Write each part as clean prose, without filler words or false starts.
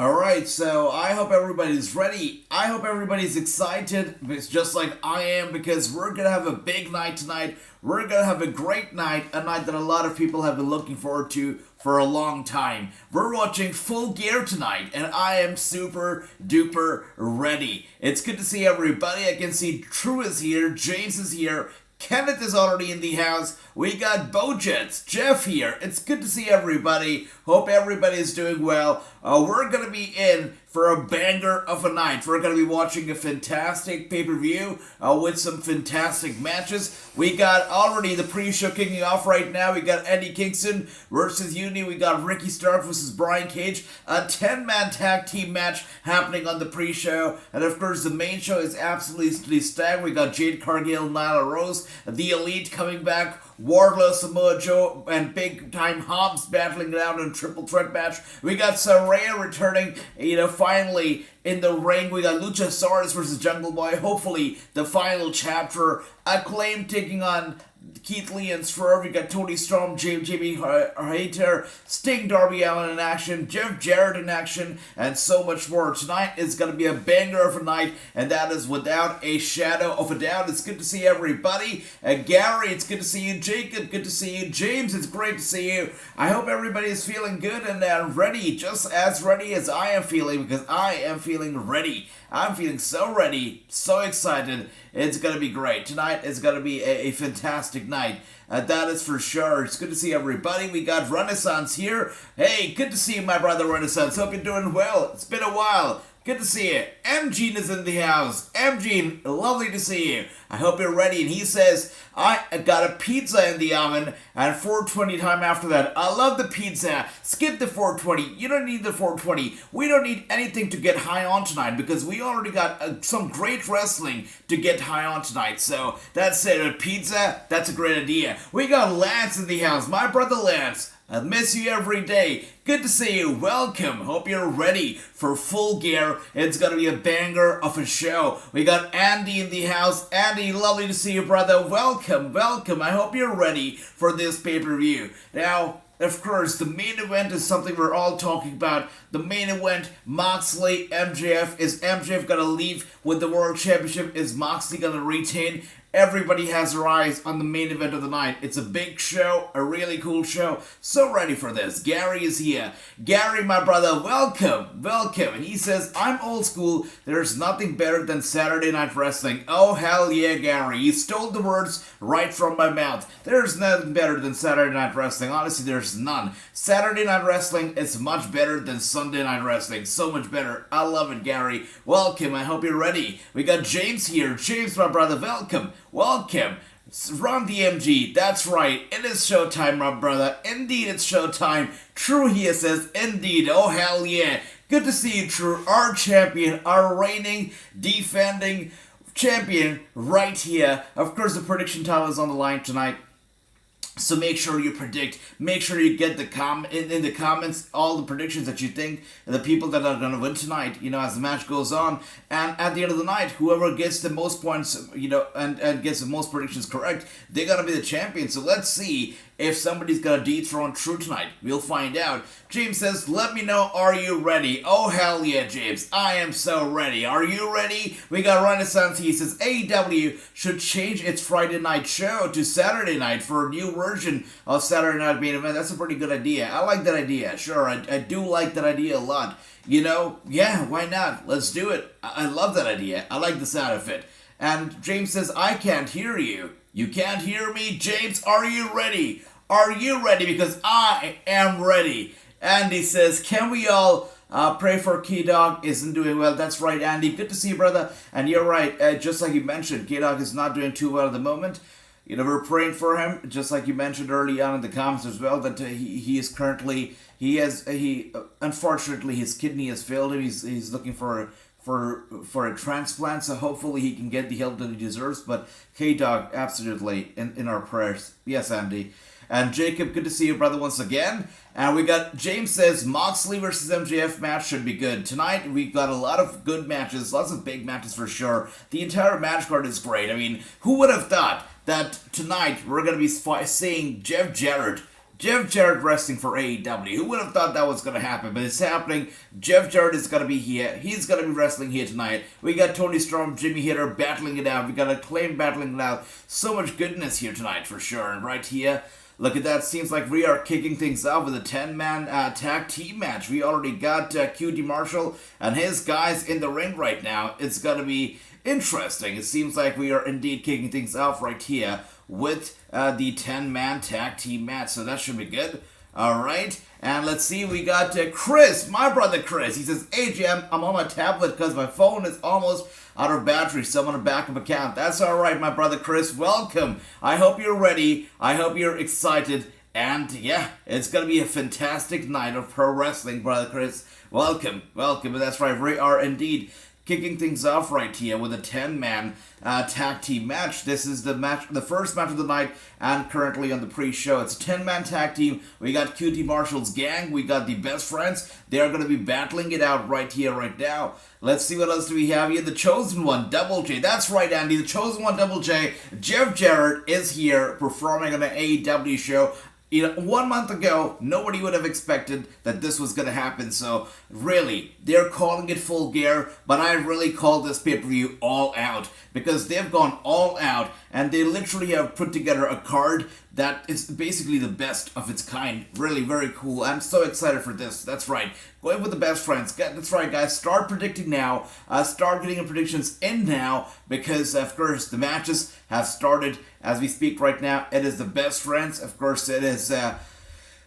Alright, so I hope everybody's ready. I hope everybody's excited, it's just like I am, because we're gonna have a big night tonight. We're gonna have a great night, a night that a lot of people have been looking forward to for a long time. We're watching Full Gear tonight, and I am super duper ready. It's good to see everybody. I can see True is here, James is here, Kenneth is already in the house. We got Bojets, Jeff here. It's good to see everybody. Hope everybody is doing well. We're going to be in for a banger of a night. We're going to be watching a fantastic pay-per-view with some fantastic matches. We got already the pre-show kicking off right now. We got Eddie Kingston versus Uni. We got Ricky Stark versus Brian Cage. A 10-man tag team match happening on the pre-show. And of course, the main show is absolutely stacked. We got Jade Cargill, Nyla Rose, The Elite coming back. Wardlow, Samoa Joe, and Big Time Hobbs battling it out in a triple threat match. We got Saraya returning, finally in the ring. We got Luchasaurus versus Jungle Boy. Hopefully, the final chapter. Acclaim taking on Keith Lee and Swerve. We got Tony Storm, Jamie Hayter, Sting, Darby Allin in action, Jeff Jarrett in action, and so much more. Tonight is going to be a banger of a night, and that is without a shadow of a doubt. It's good to see everybody. Gary, it's good to see you. Jacob, good to see you. James, it's great to see you. I hope everybody is feeling good and ready, just as ready as I am feeling, because I am feeling ready. I'm feeling so ready, so excited. It's going to be great. Tonight is going to be a fantastic night. That is for sure. It's good to see everybody. We got Renaissance here. Hey, good to see you, my brother Renaissance. Hope you're doing well. It's been a while. Good to see you. MGene is in the house. MGene, lovely to see you. I hope you're ready. And he says, I got a pizza in the oven at 4:20 time after that. I love the pizza. Skip the 4:20. You don't need the 4:20. We don't need anything to get high on tonight, because we already got some great wrestling to get high on tonight. So that's it. A pizza, that's a great idea. We got Lance in the house. My brother Lance. I miss you every day. Good to see you. Welcome. Hope you're ready for Full Gear. It's going to be a banger of a show. We got Andy in the house. Andy, lovely to see you, brother. Welcome. I hope you're ready for this pay-per-view. Now, of course, the main event is something we're all talking about. The main event, Moxley, MJF. Is MJF going to leave with the World Championship? Is Moxley going to retain? Everybody has their eyes on the main event of the night. It's a big show, a really cool show. So ready for this. Gary is here. Gary, my brother, welcome. And he says, I'm old school. There's nothing better than Saturday Night Wrestling. Oh, hell yeah, Gary. You stole the words right from my mouth. There's nothing better than Saturday Night Wrestling. Honestly, there's none. Saturday Night Wrestling is much better than Sunday Night Wrestling. So much better. I love it, Gary. Welcome. I hope you're ready. We got James here. James, my brother, welcome. Ron DMG, that's right, it is showtime, my brother. Indeed, it's showtime. True here says, indeed, oh hell yeah. Good to see you, True, our champion, our reigning, defending champion right here. Of course, the prediction time is on the line tonight. So make sure you predict. Make sure you get in the comments all the predictions that you think, the people that are going to win tonight, as the match goes on. And at the end of the night, whoever gets the most points, and gets the most predictions correct, they're going to be the champion. So let's see if somebody's going to dethrone True tonight. We'll find out. James says, let me know, are you ready? Oh, hell yeah, James. I am so ready. Are you ready? We got Renaissance. He says, AEW should change its Friday night show to Saturday night for a new version of Saturday Night Main Event. That's a pretty good idea. I like that idea. Sure, I do like that idea a lot. Yeah, why not? Let's do it. I love that idea. I like the sound of it. And James says, I can't hear you. You can't hear me? James, are you ready? Are you ready? Because I am ready. Andy says, can we all pray for K-Dog isn't doing well? That's right, Andy. Good to see you, brother. And you're right. Just like you mentioned, K-Dog is not doing too well at the moment. We're praying for him, just like you mentioned early on in the comments as well, that he is currently, unfortunately, his kidney has failed him. He's looking for a transplant, so hopefully he can get the help that he deserves. But K-Dog, absolutely, in our prayers. Yes, Andy. And Jacob, good to see you, brother, once again. And we got, James says, Moxley versus MJF match should be good. Tonight, we've got a lot of good matches, lots of big matches for sure. The entire match card is great. I mean, who would have thought that tonight we're going to be seeing Jeff Jarrett Jeff Jarrett wrestling for AEW. Who would have thought that was going to happen? But it's happening. Jeff Jarrett is going to be here. He's going to be wrestling here tonight. We got Tony Storm, Jimmy Hitter battling it out. We got Acclaim battling it out. So much goodness here tonight for sure. And right here, look at that. Seems like we are kicking things off with a 10-man tag team match. We already got QT Marshall and his guys in the ring right now. It's going to be interesting. It seems like we are indeed kicking things off right here with the 10-man tag team match. So that should be good. All right. And let's see. We got Chris, my brother Chris. He says, "Hey, Jam, I'm on my tablet because my phone is almost out of battery, so I'm on a backup account." That's all right, my brother Chris. Welcome. I hope you're ready. I hope you're excited. And yeah, it's going to be a fantastic night of pro wrestling, brother Chris. Welcome. Welcome. And that's right. We are indeed kicking things off right here with a 10-man tag team match. This is the first match of the night, and currently on the pre-show. It's a 10-man tag team. We got QT Marshall's gang. We got the Best Friends. They are going to be battling it out right here, right now. Let's see what else do we have here. The Chosen One, Double J. That's right, Andy. The Chosen One, Double J. Jeff Jarrett is here performing on an AEW show. 1 month ago, nobody would have expected that this was going to happen. So, really, they're calling it Full Gear, but I really call this pay-per-view All Out because they've gone all out and they literally have put together a card that is basically the best of its kind. Really, very cool. I'm so excited for this. That's right. Going with the Best Friends. That's right, guys. Start predicting now. Start getting your predictions in now because, of course, the matches have started as we speak right now. It is the Best Friends. Of course, it is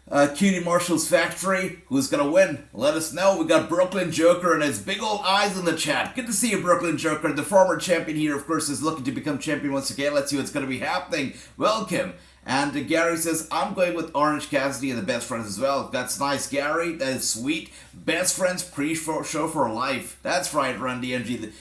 QT Marshall's Factory. Who's going to win? Let us know. We got Brooklyn Joker and his big old eyes in the chat. Good to see you, Brooklyn Joker. The former champion here, of course, is looking to become champion once again. Let's see what's going to be happening. Welcome. And Gary says, "I'm going with Orange Cassidy and the Best Friends as well." That's nice, Gary. That is sweet. Best Friends pre-show for life. That's right, Run DMG.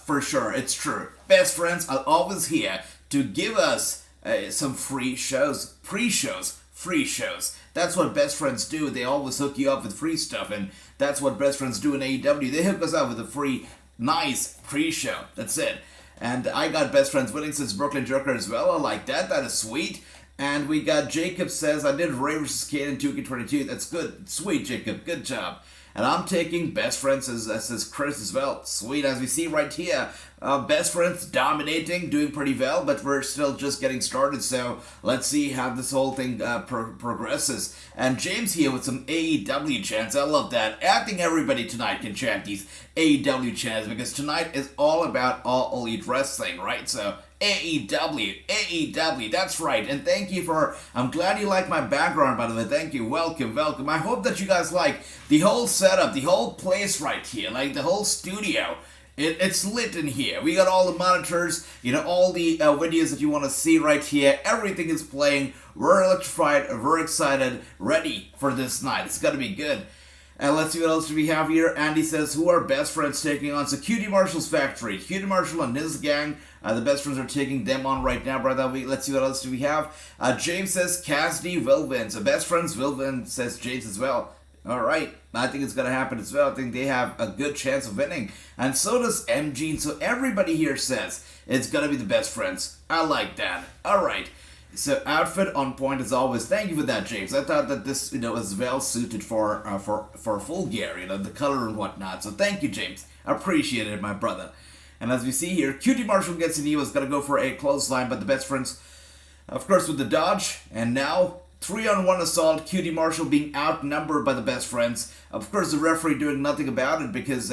For sure. It's true. Best Friends are always here to give us some free shows. Pre-shows. Free shows. That's what Best Friends do. They always hook you up with free stuff. And that's what Best Friends do in AEW. They hook us up with a free, nice pre-show. That's it. And I got Best Friends winning since Brooklyn Joker as well. I like that. That is sweet. And we got Jacob says, "I did Ray vs. Kane in 2K22. That's good. Sweet, Jacob. Good job." And I'm taking Best Friends as Chris as well. Sweet. As we see right here, Best Friends dominating, doing pretty well, but we're still just getting started. So let's see how this whole thing progresses. And James here with some AEW chants. I love that. I think everybody tonight can chant these AEW chants because tonight is all about All Elite Wrestling, right? So AEW, that's right. And thank you I'm glad you like my background, by the way. Thank you. Welcome. I hope that you guys like the whole setup, the whole place right here, like the whole studio. It's lit in here. We got all the monitors, all the videos that you want to see right here. Everything is playing. We're electrified. We're excited. Ready for this night. It's going to be good. And let's see what else do we have here. Andy says, "Who are Best Friends taking on?" So QT Marshall's Factory. QT Marshall and his gang. The Best Friends are taking them on right now, brother. Let's see what else do we have. James says Cassidy will win. So Best Friends will win, says James as well. All right. I think it's going to happen as well. I think they have a good chance of winning. And so does MG. So everybody here says it's going to be the Best Friends. I like that. All right. So outfit on point as always. Thank you for that, James. I thought that this, was well suited for Full Gear, the color and whatnot. So thank you, James. I appreciate it, my brother. And as we see here, QT Marshall gets in. He was gonna go for a clothesline, but the Best Friends, of course, with the dodge. And now 3-on-1 assault. QT Marshall being outnumbered by the Best Friends. Of course, the referee doing nothing about it because,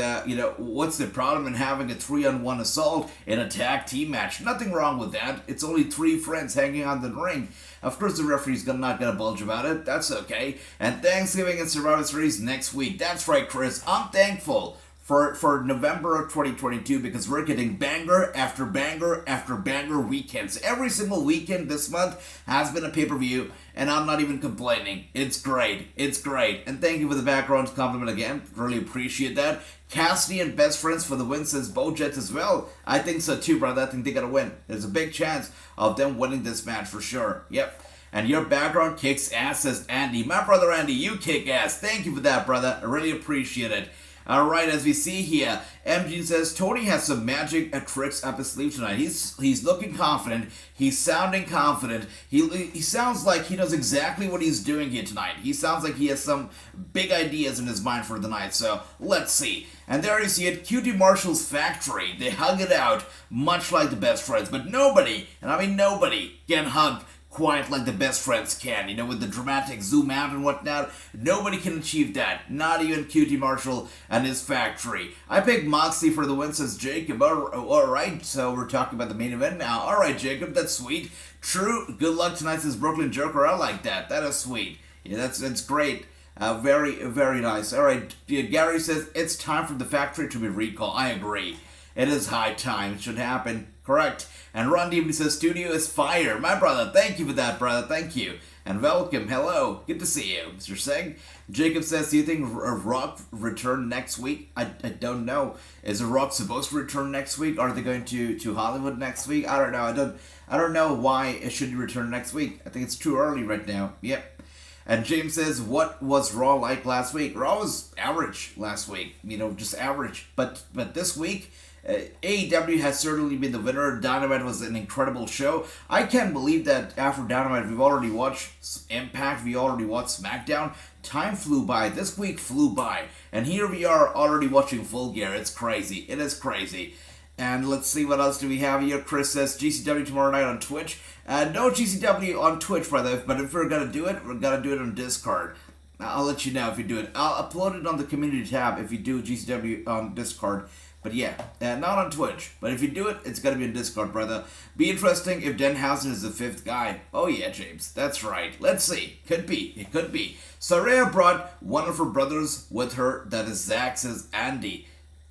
what's the problem in having a 3-on-1 assault in a tag team match? Nothing wrong with that. It's only 3 friends hanging on the ring. Of course, the referee's not gonna bulge about it. That's okay. And Thanksgiving and Survivor Series next week. That's right, Chris. I'm thankful for November of 2022 because we're getting banger after banger after banger weekends. Every single weekend this month has been a pay-per-view, and I'm not even complaining. It's great. It's great. And thank you for the background compliment again. Really appreciate that. Cassidy and Best Friends for the win, says Bojets as well. I think so too, brother. I think they gotta win. There's a big chance of them winning this match for sure. Yep. And your background kicks ass, says Andy. My brother Andy, you kick ass. Thank you for that, brother. I really appreciate it. Alright, as we see here, MG says Tony has some magic tricks up his sleeve tonight. He's looking confident. He's sounding confident. He sounds like he knows exactly what he's doing here tonight. He sounds like he has some big ideas in his mind for the night. So let's see. And there you see it, QT Marshall's factory. They hug it out, much like the best friends. But nobody, and I mean nobody, can hug quite like the best friends can, with the dramatic zoom out and whatnot. Nobody can achieve that, not even QT Marshall and his factory. I picked Moxley for the win, says Jacob. Alright, so we're talking about the main event now. Alright, Jacob, that's sweet. True, good luck tonight, says Brooklyn Joker. I like that. That is sweet. Yeah, that's great. Very, very nice. Alright, Gary says it's time for the factory to be recalled. I agree. It is high time. It should happen. Correct. And Ron Demon says, studio is fire. My brother, thank you for that, brother. Thank you. And welcome. Hello. Good to see you, Mr. Singh. Jacob says, do you think Rock return next week? I don't know. Is Rock supposed to return next week? Are they going to Hollywood next week? I don't know. I don't know why it should return next week. I think it's too early right now. Yep. And James says, what was Raw like last week? Raw was average last week. Just average. But this week, AEW has certainly been the winner. Dynamite was an incredible show. I can't believe that after Dynamite, we've already watched Impact, we already watched SmackDown. Time flew by. This week flew by. And here we are already watching Full Gear. It's crazy. It is crazy. And let's see what else do we have here. Chris says GCW tomorrow night on Twitch. No GCW on Twitch, brother. But if we're going to do it, we're going to do it on Discord. I'll let you know if you do it. I'll upload it on the community tab if you do GCW on Discord. But yeah, not on Twitch. But if you do it, it's going to be in Discord, brother. Be interesting if Denhausen is the fifth guy. Oh yeah, James. That's right. Let's see. Could be. It could be. Saraya brought one of her brothers with her. That is Zach, says Andy.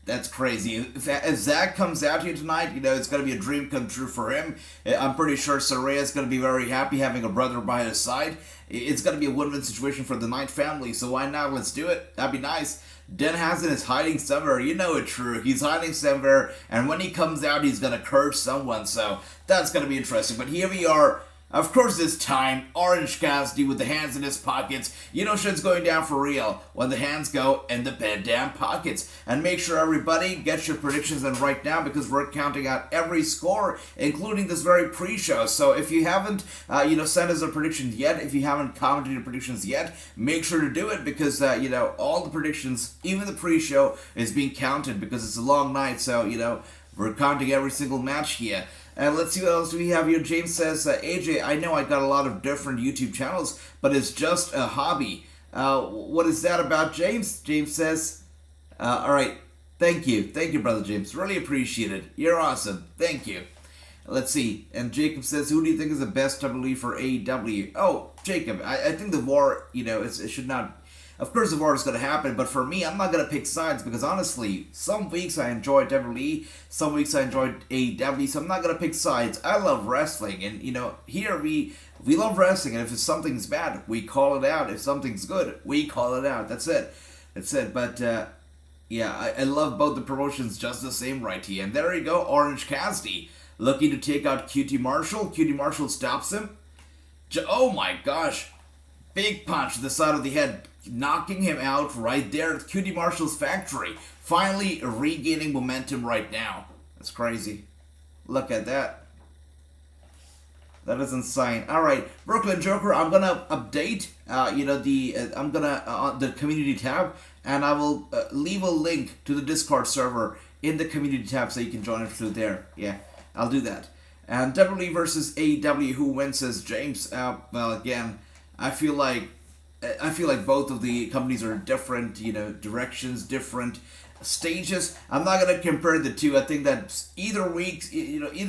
That's crazy. If Zach comes out here tonight, it's going to be a dream come true for him. I'm pretty sure Saraya is going to be very happy having a brother by his side. It's going to be a win-win situation for the Knight family, so why not? Let's do it. That'd be nice. Denhausen is hiding somewhere. You know it, true. He's hiding somewhere, and when he comes out, he's going to curse someone, so that's going to be interesting. But here we are. Of course, this time, Orange Cassidy with the hands in his pockets. Shit's going down for real when the hands go in the damn pockets. And make sure everybody gets your predictions in right now because we're counting out every score, including this very pre-show. So if you haven't, sent us a prediction yet, if you haven't commented your predictions yet, make sure to do it because, all the predictions, even the pre-show, is being counted because it's a long night. So, we're counting every single match here. And let's see what else we have here. James says, AJ, I know I got a lot of different YouTube channels, but it's just a hobby. What is that about, James? James says, all right, thank you. Thank you, Brother James. Really appreciate it. You're awesome. Thank you. Let's see. And Jacob says, who do you think is the best WWE for AEW? Oh, Jacob, I think the war, it should not... Of course, the war is going to happen, but for me, I'm not going to pick sides because honestly, some weeks I enjoyed WWE, some weeks I enjoyed AEW, so I'm not going to pick sides. I love wrestling, and here we love wrestling, and if something's bad, we call it out. If something's good, we call it out. That's it. But yeah, I love both the promotions just the same right here. And there you go, Orange Cassidy looking to take out QT Marshall. QT Marshall stops him. Oh my gosh, big punch to the side of the head, knocking him out right there at QT Marshall's factory. Finally regaining momentum right now. That's crazy. Look at that. That is insane. Alright, Brooklyn Joker, I'm gonna update, the community tab, and I will leave a link to the Discord server in the community tab so you can join it through there. Yeah, I'll do that. And WWE versus AEW, who wins, says James. Well, again, I feel like both of the companies are different, directions, different stages. I'm not going to compare the two. I think that either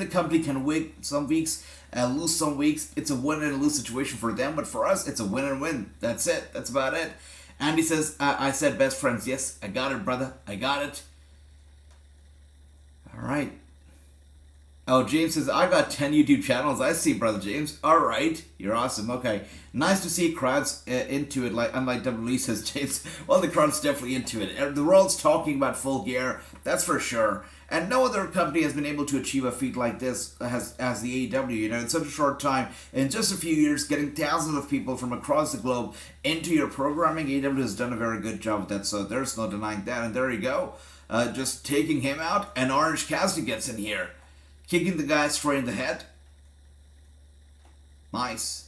company can win some weeks and lose some weeks. It's a win and lose situation for them, but for us, it's a win and win. That's it. That's about it. Andy says, I said best friends. Yes, I got it, brother. I got it. All right. Oh, James says, I got 10 YouTube channels. I see, brother James. All right. You're awesome. Okay. Nice to see crowds into it, like unlike WWE, says James. Well, the crowd's definitely into it. The world's talking about Full Gear. That's for sure. And no other company has been able to achieve a feat like this as the AEW, in such a short time. In just a few years, getting thousands of people from across the globe into your programming. AEW has done a very good job with that, so there's no denying that. And there you go. Just taking him out, and Orange Cassidy gets in here. Kicking the guy straight in the head. Nice.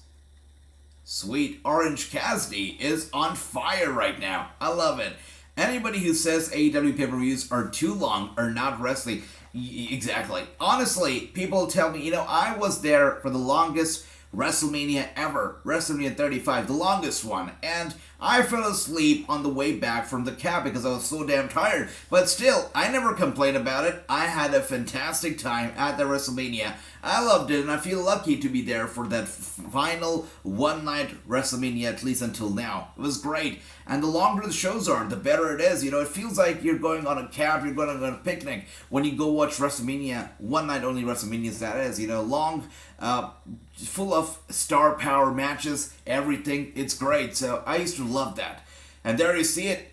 Sweet. Orange Cassidy is on fire right now. I love it. Anybody who says AEW pay-per-views are too long are not wrestling. Exactly. Honestly, people tell me, I was there for the longest WrestleMania ever. WrestleMania 35, the longest one. And I fell asleep on the way back from the cab because I was so damn tired. But still, I never complained about it. I had a fantastic time at the WrestleMania. I loved it, and I feel lucky to be there for that final one-night WrestleMania, at least until now. It was great. And the longer the shows are, the better it is. It feels like you're going on a camp, you're going on a picnic when you go watch WrestleMania, one-night only WrestleManias that is. Long, full of star power matches, everything. It's great. So I used to love that. And there you see it.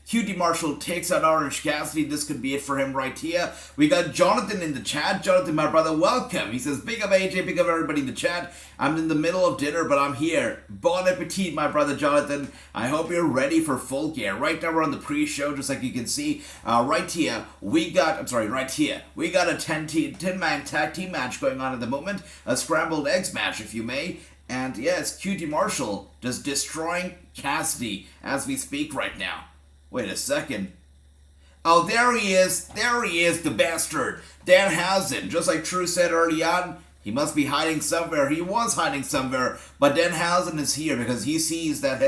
QT Marshall takes out Orange Cassidy. This could be it for him right here. We got Jonathan in the chat. Jonathan, my brother, welcome. He says, big up AJ, big up everybody in the chat. I'm in the middle of dinner, but I'm here. Bon appetit, my brother Jonathan. I hope you're ready for Full Gear. Right now we're on the pre-show, just like you can see. Right here, we got a 10-man tag team match going on at the moment. A scrambled eggs match, if you may. And yes, QT Marshall just destroying Cassidy as we speak right now. Wait a second. Oh, there he is. There he is, the bastard. Danhausen. Just like True said early on, he must be hiding somewhere. He was hiding somewhere. But Danhausen is here because he sees that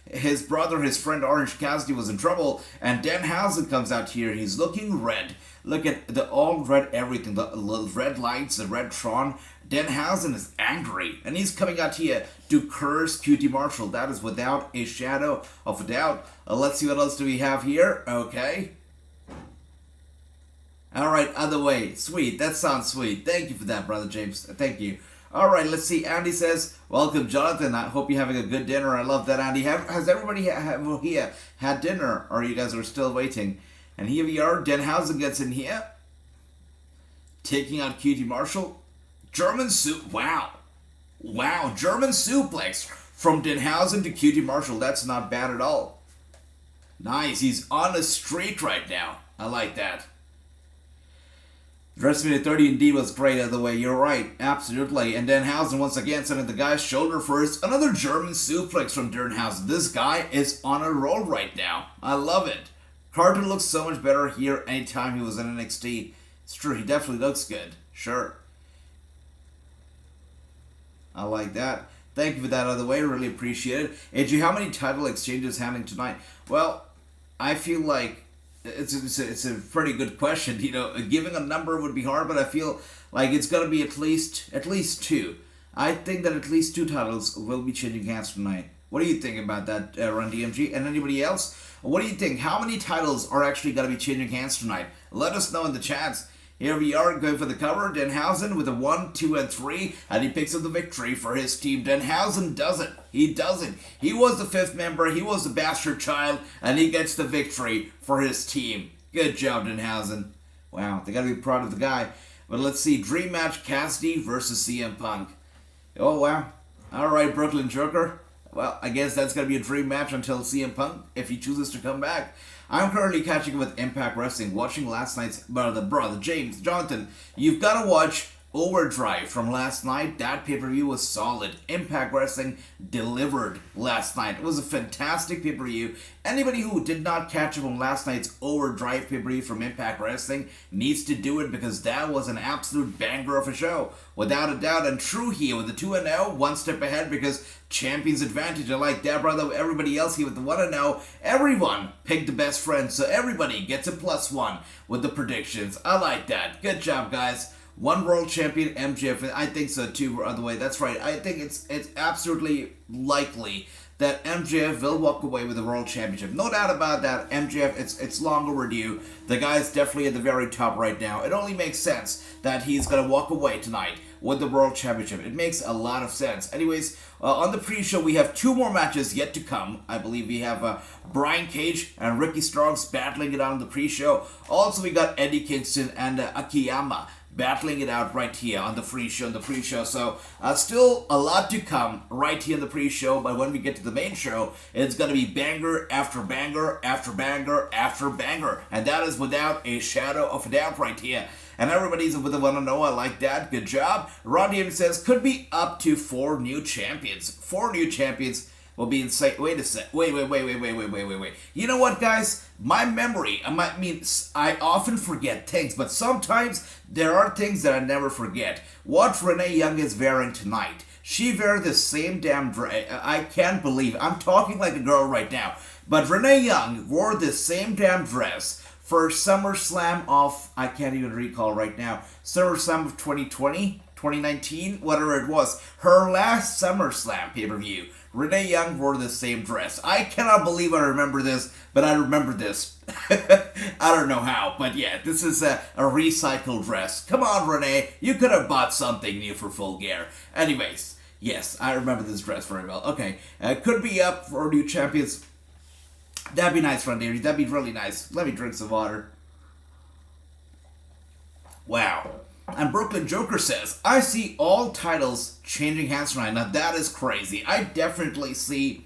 his brother, his friend Orange Cassidy was in trouble. And Danhausen comes out here. He's looking red. Look at the all red everything. The red lights, the red Tron. Danhausen is angry. And he's coming out here to curse QT Marshall. That is without a shadow of a doubt. Let's see what else do we have here. Okay. Alright, other way. Sweet. That sounds sweet. Thank you for that, brother James. Thank you. Alright, let's see. Andy says, welcome, Jonathan. I hope you're having a good dinner. I love that, Andy. Has everybody here had dinner? Or you guys are still waiting? And here we are. Danhausen gets in here. Taking out QT Marshall. German wow. Wow, German suplex from Danhausen to QT Marshall. That's not bad at all. Nice, he's on a streak right now. I like that. WrestleMania 30 indeed was great, by the way. You're right, absolutely. And Danhausen once again sending the guy's shoulder first. Another German suplex from Danhausen. This guy is on a roll right now. I love it. Carter looks so much better here anytime he was in NXT. It's true, he definitely looks good. Sure. I like that. Thank you for that, out of the way. Really appreciate it. AJ, how many title exchanges happening tonight? Well, I feel like it's a pretty good question. Giving a number would be hard, but I feel like it's going to be at least two. I think that at least two titles will be changing hands tonight. What do you think about that, Run DMG? And anybody else? What do you think? How many titles are actually going to be changing hands tonight? Let us know in the chats. Here we are going for the cover. Danhausen with a 1, 2, and 3. And he picks up the victory for his team. Danhausen doesn't. He doesn't. He was the 5th member. He was the bastard child. And he gets the victory for his team. Good job, Danhausen. Wow, they gotta be proud of the guy. But let's see. Dream match, Cassidy versus CM Punk. Oh, wow. Alright, Brooklyn Joker. Well, I guess that's going to be a dream match until CM Punk, if he chooses to come back. I'm currently catching up with Impact Wrestling, watching last night's brother James. Jonathan, you've got to watch Overdrive from last night. That pay-per-view was solid. Impact Wrestling delivered last night. It was a fantastic pay-per-view. Anybody who did not catch up on last night's Overdrive pay-per-view from Impact Wrestling needs to do it because that was an absolute banger of a show. Without a doubt, and True here with the 2-0, one step ahead because Champion's Advantage. I like that, brother. Everybody else here with the 1-0. Everyone picked the best friend, so everybody gets a +1 with the predictions. I like that. Good job, guys. One world champion, MJF. I think so too, by the way. That's right. I think it's absolutely likely that MJF will walk away with the World Championship. No doubt about that. MJF, it's long overdue. The guy's definitely at the very top right now. It only makes sense that he's going to walk away tonight with the World Championship. It makes a lot of sense. Anyways, on the pre-show, we have 2 more matches yet to come. I believe we have Brian Cage and Ricky Starks battling it out on the pre-show. Also, we got Eddie Kingston and Akiyama battling it out right here on the pre-show. So, still a lot to come right here in the pre-show, but when we get to the main show, it's going to be banger after banger after banger after banger. And that is without a shadow of a doubt right here. And everybody's with the one to know. I like that. Good job. Ron Davis says, could be up to 4 new champions. 4 new champions will be insane. Wait a sec. Wait. You know what, guys? My memory, I often forget things, but sometimes there are things that I never forget. What Renee Young is wearing tonight. She wear the same damn dress. I can't believe I'm talking like a girl right now. But Renee Young wore the same damn dress for SummerSlam of, I can't even recall right now, SummerSlam of 2020, 2019, whatever it was. Her last SummerSlam pay-per-view. Renee Young wore the same dress. I cannot believe I remember this, but I remember this. I don't know how, but yeah, this is a recycled dress. Come on, Renee, you could have bought something new for Full Gear. Anyways, yes, I remember this dress very well. Okay, could be up for new champions. That'd be nice, Ron Davies. That'd be really nice. Let me drink some water. Wow. And Brooklyn Joker says, I see all titles changing hands tonight. Now that is crazy. I definitely see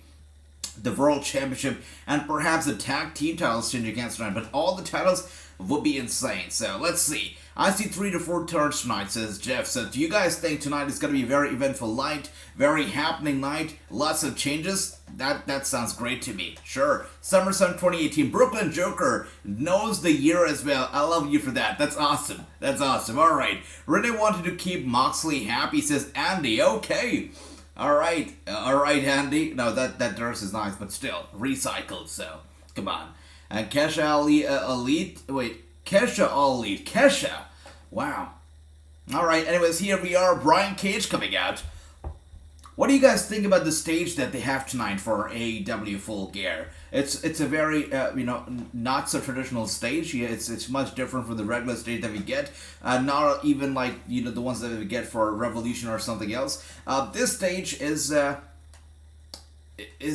the World Championship and perhaps the tag team titles changing hands tonight, but all the titles would be insane. So let's see. I see 3 to 4 turns tonight, says Jeff. So do you guys think tonight is going to be a very eventful night, very happening night, lots of changes? That sounds great to me. Sure. SummerSlam 2018. Brooklyn Joker knows the year as well. I love you for that. That's awesome. That's awesome. All right. Renee wanted to keep Moxley happy, says Andy. Okay. All right, Andy. No, that dress is nice, but still recycled. So come on. And Kesha Elite. Kesha All Elite. Kesha. Wow. All right. Anyways, here we are. Brian Cage coming out. What do you guys think about the stage that they have tonight for AEW Full Gear? It's a very not so traditional stage. Yeah, it's much different from the regular stage that we get. Not even like the ones that we get for Revolution or something else. This stage is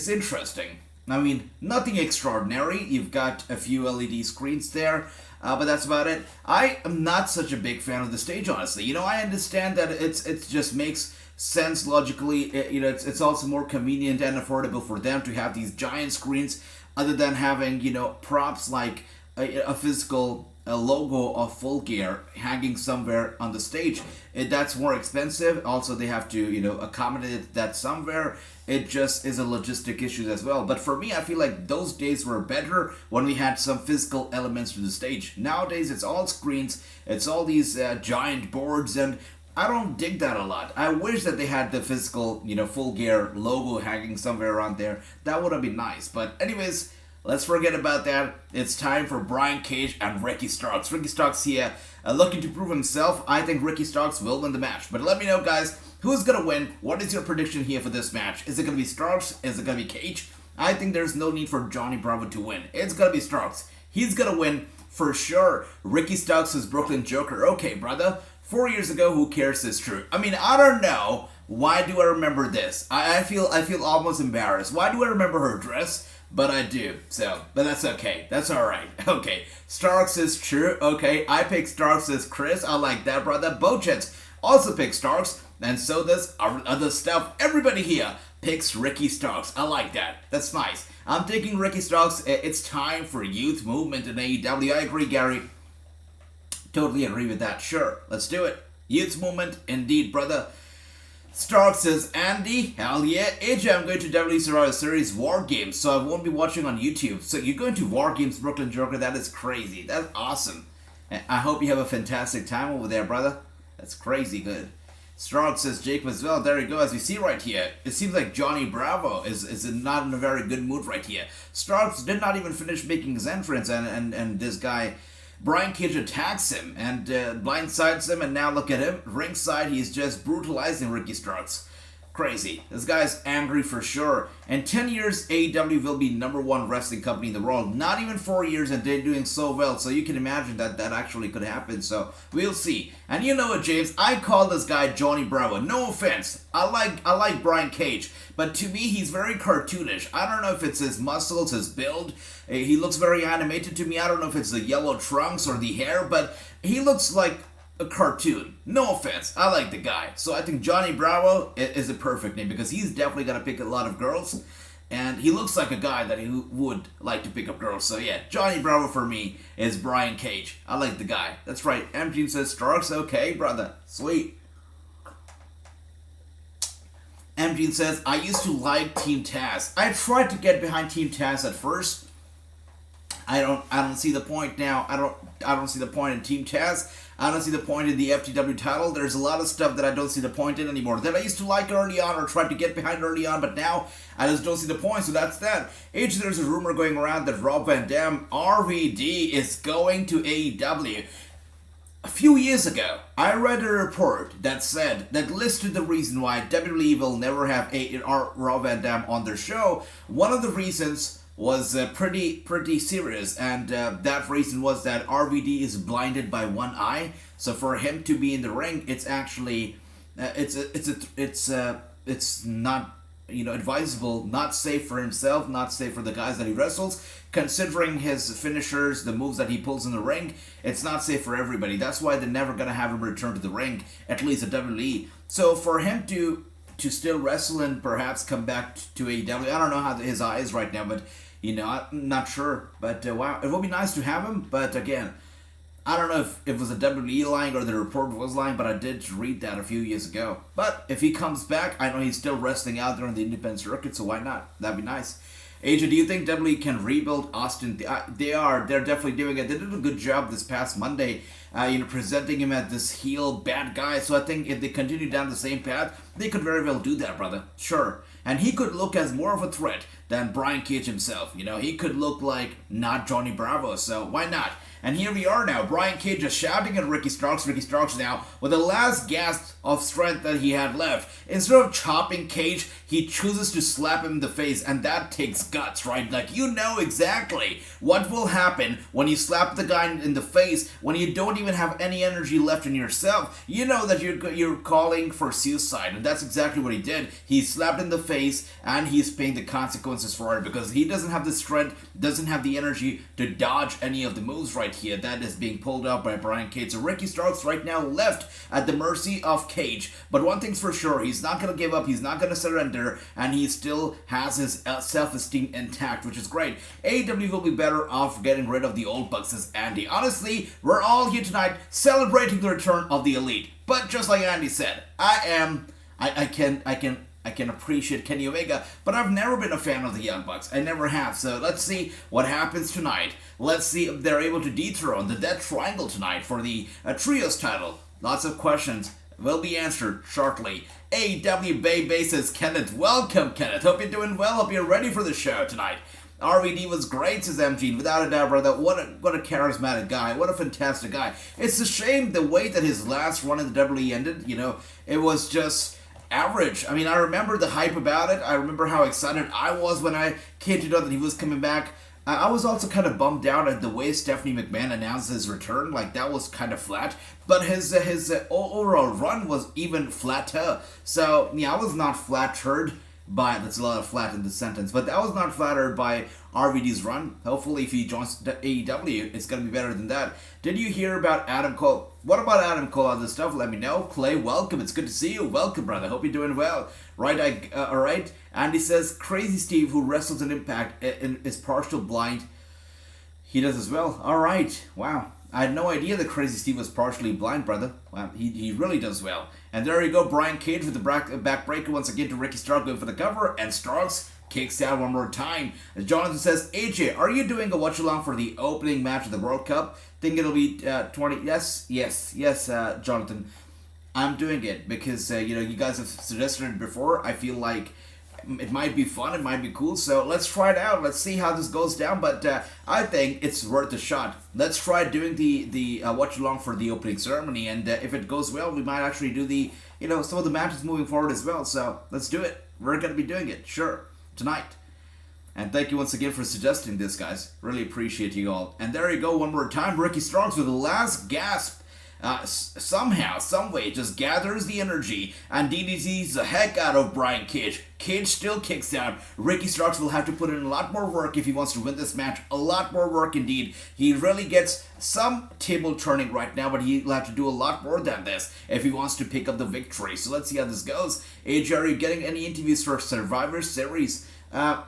interesting. I mean, nothing extraordinary. You've got a few LED screens there, but that's about it. I am not such a big fan of the stage, honestly. I understand that it just makes sense logically. It's also more convenient and affordable for them to have these giant screens, other than having props like a physical logo of Full Gear hanging somewhere on the stage. That's more expensive. Also, they have to accommodate that somewhere. It just is a logistic issue as well. But for me, I feel like those days were better when we had some physical elements to the stage. Nowadays, it's all screens. It's all these giant boards, and I don't dig that a lot. I wish that they had the physical, Full Gear logo hanging somewhere around there. That would have been nice. But anyways, let's forget about that. It's time for Brian Cage and Ricky Starks. Ricky Starks here, looking to prove himself. I think Ricky Starks will win the match. But let me know, guys, who's going to win? What is your prediction here for this match? Is it going to be Starks? Is it going to be Cage? I think there's no need for Johnny Bravo to win. It's going to be Starks. He's going to win for sure. Ricky Starks is Brooklyn Joker. Okay, brother. 4 years ago, who cares is true. I mean, I don't know. Why do I remember this? I feel almost embarrassed. Why do I remember her dress? But I do. So, but that's okay. That's alright. Okay. Starks is true. Okay. I pick Starks as Chris. I like that, brother. Bochets also pick Starks. And so does our other stuff. Everybody here picks Ricky Starks. I like that. That's nice. I'm taking Ricky Starks. It's time for youth movement in AEW. I agree, Gary. Totally agree with that. Sure, let's do it. Youth movement, indeed, brother. Stark says, Andy, hell yeah. AJ, I'm going to WWE Survivor Series War Games, so I won't be watching on YouTube. So you're going to War Games, Brooklyn Joker. That is crazy. That's awesome. I hope you have a fantastic time over there, brother. That's crazy good. Stark says, Jacob as well. There you go. As we see right here, it seems like Johnny Bravo is not in a very good mood right here. Starks did not even finish making his entrance, and this guy Brian Cage attacks him and blindsides him, and now look at him. Ringside, he's just brutalizing Ricky Starks. Crazy. This guy's angry for sure. In 10 years, AEW will be #1 wrestling company in the world. Not even 4 years, and they're doing so well. So you can imagine that that actually could happen. So we'll see. And you know what, James? I call this guy Johnny Bravo. No offense. I like Brian Cage, but to me, he's very cartoonish. I don't know if it's his muscles, his build. He looks very animated to me. I don't know if it's the yellow trunks or the hair, but he looks like a cartoon. No offense, I like the guy. So I think Johnny Bravo is a perfect name because he's definitely gonna pick a lot of girls, and he looks like a guy that he would like to pick up girls. So yeah, Johnny Bravo for me is Brian Cage. I like the guy. That's right. MG says Starks. Okay, brother. Sweet. MG says I used to like Team Taz. I tried to get behind Team Taz at first. I don't see the point now. I don't see the point in Team Taz. I don't see the point in the FTW title. There's a lot of stuff that I don't see the point in anymore. That I used to like early on or tried to get behind early on, but now I just don't see the point, so that's that. There's a rumor going around that Rob Van Dam, RVD, is going to AEW. A few years ago, I read a report that listed the reason why WWE will never have Rob Van Dam on their show. One of the reasons was pretty serious, and that reason was that RVD is blinded by one eye. So for him to be in the ring, it's actually it's not advisable, not safe for himself, not safe for the guys that he wrestles. Considering his finishers, the moves that he pulls in the ring, it's not safe for everybody. That's why they're never gonna have him return to the ring, at least at WWE. So for him to still wrestle and perhaps come back to AEW. I don't know how his eye is right now, but I'm not sure. But wow, it would be nice to have him. But again, I don't know if it was a WWE lying or the report was lying, but I did read that a few years ago. But if he comes back, I know he's still wrestling out there on the independent circuit, so why not? That'd be nice. AJ, do you think WWE can rebuild Austin? They are. They're definitely doing it. They did a good job this past Monday, presenting him as this heel bad guy. So I think if they continue down the same path, they could very well do that, brother. Sure. And he could look as more of a threat than Brian Cage himself. He could look like not Johnny Bravo. So why not? And here we are now. Brian Cage is shouting at Ricky Starks. Ricky Starks now, with the last gasp of strength that he had left, instead of chopping Cage, he chooses to slap him in the face, and that takes guts, right? Like, you know exactly what will happen when you slap the guy in the face, when you don't even have any energy left in yourself. You know that you're calling for suicide, and that's exactly what he did. He slapped in the face, and he's paying the consequences for it, because he doesn't have the strength, doesn't have the energy to dodge any of the moves right here that is being pulled out by Brian Cage. So Ricky Starks right now left at the mercy of Cage. But one thing's for sure, he's not going to give up, he's not going to surrender, and he still has his self-esteem intact, which is great. AEW will be better off getting rid of the old bucks, says Andy. Honestly, we're all here tonight celebrating the return of the Elite. But just like Andy said, I can appreciate Kenny Omega, but I've never been a fan of the Young Bucks. I never have. So let's see what happens tonight. Let's see if they're able to dethrone the Death Triangle tonight for the Trios title. Lots of questions will be answered shortly. AEW Bay says Kenneth. Welcome, Kenneth. Hope you're doing well. Hope you're ready for the show tonight. RVD was great, says MG. Without a doubt, brother. What a charismatic guy. What a fantastic guy. It's a shame the way that his last run in the WWE ended. It was just average. I mean, I remember the hype about it. I remember how excited I was when I came to know that he was coming back. I was also kind of bummed out at the way Stephanie McMahon announced his return. Like, that was kind of flat. But his overall run was even flatter. So, yeah, I was not flattered by... That's a lot of flat in the sentence. But I was not flattered by RVD's run. Hopefully, if he joins AEW, it's going to be better than that. Did you hear about Adam Cole? What about Adam Cole? Other stuff? Let me know. Clay, welcome. It's good to see you. Welcome, brother. Hope you're doing well. Right? All right. Andy says, Crazy Steve, who wrestles in Impact, is partial blind. He does as well. All right. Wow. I had no idea that Crazy Steve was partially blind, brother. Wow. He really does well. And there you go. Brian Cage with the backbreaker once again to Ricky Starks going for the cover. And Starks kicks out one more time. As Jonathan says, AJ, are you doing a watch-along for the opening match of the World Cup? Think it'll be 20... Yes, Jonathan. I'm doing it because, you guys have suggested it before. I feel like it might be fun, it might be cool, so let's try it out. Let's see how this goes down, but I think it's worth a shot. Let's try doing the watch-along for the opening ceremony, and if it goes well, we might actually do the some of the matches moving forward as well. So let's do it. We're going to be doing it, sure, tonight. And thank you once again for suggesting this, guys. Really appreciate you all. And there you go, one more time. Ricky Starks with the last gasp. Somehow, someway, just gathers the energy and DDTs the heck out of Brian Cage. Cage still kicks out. Ricky Starks will have to put in a lot more work if he wants to win this match. A lot more work indeed. He really gets some table turning right now, but he'll have to do a lot more than this if he wants to pick up the victory. So let's see how this goes. AJ, are you getting any interviews for Survivor Series? I'm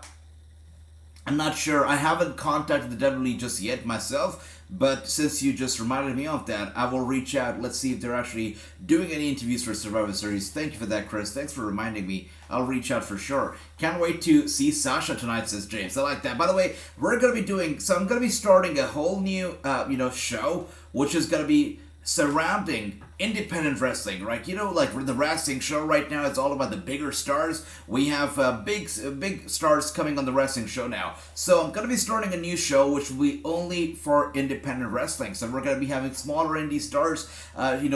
not sure. I haven't contacted the WWE just yet myself. But since you just reminded me of that, I will reach out. Let's see if they're actually doing any interviews for Survivor Series. Thank you for that, Chris. Thanks for reminding me. I'll reach out for sure. Can't wait to see Sasha tonight, says James. I like that. By the way, we're going to be doing... So I'm going to be starting a whole new, show, which is going to be surrounding independent wrestling, right? Like the Wrassingh show right now, it's all about the bigger stars. We have big stars coming on the Wrassingh show now. So I'm going to be starting a new show, which will be only for independent wrestling. So we're going to be having smaller indie stars,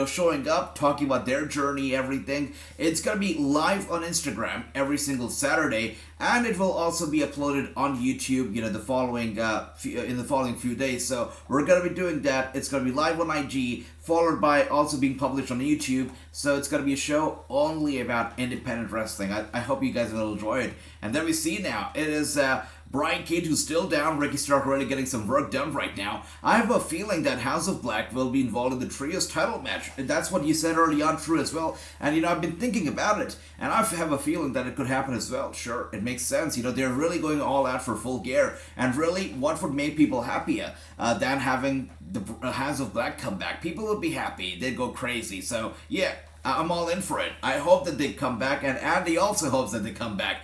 showing up, talking about their journey, everything. It's going to be live on Instagram every single Saturday, and it will also be uploaded on YouTube, in the following few days. So we're going to be doing that. It's going to be live on IG, followed by also being published on YouTube. So it's going to be a show only about independent wrestling. I hope you guys will enjoy it. And then we see now, it is Brian Cage, who's still down. Ricky Stark really getting some work done right now. I have a feeling that House of Black will be involved in the Trios title match. And that's what you said early on, true as well. And, I've been thinking about it, and I have a feeling that it could happen as well. Sure, it makes sense. They're really going all out for Full Gear. And really, what would make people happier than having the House of Black come back? People would be happy. They'd go crazy. So, yeah, I'm all in for it. I hope that they come back, and Andy also hopes that they come back.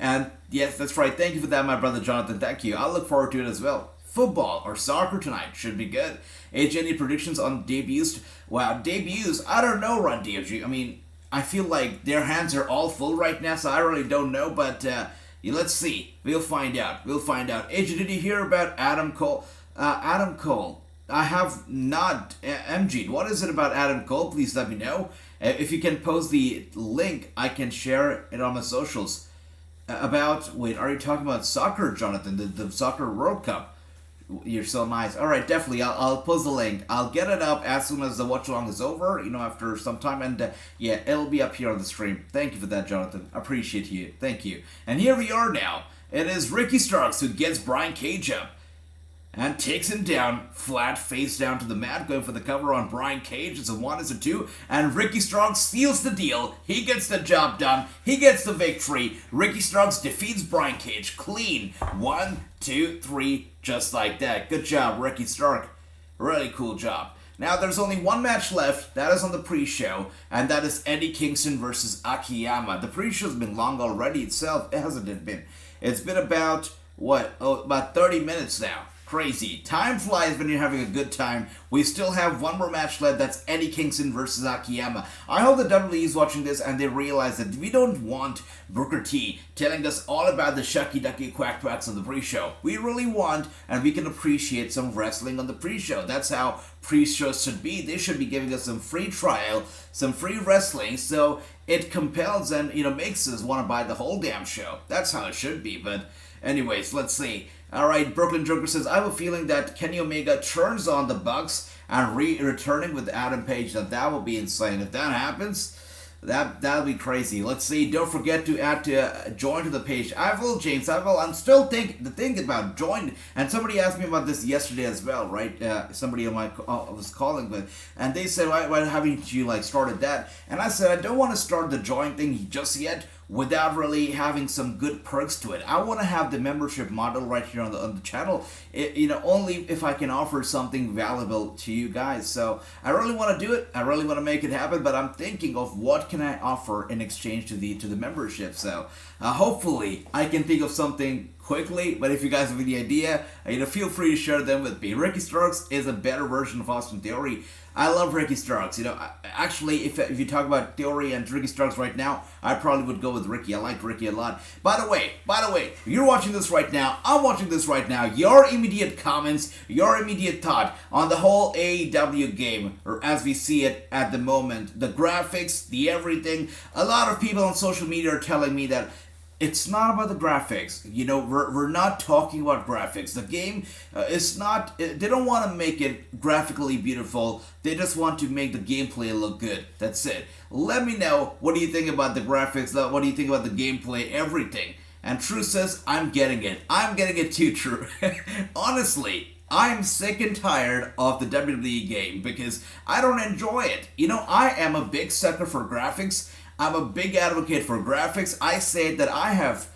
And yes, that's right. Thank you for that, my brother Jonathan. Thank you. I'll look forward to it as well. Football or soccer tonight should be good. AJ, any predictions on debuts? Wow, debuts. I don't know, Ron DFG. I feel like their hands are all full right now, so I really don't know. But let's see. We'll find out. AJ, did you hear about Adam Cole? Adam Cole. I have not. MG, what is it about Adam Cole? Please let me know. If you can post the link, I can share it on my socials. Wait, are you talking about soccer, Jonathan? The Soccer World Cup? You're so nice. Alright, definitely, I'll post the link. I'll get it up as soon as the watch-along is over, after some time, and yeah, it'll be up here on the stream. Thank you for that, Jonathan. Appreciate you. Thank you. And here we are now. It is Ricky Starks who gets Brian Cage up and takes him down, flat face down to the mat, going for the cover on Brian Cage. It's a 1, it's a 2, and Ricky Starks seals the deal. He gets the job done. He gets the victory. Ricky Starks defeats Brian Cage clean. 1, 2, 3, just like that. Good job, Ricky Stark. Really cool job. Now, there's only one match left. That is on the pre-show, and that is Eddie Kingston versus Akiyama. The pre-show's been long already itself, hasn't it been? It's been about, about 30 minutes now. Crazy. Time flies when you're having a good time. We still have one more match left. That's Eddie Kingston versus Akiyama. I hope the WWE is watching this and they realize that we don't want Booker T telling us all about the shucky ducky quack quacks on the pre-show. We really want, and we can appreciate, some wrestling on the pre-show. That's how pre-shows should be. They should be giving us some free trial, some free wrestling, so it compels and makes us want to buy the whole damn show. That's how it should be. But anyways, let's see. Alright, Brooklyn Joker says, I have a feeling that Kenny Omega turns on the Bucks and returning with Adam Page. Now that will be insane. If that happens, that'll be crazy. Let's see. Don't forget to add to join to the page. I will, James. I will. I'm still thinking about join. And somebody asked me about this yesterday as well, right? Somebody on my was calling with, and they said, why haven't you started that? And I said, I don't want to start the join thing just yet, without really having some good perks to it. I want to have the membership model right here on the channel, only if I can offer something valuable to you guys. So I really want to do it. I really want to make it happen, but I'm thinking of what can I offer in exchange to the membership. So Hopefully, I can think of something quickly, but if you guys have any idea, feel free to share them with me. Ricky Starks is a better version of Austin Theory. I love Ricky Starks. Actually, if you talk about Theory and Ricky Starks right now, I probably would go with Ricky. I like Ricky a lot. By the way, you're watching this right now. I'm watching this right now. Your immediate comments, your immediate thought on the whole AEW game, or as we see it at the moment, the graphics, the everything. A lot of people on social media are telling me that it's not about the graphics. We're not talking about graphics. The game is not. They don't want to make it graphically beautiful. They just want to make the gameplay look good. That's it. Let me know, what do you think about the graphics? What do you think about the gameplay? Everything. And True says, I'm getting it. I'm getting it too, True. Honestly, I'm sick and tired of the WWE game because I don't enjoy it. I am a big sucker for graphics. I'm a big advocate for graphics. I say that I have,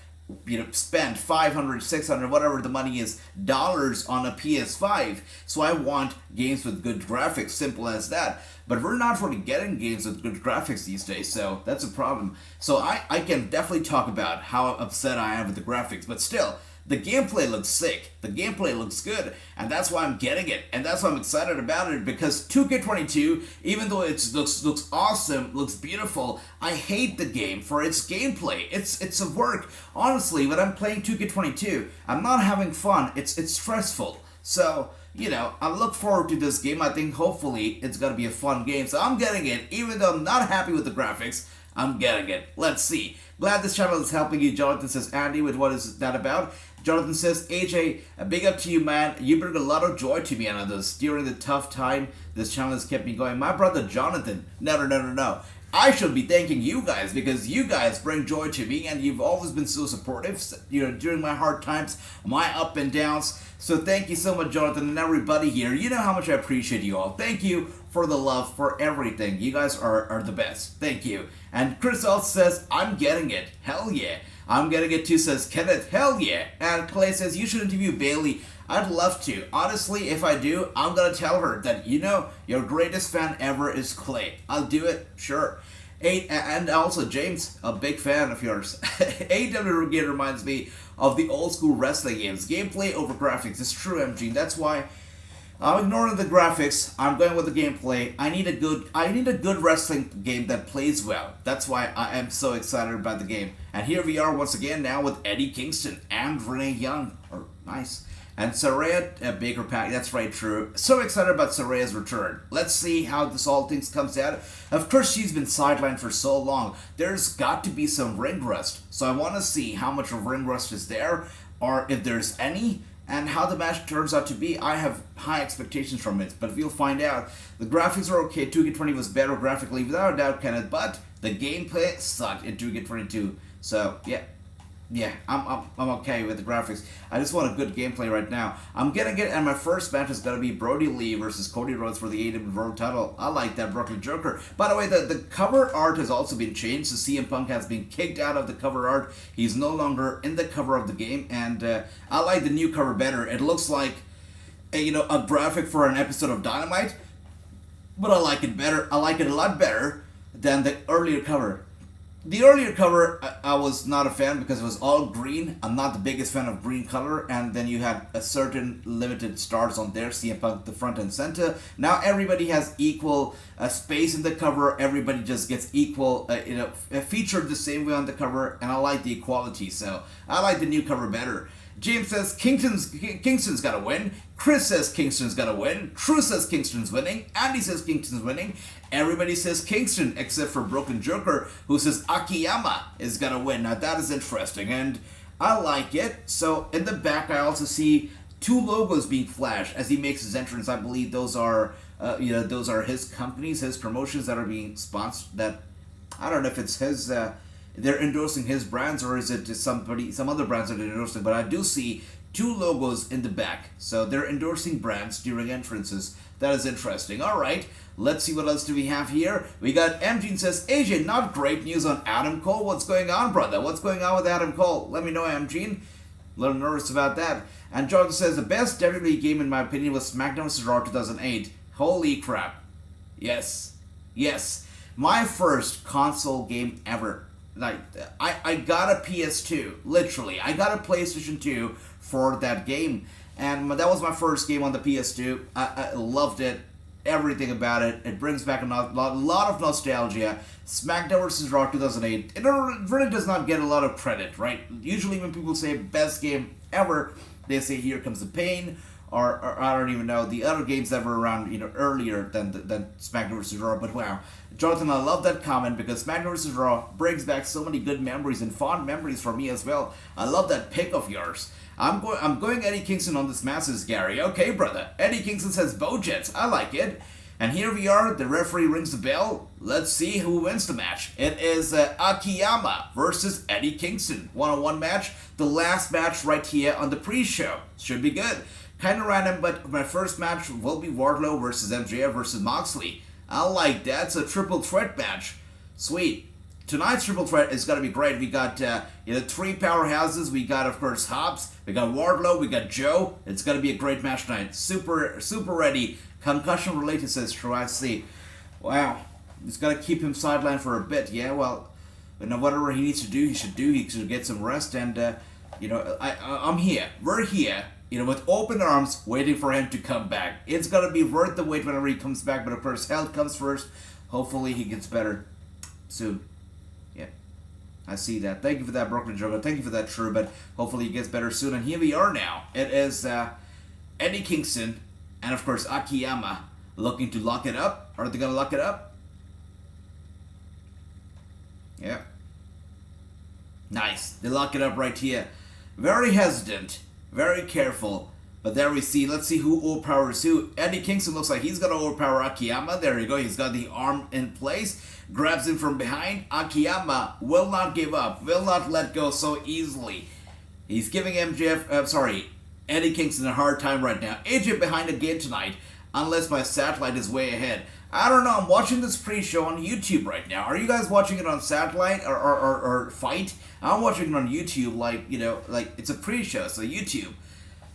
spent $500, $600, whatever the money is, dollars on a PS5. So I want games with good graphics, simple as that. But we're not really getting games with good graphics these days, so that's a problem. So I can definitely talk about how upset I am with the graphics, but still, the gameplay looks sick. The gameplay looks good. And that's why I'm getting it. And that's why I'm excited about it. Because 2K22, even though it looks awesome, looks beautiful, I hate the game for its gameplay. It's a work. Honestly, when I'm playing 2K22, I'm not having fun. It's stressful. So, I look forward to this game. I think hopefully it's going to be a fun game. So I'm getting it. Even though I'm not happy with the graphics, I'm getting it. Let's see. Glad this channel is helping you. Jonathan says, Andy, with what is that about? Jonathan says, AJ, a big up to you, man. You bring a lot of joy to me and others. During the tough time, this channel has kept me going. My brother Jonathan, no. I should be thanking you guys because you guys bring joy to me and you've always been so supportive, during my hard times, my up and downs. So thank you so much, Jonathan, and everybody here. You know how much I appreciate you all. Thank you for the love, for everything. You guys are the best. Thank you. And Chris also says, I'm getting it. Hell yeah. I'm getting it too, says Kenneth. Hell yeah. And Clay says, you should interview Bailey. I'd love to. Honestly, if I do, I'm going to tell her that, your greatest fan ever is Clay. I'll do it. Sure. And also, James, a big fan of yours. AEW game reminds me of the old school wrestling games. Gameplay over graphics. It's true, MG. That's why I'm ignoring the graphics. I'm going with the gameplay. I need a good wrestling game that plays well. That's why I am so excited about the game. And here we are once again now with Eddie Kingston and Renee Young. Nice. And Saraya Baker Pack. That's right, True. So excited about Saraya's return. Let's see how this all things comes out. Of course, she's been sidelined for so long. There's got to be some ring rust. So I want to see how much of ring rust is there, or if there's any, and how the match turns out to be. I have high expectations from it, but we'll find out. The graphics are okay. 2K20 was better graphically, without a doubt, Kenneth, but the gameplay sucked in 2K22. So, yeah, I'm okay with the graphics. I just want a good gameplay right now. I'm getting it, and my first match is going to be Brody Lee versus Cody Rhodes for the AEW World title. I like that, Brooklyn Joker. By the way, the cover art has also been changed. So CM Punk has been kicked out of the cover art. He's no longer in the cover of the game, and I like the new cover better. It looks like, a graphic for an episode of Dynamite, but I like it better. I like it a lot better than the earlier cover. The earlier cover, I was not a fan because it was all green. I'm not the biggest fan of green color. And then you had a certain limited stars on there, CM Punk, the front and center. Now everybody has equal space in the cover. Everybody just gets equal, featured the same way on the cover. And I like the equality, so I like the new cover better. James says Kingston's got to win. Chris says Kingston's got to win. True says Kingston's winning. Andy says Kingston's winning. Everybody says Kingston except for Broken Joker, who says Akiyama is going to win. Now that is interesting, and I like it. So in the back, I also see two logos being flashed as he makes his entrance. I believe those are his companies, his promotions that are being sponsored. That I don't know if it's his. They're endorsing his brands, or is it just some other brands that they're endorsing? But I do see two logos in the back, so they're endorsing brands during entrances. That is interesting. All right, let's see what else do we have here. We got MG says, AJ, not great news on Adam Cole. What's going on, brother? What's going on with Adam Cole? Let me know, MG. A little nervous about that. And Jordan says, the best WWE game in my opinion was SmackDown vs. Raw 2008. Holy crap. Yes. My first console game ever. like I got a PS2, literally. I got a PlayStation 2 for that game, and that was my first game on the PS2. I loved it, everything about it. It brings back a lot of nostalgia. SmackDown vs. Raw 2008, it really does not get a lot of credit, right? Usually when people say best game ever, they say Here Comes the Pain, or I don't even know, the other games that were around, earlier than SmackDown vs. Raw. But wow, Jonathan, I love that comment, because SmackDown vs. Raw brings back so many good memories and fond memories for me as well. I love that pick of yours. I'm going Eddie Kingston on this matches, Gary. Okay, brother. Eddie Kingston says Bojets. I like it. And here we are. The referee rings the bell. Let's see who wins the match. It is Akiyama versus Eddie Kingston. One-on-one match. The last match right here on the pre-show. Should be good. Kind of random, but my first match will be Wardlow versus MJF versus Moxley. I like that. It's a triple threat match. Sweet. Tonight's triple threat is going to be great. We got three powerhouses. We got, of course, Hobbs. We got Wardlow. We got Joe. It's going to be a great match tonight. Super ready. Concussion related, says Troy. Wow. He's got to keep him sidelined for a bit. Yeah, well, whatever he needs to do, he should do. He should get some rest. And, I'm here. We're here. With open arms, waiting for him to come back. It's going to be worth the wait whenever he comes back. But, of course, health comes first. Hopefully he gets better soon. Yeah, I see that. Thank you for that, Brooklyn Joker. Thank you for that, True. But hopefully he gets better soon. And here we are now. It is Eddie Kingston and, of course, Akiyama looking to lock it up. Are they going to lock it up? Yeah. Nice. They lock it up right here. Very hesitant. Very careful. But there we see. Let's see who overpowers who. Eddie Kingston looks like he's going to overpower Akiyama. There you go. He's got the arm in place. Grabs him from behind. Akiyama will not give up. Will not let go so easily. He's giving Eddie Kingston a hard time right now. AJ behind the gate tonight. Unless my satellite is way ahead. I don't know. I'm watching this pre-show on YouTube right now. Are you guys watching it on satellite or Fight? I'm watching it on YouTube like it's a pre-show. So YouTube.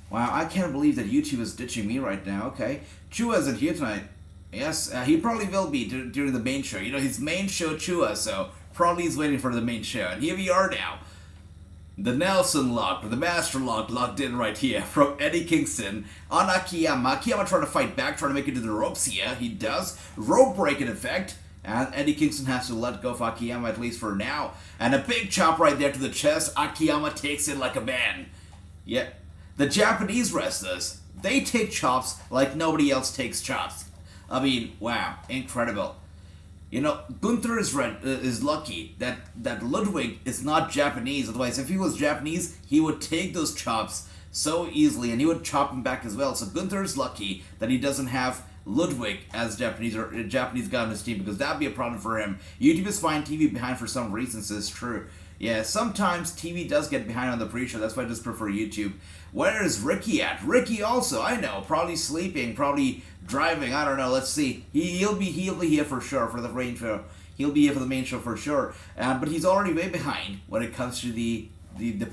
Wow, I can't believe that YouTube is ditching me right now. Okay. Chua isn't here tonight. Yes, he probably will be during the main show. His main show, Chua, so probably he's waiting for the main show. And here we are now. The Nelson lock, or the Master lock, locked in right here from Eddie Kingston on Akiyama. Akiyama trying to fight back, trying to make it to the ropes here. He does. Rope break in effect. And Eddie Kingston has to let go of Akiyama, at least for now. And a big chop right there to the chest. Akiyama takes it like a man. Yeah. The Japanese wrestlers, they take chops like nobody else takes chops. I mean, wow, incredible. Gunther is lucky that Ludwig is not Japanese. Otherwise, if he was Japanese, he would take those chops so easily, and he would chop him back as well. So Gunther is lucky that he doesn't have Ludwig as Japanese or a Japanese guy on his team, because that'd be a problem for him. YouTube is fine TV behind for some reasons. It's true. Yeah, sometimes TV does get behind on the pre-show. That's why I just prefer YouTube. Where is Ricky at? Ricky also, I know, probably sleeping, probably driving. I don't know. Let's see. He'll be here for sure for the main show. He'll be here for the main show for sure. But he's already way behind when it comes to the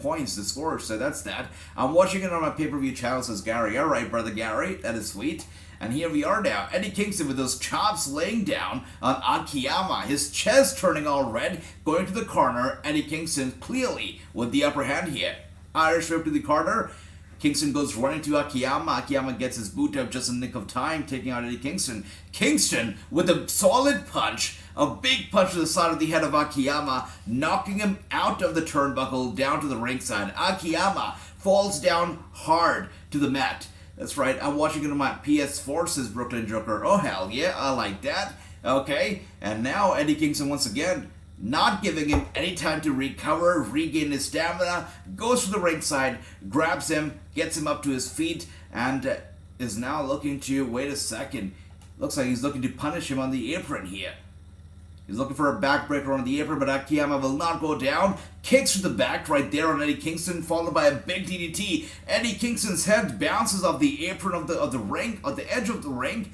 points, the scores. So that's that. I'm watching it on my pay-per-view channel, says Gary. All right, brother Gary, that is sweet. And here we are now. Eddie Kingston with those chops laying down on Akiyama. His chest turning all red, going to the corner. Eddie Kingston clearly with the upper hand here. Irish whip to the corner. Kingston goes running to Akiyama. Akiyama gets his boot up just in the nick of time, taking out Eddie Kingston. Kingston with a solid punch. A big punch to the side of the head of Akiyama, knocking him out of the turnbuckle down to the ringside. Akiyama falls down hard to the mat. That's right, I'm watching it on my PS4, says Brooklyn Joker. Oh, hell yeah, I like that. Okay, and now Eddie Kingston once again, not giving him any time to recover, regain his stamina, goes to the ringside, grabs him, gets him up to his feet, and is now looking to, wait a second, looks like he's looking to punish him on the apron here. He's looking for a backbreaker on the apron, but Akiyama will not go down. Kicks to the back right there on Eddie Kingston, followed by a big DDT. Eddie Kingston's head bounces off the apron of the ring, of the edge of the ring.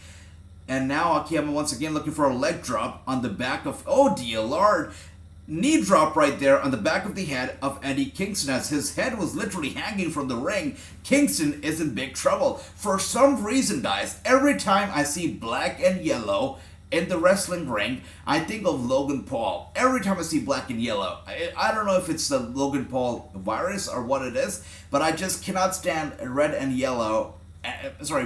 And now Akiyama once again looking for a leg drop on the back of, oh dear lord, knee drop right there on the back of the head of Eddie Kingston, as his head was literally hanging from the ring. Kingston is in big trouble. For some reason, guys, every time I see black and yellow in the wrestling ring, I think of Logan Paul. Every time I see black and yellow, I don't know if it's the Logan Paul virus or what it is, but I just cannot stand red and yellow,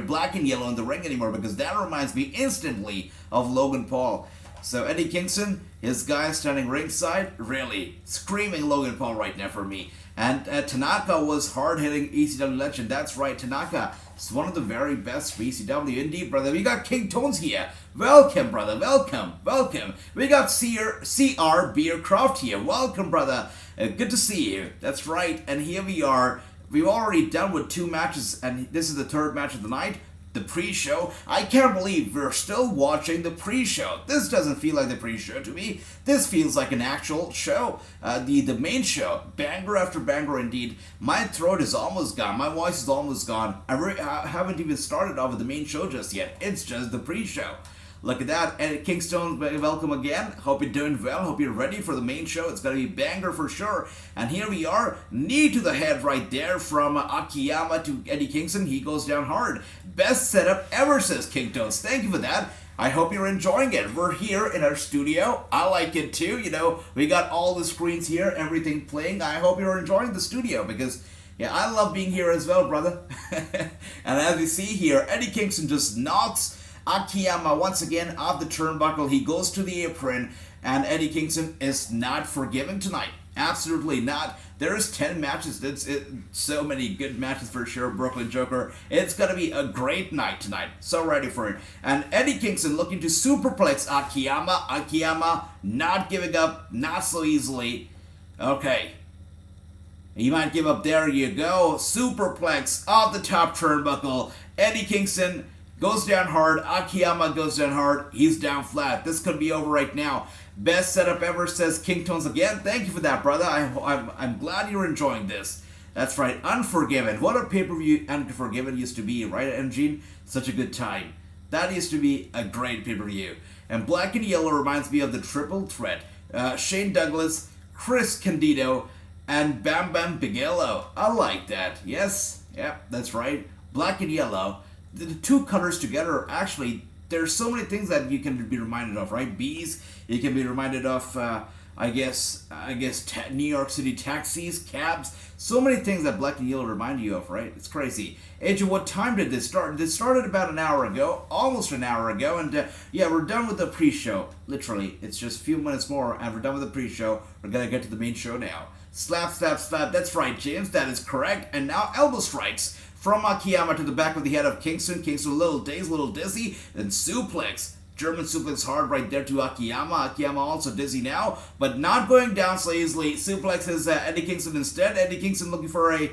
black and yellow in the ring anymore, because that reminds me instantly of Logan Paul. So Eddie Kingston, his guy standing ringside, really screaming Logan Paul right now for me. And Tanaka was hard-hitting ECW legend. That's right, Tanaka is one of the very best for ECW. Indeed, brother. We got King Tones here. Welcome, brother. Welcome. We got CR Beercroft here. Welcome, brother. Good to see you. That's right. And here we are. We've already done with 2 matches, and this is the 3rd match of the night. The pre-show. I can't believe we're still watching the pre-show. This doesn't feel like the pre-show to me. This feels like an actual show. The main show. Banger after banger indeed. My throat is almost gone. My voice is almost gone. I haven't even started off with the main show just yet. It's just the pre-show. Look at that. And Kingston, welcome again. Hope you're doing well. Hope you're ready for the main show. It's going to be banger for sure. And here we are. Knee to the head right there from Akiyama to Eddie Kingston. He goes down hard. Best setup ever, says King Tones. Thank you for that. I hope you're enjoying it. We're here in our studio. I like it too. You know, we got all the screens here, everything playing. I hope you're enjoying the studio because, yeah, I love being here as well, brother. And as we see here, Eddie Kingston just knocks Akiyama once again off the turnbuckle. He goes to the apron, and Eddie Kingston is not forgiven tonight. Absolutely not. There's 10 matches. So many good matches for sure, Brooklyn Joker. It's going to be a great night tonight. So ready for it. And Eddie Kingston looking to superplex Akiyama. Akiyama not giving up, not so easily. Okay. You might give up. There you go. Superplex off the top turnbuckle. Eddie Kingston goes down hard. Akiyama goes down hard. He's down flat. This could be over right now. Best setup ever, says King Tones again. Thank you for that, brother. I'm glad you're enjoying this. That's right. Unforgiven. What a pay-per-view Unforgiven used to be, right, MG? Such a good time. That used to be a great pay-per-view. And black and yellow reminds me of the triple threat. Shane Douglas, Chris Candido, and Bam Bam Bigelow. I like that. Yes. Yeah, that's right. Black and yellow. The 2 colors together, actually, there's so many things that you can be reminded of, right? Bees, you can be reminded of, I guess, New York City taxis, cabs, so many things that black and yellow remind you of, right? It's crazy. AJ, what time did this start? This started about an hour ago, almost an hour ago, and yeah, we're done with the pre-show. Literally, it's just a few minutes more, and we're done with the pre-show. We're gonna get to the main show now. Slap, slap, slap. That's right, James. That is correct. And now elbow strikes from Akiyama to the back of the head of Kingston. Kingston a little dazed, a little dizzy. Then suplex. German suplex hard right there to Akiyama. Akiyama also dizzy now, but not going down so easily. Suplexes Eddie Kingston instead. Eddie Kingston looking for a...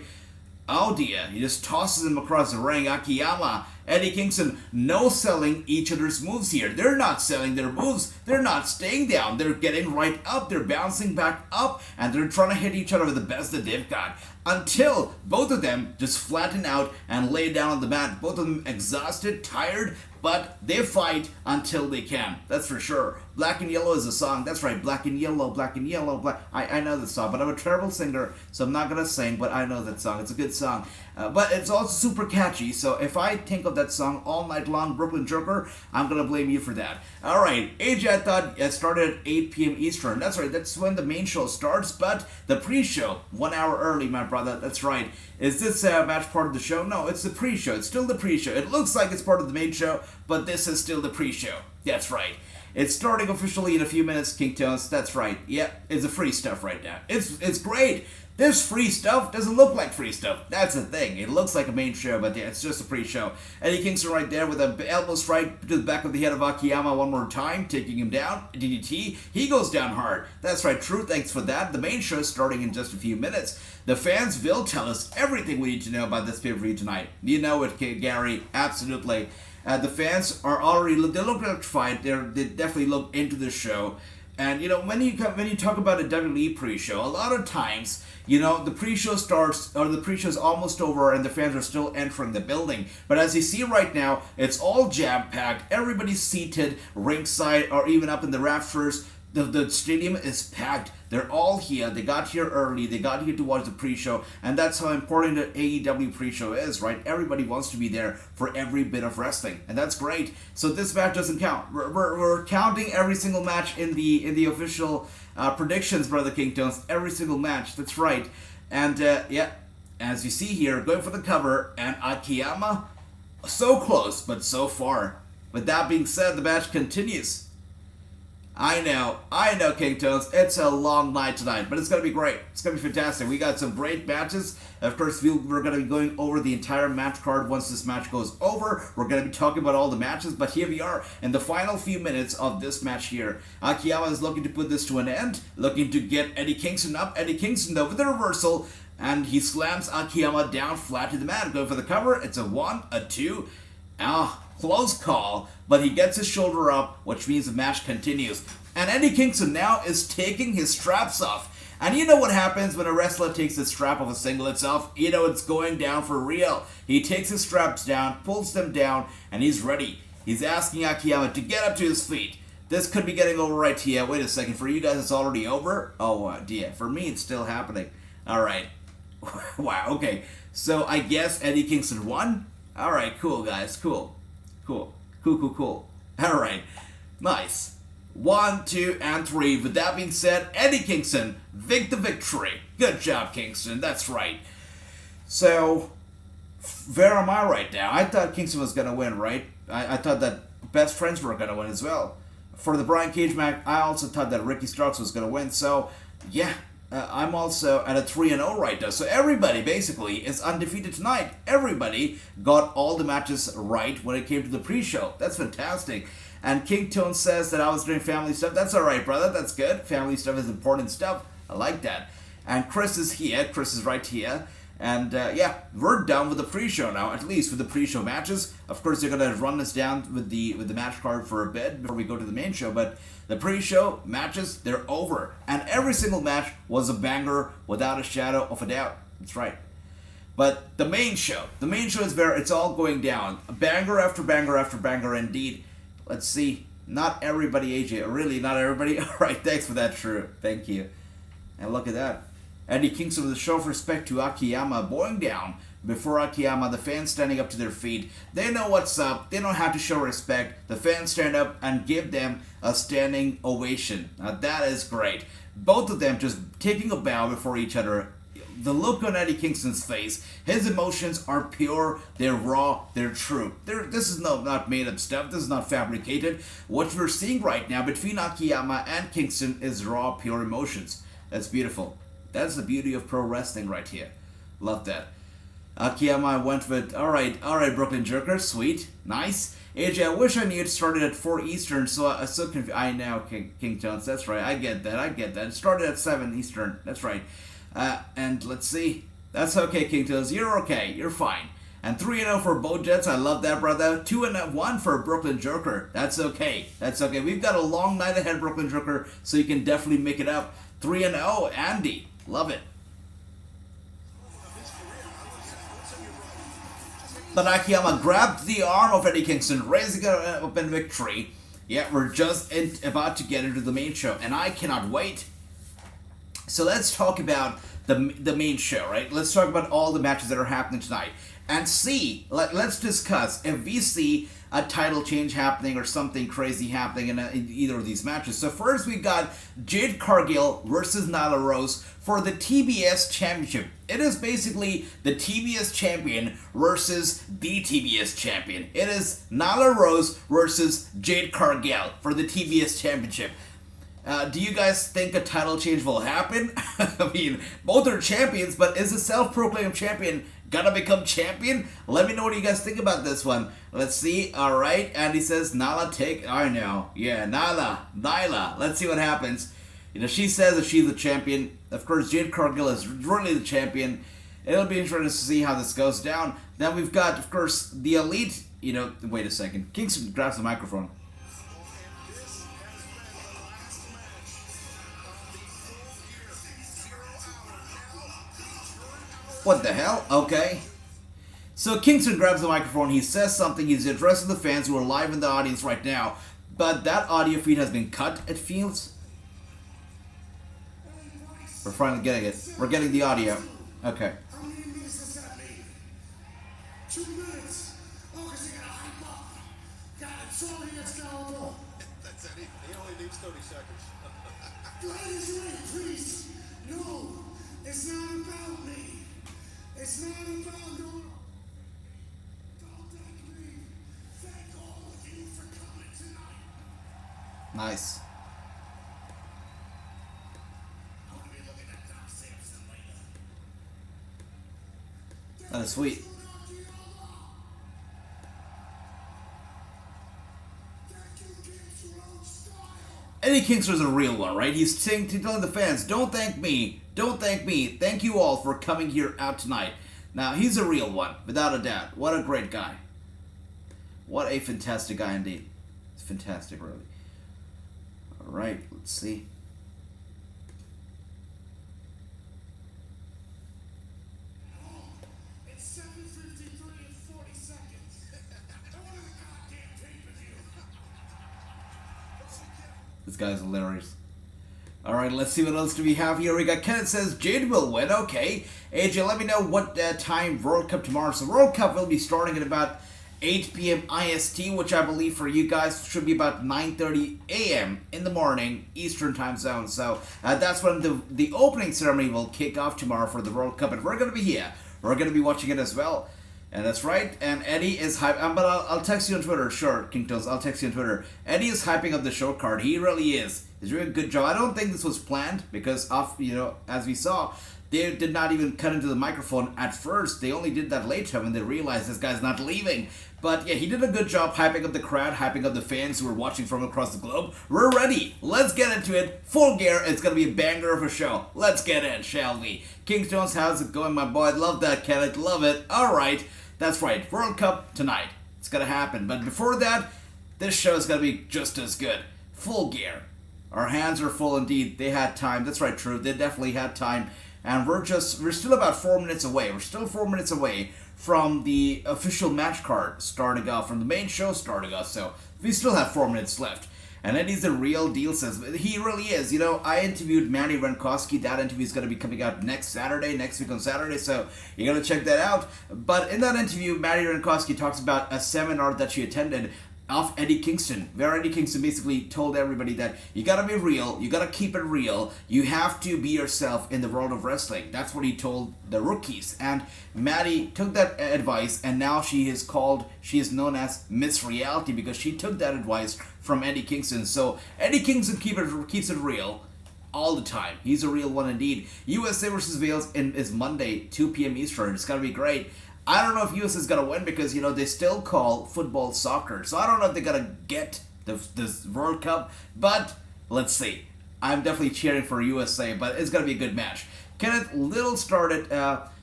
Oh dear. He just tosses him across the ring. Akiyama, Eddie Kingston, no selling each other's moves here. They're not selling their moves. They're not staying down. They're getting right up. They're bouncing back up, and they're trying to hit each other with the best that they've got. Until both of them just flatten out and lay down on the mat. Both of them exhausted, tired, but they fight until they can. That's for sure. Black and Yellow is a song. That's right, Black and Yellow, Black and Yellow, Black. I know the song, but I'm a terrible singer, so I'm not going to sing, but I know that song. It's a good song. But it's also super catchy, so if I think of that song all night long, Brooklyn Joker, I'm going to blame you for that. Alright, AJ, I thought it started at 8 p.m. Eastern. That's right, that's when the main show starts, but the pre-show, 1 hour early, my brother. That's right. Is this match part of the show? No, it's the pre-show. It's still the pre-show. It looks like it's part of the main show, but this is still the pre-show. That's right. It's starting officially in a few minutes, King Tones. That's right. Yep, it's the free stuff right now. It's great. This free stuff doesn't look like free stuff. That's the thing. It looks like a main show, but yeah, it's just a pre-show. Eddie Kingston right there with an elbow strike to the back of the head of Akiyama one more time, taking him down. DDT. He goes down hard. That's right. True. Thanks for that. The main show is starting in just a few minutes. The fans will tell us everything we need to know about this pay-per-view tonight. You know it, Gary. Absolutely. The fans are already, they look electrified. They definitely look into the show. And, you know, when you talk about a WWE pre-show, a lot of times, you know, the pre-show starts, or the pre-show is almost over and the fans are still entering the building. But as you see right now, it's all jam-packed. Everybody's seated ringside or even up in the rafters. The stadium is packed. They're all here. They got here early. They got here to watch the pre-show. And that's how important the AEW pre-show is, right? Everybody wants to be there for every bit of wrestling. And that's great. So this match doesn't count. We're counting every single match in the official predictions, Brother Kingtones. Every single match. That's right. And, yeah, as you see here, going for the cover. And Akiyama, so close, but so far. With that being said, the match continues. I know, Kingtones. It's a long night tonight, but it's going to be great. It's going to be fantastic. We got some great matches. Of course, we're going to be going over the entire match card once this match goes over. We're going to be talking about all the matches, but here we are in the final few minutes of this match here. Akiyama is looking to put this to an end, looking to get Eddie Kingston up. Eddie Kingston, though, with the reversal, and he slams Akiyama down flat to the mat. Going for the cover. It's a 1, a 2. Close call, but he gets his shoulder up, which means the match continues. And Eddie Kingston now is taking his straps off. And you know what happens when a wrestler takes the strap off a singlet off? You know it's going down for real. He takes his straps down, pulls them down, and he's ready. He's asking Akiyama to get up to his feet. This could be getting over right here. Wait a second, for you guys it's already over? Oh, dear. For me it's still happening. Alright. Wow, okay. So I guess Eddie Kingston won? Alright, cool guys, cool. Cool. Alright. Nice. 1, 2, and 3. With that being said, Eddie Kingston, victory. Good job, Kingston. That's right. So, where am I right now? I thought Kingston was going to win, right? I thought that Best Friends were going to win as well. For the Brian Cage match, I also thought that Ricky Starks was going to win. So, yeah. I'm also at a 3-0 right now. So everybody basically is undefeated tonight. Everybody got all the matches right when it came to the pre-show. That's fantastic. And King Tone says that I was doing family stuff. That's alright, brother. That's good. Family stuff is important stuff. I like that. And Chris is here. Chris is right here. And yeah, we're done with the pre-show now, at least with the pre-show matches. Of course, they're gonna run us down with the match card for a bit before we go to the main show. But the pre-show matches, they're over, and every single match was a banger without a shadow of a doubt. That's right. But the main show is where it's all going down. Banger after banger after banger, indeed. Let's see. Not everybody, AJ. Really, not everybody. All right, thanks for that, True. Thank you. And look at that. Eddie Kingston with a show of respect to Akiyama bowing down. Before Akiyama, the fans standing up to their feet. They know what's up. They don't have to show respect. The fans stand up and give them a standing ovation. Now that is great. Both of them just taking a bow before each other. The look on Eddie Kingston's face, his emotions are pure, they're raw, they're true. This is not made up stuff, this is not fabricated. What we're seeing right now between Akiyama and Kingston is raw, pure emotions. That's beautiful. That's the beauty of pro wrestling right here. Love that. Akiyama went with, alright, Brooklyn Jerker, sweet, nice. AJ, I wish I knew it started at 4 Eastern, so I so confused. I know, King Jones, that's right, I get that. It started at 7 Eastern, that's right. And let's see. That's okay, King Jones, you're okay, you're fine. And 3-0 for Bo Jets, I love that, brother. 2-1 for Brooklyn Jerker, that's okay. We've got a long night ahead, Brooklyn Jerker, so you can definitely make it up. 3-0, Andy, love it. But Akiyama grabbed the arm of Eddie Kingston, raising it up in victory. Yeah, we're just about to get into the main show, and I cannot wait. So let's talk about the main show, right? Let's talk about all the matches that are happening tonight. And see, let's discuss if we see a title change happening or something crazy happening in either of these matches. So first we got Jade Cargill versus Nyla Rose for the TBS Championship. It is basically the TBS Champion versus the TBS Champion. It is Nyla Rose versus Jade Cargill for the TBS Championship. Do you guys think a title change will happen? I mean, both are champions, but is a self-proclaimed champion gonna become champion? Let me know what you guys think about this one. Let's see. Alright, Andy says, Nyla take... I know. Yeah, Nyla. Let's see what happens. You know, she says that she's the champion. Of course, Jade Cargill is really the champion. It'll be interesting to see how this goes down. Then we've got, of course, the Elite... You know, wait a second. Kingston grabs the microphone. What the hell? Okay. So Kingston grabs the microphone, he says something, he's addressing the fans who are live in the audience right now, but that audio feed has been cut, it feels. We're finally getting it. We're getting the audio. Okay. How many minutes does that mean? 2 minutes. Oh, because you gotta hype up. God, it's all he gets down. That's it. He only needs 30 seconds. Gladius, wait, please. No, it's not about me. It's not about no. Don't thank me. Thank all of you for coming tonight. Nice. I want to be looking at Doc Samson later. That is sweet. Eddie Kingston's a real one, right? He's telling the fans, don't thank me, don't thank me, thank you all for coming here out tonight. Now, he's a real one, without a doubt. What a great guy. What a fantastic guy indeed. It's fantastic, really. Alright, let's see. It's 7:53 and 40 seconds. I want a goddamn pay-per-view. This guy's hilarious. Alright, let's see what else do we have here. We got Kenneth says Jade will win. Okay. AJ, let me know what time World Cup tomorrow. So World Cup will be starting at about 8 p.m. IST, which I believe for you guys should be about 9:30 a.m. in the morning Eastern time zone. So that's when the opening ceremony will kick off tomorrow for the World Cup. And we're going to be here. We're going to be watching it as well. And that's right. And Eddie is hype. But I'll text you on Twitter. Sure, King Toes. I'll text you on Twitter. Eddie is hyping up the show card. He really is. He's doing a good job. I don't think this was planned because as we saw, they did not even cut into the microphone at first. They only did that later when they realized this guy's not leaving. But yeah, he did a good job hyping up the crowd, hyping up the fans who are watching from across the globe. We're ready. Let's get into it. Full Gear. It's going to be a banger of a show. Let's get in, shall we? King Stones, how's it going, my boy? Love that, Kenneth. Love it. All right. That's right. World Cup tonight. It's going to happen. But before that, this show is going to be just as good. Full Gear. Our hands are full indeed. They had time. That's right, True. They definitely had time. And we're still about 4 minutes away. We're still 4 minutes away from the official match card starting off, from the main show starting off. So we still have 4 minutes left. And Eddie's the real deal, says he really is. You know, I interviewed Manny Rankowski. That interview is going to be coming out next week on Saturday. So you're going to check that out. But in that interview, Manny Rankowski talks about a seminar that she attended of Eddie Kingston, where Eddie Kingston basically told everybody that you gotta be real, you gotta keep it real, you have to be yourself in the world of wrestling. That's what he told the rookies. And Maddie took that advice, and now she is known as Miss Reality because she took that advice from Eddie Kingston. So Eddie Kingston keeps it real all the time. He's a real one indeed. USA versus Wales is Monday, 2 p.m. Eastern. It's gonna be great. I don't know if US is going to win because, they still call football soccer. So I don't know if they're going to get this World Cup. But let's see. I'm definitely cheering for USA, but it's going to be a good match. Kenneth, little started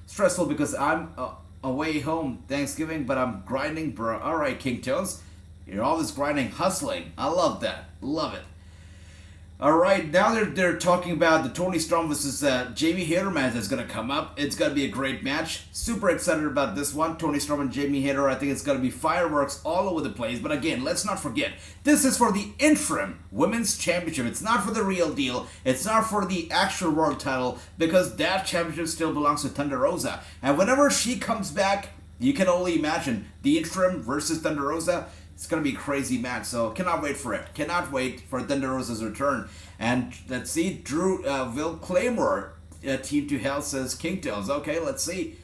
stressful because I'm away home Thanksgiving, but I'm grinding, bro. All right, King Toes. You're always grinding, hustling. I love that. Love it. Alright, now they're talking about the Tony Storm versus Jamie Hayter match that's going to come up. It's going to be a great match. Super excited about this one. Tony Storm and Jamie Hayter. I think it's going to be fireworks all over the place. But again, let's not forget, this is for the interim women's championship. It's not for the real deal. It's not for the actual world title because that championship still belongs to Thunder Rosa. And whenever she comes back, you can only imagine the interim versus Thunder Rosa. It's going to be a crazy match, so cannot wait for it. Cannot wait for Thunder Rosa's return. And let's see, Drew Will Claymore, Team to Hell, says Kingdoms. Okay, let's see.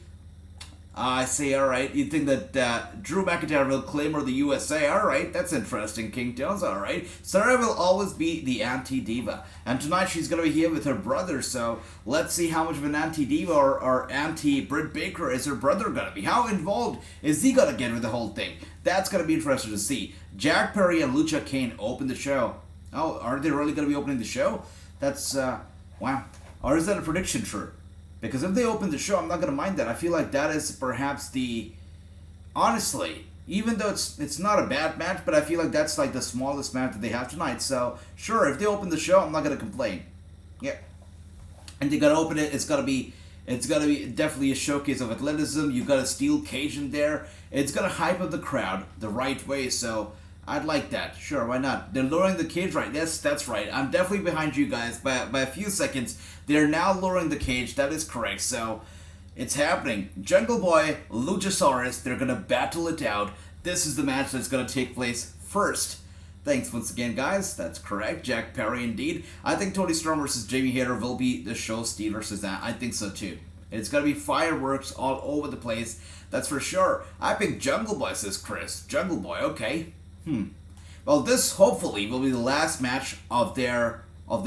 I see, alright. You think that Drew McIntyre will Claymore the USA. Alright, that's interesting, Kingdoms. Alright. Sarah will always be the anti-diva. And tonight she's going to be here with her brother, so let's see how much of an anti-diva or anti-Britt Baker is her brother going to be. How involved is he going to get with the whole thing? That's going to be interesting to see. Jack Perry and Lucha Kane open the show. Oh, are they really going to be opening the show? That's, wow. Or is that a prediction, true? Because if they open the show, I'm not going to mind that. I feel like that is perhaps honestly, even though it's not a bad match, but I feel like that's like the smallest match that they have tonight. So, sure, if they open the show, I'm not going to complain. Yeah. And they're going to open it, it's going to be definitely a showcase of athleticism. You've got a steel cage in there. It's going to hype up the crowd the right way. So, I'd like that. Sure, why not? They're lowering the cage, right? Yes, that's right. I'm definitely behind you guys by a few seconds. They're now lowering the cage. That is correct. So, it's happening. Jungle Boy, Luchasaurus, they're going to battle it out. This is the match that's going to take place first. Thanks once again, guys. That's correct. Jack Perry, indeed. I think Tony Storm versus Jamie Hayter will be the show stealer versus that. I think so, too. It's going to be fireworks all over the place. That's for sure. I picked Jungle Boy, says Chris. Jungle Boy, okay. Well, this hopefully will be the last match of their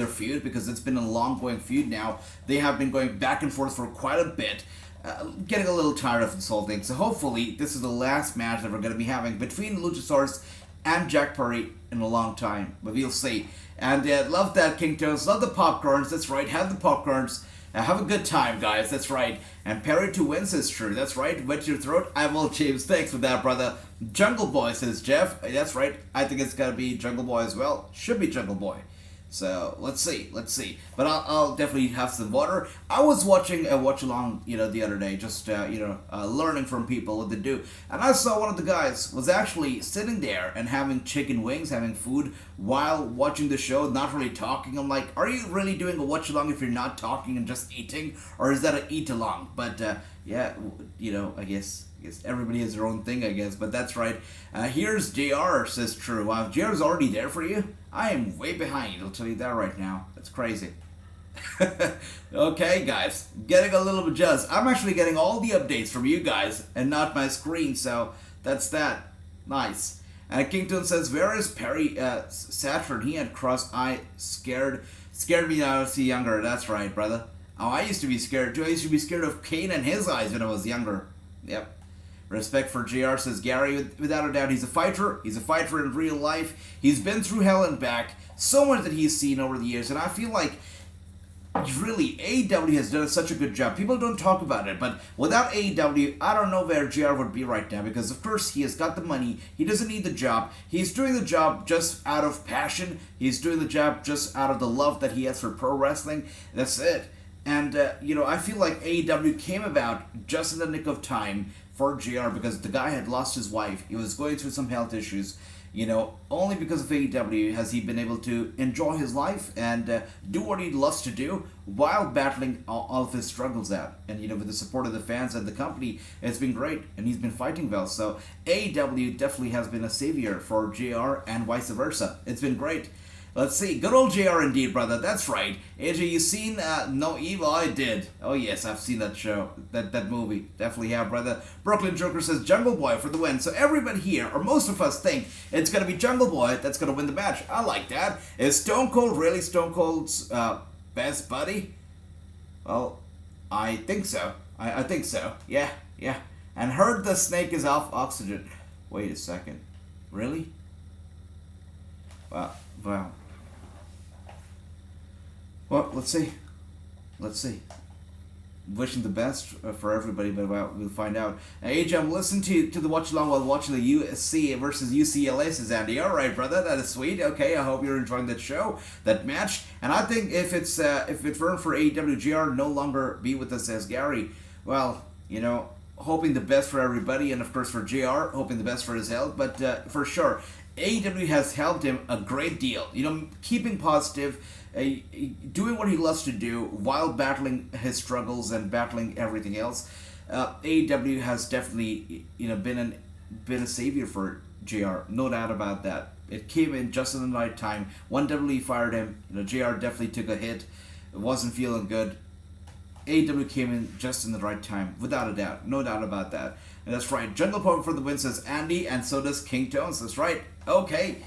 feud, because it's been a long-going feud now. They have been going back and forth for quite a bit, getting a little tired of this whole thing. So hopefully this is the last match that we're going to be having between Luchasaurus and Jack Perry in a long time. But we'll see. And love that, King Tones. Love the popcorns. That's right. Have the popcorns. Have a good time, guys. That's right. And Perry to win, says True. That's right. Wet your throat. I will, James. Thanks for that, brother. Jungle Boy, says Jeff. That's right. I think it's got to be Jungle Boy as well. Should be Jungle Boy. So, let's see. But I'll definitely have some water. I was watching a watch-along, the other day, just, learning from people what they do. And I saw one of the guys was actually sitting there and having chicken wings, having food, while watching the show, not really talking. I'm like, are you really doing a watch-along if you're not talking and just eating? Or is that an eat-along? But, yeah, I guess everybody has their own thing, I guess. But that's right. Here's JR, says True. Wow, JR's already there for you? I am way behind, I'll tell you that right now. That's crazy. Okay, guys. Getting a little bit jealous. I'm actually getting all the updates from you guys and not my screen, so that's that. Nice. And Kington says, where is Perry Saturn? He had cross-eye scared me when I was younger. That's right, brother. Oh, I used to be scared too. I used to be scared of Kane and his eyes when I was younger. Yep. Respect for JR, says Gary. Without a doubt, he's a fighter. He's a fighter in real life. He's been through hell and back. So much that he's seen over the years. And I feel like, really, AEW has done such a good job. People don't talk about it. But without AEW, I don't know where JR would be right now. Because, of course, he has got the money. He doesn't need the job. He's doing the job just out of passion. He's doing the job just out of the love that he has for pro wrestling. That's it. And, I feel like AEW came about just in the nick of time for JR, because the guy had lost his wife. He was going through some health issues. Only because of AEW has he been able to enjoy his life and do what he loves to do while battling all of his struggles out. And, with the support of the fans and the company, it's been great. And he's been fighting well. So AEW definitely has been a savior for JR and vice versa. It's been great. Let's see. Good old JR indeed, brother. That's right. AJ, you seen No Evil? I did. Oh, yes, I've seen that show. That movie. Definitely have, brother. Brooklyn Joker says Jungle Boy for the win. So everybody here, or most of us, think it's going to be Jungle Boy that's going to win the match. I like that. Is Stone Cold really Stone Cold's best buddy? Well, I think so. I think so. Yeah. And heard the snake is off oxygen. Wait a second. Really? Wow. Well, let's see. Wishing the best for everybody, but we'll find out. AJ, I'm listening to the watch along while watching the USC versus UCLA, says Andy. All right, brother, that is sweet. Okay, I hope you're enjoying that show, that match. And I think if it weren't for AEW, JR no longer be with us, says Gary. Well, hoping the best for everybody, and of course for JR, hoping the best for his health. But for sure, AEW has helped him a great deal. Keeping positive, doing what he loves to do while battling his struggles and battling everything else. AEW has definitely, been a savior for JR. No doubt about that. It came in just in the right time. When WWE fired him, JR definitely took a hit. It wasn't feeling good. AEW came in just in the right time, without a doubt. No doubt about that. And that's right. Jungle Power for the win, says Andy, and so does King Tones. That's right. Okay.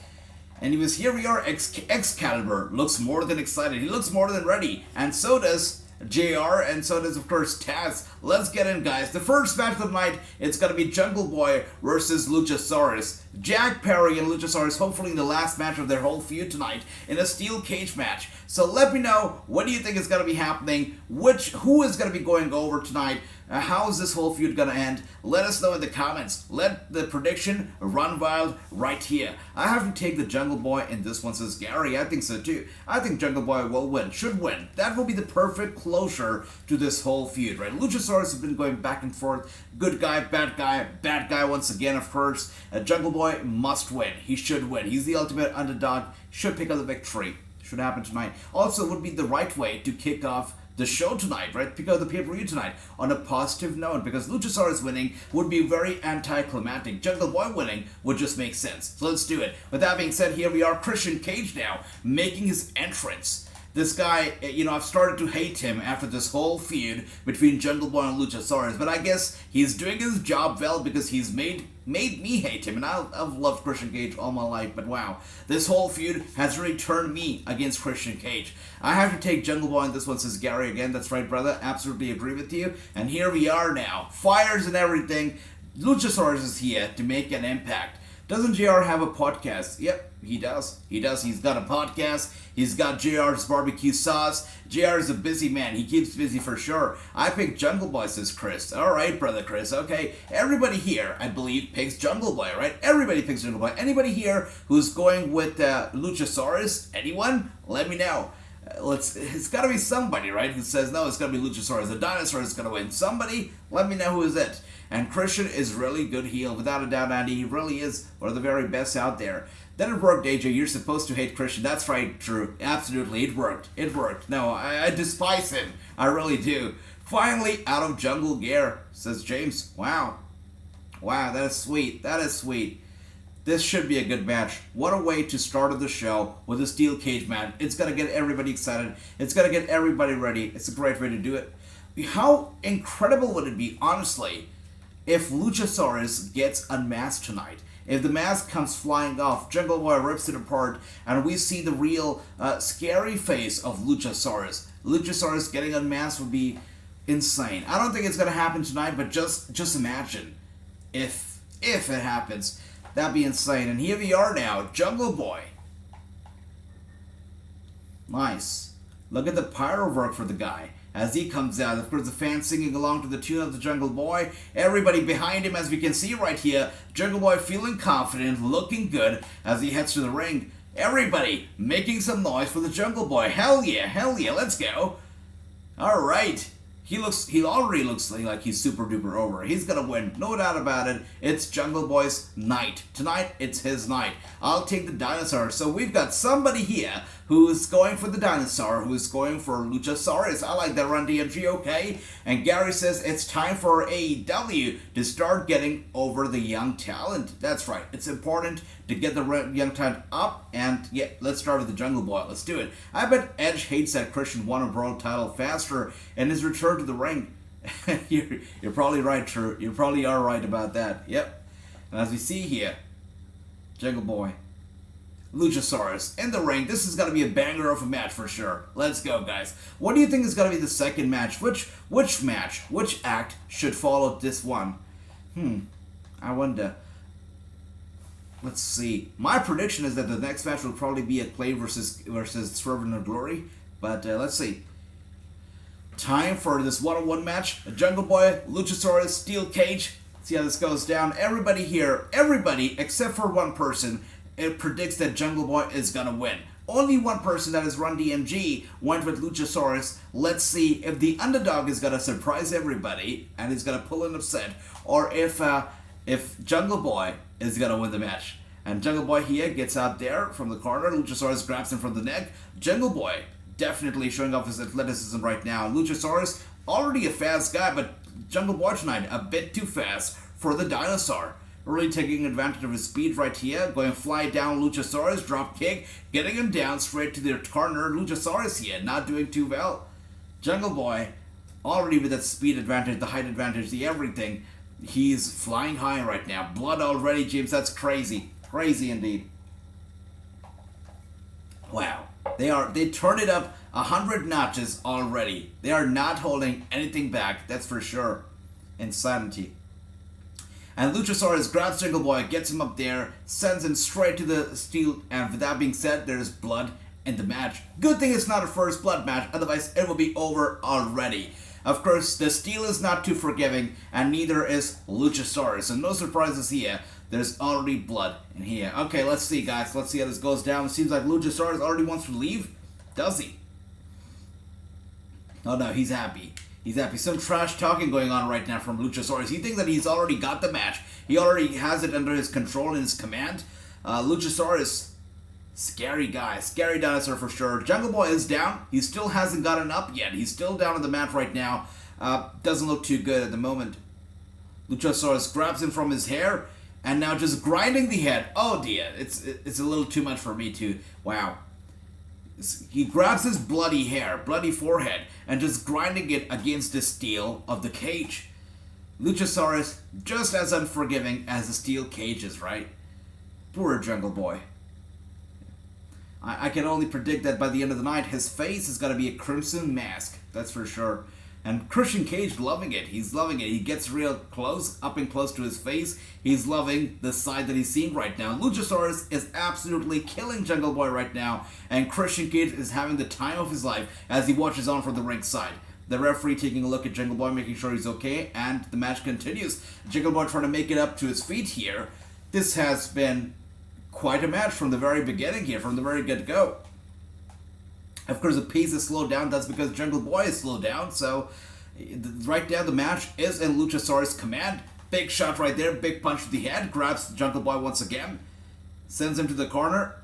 And he was here. We are Excalibur. Looks more than excited. He looks more than ready. And so does JR, and so does, of course, Taz. Let's get in, guys. The first match of the night, it's going to be Jungle Boy versus Luchasaurus. Jack Perry and Luchasaurus, hopefully in the last match of their whole feud tonight, in a steel cage match. So let me know, what do you think is going to be happening? Who is going to be going over tonight? How is this whole feud gonna end? Let us know in the comments. Let the prediction run wild right here. I have to take the Jungle Boy, and this one says Gary. I think so too. I think Jungle Boy will win, should win. That will be the perfect closure to this whole feud, right? Luchasaurus has been going back and forth. Good guy, bad guy once again, of course. Jungle Boy must win. He should win. He's the ultimate underdog. Should pick up the victory. Should happen tonight. Also, would be the right way to kick off the show tonight, right? Pick up the pay-per-view tonight on a positive note, because Luchasaurus winning would be very anticlimactic. Jungle Boy winning would just make sense. So let's do it. With that being said, here we are, Christian Cage now making his entrance. This guy, I've started to hate him after this whole feud between Jungle Boy and Luchasaurus, but I guess he's doing his job well because he's made me hate him, and I've loved Christian Cage all my life, but wow, this whole feud has really turned me against Christian Cage. I have to take Jungle Boy, and this one says Gary again. That's right, brother, absolutely agree with you, and here we are now, fires and everything. Luchasaurus is here to make an impact. Doesn't JR have a podcast? Yep, he does. He's got a podcast. He's got JR's barbecue sauce. JR is a busy man. He keeps busy for sure. I picked Jungle Boy, says Chris. Alright, brother Chris. Okay, everybody here, I believe, picks Jungle Boy, right? Everybody picks Jungle Boy. Anybody here who's going with Luchasaurus? Anyone? Let me know. It's gotta be somebody, right? Who says, no, it's gonna be Luchasaurus. The dinosaur is gonna win. Somebody? Let me know who is it. And Christian is really good heel, without a doubt, Andy. He really is one of the very best out there. Then it worked, AJ. You're supposed to hate Christian. That's right, true. Absolutely, it worked. It worked. No, I despise him. I really do. Finally, out of Jungle Gear, says James. Wow. Wow, that is sweet. That is sweet. This should be a good match. What a way to start the show with a steel cage match. It's going to get everybody excited. It's going to get everybody ready. It's a great way to do it. How incredible would it be, honestly, if Luchasaurus gets unmasked tonight? If the mask comes flying off, Jungle Boy rips it apart, and we see the real scary face of Luchasaurus. Luchasaurus getting unmasked would be insane. I don't think it's going to happen tonight, but just imagine if it happens. That'd be insane. And here we are now, Jungle Boy. Nice. Look at the pyro work for the guy as he comes out. Of course, the fans singing along to the tune of the Jungle Boy. Everybody behind him, as we can see right here. Jungle Boy feeling confident, looking good as he heads to the ring. Everybody making some noise for the Jungle Boy. Hell yeah, let's go. All right. He already looks like he's super duper over. He's gonna win, no doubt about it. It's Jungle Boy's night. Tonight, it's his night. I'll take the dinosaur. So we've got somebody here who's going for the dinosaur, who's going for Luchasaurus. I like that, Run DMG, okay? And Gary says it's time for AEW to start getting over the young talent. That's right. It's important to get the young talent up, and yeah, let's start with the Jungle Boy. Let's do it. I bet Edge hates that Christian won a world title faster in his return to the ring. You're probably right, True. You probably are right about that. Yep. And as we see here, Jungle Boy, Luchasaurus in the ring. This is going to be a banger of a match for sure. Let's go, guys. What do you think is going to be the second match? Which match, which act should follow this one? I wonder. Let's see. My prediction is that the next match will probably be at Play versus Servant of Glory. But let's see. Time for this one-on-one match. A Jungle Boy, Luchasaurus, Steel Cage. See how this goes down. Everybody here, everybody except for one person, it predicts that Jungle Boy is gonna win. Only one person, that is Run DMG, went with Luchasaurus. Let's see if the underdog is gonna surprise everybody and is gonna pull an upset, or if Jungle Boy is gonna win the match. And Jungle Boy here gets out there from the corner. Luchasaurus grabs him from the neck. Jungle Boy definitely showing off his athleticism right now. Luchasaurus, already a fast guy, but Jungle Boy tonight a bit too fast for the dinosaur. Really taking advantage of his speed right here. Going fly down Luchasaurus, drop kick, getting him down straight to the corner. Luchasaurus here, not doing too well. Jungle Boy, already with that speed advantage, the height advantage, the everything. He's flying high right now. Blood already, James, that's crazy. Crazy indeed. Wow. They turned it up 100 notches already. They are not holding anything back, that's for sure. Insanity. And Luchasaurus grabs Jungle Boy, gets him up there, sends him straight to the steel, and with that being said, there's blood in the match. Good thing it's not a first blood match, otherwise it will be over already. Of course, the Steel is not too forgiving, and neither is Luchasaurus. So no surprises here. There's already blood in here. Okay, let's see, guys. Let's see how this goes down. It seems like Luchasaurus already wants to leave. Does he? Oh no, he's happy. He's happy. Some trash talking going on right now from Luchasaurus. He thinks that he's already got the match. He already has it under his control and his command. Luchasaurus, scary guy. Scary dinosaur for sure. Jungle Boy is down. He still hasn't gotten up yet. He's still down on the mat right now. Doesn't look too good at the moment. Luchasaurus grabs him from his hair and now just grinding the head. Oh dear. It's a little too much for me too. Wow. He grabs his bloody hair, bloody forehead, and just grinding it against the steel of the cage. Luchasaurus, just as unforgiving as the steel cage is, right? Poor Jungle Boy. I can only predict that by the end of the night, his face is going to be a crimson mask. That's for sure. And Christian Cage loving it. He's loving it. He gets real close, up and close to his face. He's loving the side that he's seeing right now. Luchasaurus is absolutely killing Jungle Boy right now. And Christian Cage is having the time of his life as he watches on from the ringside. The referee taking a look at Jungle Boy, making sure he's okay. And the match continues. Jungle Boy trying to make it up to his feet here. This has been quite a match from the very beginning here, from the very get-go. Of course, the pace is slowed down. That's because Jungle Boy is slowed down. So, right now, the match is in Luchasaurus' command. Big shot right there. Big punch to the head. Grabs Jungle Boy once again. Sends him to the corner.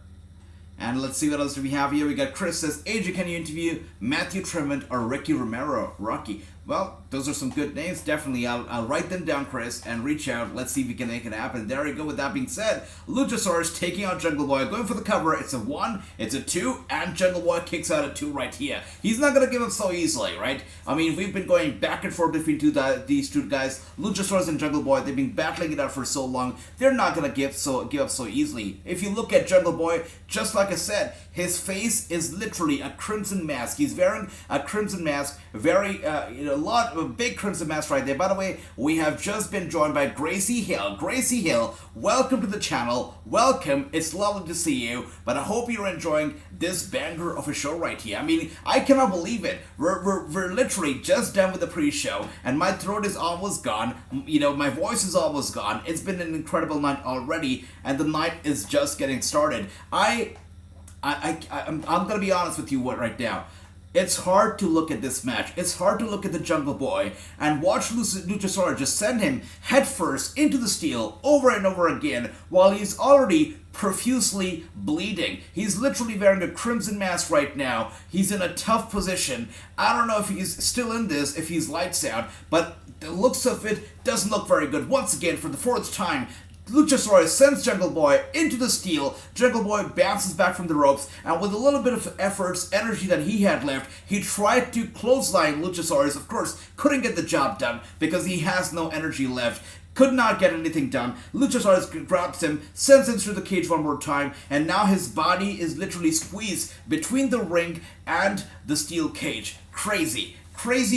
And let's see what else do we have here. We got Chris says, AJ, can you interview Matthew Tremont or Ricky Romero? Rocky. Well, those are some good names. Definitely, I'll write them down, Chris, and reach out. Let's see if we can make it happen. There we go. With that being said, Luchasaurus taking out Jungle Boy, going for the cover. It's a 1, it's a 2, and Jungle Boy kicks out a 2 right here. He's not gonna give up so easily, right? I mean, we've been going back and forth between these two guys, Luchasaurus and Jungle Boy. They've been battling it out for so long. They're not gonna give up so easily. If you look at Jungle Boy, just like I said, his face is literally a crimson mask. He's wearing a crimson mask, very, a big crimson mask right there. By the way, we have just been joined by Gracie Hill. Gracie Hill, welcome to the channel. Welcome. It's lovely to see you, but I hope you're enjoying this banger of a show right here. I mean, I cannot believe it. We're literally just done with the pre-show, and my throat is almost gone. You know, my voice is almost gone. It's been an incredible night already, and the night is just getting started. I'm gonna be honest with you right now. It's hard to look at this match. It's hard to look at the Jungle Boy and watch Luchasaurus just send him headfirst into the steel over and over again while he's already profusely bleeding. He's literally wearing a crimson mask right now. He's in a tough position. I don't know if he's still in this, if he's lights out, but the looks of it doesn't look very good. Once again, for the 4th time, Luchasaurus sends Jungle Boy into the steel. Jungle Boy bounces back from the ropes, and with a little bit of efforts, energy that he had left, he tried to clothesline Luchasaurus. Of course, couldn't get the job done because he has no energy left. Could not get anything done. Luchasaurus grabs him, sends him through the cage one more time, and now his body is literally squeezed between the ring and the steel cage. Crazy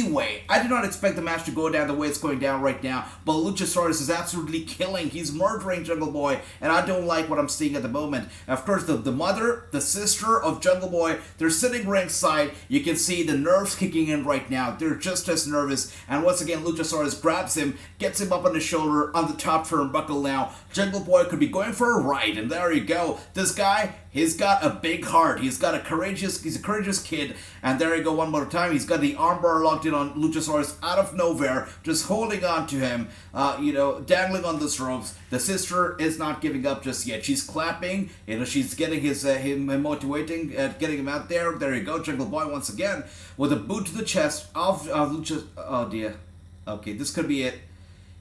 way. I did not expect the match to go down the way it's going down right now, but Luchasaurus is absolutely killing. He's murdering Jungle Boy, and I don't like what I'm seeing at the moment. Of course, the mother, the sister of Jungle Boy, they're sitting ringside. You can see the nerves kicking in right now. They're just as nervous, and once again, Luchasaurus grabs him, gets him up on the shoulder on the top turnbuckle now. Jungle Boy could be going for a ride, and there you go. This guy, he's got a big heart. He's a courageous kid, and there you go one more time. He's got the armbar locked in on Luchasaurus out of nowhere, just holding on to him, dangling on those ropes. The sister is not giving up just yet. She's clapping, she's getting him motivating, getting him out there. There you go, Jungle Boy once again with a boot to the chest of Luchasaurus. Oh dear. Okay, this could be it.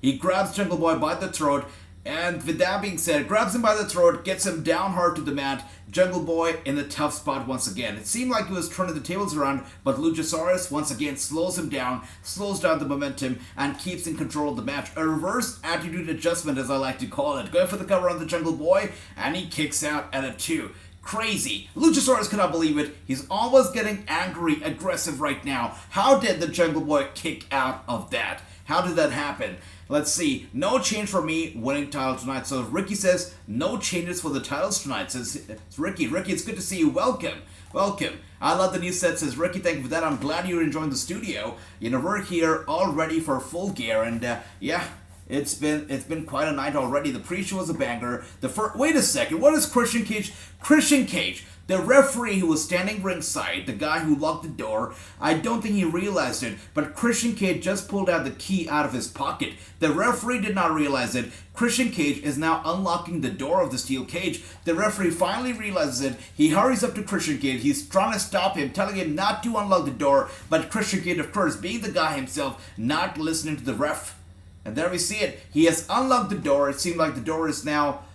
He grabs Jungle Boy by the throat. And with that being said, grabs him by the throat, gets him down hard to the mat. Jungle Boy in a tough spot once again. It seemed like he was turning the tables around, but Luchasaurus once again slows him down, slows down the momentum, and keeps in control of the match. A reverse attitude adjustment, as I like to call it. Going for the cover on the Jungle Boy, and he kicks out at a 2. Crazy. Luchasaurus cannot believe it. He's almost getting angry, aggressive right now. How did the Jungle Boy kick out of that? How did that happen? Let's see. No change for me winning title tonight. So Ricky says, no changes for the titles tonight. Says Ricky. Ricky, it's good to see you. Welcome. Welcome. I love the new set. Says Ricky, thank you for that. I'm glad you're enjoying the studio. We're here all ready for Full Gear. And yeah, it's been quite a night already. The pre-show was a banger. Wait a second. What is Christian Cage? Christian Cage, the referee who was standing ringside, the guy who locked the door, I don't think he realized it, but Christian Cage just pulled out the key out of his pocket. The referee did not realize it. Christian Cage is now unlocking the door of the steel cage. The referee finally realizes it. He hurries up to Christian Cage. He's trying to stop him, telling him not to unlock the door, but Christian Cage, of course, being the guy himself, not listening to the ref. And there we see it. He has unlocked the door. It seems like the door is now...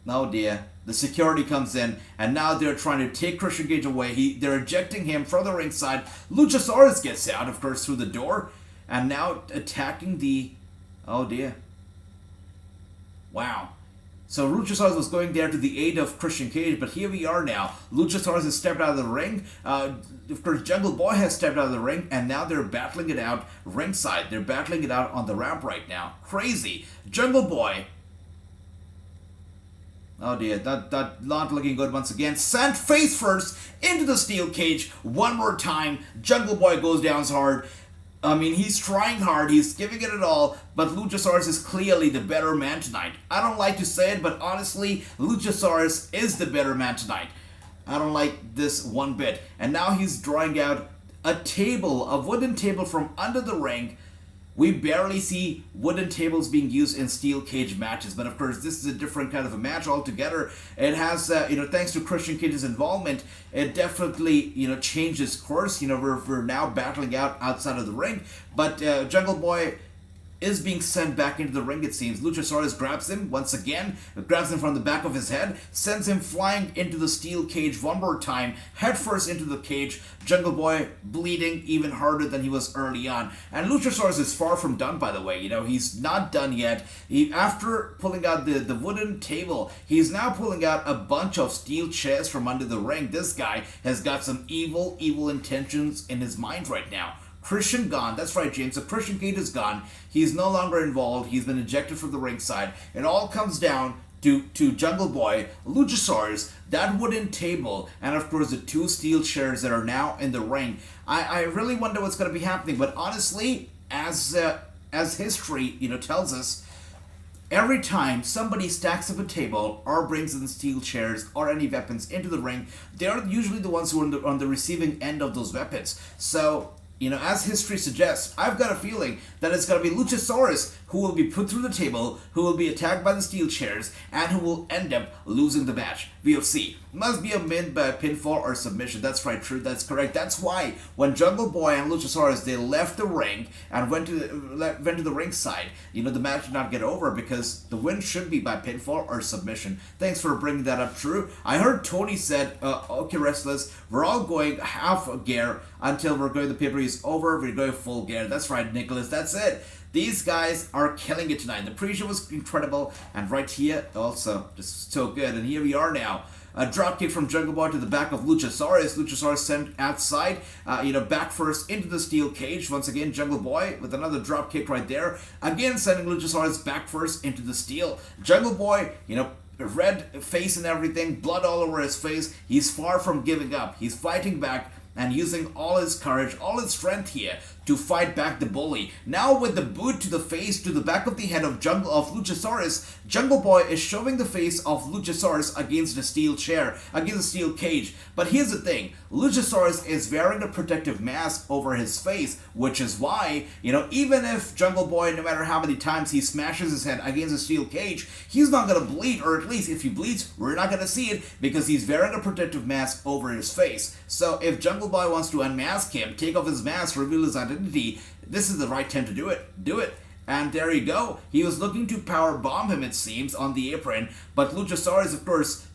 Oh dear. The security comes in, and now they're trying to take Christian Cage away. They're ejecting him from the ringside. Luchasaurus gets out, of course, through the door, and now attacking the... Oh dear. Wow. So Luchasaurus was going there to the aid of Christian Cage, but here we are now. Luchasaurus has stepped out of the ring. Of course, Jungle Boy has stepped out of the ring, and now they're battling it out ringside. They're battling it out on the ramp right now. Crazy. Jungle Boy... Oh dear, that not looking good once again. Sent face first into the steel cage one more time. Jungle Boy goes down hard. I mean, he's trying hard. He's giving it all. But Luchasaurus is clearly the better man tonight. I don't like to say it, but honestly, Luchasaurus is the better man tonight. I don't like this one bit. And now he's drawing out a wooden table from under the ring. We barely see wooden tables being used in steel cage matches, but of course this is a different kind of a match altogether. It has, thanks to Christian Cage's involvement, it definitely, changes course. We're now battling out outside of the ring, but Jungle Boy is being sent back into the ring, it seems. Luchasaurus grabs him once again, grabs him from the back of his head, sends him flying into the steel cage one more time, head first into the cage. Jungle Boy bleeding even harder than he was early on. And Luchasaurus is far from done, by the way. He's not done yet. After pulling out the wooden table, he's now pulling out a bunch of steel chairs from under the ring. This guy has got some evil intentions in his mind right now. Christian gone. That's right, James. So Christian Cage is gone. He's no longer involved. He's been ejected from the ringside. It all comes down to Jungle Boy, Luchasaurus, that wooden table, and of course the two steel chairs that are now in the ring. I really wonder what's going to be happening. But honestly, as history tells us, every time somebody stacks up a table or brings in steel chairs or any weapons into the ring, they're usually the ones who are on the receiving end of those weapons. So, as history suggests, I've got a feeling that it's going to be Luchasaurus who will be put through the table, who will be attacked by the steel chairs, and who will end up losing the match. We'll see. Must be a win by pinfall or submission. That's right, true, that's correct. That's why when Jungle Boy and Luchasaurus, they left the ring and went to the ringside, the match did not get over because the win should be by pinfall or submission. Thanks for bringing that up, True. I heard Tony said, okay, wrestlers, we're all going half gear until we're going, the pay-per-view is over, we're going full gear. That's right, Nicholas, that's it. These guys are killing it tonight. The pre-show was incredible, and right here, also, just so good. And here we are now. A dropkick from Jungle Boy to the back of Luchasaurus. Luchasaurus sent outside, back first into the steel cage. Once again, Jungle Boy with another dropkick right there. Again, sending Luchasaurus back first into the steel. Jungle Boy, red face and everything, blood all over his face. He's far from giving up. He's fighting back and using all his courage, all his strength here to fight back the bully. Now with the boot to the face, to the back of the head of Luchasaurus, Jungle Boy is showing the face of Luchasaurus against the steel chair, against the steel cage. But here's the thing, Luchasaurus is wearing a protective mask over his face, which is why, even if Jungle Boy, no matter how many times he smashes his head against a steel cage, he's not gonna bleed, or at least if he bleeds, we're not gonna see it because he's wearing a protective mask over his face. So if Jungle Boy wants to unmask him, take off his mask, reveal his identity, this is the right time to do it. Do it. And there you go. He was looking to power bomb him, it seems, on the apron, but Luchasaurus, of course,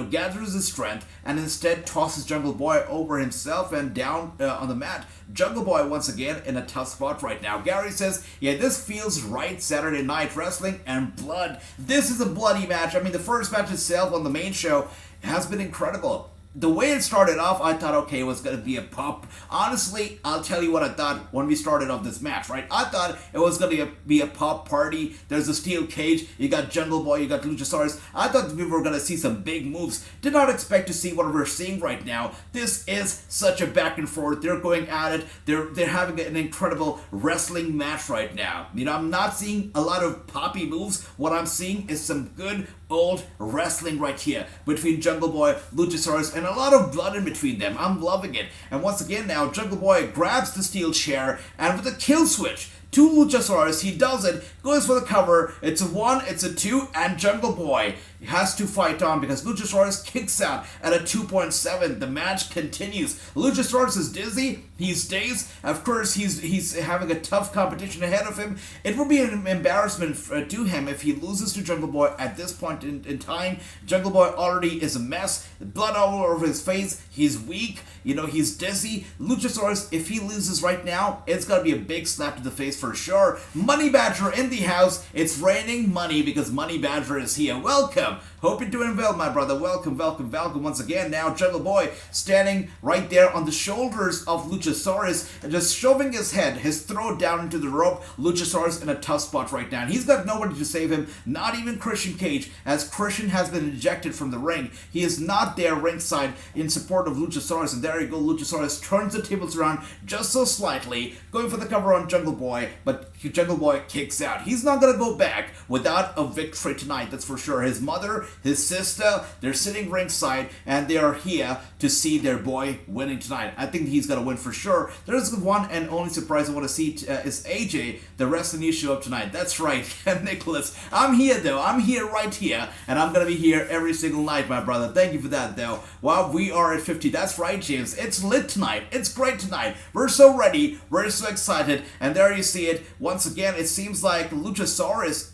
gathers his strength and instead tosses Jungle Boy over himself and down on the mat. Jungle Boy once again in a tough spot right now. Gary says, yeah, this feels right, Saturday Night Wrestling and blood. This is a bloody match. I mean, the first match itself on the main show has been incredible. the way it started off, I thought, okay, it was going to be a pop. Honestly, I'll tell you what I thought when we started off this match, right? I thought it was going to be a pop party. There's a steel cage. You got Jungle Boy, you got Luchasaurus. I thought we were going to see some big moves. Did not expect to see what we're seeing right now. This is such a back and forth. They're going at it. They're having an incredible wrestling match right now. You know, I'm not seeing a lot of poppy moves. What I'm seeing is some good old wrestling right here between Jungle Boy, Luchasaurus, and a lot of blood in between them. I'm loving it. And once again now, Jungle Boy grabs the steel chair, and with a kill switch to Luchasaurus, he does it, goes for the cover. It's a 1, it's a 2, and Jungle Boy has to fight on because Luchasaurus kicks out at a 2.7. The match continues. Luchasaurus is dizzy. He's dazed. Of course, he's having a tough competition ahead of him. It would be an embarrassment to him if he loses to Jungle Boy at this point in time. Jungle Boy already is a mess. Blood all over his face. He's weak. You know, he's dizzy. Luchasaurus, if he loses right now, it's going to be a big slap to the face for sure. Money Badger in the house. It's raining money because Money Badger is here. Welcome. Hope you're doing well, my brother. Welcome, welcome, welcome once again. Now, Jungle Boy standing right there on the shoulders of Luchasaurus and just shoving his head, his throat down into the rope. Luchasaurus in a tough spot right now. And he's got nobody to save him, not even Christian Cage, as Christian has been ejected from the ring. He is not there ringside in support of Luchasaurus. And there you go, Luchasaurus turns the tables around just so slightly, going for the cover on Jungle Boy, but Jungle Boy kicks out. He's not going to go back without a victory tonight, that's for sure. His mother, his sister, they're sitting ringside, and they are here to see their boy winning tonight. I think he's going to win for sure. There's one and only surprise I want to see is AJ, the Wrestling News, show up tonight. That's right, Nicholas. I'm here, though. I'm here right here, and I'm going to be here every single night, my brother. Thank you for that, though. Wow, we are at 50. That's right, James. It's lit tonight. It's great tonight. We're so ready. We're so excited, and there you see it. Once again, it seems like Luchasaurus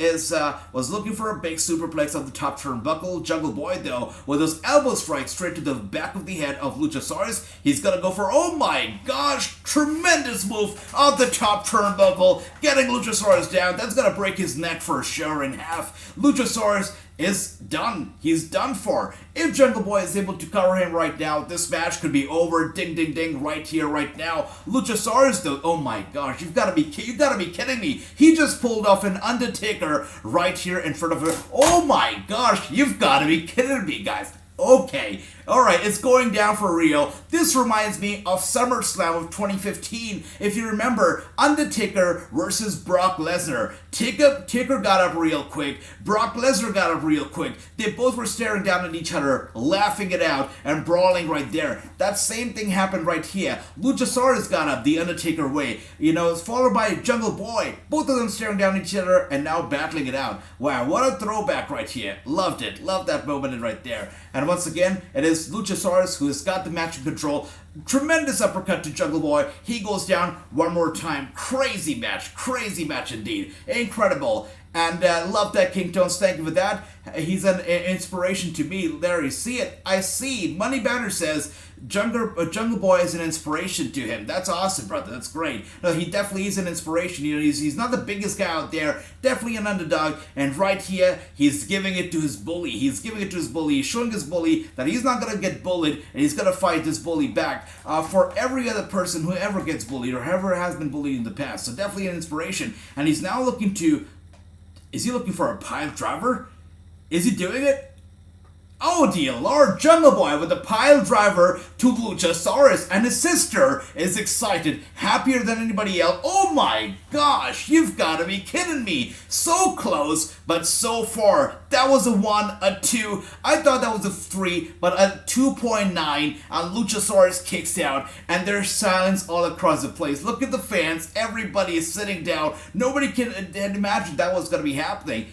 was looking for a big superplex on the top turnbuckle. Jungle Boy, though, with those elbow strikes straight to the back of the head of Luchasaurus, he's gonna go for, oh my gosh, tremendous move on the top turnbuckle, getting Luchasaurus down. That's gonna break his neck for sure in half. Luchasaurus is done. He's done for. If Jungle Boy is able to cover him right now, this match could be over. Ding, ding, ding, right here, right now. Luchasaurus, though, oh my gosh, you gotta be kidding me. He just pulled off an Undertaker right here in front of her. Oh my gosh, you've gotta be kidding me, guys. Okay, alright, it's going down for real. This reminds me of SummerSlam of 2015. If you remember, Undertaker versus Brock Lesnar. Taker got up real quick. Brock Lesnar got up real quick. They both were staring down at each other, laughing it out, and brawling right there. That same thing happened right here. Luchasaurus got up the Undertaker way. You know, it's followed by Jungle Boy. Both of them staring down at each other and now battling it out. Wow, what a throwback right here. Loved it. Loved that moment right there. And once again, it is Luchasaurus who has got the match in control. Tremendous uppercut to Jungle Boy. He goes down one more time. Crazy match indeed. Incredible. And love that, King Tones. Thank you for that. He's an inspiration to me. There you see it. I see. Money Banner says Jungle Boy is an inspiration to him. That's awesome, brother. That's great. No, he definitely is an inspiration. You know, he's not the biggest guy out there. Definitely an underdog. And right here, he's giving it to his bully. He's showing his bully that he's not going to get bullied, and he's going to fight this bully back for every other person who ever gets bullied or ever has been bullied in the past. So definitely an inspiration. And he's now looking to... Is he looking for a pile driver? Is he doing it? Oh dear Lord, Jungle Boy with a pile driver to Luchasaurus, and his sister is excited, happier than anybody else. Oh my gosh, you've got to be kidding me. So close, but so far. That was a 1, a 2. I thought that was a 3, but a 2.9, and Luchasaurus kicks out, and there's silence all across the place. Look at the fans, everybody is sitting down. Nobody can imagine that was going to be happening.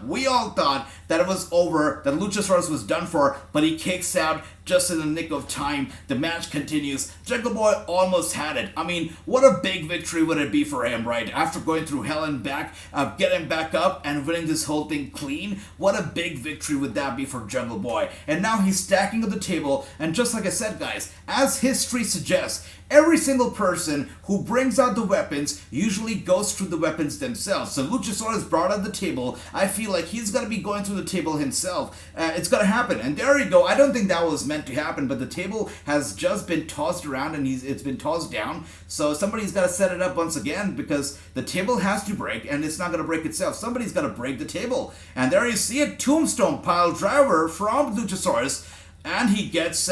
We all thought that it was over, that Luchasaurus was done for, but he kicks out just in the nick of time. The match continues. Jungle Boy almost had it. I mean, what a big victory would it be for him, right? After going through hell and back, getting back up and winning this whole thing clean, what a big victory would that be for Jungle Boy. And now he's stacking at the table, and just like I said, guys, as history suggests, every single person who brings out the weapons usually goes through the weapons themselves. So Luchasaurus brought out the table. I feel like he's going to be going through the table himself. It's going to happen. And there you go. I don't think that was meant meant to happen, but the table has just been tossed around and it's been tossed down. So somebody's got to set it up once again, because the table has to break, and it's not going to break itself. Somebody's got to break the table. And there you see it, tombstone pile driver from Luchasaurus. And he gets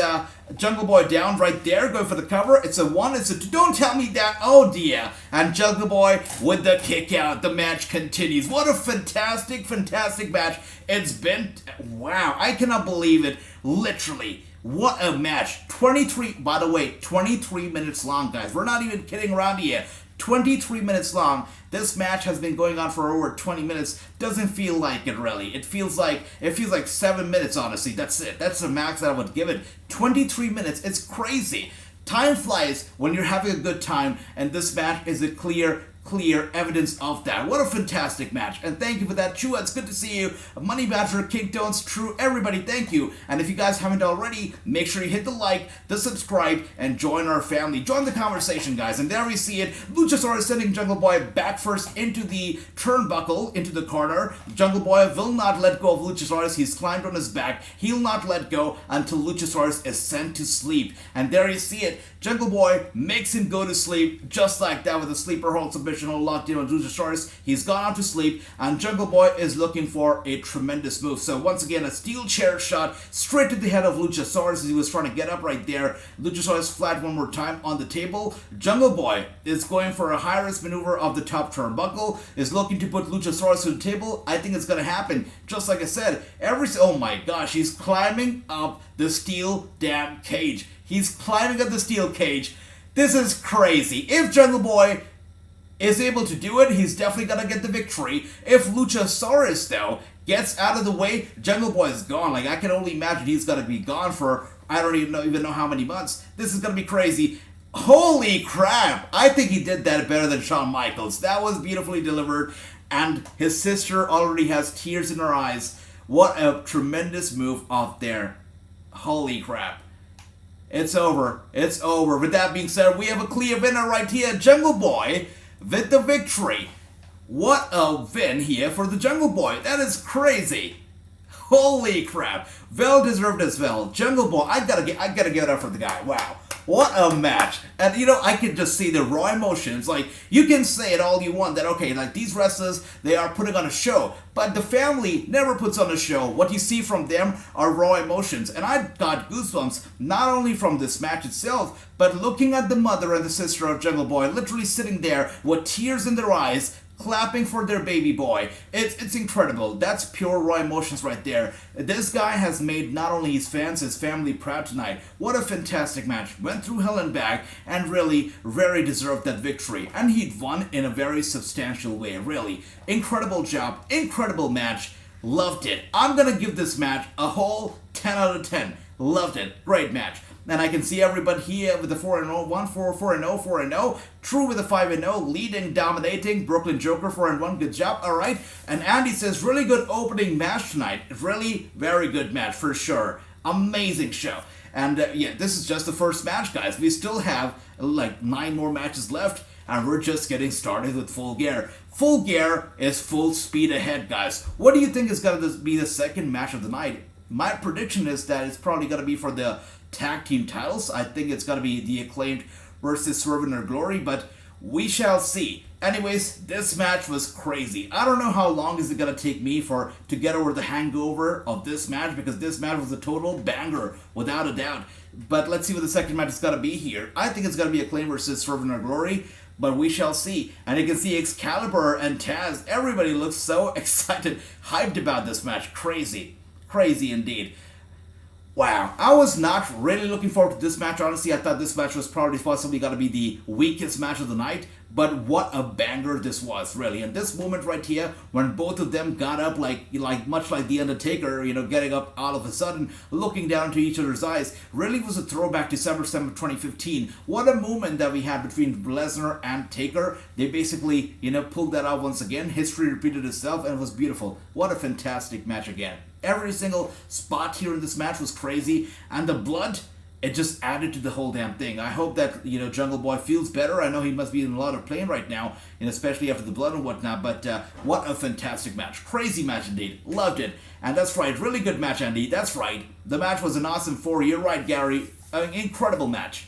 Jungle Boy down right there, going for the cover. It's a 1, it's a 2. Don't tell me that. Oh dear. And Jungle Boy with the kick out. The match continues. What a fantastic, fantastic match it's been. Wow, I cannot believe it. Literally. What a match. 23, by the way, 23 minutes long, guys. We're not even kidding around here. 23 minutes long. This match has been going on for over 20 minutes. Doesn't feel like it, really. It feels like 7 minutes, honestly. That's it. That's the max that I would give it. 23 minutes. It's crazy. Time flies when you're having a good time, and this match is a clear evidence of that. What a fantastic match. And thank you for that, Chua. It's good to see you. Money Badger, King Tones, True, everybody, thank you. And if you guys haven't already, make sure you hit the like, the subscribe, and join our family. Join the conversation, guys. And there we see it. Luchasaurus sending Jungle Boy back first into the turnbuckle, into the corner. Jungle Boy will not let go of Luchasaurus. He's climbed on his back. He'll not let go until Luchasaurus is sent to sleep. And there you see it. Jungle Boy makes him go to sleep, just like that, with a sleeper hold submission hold locked in on Luchasaurus. He's gone on to sleep, and Jungle Boy is looking for a tremendous move. So once again, a steel chair shot straight to the head of Luchasaurus as he was trying to get up right there. Luchasaurus flat one more time on the table. Jungle Boy is going for a high-risk maneuver of the top turnbuckle, is looking to put Luchasaurus to the table. I think it's going to happen. Just like I said, oh my gosh, he's climbing up the steel damn cage. He's climbing up the steel cage. This is crazy. If Jungle Boy is able to do it, he's definitely going to get the victory. If Luchasaurus, though, gets out of the way, Jungle Boy is gone. Like, I can only imagine he's going to be gone for, I don't even know how many months. This is going to be crazy. Holy crap. I think he did that better than Shawn Michaels. That was beautifully delivered. And his sister already has tears in her eyes. What a tremendous move out there. Holy crap. It's over. It's over. With that being said, we have a clear winner right here. Jungle Boy with the victory. What a win here for the Jungle Boy. That is crazy. Holy crap. Well deserved as well. Jungle Boy, I gotta give it up for the guy. Wow. What a match. And you know, I can just see the raw emotions. Like, you can say it all you want that, okay, like, these wrestlers, they are putting on a show. But the family never puts on a show. What you see from them are raw emotions. And I got goosebumps, not only from this match itself, but looking at the mother and the sister of Jungle Boy, literally sitting there with tears in their eyes, clapping for their baby boy. It's incredible. That's pure raw emotions right there. This guy has made not only his fans, his family proud tonight. What a fantastic match. Went through hell and back, and really very deserved that victory. And he'd won in a very substantial way, really. Incredible job. Incredible match. Loved it. I'm gonna give this match a whole 10 out of 10. Loved it. Great match. And I can see everybody here with the 4-0, 1-4-4-0, 4-0. True with the 5-0, leading, dominating. Brooklyn Joker 4-1, good job. All right. And Andy says, really good opening match tonight. Really very good match for sure. Amazing show. And yeah, this is just the first match, guys. We still have like 9 more matches left, and we're just getting started with Full Gear. Full Gear is full speed ahead, guys. What do you think is going to be the second match of the night? My prediction is that it's probably going to be for the tag team titles. I think it's going to be the Acclaimed versus Swerve in Their Glory, but we shall see. Anyways, this match was crazy. I don't know how long is it going to take me to get over the hangover of this match, because this match was a total banger, without a doubt. But let's see what the second match is going to be here. I think it's going to be Acclaimed versus Swerve in Their Glory, but we shall see. And you can see Excalibur and Taz. Everybody looks so excited, hyped about this match. Crazy. Crazy indeed. Wow, I was not really looking forward to this match, honestly. I thought this match was probably possibly going to be the weakest match of the night, but what a banger this was, really. And this moment right here, when both of them got up, like much like The Undertaker, you know, getting up all of a sudden, looking down into each other's eyes, really was a throwback to December 7th, 2015. What a moment that we had between Lesnar and Taker. They basically, you know, pulled that out once again. History repeated itself, and it was beautiful. What a fantastic match again. Every single spot here in this match was crazy, and the blood, it just added to the whole damn thing. I hope that, Jungle Boy feels better. I know he must be in a lot of pain right now, and especially after the blood and whatnot, but what a fantastic match. Crazy match indeed. Loved it. And that's right, really good match, Andy. That's right. The match was an awesome 4. You're right, Gary. An incredible match.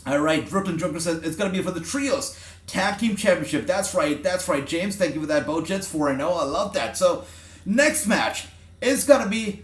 All right, Brooklyn Joker says it's going to be for the Trios Tag Team Championship. That's right, James. Thank you for that, Bojets 4-0. I love that. So, next match is going to be...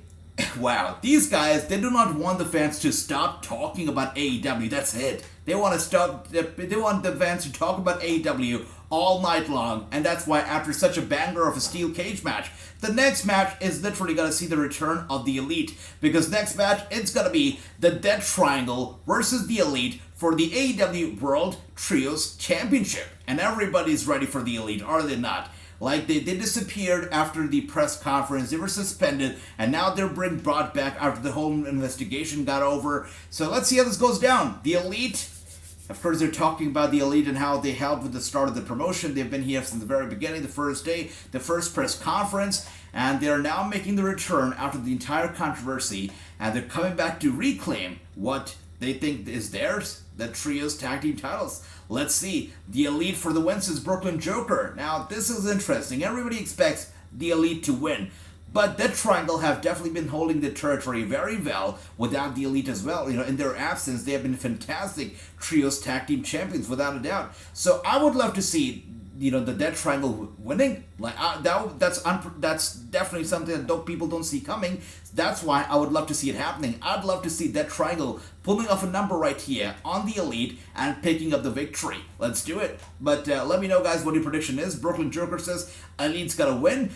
Wow, these guys, they do not want the fans to stop talking about AEW. That's it. They want the fans to talk about AEW all night long. And that's why after such a banger of a steel cage match, the next match is literally going to see the return of the Elite. Because next match, it's going to be the Death Triangle versus the Elite for the AEW World Trios Championship. And everybody's ready for the Elite, are they not? Like, they disappeared after the press conference. They were suspended, and now they're being brought back after the whole investigation got over. So let's see how this goes down. The Elite, of course, they're talking about the Elite and how they helped with the start of the promotion. They've been here since the very beginning, the first day, the first press conference, and they're now making the return after the entire controversy, and they're coming back to reclaim what they think is theirs, the Trios Tag Team titles. Let's see. The Elite for the win says Brooklyn Joker. Now, this is interesting. Everybody expects the Elite to win. But that Triangle have definitely been holding the territory very well without the Elite as well. In their absence, they have been fantastic Trios Tag Team Champions, without a doubt. So I would love to see, the Death Triangle winning. Like that's definitely something that people don't see coming. That's why I would love to see it happening. I'd love to see Death Triangle pulling off a number right here on the Elite and picking up the victory. Let's do it. But let me know, guys, what your prediction is. Brooklyn Joker says Elite's gonna win.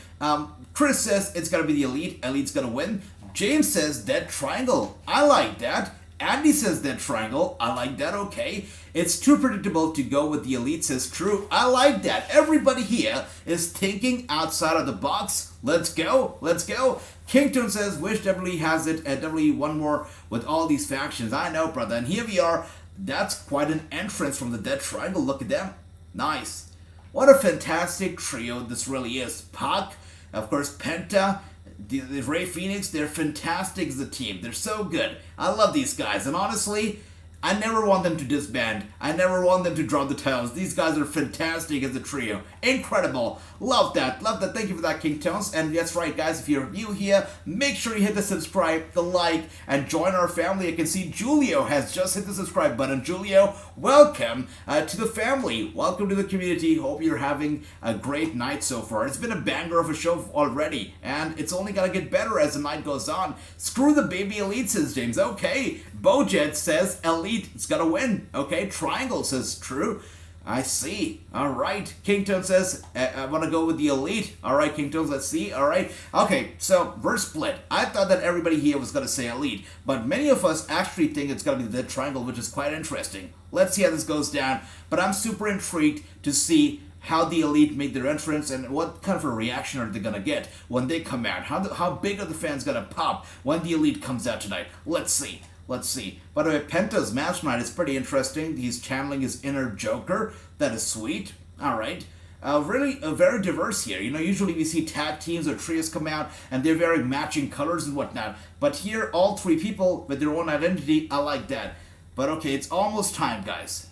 Chris says it's gonna be the Elite. Elite's gonna win. James says Death Triangle. I like that. Andy says Death Triangle. I like that. Okay. It's too predictable to go with the Elite, says True. I like that. Everybody here is thinking outside of the box. Let's go. Let's go. Kington says, wish WWE has it at WWE one more with all these factions. I know, brother. And here we are. That's quite an entrance from the Death Triangle. Look at them. Nice. What a fantastic trio this really is. Pac, of course, Penta, the Rey Fenix, they're fantastic as a team. They're so good. I love these guys. And honestly, I never want them to disband. I never want them to drop the titles. These guys are fantastic as a trio. Incredible. Love that. Love that. Thank you for that, King Tones. And that's right, guys. If you're new here, make sure you hit the subscribe, the like, and join our family. I can see Julio has just hit the subscribe button. Julio, welcome to the family. Welcome to the community. Hope you're having a great night so far. It's been a banger of a show already, and it's only going to get better as the night goes on. Screw the baby Elite, says James. Okay. Bojet says Elite is going to win. Okay. Triangle says True. I see. All right. Kington says, I want to go with the Elite. All right, Kington, let's see. All right. Okay, so we're split. I thought that everybody here was going to say Elite, but many of us actually think it's going to be the Triangle, which is quite interesting. Let's see how this goes down, but I'm super intrigued to see how the Elite make their entrance and what kind of a reaction are they going to get when they come out. How big are the fans going to pop when the Elite comes out tonight? Let's see. Let's see. By the way, Penta's match tonight is pretty interesting. He's channeling his inner Joker. That is sweet. All right. Really very diverse here. Usually we see tag teams or trios come out and they're wearing matching colors and whatnot. But here, all three people with their own identity. I like that. But okay, it's almost time, guys.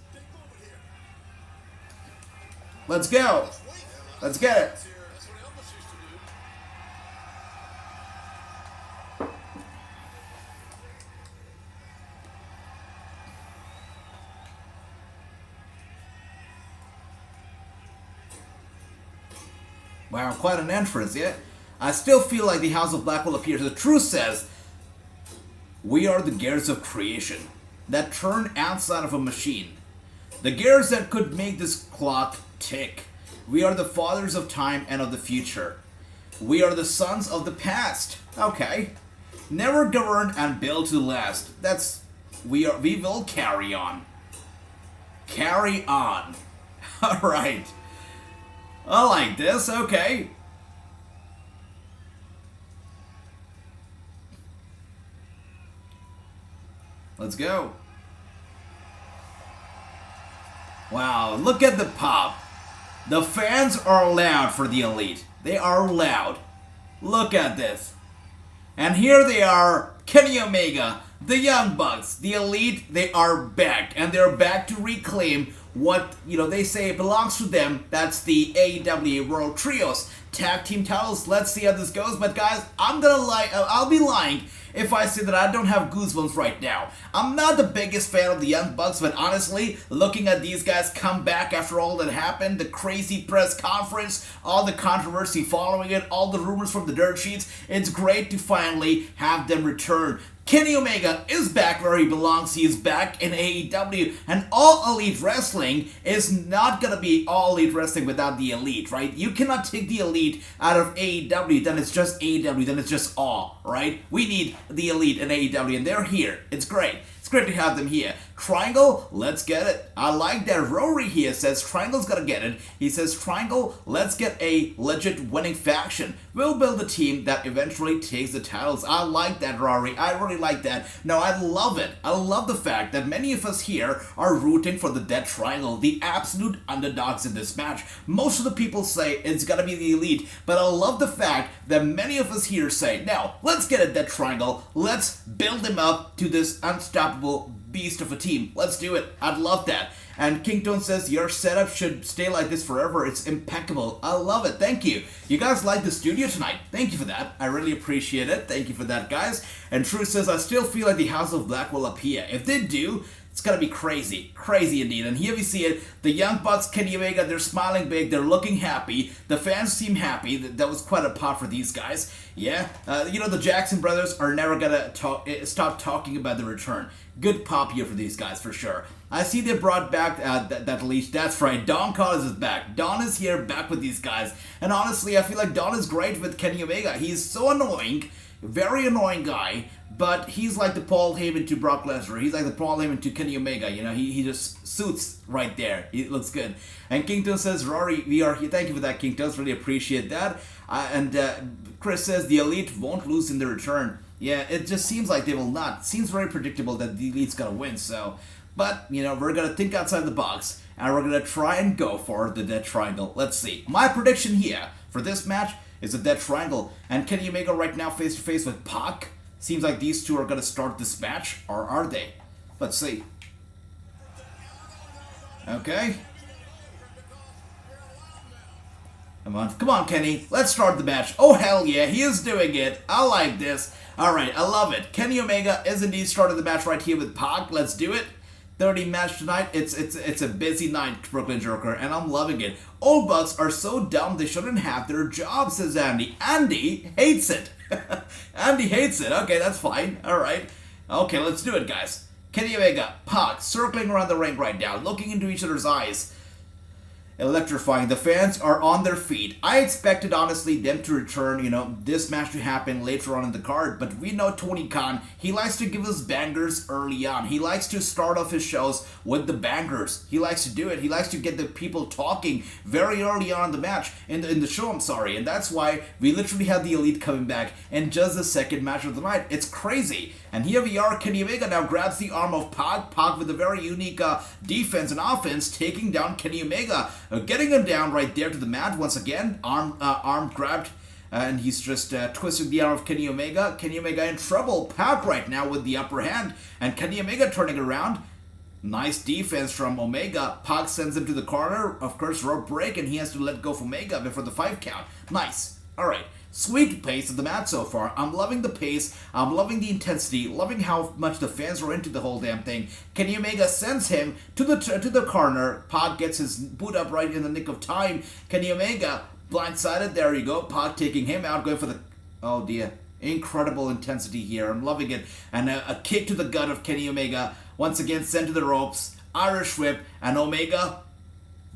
Let's go. Let's get it. Wow, quite an entrance, yeah? I still feel like the House of Black will appear. The truth says, we are the gears of creation that turn outside of a machine. The gears that could make this clock tick. We are the fathers of time and of the future. We are the sons of the past. Okay. Never governed and built to last. We will carry on. Carry on. Alright. I like this, okay. Let's go. Wow, look at the pop. The fans are loud for the Elite. They are loud. Look at this. And here they are, Kenny Omega The Young Bucks, the Elite, they are back, and they're back to reclaim what, they say belongs to them. That's the AEW World Trios Tag Team titles. Let's see how this goes, but guys, I'll be lying if I say that I don't have goosebumps right now. I'm not the biggest fan of the Young Bucks, but honestly, looking at these guys come back after all that happened, the crazy press conference, all the controversy following it, all the rumors from the dirt sheets, it's great to finally have them return. Kenny Omega is back where he belongs. He is back in AEW, and All Elite Wrestling is not gonna be All Elite Wrestling without the Elite, right? You cannot take the Elite out of AEW, then it's just AEW, then it's just All, right? We need the Elite in AEW, and they're here. It's great. It's great to have them here. Triangle, let's get it. I like that Rory here says Triangle's gonna get it. He says, Triangle, let's get a legit winning faction. We'll build a team that eventually takes the titles. I like that, Rory. I really like that. No, I love it. I love the fact that many of us here are rooting for the Dead Triangle, the absolute underdogs in this match. Most of the people say it's gonna be the Elite, but I love the fact that many of us here say, no, let's get a Dead Triangle. Let's build him up to this unstoppable beast of a team. Let's do it. I'd love that. And Kington says, your setup should stay like this forever. It's impeccable. I love it. Thank you. You guys like the studio tonight. Thank you for that. I really appreciate it. Thank you for that, guys. And True says, I still feel like the House of Black will appear. If they do, it's gonna be crazy. Crazy indeed. And here we see it. The Young Bucks, Kenny Omega, they're smiling big. They're looking happy. The fans seem happy. That was quite a pop for these guys. Yeah. The Jackson brothers are never gonna stop talking about the return. Good pop here for these guys, for sure. I see they brought back that leash. That's right. Don Callis is back. Don is here, back with these guys. And honestly, I feel like Don is great with Kenny Omega. He's so annoying. Very annoying guy. But he's like the Paul Heyman to Brock Lesnar. He's like the Paul Heyman to Kenny Omega. He just suits right there. He looks good. And Kington says, Rory, we are here. Thank you for that, Kington. Really appreciate that. And Chris says, the Elite won't lose in the return. Yeah, it just seems like they will not. Seems very predictable that the Elite's gonna win, so. But, we're gonna think outside the box, and we're gonna try and go for the Dead Triangle. Let's see. My prediction here for this match is a Dead Triangle, and Kenny Omega right now face to face with Pac. Seems like these two are gonna start this match, or are they? Let's see. Okay. Come on, Kenny. Let's start the match. Oh, hell yeah, he is doing it. I like this. Alright, I love it. Kenny Omega is indeed starting the match right here with Pac. Let's do it. 30 match tonight. It's a busy night, Brooklyn Joker, and I'm loving it. Old Bucks are so dumb they shouldn't have their job, says Andy. Andy hates it. Andy hates it. Okay, that's fine. Alright. Okay, let's do it, guys. Kenny Omega, Pac, circling around the ring right now, looking into each other's eyes. Electrifying. The fans are on their feet. I expected, honestly, them to return, this match to happen later on in the card, but we know Tony Khan, he likes to give us bangers early on. He likes to start off his shows with the bangers. He likes to do it. He likes to get the people talking very early on in the match, in the show, I'm sorry, and that's why we literally had the Elite coming back in just the second match of the night. It's crazy. And here we are, Kenny Omega now grabs the arm of Pac. Pac with a very unique defense and offense, taking down Kenny Omega. Getting him down right there to the mat once again. Arm grabbed, and he's just twisting the arm of Kenny Omega. Kenny Omega in trouble. Pac right now with the upper hand, and Kenny Omega turning around. Nice defense from Omega. Pac sends him to the corner. Of course, rope break, and he has to let go of Omega before the 5 count. Nice. All right. Sweet pace of the match so far. I'm loving the pace. I'm loving the intensity. Loving how much the fans are into the whole damn thing. Kenny Omega sends him to the corner. Pac gets his boot up right in the nick of time. Kenny Omega blindsided. There you go. Pac taking him out, going for the... Oh dear. Incredible intensity here. I'm loving it. And a kick to the gut of Kenny Omega. Once again sent to the ropes. Irish whip. And Omega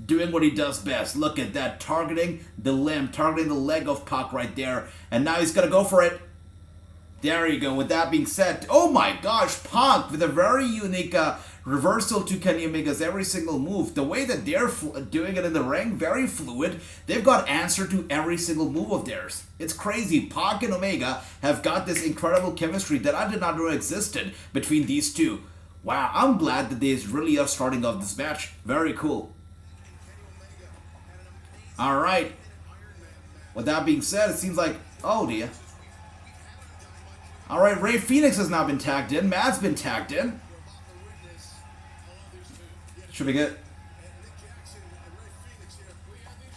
doing what he does best. Look at that, targeting the limb, targeting the leg of Pac right there. And now he's gonna go for it. There you go. With that being said, oh my gosh, Pac with a very unique reversal to Kenny Omega's every single move. The way that they're doing it in the ring, very fluid. They've got answer to every single move of theirs. It's crazy. Pac and Omega have got this incredible chemistry that I did not know existed between these two. Wow, I'm glad that they really are starting off this match. Very cool. Alright. With that being said, it seems like... Oh dear. All right, Rey Fénix has now been tagged in. Matt's been tagged in. Should be good.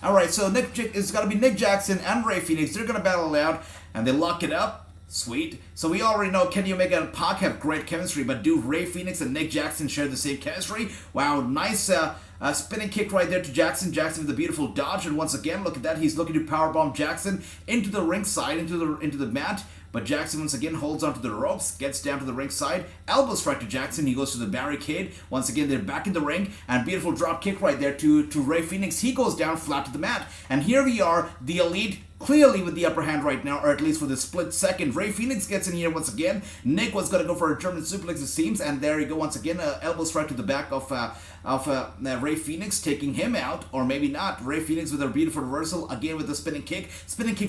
All right, so it's got to be Nick Jackson and Rey Fénix. They're going to battle it out, and they lock it up. Sweet. So we already know Kenny Omega and Pac have great chemistry, but do Rey Fénix and Nick Jackson share the same chemistry? Wow, nice spinning kick right there to Jackson. Jackson with a beautiful dodge, and once again, look at that. He's looking to powerbomb Jackson into the ringside, into the mat. But Jackson once again holds onto the ropes, gets down to the ringside, elbow strike to Jackson. He goes to the barricade. Once again, they're back in the ring, and beautiful drop kick right there to Rey Fénix. He goes down flat to the mat, and here we are, the Elite clearly with the upper hand right now, or at least for the split second. Rey Fénix gets in here once again. Nick was going to go for a German suplex, it seems, and there you go once again. Elbow strike to the back of Rey Fénix, taking him out, or maybe not. Rey Fénix with a beautiful reversal, again with the spinning kick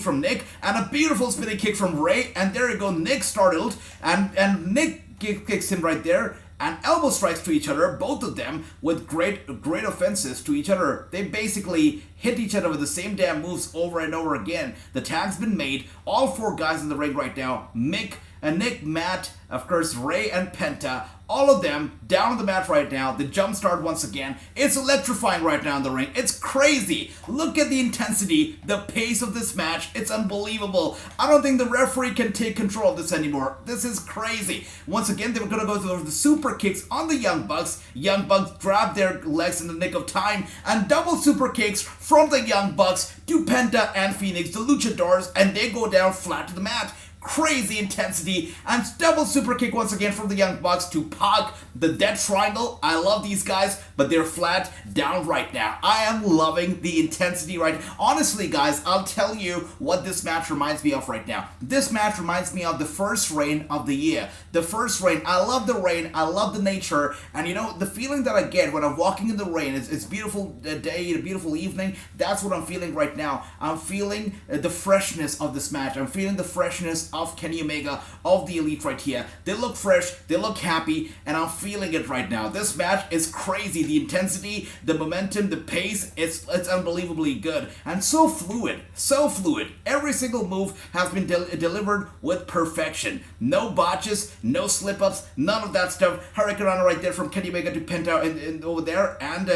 from Nick, and a beautiful spinning kick from Rey, and there you go, Nick startled, and Nick kicks him right there, and elbow strikes to each other, both of them with great offenses to each other. They basically hit each other with the same damn moves over and over again. The tag's been made. All four guys in the ring right now, Nick, Matt, of course, Rey and Penta, all of them down on the mat right now. The jump start once again. It's electrifying right now in the ring. It's crazy. Look at the intensity, the pace of this match. It's unbelievable. I don't think the referee can take control of this anymore. This is crazy. Once again, they were going to go to the super kicks on the Young Bucks. Young Bucks grab their legs in the nick of time, and double super kicks from the Young Bucks to Penta and Fénix, the Luchadors, and they go down flat to the mat. Crazy intensity, and double super kick once again from the Young Bucks to Pac, the Death Triangle. I love these guys, but they're flat down right now. I am loving the intensity right now. Honestly, guys, I'll tell you what this match reminds me of right now. This match reminds me of the first reign of the year. The first reign. I love the rain. I love the nature, and you know the feeling that I get when I'm walking in the rain. It's beautiful day, a beautiful evening. That's what I'm feeling right now. I'm feeling the freshness of this match. I'm feeling the freshness of Kenny Omega, of the Elite right here. They look fresh, they look happy, and I'm feeling it right now. This match is crazy. The intensity, the momentum, the pace, it's unbelievably good. And so fluid, so fluid. Every single move has been delivered with perfection. No botches, no slip-ups, none of that stuff. Hurricane Rana right there from Kenny Omega to Penta and over there, and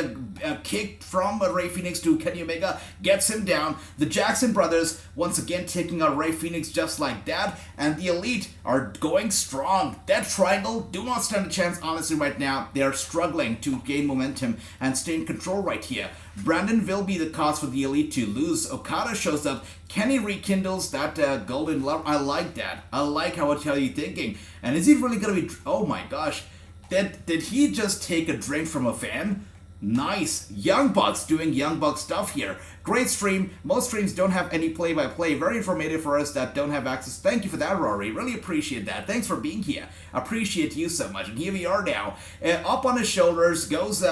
a kick from Rey Fénix to Kenny Omega gets him down. The Jackson brothers once again taking out Rey Fénix just like that. And the Elite are going strong. That Triangle do not stand a chance, honestly, right now. They are struggling to gain momentum and stay in control right here. Brandon will be the cause for the Elite to lose. Okada shows up. Kenny rekindles that golden love. I like that. I like how it's thinking. And is he really going to be... Oh my gosh. Did he just take a drink from a fan? Nice. Young Bucks doing Young Bucks stuff here. Great stream. Most streams don't have any play-by-play. Very informative for us that don't have access. Thank you for that, Rory. Really appreciate that. Thanks for being here. Appreciate you so much. And here we are now. Up on his shoulders goes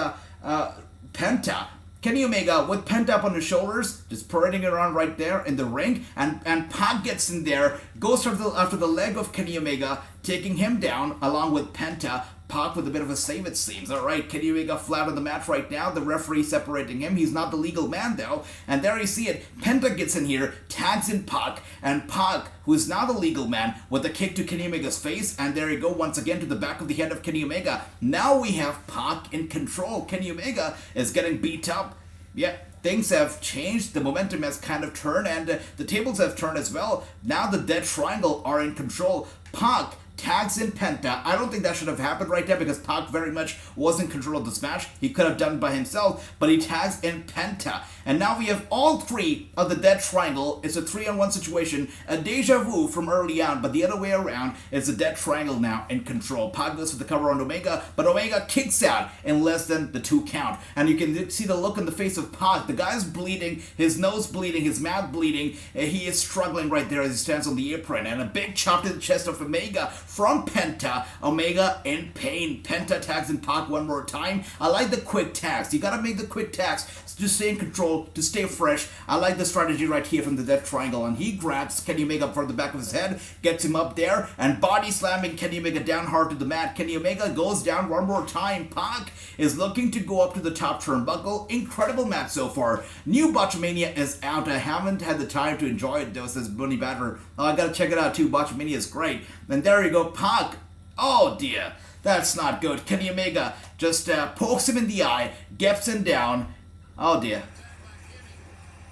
Penta. Kenny Omega with Penta up on his shoulders, just parading around right there in the ring, and Pac gets in there, goes after the leg of Kenny Omega, taking him down along with Penta. Pac with a bit of a save, it seems. Alright, Kenny Omega flat on the mat right now. The referee separating him. He's not the legal man, though. And there you see it. Penta gets in here, tags in Pac, and Pac, who is now the legal man, with a kick to Kenny Omega's face. And there you go, once again, to the back of the head of Kenny Omega. Now we have Pac in control. Kenny Omega is getting beat up. Yeah. Things have changed, the momentum has kind of turned, and the tables have turned as well. Now the Dead Triangle are in control. Pac tags in Penta. I don't think that should have happened right there because Pac very much was in control of this match. He could have done it by himself, but he tags in Penta. And now we have all three of the Dead Triangle. It's a 3-on-1 situation, a deja vu from early on, but the other way around is the Dead Triangle now in control. Pac goes for the cover on Omega, but Omega kicks out in less than the 2 count. And you can see the look on the face of Pac. The guy's bleeding, his nose bleeding, his mouth bleeding. He is struggling right there as he stands on the apron. And a big chop to the chest of Omega from Penta. Omega in pain. Penta tags in Pac one more time. I like the quick tags. You gotta make the quick tags to stay in control, to stay fresh. I like the strategy right here from the Death Triangle. And he grabs Kenny Omega from the back of his head, gets him up there, and body slamming Kenny Omega down hard to the mat. Kenny Omega goes down one more time. Pac is looking to go up to the top turnbuckle. Incredible match so far. New Botchamania is out. I haven't had the time to enjoy it though, says Bunny Batter. Oh, I gotta check it out too. Botchamania is great. And there you go, Pac. Oh dear, that's not good. Kenny Omega just pokes him in the eye, gets him down. Oh dear.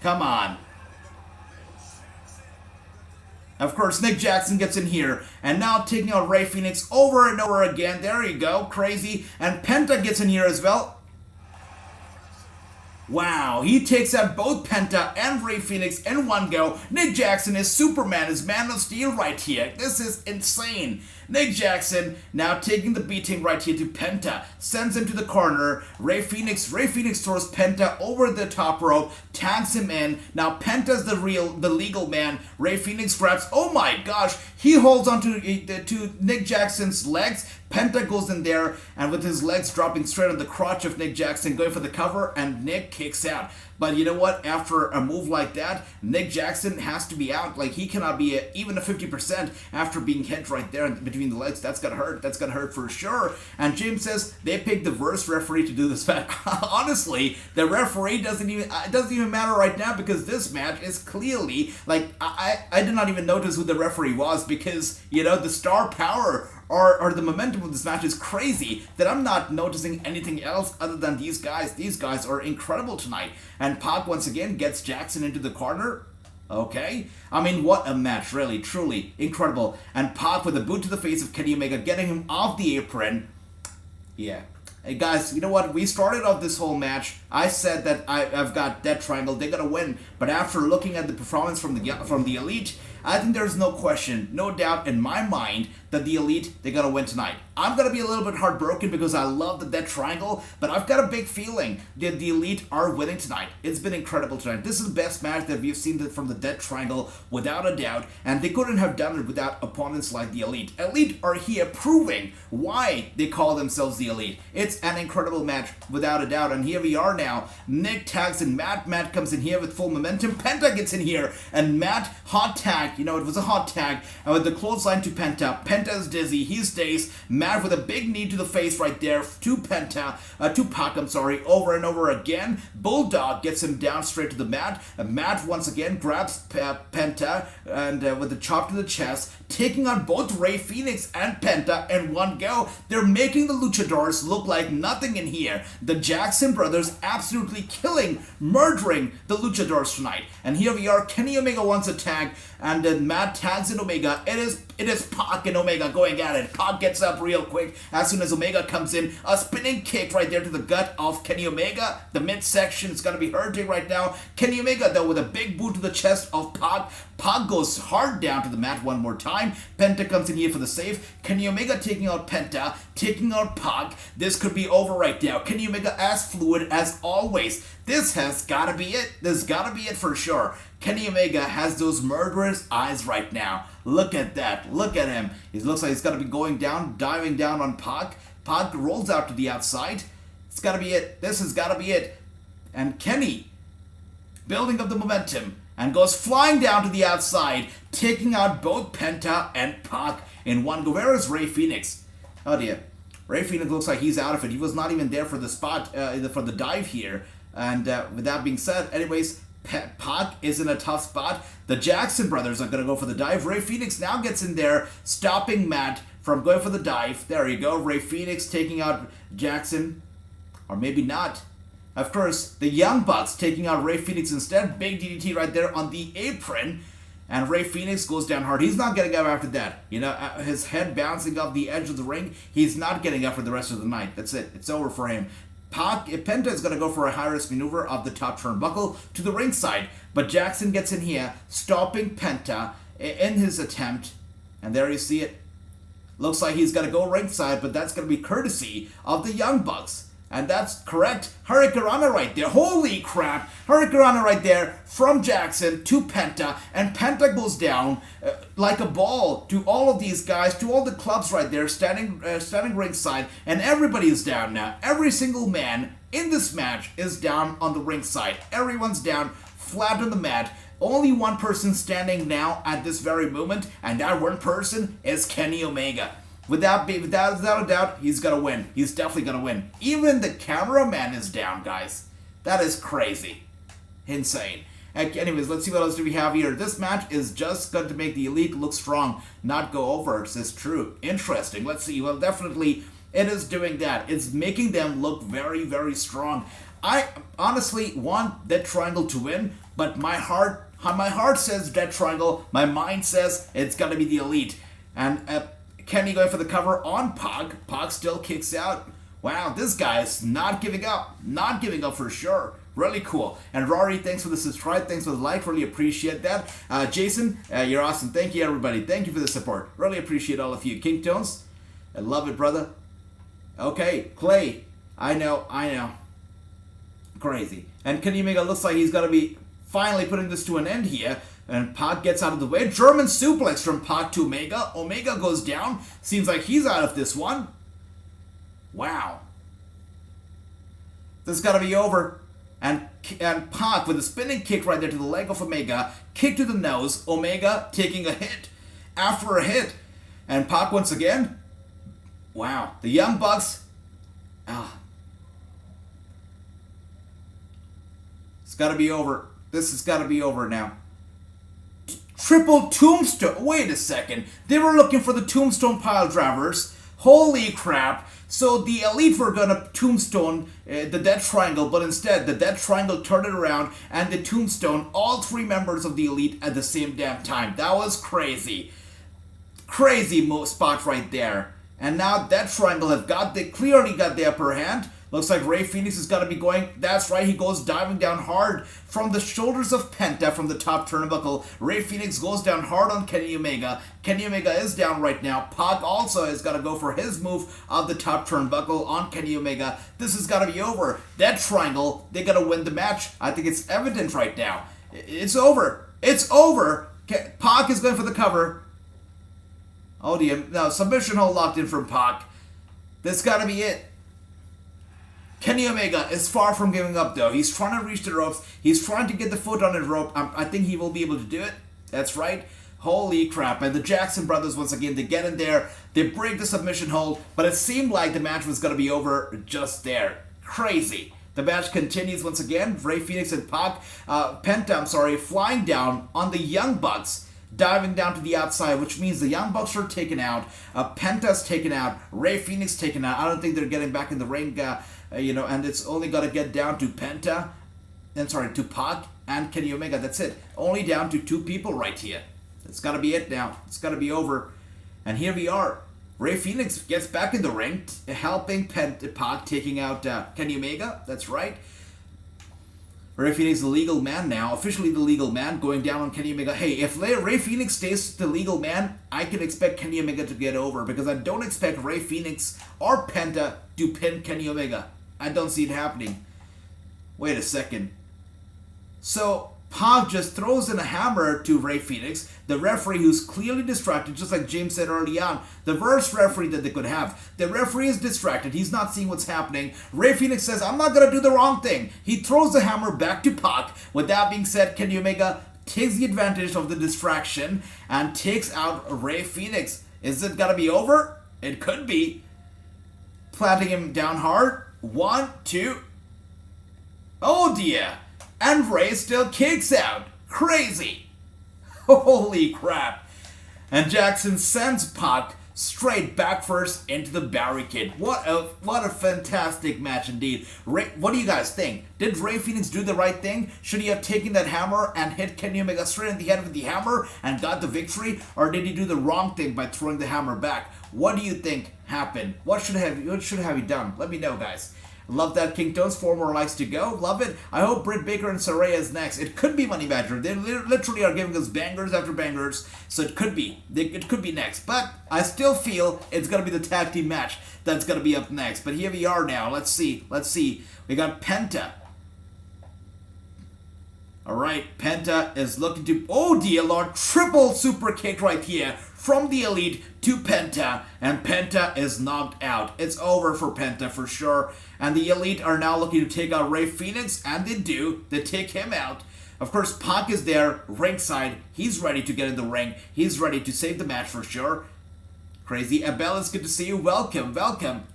Come on. Of course, Nick Jackson gets in here, and now taking out Rey Fénix over and over again. There you go, crazy. And Penta gets in here as well. Wow, he takes out both Penta and Rey Fénix in one go. Nick Jackson is Superman, is Man of Steel right here. This is insane. Nick Jackson now taking the beating right here to Penta, sends him to the corner. Rey Fénix throws Penta over the top rope, tags him in. Now Penta's the legal man. Rey Fénix grabs, oh my gosh, he holds on to Nick Jackson's legs. Penta goes in there, and with his legs dropping straight on the crotch of Nick Jackson, going for the cover, and Nick kicks out. But you know what? After a move like that, Nick Jackson has to be out. Like, he cannot be even a 50% after being hit right there between the legs. That's gonna hurt. That's gonna hurt for sure. And James says they picked the worst referee to do this match. Honestly, the referee doesn't even matter right now, because this match is clearly, like, I did not even notice who the referee was, because, you know, the star power or the momentum of this match is crazy that I'm not noticing anything else other than these guys. These guys are incredible tonight. And Pac once again gets Jackson into the corner. Okay. I mean, what a match, really, truly incredible. And Pac with a boot to the face of Kenny Omega, getting him off the apron. Yeah. Hey guys, you know what? We started off this whole match. I said that I've got Death Triangle. They're gonna win. But after looking at the performance from the Elite, I think there's no question, no doubt in my mind that the Elite, they're gonna win tonight. I'm gonna be a little bit heartbroken because I love the Death Triangle, but I've got a big feeling that the Elite are winning tonight. It's been incredible tonight. This is the best match that we've seen from the Death Triangle, without a doubt, and they couldn't have done it without opponents like the Elite. Elite are here proving why they call themselves the Elite. It's an incredible match, without a doubt, and here we are now. Nick tags in Matt. Matt comes in here with full momentum. Penta gets in here, and Matt hot tag. You know, it was a hot tag, and with the clothesline to Penta. Penta's dizzy. He stays. Matt with a big knee to the face right there to Penta, to Pac, I'm sorry, over and over again. Bulldog gets him down straight to the mat. Matt once again grabs Penta, and with a chop to the chest, taking on both Rey Fénix and Penta in one go. They're making the Luchadors look like nothing in here. The Jackson brothers absolutely killing, murdering the Luchadors tonight. And here we are. Kenny Omega wants a tag, and then Matt tags in Omega. It is Pac and Omega going at it. Pac gets up real quick as soon as Omega comes in. A spinning kick right there to the gut of Kenny Omega. The midsection is going to be hurting right now. Kenny Omega, though, with a big boot to the chest of Pac. Pac goes hard down to the mat one more time. Penta comes in here for the save. Kenny Omega taking out Penta, taking out Pac. This could be over right now. Kenny Omega as fluid as always. This has got to be it. This got to be it for sure. Kenny Omega has those murderous eyes right now. Look at that. Look at him. He looks like he's going to be going down, diving down on Pac. Pac rolls out to the outside. It's got to be it. This has got to be it. And Kenny, building up the momentum, and goes flying down to the outside, taking out both Penta and Pac in one go. Where is Rey Fénix? Oh dear. Rey Fénix looks like he's out of it. He was not even there for the spot, for the dive here. And with that being said, anyways, Pac is in a tough spot. The Jackson brothers are going to go for the dive. Rey Fénix now gets in there, stopping Matt from going for the dive. There you go. Rey Fénix taking out Jackson. Or maybe not. Of course, the Young Bucks taking out Rey Fénix instead. Big DDT right there on the apron. And Rey Fénix goes down hard. He's not getting up after that. You know, his head bouncing off the edge of the ring. He's not getting up for the rest of the night. That's it. It's over for him. Penta is going to go for a high-risk maneuver of the top turnbuckle to the ringside. But Jackson gets in here, stopping Penta in his attempt. And there you see it. Looks like he's going to go ringside, but that's going to be courtesy of the Young Bucks. And that's correct. Hurricanrana right there. Holy crap. Hurricanrana right there from Jackson to Penta. And Penta goes down like a ball to all of these guys, to all the clubs right there standing ringside. And everybody is down now. Every single man in this match is down on the ringside. Everyone's down flat on the mat. Only one person standing now at this very moment. And that one person is Kenny Omega. Without a doubt, he's gonna win. He's definitely gonna win. Even the cameraman is down, guys. That is crazy. Insane. Anyways, let's see what else do we have here. This match is just going to make the Elite look strong, not go over, says True. Interesting. Let's see. Well, definitely, it is doing that. It's making them look very, very strong. I honestly want that Triangle to win, but my heart says Death Triangle. My mind says it's gonna be the Elite. And Kenny going for the cover on Pac. Pac still kicks out. Wow, this guy is not giving up. Not giving up for sure. Really cool. And Rory, thanks for the subscribe. Thanks for the like. Really appreciate that. Jason, you're awesome. Thank you, everybody. Thank you for the support. Really appreciate all of you. King Tones, I love it, brother. Okay, Clay. I know. Crazy. And Kenny Omega looks like he's going to be finally putting this to an end here. And Pac gets out of the way. German suplex from Pac to Omega. Omega goes down. Seems like he's out of this one. Wow. This has got to be over. And Pac with a spinning kick right there to the leg of Omega. Kick to the nose. Omega taking a hit after a hit. And Pac once again. Wow. The Young Bucks. It's got to be over. This has got to be over now. Triple tombstone. Wait a second. They were looking for the tombstone pile drivers. Holy crap. So the Elite were gonna tombstone the Death Triangle, but instead the Death Triangle turned it around and the tombstone all three members of the Elite at the same damn time. That was crazy. Crazy spot right there. And now Death Triangle have clearly got the upper hand. Looks like Rey Fenix is going to be going, that's right, he goes diving down hard from the shoulders of Penta from the top turnbuckle. Rey Fenix goes down hard on Kenny Omega. Kenny Omega is down right now. Pac also is going to go for his move of the top turnbuckle on Kenny Omega. This has got to be over. That Triangle, they're going to win the match. I think it's evident right now. It's over. It's over. Pac is going for the cover. Oh dear. No, submission hold locked in from Pac. That's got to be it. Kenny Omega is far from giving up though. He's trying to reach the ropes. He's trying to get the foot on the rope. I think he will be able to do it. That's right. Holy crap. And the Jackson brothers, once again, they get in there. They break the submission hold. But it seemed like the match was going to be over just there. Crazy. The match continues once again. Rey Fenix and Penta, flying down on the Young Bucks. Diving down to the outside, which means the Young Bucks are taken out. Penta's taken out. Rey Fenix taken out. I don't think they're getting back in the ring, and it's only got to get down to to Pac and Kenny Omega. That's it. Only down to two people right here. It's got to be it now. It's got to be over. And here we are. Rey Fenix gets back in the ring, helping Pac taking out Kenny Omega. That's right. Rey Fenix is the legal man now, officially the legal man, going down on Kenny Omega. Hey, if Rey Fenix stays the legal man, I can expect Kenny Omega to get over, because I don't expect Rey Fenix or Penta to pin Kenny Omega. I don't see it happening. Wait a second. So, Pac just throws in a hammer to Rey Fenix, the referee who's clearly distracted, just like James said early on. The worst referee that they could have. The referee is distracted. He's not seeing what's happening. Rey Fenix says, I'm not going to do the wrong thing. He throws the hammer back to Pac. With that being said, Kenny Omega takes the advantage of the distraction and takes out Rey Fenix. Is it going to be over? It could be. Planting him down hard. 1, 2. Oh dear. And Rey still kicks out. Crazy. Holy crap. And Jackson sends Pac straight back first into the barricade. What a fantastic match indeed. What do you guys think? Did Rey Fenix do the right thing? Should he have taken that hammer and hit Kenny Omega straight in the head with the hammer and got the victory? Or did he do the wrong thing by throwing the hammer back? What do you think happened? What should have he done? Let me know, guys. Love that King Toad's 4 more likes to go. Love it. I hope Britt Baker and Saraya is next. It could be Money Badger. They literally are giving us bangers after bangers, so it could be. It could be next. But I still feel it's going to be the tag team match that's going to be up next. But here we are now. Let's see. We got Penta. Alright, Penta is looking to... Oh dear Lord, triple super kick right here from the Elite to Penta. And Penta is knocked out. It's over for Penta for sure. And the Elite are now looking to take out Rey Fénix. And they do. They take him out. Of course, Pac is there ringside. He's ready to get in the ring. He's ready to save the match for sure. Crazy. Abel, it's good to see you. Welcome.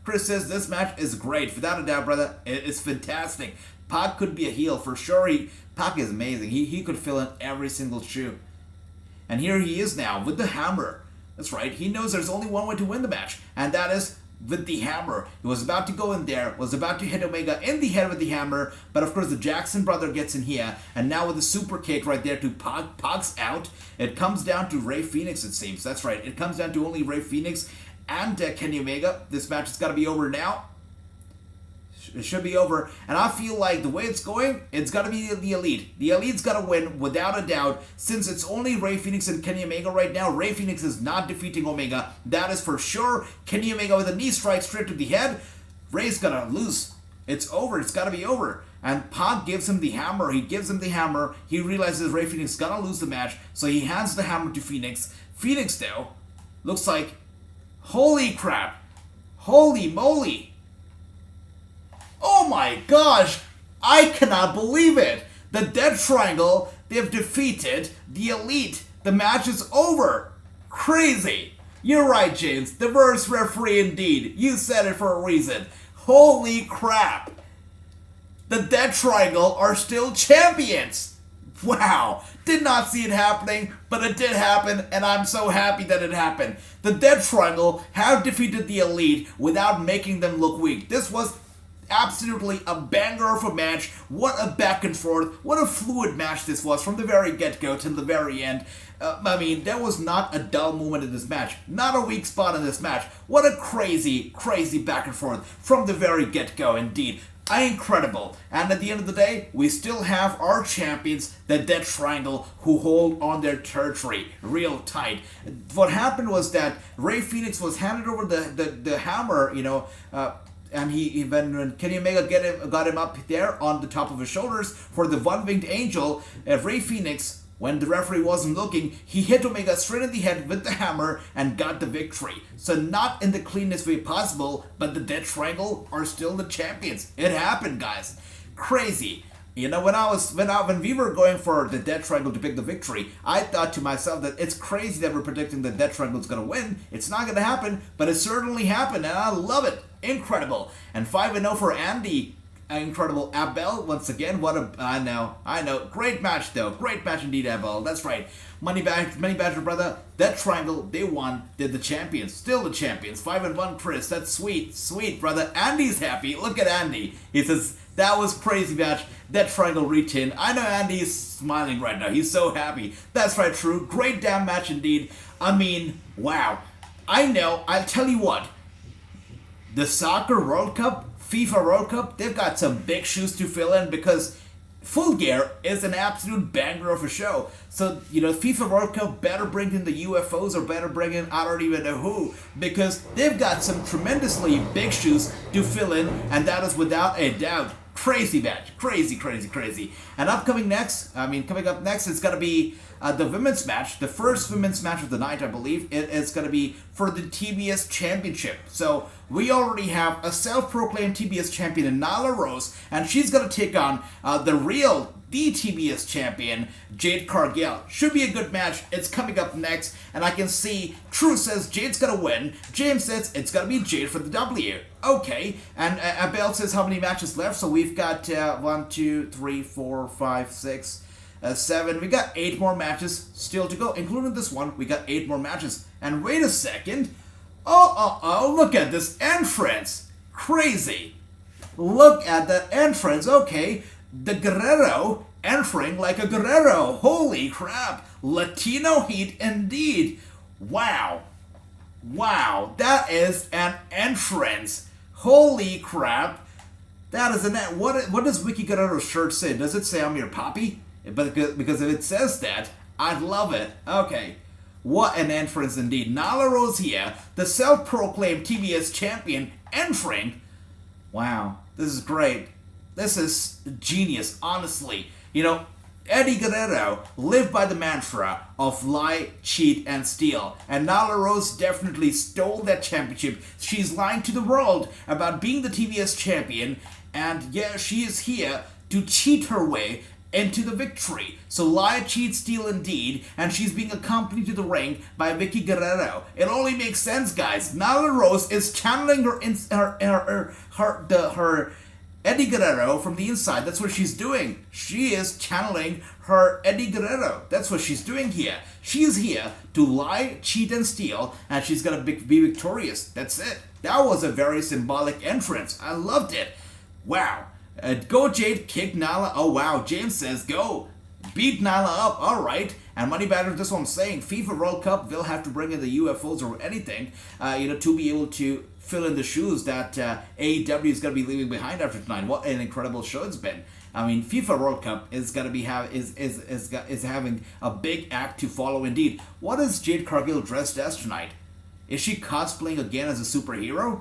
Chris says this match is great. Without a doubt, brother, it's fantastic. Pac could be a heel for sure. Pac is amazing. He could fill in every single shoe. And here he is now with the hammer. That's right. He knows there's only one way to win the match, and that is with the hammer. He was about to go in there, was about to hit Omega in the head with the hammer, but of course the Jackson brother gets in here, and now with the super kick right there to Pac, Pac's out. It comes down to Rey Fénix, it seems. That's right. It comes down to only Rey Fénix and Kenny Omega. This match has got to be over now. It should be over, and I feel like the way it's going, it's got to be the Elite. The Elite's got to win without a doubt, since it's only Rey Fénix and Kenny Omega right now. Rey Fénix is not defeating Omega, that is for sure. Kenny Omega with a knee strike straight to the head. Rey's gonna lose. It's over. It's got to be over. And Pac gives him the hammer. He gives him the hammer. He realizes Rey Fénix is gonna lose the match, so he hands the hammer to Fénix. Fénix, though, looks like, holy crap, holy moly. Oh my gosh, I cannot believe it. The Death Triangle, they've defeated the Elite. The match is over. Crazy. You're right, James. The worst referee indeed. You said it for a reason. Holy crap. The Death Triangle are still champions. Wow. Did not see it happening, but it did happen, and I'm so happy that it happened. The Death Triangle have defeated the Elite without making them look weak. This was absolutely a banger of a match. What a back and forth. What a fluid match this was from the very get-go to the very end. I mean, there was not a dull moment in this match. Not a weak spot in this match. What a crazy, crazy back and forth from the very get-go indeed. Incredible. And at the end of the day, we still have our champions, the Death Triangle, who hold on their territory real tight. What happened was that Rey Fénix was handed over the hammer, and when Kenny Omega got him up there on the top of his shoulders for the one-winged angel, Rey Fénix, when the referee wasn't looking, he hit Omega straight in the head with the hammer and got the victory. So not in the cleanest way possible, but the Death Triangle are still the champions. It happened, guys. Crazy. When we were going for the Death Triangle to pick the victory, I thought to myself that it's crazy that we're predicting the Death Triangle is going to win. It's not going to happen, but it certainly happened, and I love it. Incredible. And 5-0 for Andy. Incredible. Abel, once again, I know. Great match, though. Great match indeed, Abel. That's right. Money Badger, brother. That Triangle, they won. They're the champions. Still the champions. 5-1, Chris. That's sweet. Sweet, brother. Andy's happy. Look at Andy. He says, that was crazy match. That Triangle retained. I know Andy's smiling right now. He's so happy. That's right, true. Great damn match indeed. I mean, wow. I know. I'll tell you what. The Soccer World Cup, FIFA World Cup, they've got some big shoes to fill in because Full Gear is an absolute banger of a show. So, FIFA World Cup better bring in the UFOs or better bring in I don't even know who, because they've got some tremendously big shoes to fill in, and that is without a doubt. Crazy match. Crazy, crazy, crazy. And coming up next, it's going to be the women's match. The first women's match of the night, I believe. It's going to be for the TBS Championship. So we already have a self-proclaimed TBS champion in Nyla Rose, and she's going to take on the TBS champion, Jade Cargill. Should be a good match. It's coming up next, and I can see True says Jade's gonna win. James says it's gonna be Jade for the W. Okay, and Abel says how many matches left, so we've got 1, 2, 3, 4, 5, 6, 7. We got 8 more matches still to go, including this one. We got 8 more matches. And wait a second. Oh, look at this entrance. Crazy. Look at that entrance. Okay. The Guerrero entering like a Guerrero. Holy crap. Latino heat indeed. Wow. That is an entrance. Holy crap. That is an what does Vicky Guerrero's shirt say? Does it say I'm your poppy? Because if it says that, I'd love it. Okay. What an entrance indeed. Nyla Rose here, the self-proclaimed TBS champion, entering. Wow, this is great. This is genius, honestly. You know, Eddie Guerrero lived by the mantra of lie, cheat, and steal. And Nyla Rose definitely stole that championship. She's lying to the world about being the TBS champion. And yeah, she is here to cheat her way into the victory. So lie, cheat, steal indeed, and she's being accompanied to the ring by Vicky Guerrero. It only makes sense, guys. Nyla Rose is channeling her Eddie Guerrero from the inside. That's what she's doing. She is channeling her Eddie Guerrero. That's what she's doing here. She is here to lie, cheat, and steal, and she's gonna be victorious. That's it. That was a very symbolic entrance. I loved it. Wow. Go Jade, kick Nyla. Oh wow, James says go. Beat Nyla up, alright. And Money Batter, that's what I'm saying. FIFA World Cup, they'll have to bring in the UFOs or anything, to be able to fill in the shoes that AEW is going to be leaving behind after tonight. What an incredible show it's been. I mean, FIFA World Cup is going to be is having a big act to follow indeed. What is Jade Cargill dressed as tonight? Is she cosplaying again as a superhero?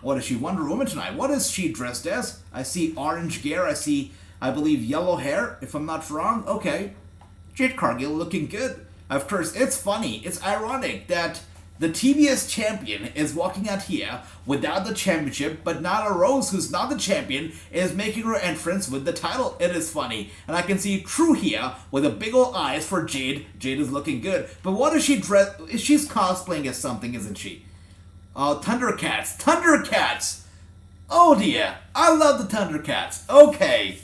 What is she, Wonder Woman tonight? What is she dressed as? I see orange gear. I see, I believe, yellow hair, if I'm not wrong. Okay. Jade Cargill looking good. Of course, it's funny. It's ironic that the TBS champion is walking out here without the championship, but Nyla Rose, who's not the champion, is making her entrance with the title. It is funny. And I can see True here with the big old eyes for Jade. Jade is looking good. But what is she dressed? She's cosplaying as something, isn't she? Oh, Thundercats. Thundercats! Oh dear. I love the Thundercats. Okay.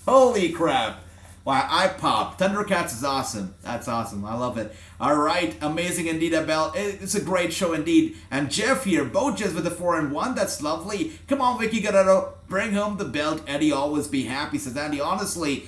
Holy crap. Wow, I popped. Thundercats is awesome. That's awesome. I love it. Alright, amazing indeed, Abel. It's a great show indeed. And Jeff here, Boches with the 4-1. That's lovely. Come on, Vicky Guerrero. Bring home the belt. Eddie always be happy, says Andy. Honestly,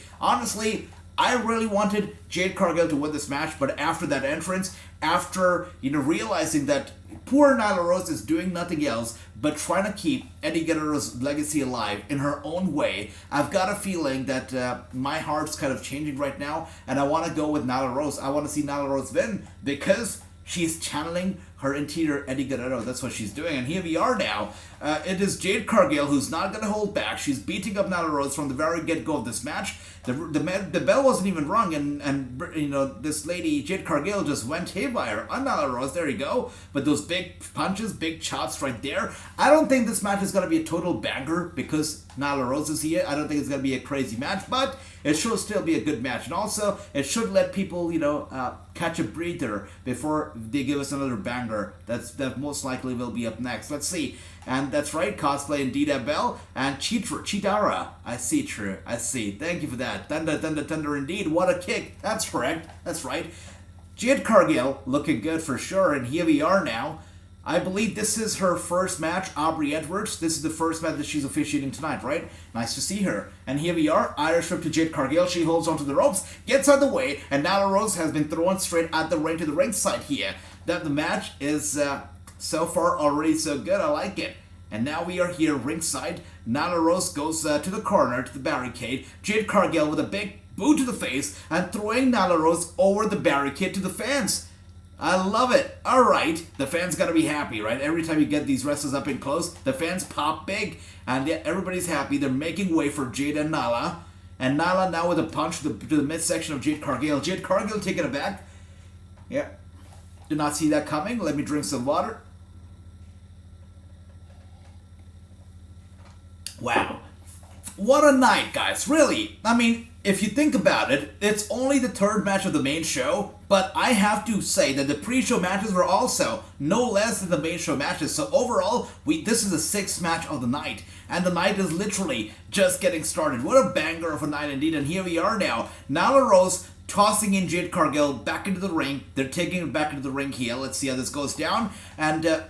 I really wanted Jade Cargill to win this match, but after that entrance, after, realizing that poor Nyla Rose is doing nothing else but trying to keep Eddie Guerrero's legacy alive in her own way, I've got a feeling that my heart's kind of changing right now, and I want to go with Nyla Rose. I want to see Nyla Rose win because she's channeling her interior Eddie Guerrero. That's what she's doing. And here we are now. It is Jade Cargill who's not going to hold back. She's beating up Nyla Rose from the very get-go of this match. The bell wasn't even rung, and this lady, Jade Cargill, just went haywire on Nyla Rose. There you go. But those big punches, big chops right there. I don't think this match is going to be a total banger because Nyla Rose is here. I don't think it's going to be a crazy match, but it should still be a good match. And also, it should let people, catch a breather before they give us another banger. That most likely will be up next. Let's see. And that's right, cosplay indeed, Bell and Chitara. I see, true. I see. Thank you for that. Thunder indeed. What a kick. That's correct. That's right. Jade Cargill looking good for sure. And here we are now. I believe this is her first match, Aubrey Edwards. This is the first match that she's officiating tonight, right? Nice to see her. And here we are, Irish whip to Jade Cargill. She holds onto the ropes, gets out of the way, and Nyla Rose has been thrown straight at the ring to the ringside here. That the match is so far already so good. I like it. And now we are here ringside. Nyla Rose goes to the corner, to the barricade. Jade Cargill with a big boot to the face and throwing Nyla Rose over the barricade to the fans. I love it. Alright, the fans gotta be happy, right? Every time you get these wrestlers up in close, the fans pop big. And yeah, everybody's happy. They're making way for Jade and Nyla. And Nyla now with a punch to the midsection of Jade Cargill. Jade Cargill taking it back. Yeah. Did not see that coming. Let me drink some water. Wow. What a night, guys. Really. I mean, if you think about it, it's only the third match of the main show, but I have to say that the pre-show matches were also no less than the main show matches. So overall, this is the sixth match of the night, and the night is literally just getting started. What a banger of a night indeed, and here we are now. Nyla Rose tossing in Jade Cargill back into the ring. They're taking it back into the ring here. Let's see how this goes down, and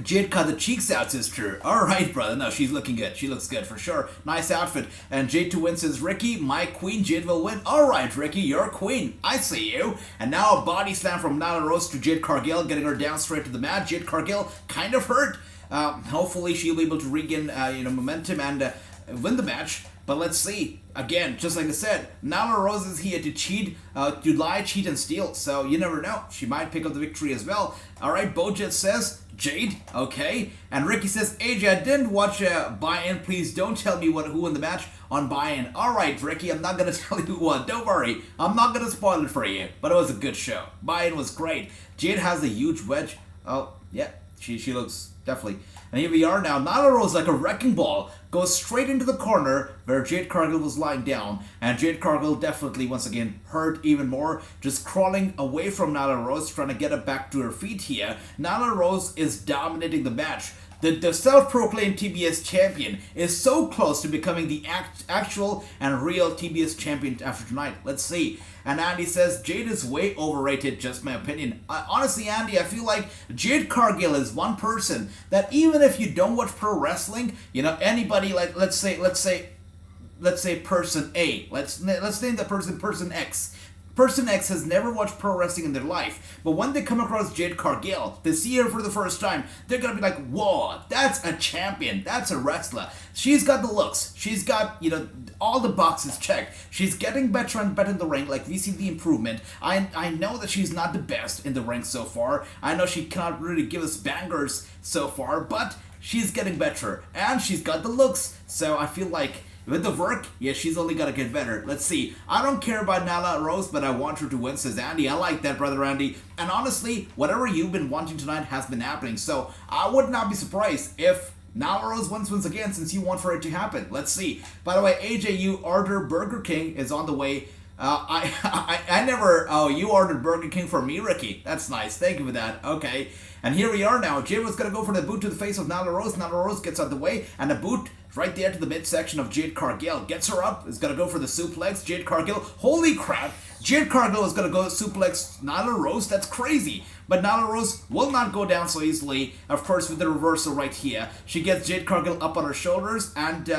Jade cut the cheeks out, sister. Alright, brother. No, she's looking good. She looks good for sure. Nice outfit. And Jade to win says, Ricky, my queen, Jade will win. Alright, Ricky, you're queen. I see you. And now a body slam from Nyla Rose to Jade Cargill, getting her down straight to the mat. Jade Cargill kind of hurt. Hopefully she'll be able to regain momentum and win the match. But let's see. Again, just like I said, Nyla Rose is here to cheat, to lie, cheat, and steal. So you never know. She might pick up the victory as well. Alright, Bojet says, Jade, okay. And Ricky says, AJ, I didn't watch buy-in. Please don't tell me who won the match on buy-in. Alright, Ricky, I'm not going to tell you who won. Don't worry. I'm not going to spoil it for you. But it was a good show. Buy-in was great. Jade has a huge wedge. Oh, yeah. She looks definitely. And here we are now. Nyla Rose, like a wrecking ball, goes straight into the corner where Jade Cargill was lying down. And Jade Cargill definitely, once again, hurt even more. Just crawling away from Nyla Rose, trying to get her back to her feet here. Nyla Rose is dominating the match. The self-proclaimed TBS champion is so close to becoming the actual and real TBS champion after tonight. Let's see. And Andy says, Jade is way overrated, just my opinion. Honestly, Andy, I feel like Jade Cargill is one person that even if you don't watch pro wrestling, anybody like, let's say person A, let's name the person X. Person X has never watched pro wrestling in their life, but when they come across Jade Cargill, they see her for the first time, they're gonna be like, whoa, that's a champion, that's a wrestler. She's got the looks, she's got, all the boxes checked. She's getting better and better in the ring, like we see the improvement. I know that she's not the best in the ring so far. I know she cannot really give us bangers so far, but she's getting better, and she's got the looks, so I feel like with the work, yeah, she's only gonna get better. Let's see. I don't care about Nyla Rose, but I want her to win, says Andy. I like that, brother Andy. And honestly, whatever you've been wanting tonight has been happening. So I would not be surprised if Nyla Rose wins once again, since you want for it to happen. Let's see. By the way, AJ, you order Burger King is on the way. I never. Oh, you ordered Burger King for me, Ricky. That's nice. Thank you for that. Okay. And here we are now. Jade was gonna go for the boot to the face of Nyla Rose. Nyla Rose gets out the way, and a boot right there to the midsection of Jade Cargill. Gets her up. Is gonna go for the suplex. Jade Cargill. Holy crap! Jade Cargill is gonna go suplex Nyla Rose. That's crazy. But Nyla Rose will not go down so easily. Of course, with the reversal right here, she gets Jade Cargill up on her shoulders and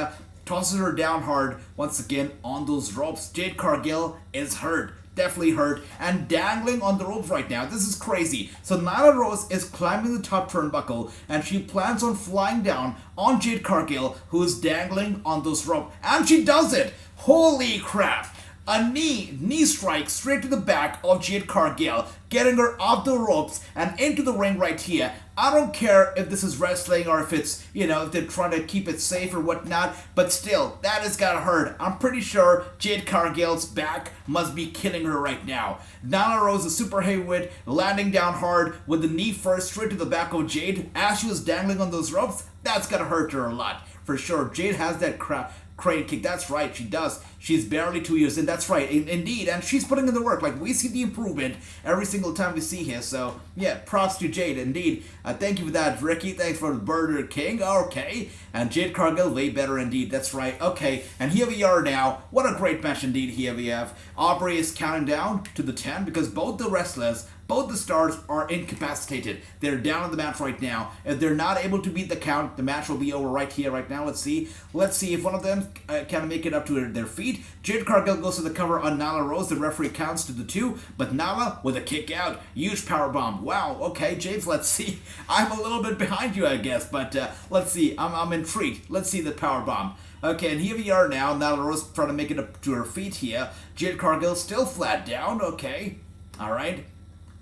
tosses her down hard once again on those ropes. Jade Cargill is hurt. Definitely hurt and dangling on the ropes right now. This is crazy. So Nyla Rose is climbing the top turnbuckle and she plans on flying down on Jade Cargill, who is dangling on those ropes. And she does it! Holy crap! A knee strike straight to the back of Jade Cargill, getting her off the ropes and into the ring right here. I don't care if this is wrestling or if it's, if they're trying to keep it safe or whatnot, but still, that has gotta hurt. I'm pretty sure Jade Cargill's back must be killing her right now. Nyla Rose, a super heavyweight, landing down hard with the knee first straight to the back of Jade as she was dangling on those ropes. That's gonna hurt her a lot, for sure. Jade has that crane kick. That's right, she does. She's barely 2 years in. That's right, indeed. And she's putting in the work. Like, we see the improvement every single time we see her. So, yeah, props to Jade, indeed. Thank you for that, Ricky. Thanks for the Burger King. Okay. And Jade Cargill, way better indeed. That's right. Okay. And here we are now. What a great match indeed. Here we have Aubrey is counting down to the 10 because both the wrestlers, both the stars are incapacitated. They're down on the mat right now. If they're not able to beat the count, the match will be over right here, right now. Let's see. Let's see if one of them can make it up to their feet. Jade Cargill goes to the cover on Nyla Rose. The referee counts to the 2, but Nyla with a kick out. Huge powerbomb. Wow. Okay, James, let's see. I'm a little bit behind you, I guess, but let's see. I'm intrigued. Let's see the powerbomb. Okay, and here we are now. Nyla Rose trying to make it up to her feet here. Jade Cargill still flat down. Okay. All right.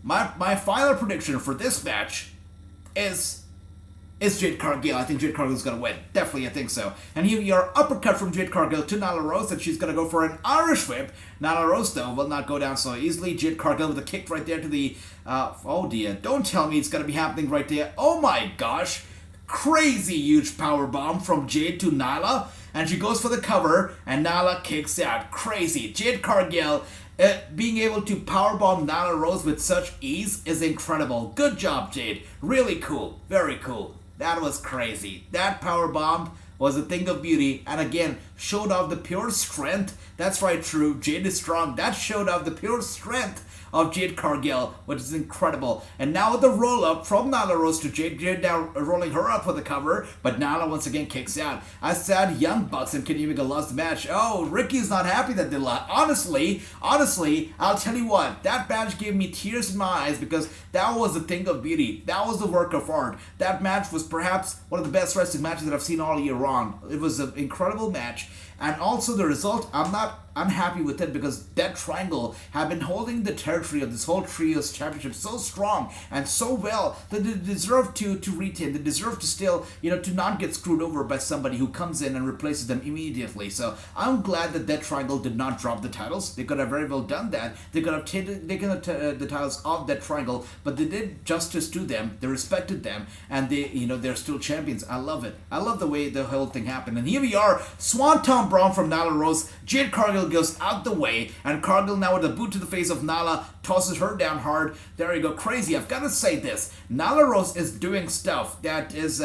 My final prediction for this match is Jade Cargill. I think Jade Cargill's going to win. Definitely, I think so. And here we are, uppercut from Jade Cargill to Nyla Rose, and she's going to go for an Irish whip. Nyla Rose, though, will not go down so easily. Jade Cargill with a kick right there to the... oh, dear. Don't tell me it's going to be happening right there. Oh, my gosh. Crazy huge power bomb from Jade to Nyla. And she goes for the cover, and Nyla kicks out. Crazy. Jade Cargill... being able to powerbomb Nyla Rose with such ease is incredible. Good job, Jade. Really cool. Very cool. That was crazy. That powerbomb was a thing of beauty, and again, showed off the pure strength. That's right, true. Jade is strong. That showed off the pure strength of Jade Cargill, which is incredible. And now the roll-up from Nyla Rose to Jade now rolling her up for the cover, but Nyla once again kicks out. I said Young Bucks and Kenny Omega lost the match. Oh, Ricky's not happy that they lost. Honestly, I'll tell you what, that match gave me tears in my eyes because that was a thing of beauty. That was a work of art. That match was perhaps one of the best wrestling matches that I've seen all year round. It was an incredible match. And also the result, I'm not unhappy with it because that Triangle have been holding the territory of this whole Trios Championship so strong and so well that they deserve to retain. They deserve to still, to not get screwed over by somebody who comes in and replaces them immediately. So I'm glad that Triangle did not drop the titles. They could have very well done that. They could have taken the titles off that Triangle, but they did justice to them. They respected them, and they're still champions. I love it. I love the way the whole thing happened. And here we are, Swanton Braun from Nyla Rose. Jade Cargill goes out the way, and Cargill now with a boot to the face of Nyla tosses her down hard. There you go, crazy. I've got to say this. Nyla Rose is doing stuff that is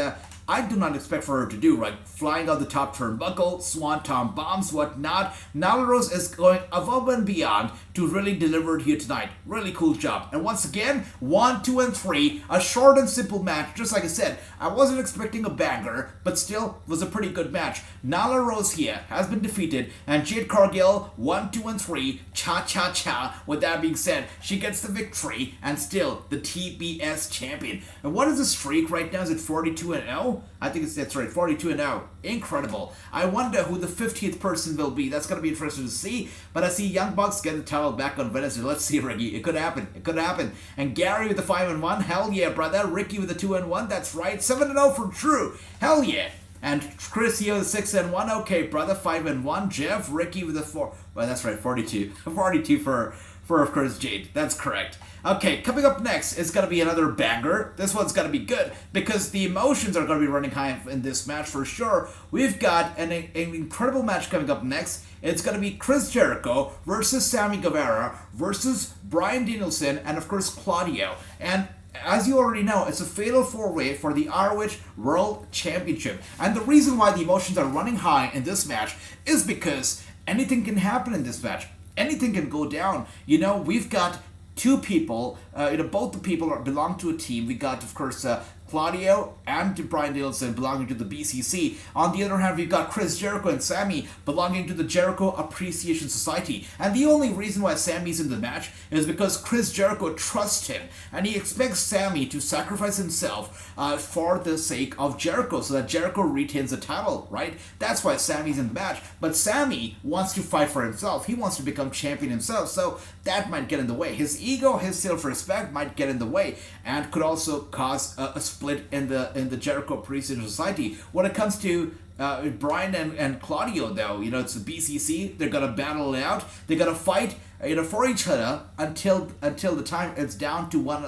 I do not expect for her to do, right? Flying out the top turnbuckle, swanton bombs, whatnot. Nyla Rose is going above and beyond to really deliver it here tonight. Really cool job. And once again, 1, 2, and 3, a short and simple match. Just like I said, I wasn't expecting a banger, but still was a pretty good match. Nyla Rose here has been defeated, and Jade Cargill, 1, 2, and 3, cha-cha-cha. With that being said, she gets the victory, and still the TBS champion. And what is the streak right now? Is it 42-0? I think that's right, 42-0. Incredible. I wonder who the 50th person will be. That's going to be interesting to see. But I see Young Bucks get the title back on Wednesday. Let's see, Ricky. It could happen. It could happen. And Gary with the 5-1. Hell yeah, brother. Ricky with the 2-1. That's right. 7-0 for Drew. Hell yeah. And Chris here with 6-1. Okay, brother. 5-1. Jeff, Ricky with the 4. Well, that's right. 42. 42 for of course, Jade. That's correct. Okay, coming up next is going to be another banger. This one's going to be good because the emotions are going to be running high in this match for sure. We've got an incredible match coming up next. It's going to be Chris Jericho versus Sammy Guevara versus Bryan Danielson and, of course, Claudio. And as you already know, it's a fatal four-way for the ROH World Championship. And the reason why the emotions are running high in this match is because anything can happen in this match. Anything can go down. We've got two people, both the people belong to a team. We got, of course, Claudio and Bryan Danielson belonging to the BCC. On the other hand, we've got Chris Jericho and Sammy belonging to the Jericho Appreciation Society. And the only reason why Sammy's in the match is because Chris Jericho trusts him. And he expects Sammy to sacrifice himself for the sake of Jericho so that Jericho retains the title, right? That's why Sammy's in the match. But Sammy wants to fight for himself. He wants to become champion himself. So that might get in the way. His ego, his self-respect might get in the way and could also cause a split in the Jericho Appreciation Society. When it comes to Bryan and Claudio, though, it's the BCC. They're gonna battle it out. They're gonna fight, for each other until the time it's down to one,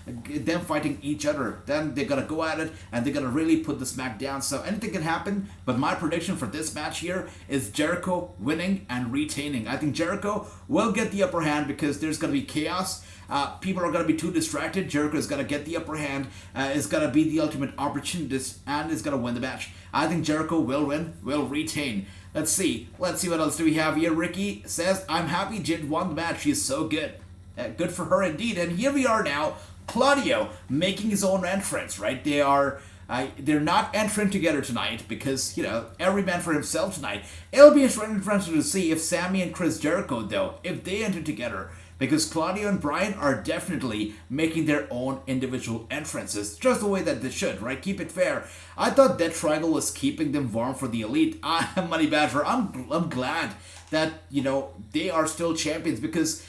them fighting each other. Then they're gonna go at it and they're gonna really put the smack down. So anything can happen. But my prediction for this match here is Jericho winning and retaining. I think Jericho will get the upper hand because there's gonna be chaos. People are going to be too distracted. Jericho is going to get the upper hand, is going to be the ultimate opportunist, and is going to win the match. I think Jericho will win, will retain. Let's see what else do we have here. Ricky says, I'm happy Jade won the match. She's so good. Good for her indeed. And here we are now, Claudio making his own entrance, right? They're not entering together tonight because, every man for himself tonight. It'll be interesting to see if Sammy and Chris Jericho, though, if they enter together. Because Claudio and Bryan are definitely making their own individual entrances, just the way that they should, right? Keep it fair. I thought that Triangle was keeping them warm for the Elite. Money Badger, I'm glad that, they are still champions because,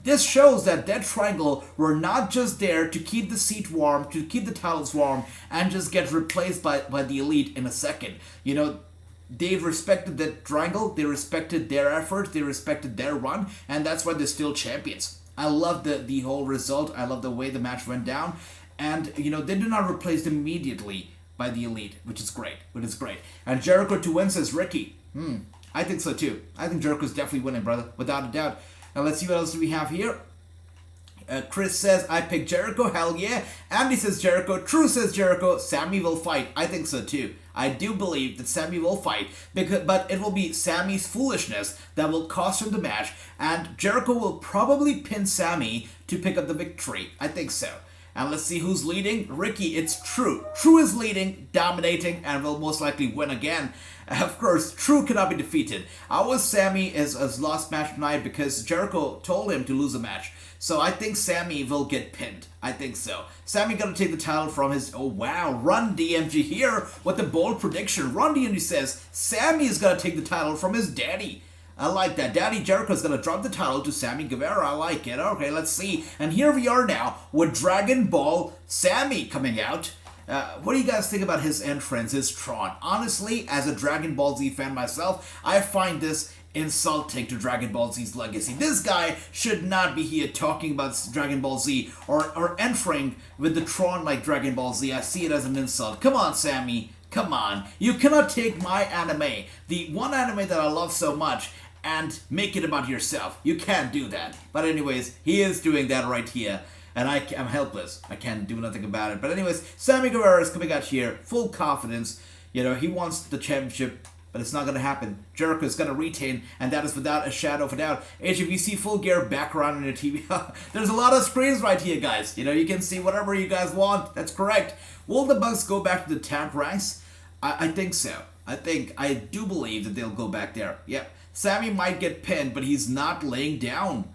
this shows that Triangle were not just there to keep the seat warm, to keep the titles warm, and just get replaced by the Elite in a second. They respected that Triangle, they respected their efforts, they respected their run, and that's why they're still champions. I love the whole result. I love the way the match went down. And, they did not replace them immediately by the Elite, which is great. And Jericho to win, says Ricky. I think so too. I think Jericho's definitely winning, brother, without a doubt. Now let's see what else do we have here. Chris says, I pick Jericho, hell yeah. Andy says Jericho. True says Jericho. Sammy will fight. I think so too. I do believe that Sammy will fight, but it will be Sammy's foolishness that will cost him the match, and Jericho will probably pin Sammy to pick up the victory. I think so. And let's see who's leading. Ricky, it's True. True is leading, dominating, and will most likely win again. Of course, True cannot be defeated. I was Sammy as lost match tonight because Jericho told him to lose a match. So I think Sammy will get pinned. I think so. Sammy gonna take the title from his... Oh wow, Run DMG here with the bold prediction. Run DMG says Sammy is gonna take the title from his daddy. I like that. Daddy Jericho's gonna drop the title to Sammy Guevara. I like it. Okay, let's see. And here we are now with Dragon Ball Sammy coming out. What do you guys think about his entrance, his Tron? Honestly, as a Dragon Ball Z fan myself, I find this insulting to Dragon Ball Z's legacy. This guy should not be here talking about Dragon Ball Z or entering with the Tron like Dragon Ball Z. I see it as an insult. Come on, Sammy. Come on. You cannot take my anime, the one anime that I love so much, and make it about yourself. You can't do that. But anyways, he is doing that right here. And I'm helpless. I can't do nothing about it. But anyways, Sammy Guevara is coming out here, full confidence. You know, he wants the championship, but it's not going to happen. Jericho is going to retain, and that is without a shadow of a doubt. HVC Full Gear background on your TV. There's a lot of screens right here, guys. You know, you can see whatever you guys want. That's correct. Will the Bucks go back to the tag ranks? I think so. I do believe that they'll go back there. Yep. Sammy might get pinned, but he's not laying down.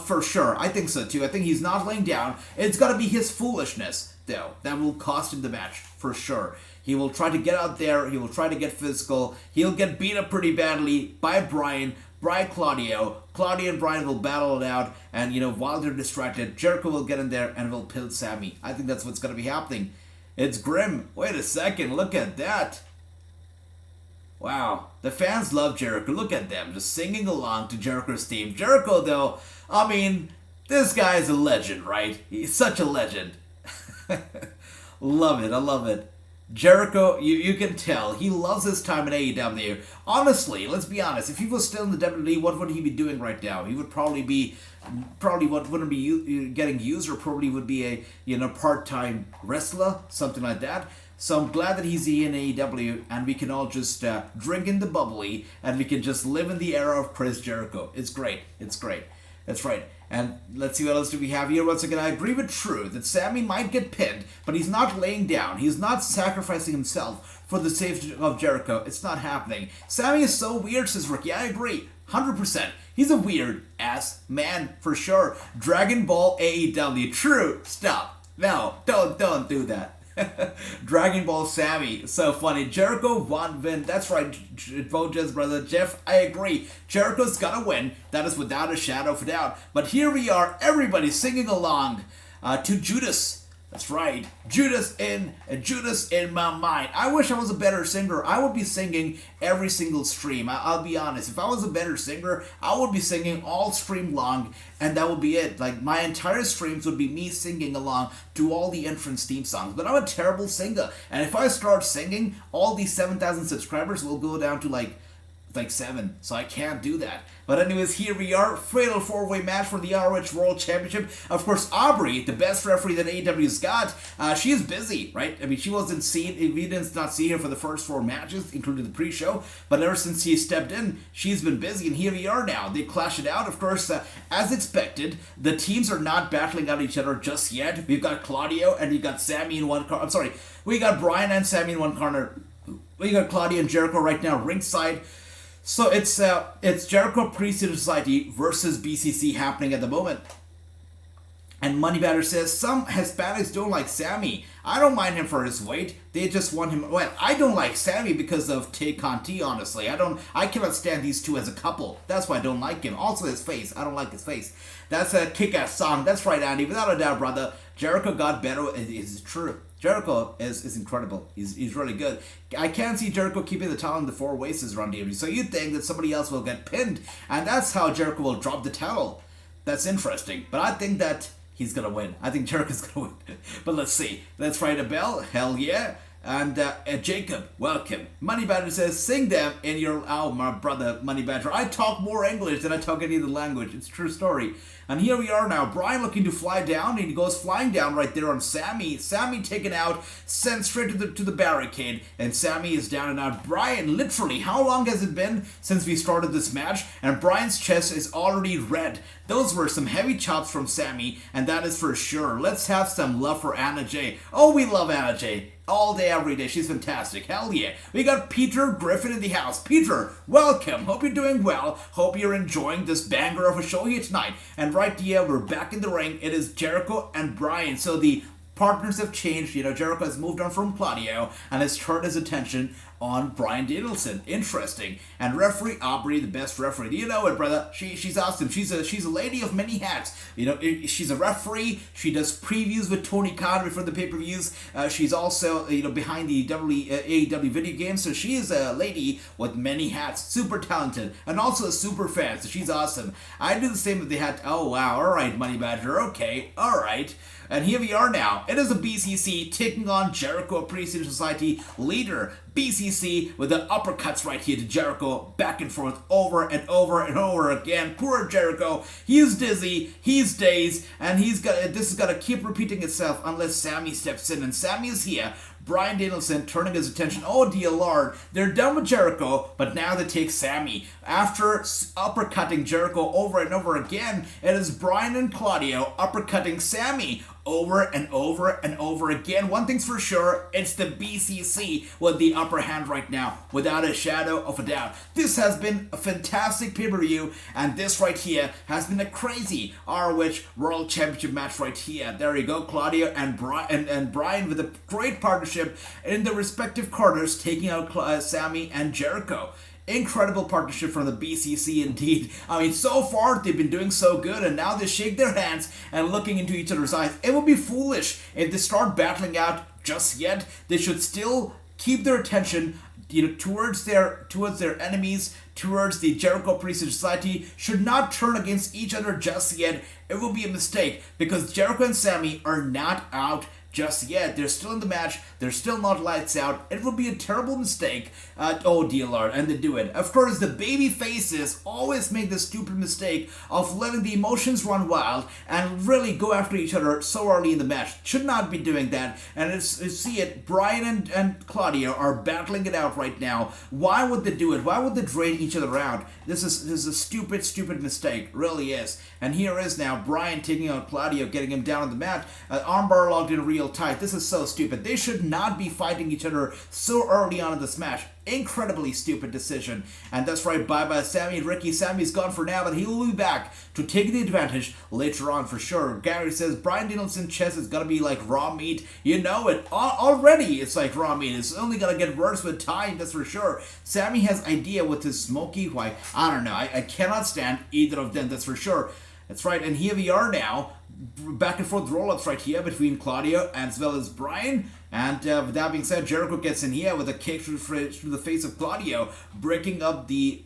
For sure. I think so too. I think he's not laying down. It's got to be his foolishness, though, that will cost him the match, for sure. He will try to get out there. He will try to get physical. He'll get beat up pretty badly by Brian Claudio. Claudio and Brian will battle it out. And, you know, while they're distracted, Jericho will get in there and will pin Sammy. I think that's what's going to be happening. It's grim. Wait a second. Look at that. Wow. The fans love Jericho. Look at them, just singing along to Jericho's theme. Jericho, though, I mean, this guy is a legend, right? He's such a legend. Love it. I love it. Jericho, you can tell, he loves his time in AEW. Honestly, let's be honest, if he was still in the WWE, what would he be doing right now? He would probably wouldn't be getting used, or probably would be a, you know, part-time wrestler, something like that. So I'm glad that he's in AEW, and we can all just drink in the bubbly, and we can just live in the era of Chris Jericho. It's great. It's great. That's right. And let's see what else do we have here. Once again, I agree with True that Sammy might get pinned, but he's not laying down. He's not sacrificing himself for the safety of Jericho. It's not happening. Sammy is so weird, says Ricky. I agree. 100%. He's a weird-ass man, for sure. Dragon Ball AEW. True. Stop. No, don't do that. Dragon Ball Sammy, so funny. Jericho won, win. That's right, Boja's brother Jeff. I agree. Jericho's gonna win. That is without a shadow of a doubt. But here we are, everybody singing along to Judas. That's right, Judas in my mind. I wish I was a better singer. I would be singing every single stream. I'll be honest. If I was a better singer, I would be singing all stream long, and that would be it. Like, my entire streams would be me singing along to all the entrance theme songs. But I'm a terrible singer, and if I start singing, all these 7,000 subscribers will go down to like 7, so I can't do that. But anyways, here we are, fatal 4-way match for the ROH World Championship. Of course, Aubrey, the best referee that AEW's got, she is busy, right? I mean, she wasn't seen, we did not see her for the first 4 matches, including the pre-show, but ever since she stepped in, she's been busy, and here we are now. They clash it out, of course, as expected. The teams are not battling out each other just yet. We've got Claudio, and we've got Sammy in one corner. I'm sorry, we got Brian and Sammy in one corner. We got Claudio and Jericho right now ringside. So it's Jericho Priest Society versus BCC happening at the moment. And Moneybatter says, some Hispanics don't like Sammy. I don't mind him for his weight. They just want him. Well, I don't like Sammy because of Tay Conti, honestly. I cannot stand these two as a couple. That's why I don't like him. Also his face. I don't like his face. That's a kick-ass song. That's right, Andy. Without a doubt, brother. Jericho got better. It's true. Jericho is incredible. He's really good. I can't see Jericho keeping the title in the 4 ways around DMG. So you think that somebody else will get pinned, and that's how Jericho will drop the title. That's interesting. But I think that he's gonna win. I think Jericho's gonna win. But let's see. Let's ring a bell. Hell yeah. And Jacob, welcome. Money Badger says, sing them in your... Oh, my brother, Money Badger. I talk more English than I talk any other language. It's a true story. And here we are now. Brian looking to fly down, and he goes flying down right there on Sammy. Sammy taken out, sent straight to the barricade, and Sammy is down and out. Brian, literally, how long has it been since we started this match? And Brian's chest is already red. Those were some heavy chops from Sammy, and that is for sure. Let's have some love for Anna Jay. Oh, we love Anna Jay. All day, every day. She's fantastic. Hell yeah. We got Peter Griffin in the house. Peter, welcome. Hope you're doing well. Hope you're enjoying this banger of a show here tonight. And right here, we're back in the ring. It is Jericho and Brian. So the partners have changed. You know, Jericho has moved on from Claudio and has turned his attention on Bryan Danielson. Interesting. And referee Aubrey, the best referee. You know it, brother. She's awesome. She's a lady of many hats. You know, she's a referee. She does previews with Tony Khan before the pay-per-views. She's also, you know, behind the AEW video games. So she is a lady with many hats. Super talented. And also a super fan. So she's awesome. I do the same with the hat. Oh, wow. All right, Money Badger. Okay. All right. And here we are now. It is the BCC taking on Jericho Appreciation Society leader. BCC with the uppercuts right here to Jericho, back and forth, over and over and over again. Poor Jericho. He's dizzy, he's dazed, and this is gonna keep repeating itself unless Sammy steps in. And Sammy is here. Bryan Danielson turning his attention. Oh dear Lord, they're done with Jericho, but now they take Sammy. After uppercutting Jericho over and over again, it is Bryan and Claudio uppercutting Sammy over and over and over again. One thing's for sure, it's the BCC with the upper hand right now, without a shadow of a doubt. This has been a fantastic pay-per-view, and this right here has been a crazy ROH World Championship match right here. There you go, Claudio and Bryan with a great partnership in the respective corners, taking out Sammy and Jericho. Incredible partnership from the BCC indeed. I mean, so far they've been doing so good, and now they shake their hands and looking into each other's eyes. It would be foolish if they start battling out just yet. They should still keep their attention, you know, towards their enemies, towards the Jericho Appreciation Society. Should not turn against each other just yet. It will be a mistake because Jericho and Sammy are not out just yet. They're still in the match. They're still not lights out. It would be a terrible mistake. Oh dear Lord, and they do it. Of course, the baby faces always make the stupid mistake of letting the emotions run wild and really go after each other so early in the match. Should not be doing that. And see it, Bryan and Claudio are battling it out right now. Why would they do it? Why would they drain each other out? This is a stupid mistake. Really is. And here is now Bryan taking out Claudio, getting him down on the mat. Armbar locked in real tight. This is so stupid. They should not be fighting each other so early on in this match. Incredibly stupid decision. And that's right, bye-bye Sammy. Ricky Sammy's gone for now, but he will be back to take the advantage later on for sure. Gary says Bryan Danielson's chest is gonna be like raw meat. You know it. Already it's like raw meat. It's only gonna get worse with time, that's for sure. Sammy has idea with his smoky white. I don't know. I cannot stand either of them, that's for sure. That's right, and here we are now. Back and forth roll-ups right here between Claudio as well as Bryan. And with that being said, Jericho gets in here with a kick through the face of Claudio, breaking up the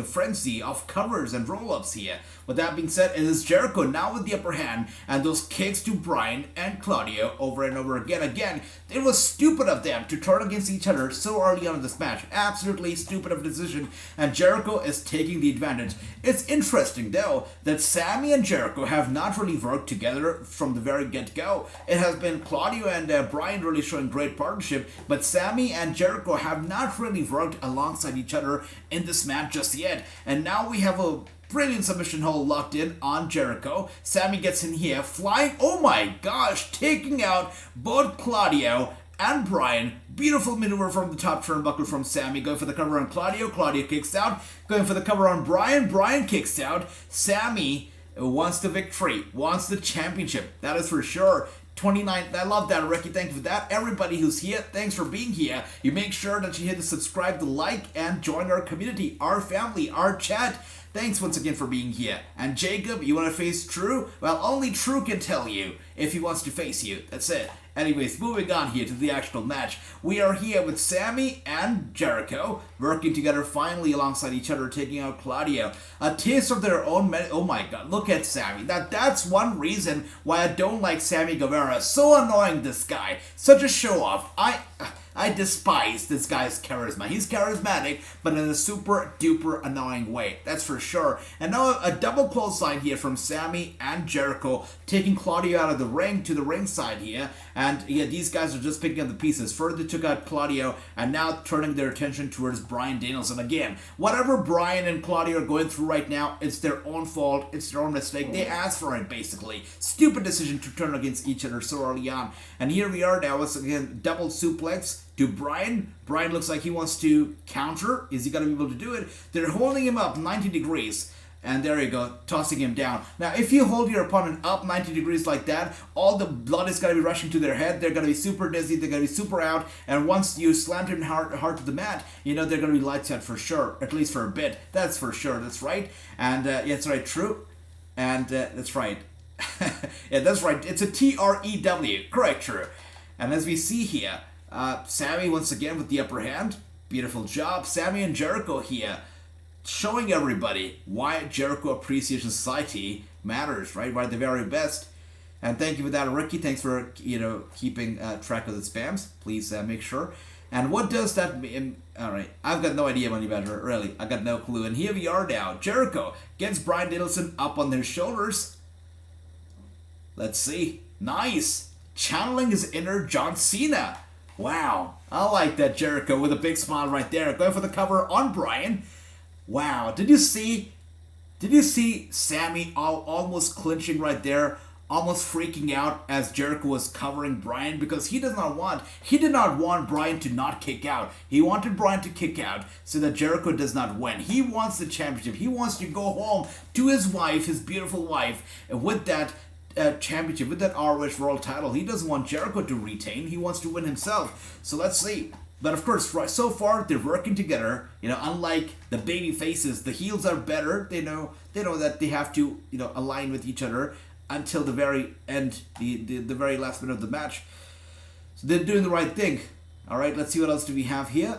frenzy of covers and roll-ups here. With that being said, it is Jericho now with the upper hand, and those kicks to Bryan and Claudio over and over again. Again, it was stupid of them to turn against each other so early on in this match. Absolutely stupid of a decision, and Jericho is taking the advantage. It's interesting, though, that Sammy and Jericho have not really worked together from the very get-go. It has been Claudio and Bryan really showing great partnership, but Sammy and Jericho have not really worked alongside each other in this match just yet. And now we have a brilliant submission hold locked in on Jericho. Sammy gets in here, flying, oh my gosh, taking out both Claudio and Bryan. Beautiful maneuver from the top turnbuckle from Sammy. Going for the cover on Claudio. Claudio kicks out. Going for the cover on Bryan. Bryan kicks out. Sammy wants the victory, wants the championship. That is for sure. 29. I love that, Ricky. Thank you for that. Everybody who's here, thanks for being here. You make sure that you hit the subscribe, the like, and join our community, our family, our chat. Thanks once again for being here. And Jacob, you want to face True? Well, only True can tell you if he wants to face you. That's it. Anyways, moving on here to the actual match. We are here with Sammy and Jericho working together finally alongside each other, taking out Claudio. A taste of their own oh my god, look at Sammy. That's one reason why I don't like Sammy Guevara. So annoying, this guy. Such a show-off. I despise this guy's charisma. He's charismatic, but in a super duper annoying way. That's for sure. And now a double clothesline here from Sami and Jericho, taking Claudio out of the ring to the ringside here. And yeah, these guys are just picking up the pieces. Further took out Claudio, and now turning their attention towards Bryan Danielson again. Whatever Bryan and Claudio are going through right now, it's their own fault. It's their own mistake. They asked for it, basically. Stupid decision to turn against each other so early on. And here we are now, once again, double suplex to Bryan. Bryan looks like he wants to counter. Is he going to be able to do it? They're holding him up 90 degrees. And there you go, tossing him down. Now, if you hold your opponent up 90 degrees like that, all the blood is going to be rushing to their head. They're going to be super dizzy. They're going to be super out. And once you slam him hard to the mat, you know they're going to be lights out for sure. At least for a bit. That's for sure. That's right. And yeah, that's right. True. And that's right. Yeah, that's right. It's a TREW. Correct, true. And as we see here, Sami once again with the upper hand. Beautiful job. Sami and Jericho here, showing everybody why Jericho Appreciation Society matters, right? Why the very best. And thank you for that, Ricky. Thanks for, keeping track of the spams. Please make sure. And what does that mean? All right, I've got no idea, Money Badger. Really, I got no clue. And here we are now. Jericho gets Bryan Danielson up on their shoulders. Let's see. Nice. Channeling his inner John Cena. Wow. I like that, Jericho, with a big smile right there. Going for the cover on Bryan. Wow. Did you see Sami almost clinching right there? Almost freaking out as Jericho was covering Bryan, because he did not want Bryan to not kick out. He wanted Bryan to kick out so that Jericho does not win. He wants the championship. He wants to go home to his wife, his beautiful wife, with that championship, with that ROH World title. He doesn't want Jericho to retain. He wants to win himself. So let's see. But of course, so far they're working together. Unlike the baby faces, the heels are better. They know that they have to align with each other until the very end, the very last minute of the match. So they're doing the right thing. All right, let's see what else do we have here.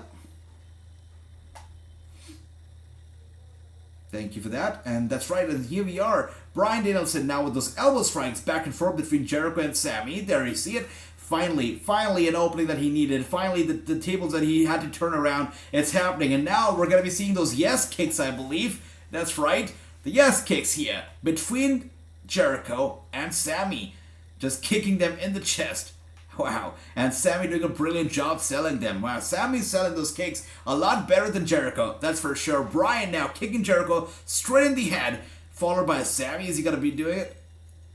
Thank you for that. And that's right, and here we are. Bryan Danielson now with those elbow strikes back and forth between Jericho and Sami. There you see it. Finally an opening that he needed. Finally, the tables that he had to turn around. It's happening. And now we're going to be seeing those yes kicks, I believe. That's right. The yes kicks here between Jericho and Sami. Just kicking them in the chest. Wow. And Sami doing a brilliant job selling them. Wow. Sami's selling those kicks a lot better than Jericho. That's for sure. Bryan now kicking Jericho straight in the head. Followed by Sami. Is he going to be doing it?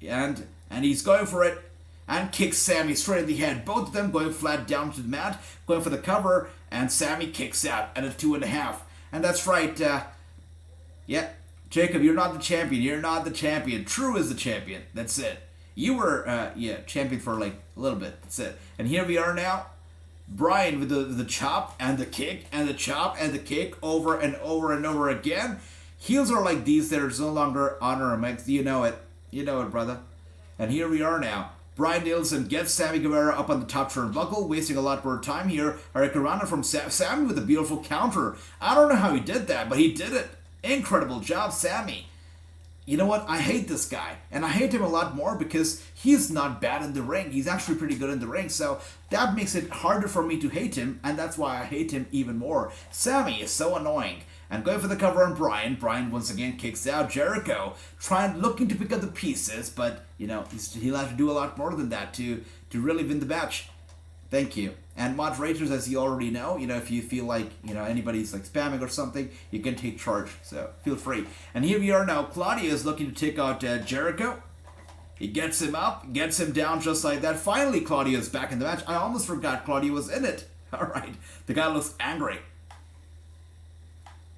And he's going for it. And kicks Sami straight in the head. Both of them going flat down to the mat. Going for the cover. And Sami kicks out at a 2.5. And that's right. Yeah. Jacob, you're not the champion. You're not the champion. True is the champion. That's it. You were, champion for like a little bit. That's it. And here we are now. Bryan with the chop and the kick and the chop and the kick over and over and over again. Heels are like these. There's no longer honor or mix. You know it. You know it, brother. And here we are now. Bryan Danielson gets Sammy Guevara up on the top turnbuckle, wasting a lot more time here. Hurricanrana from Sammy with a beautiful counter. I don't know how he did that, but he did it. Incredible job, Sammy. You know what? I hate this guy. And I hate him a lot more because he's not bad in the ring. He's actually pretty good in the ring. So that makes it harder for me to hate him. And that's why I hate him even more. Sammy is so annoying. And going for the cover on Bryan. Bryan once again kicks out Jericho, looking to pick up the pieces, but he'll have to do a lot more than that to really win the match. Thank you. And moderators, as you already know, if you feel like anybody's like spamming or something, you can take charge. So feel free. And here we are now. Claudio is looking to take out Jericho. He gets him up, gets him down just like that. Finally, Claudio is back in the match. I almost forgot Claudio was in it. All right, the guy looks angry.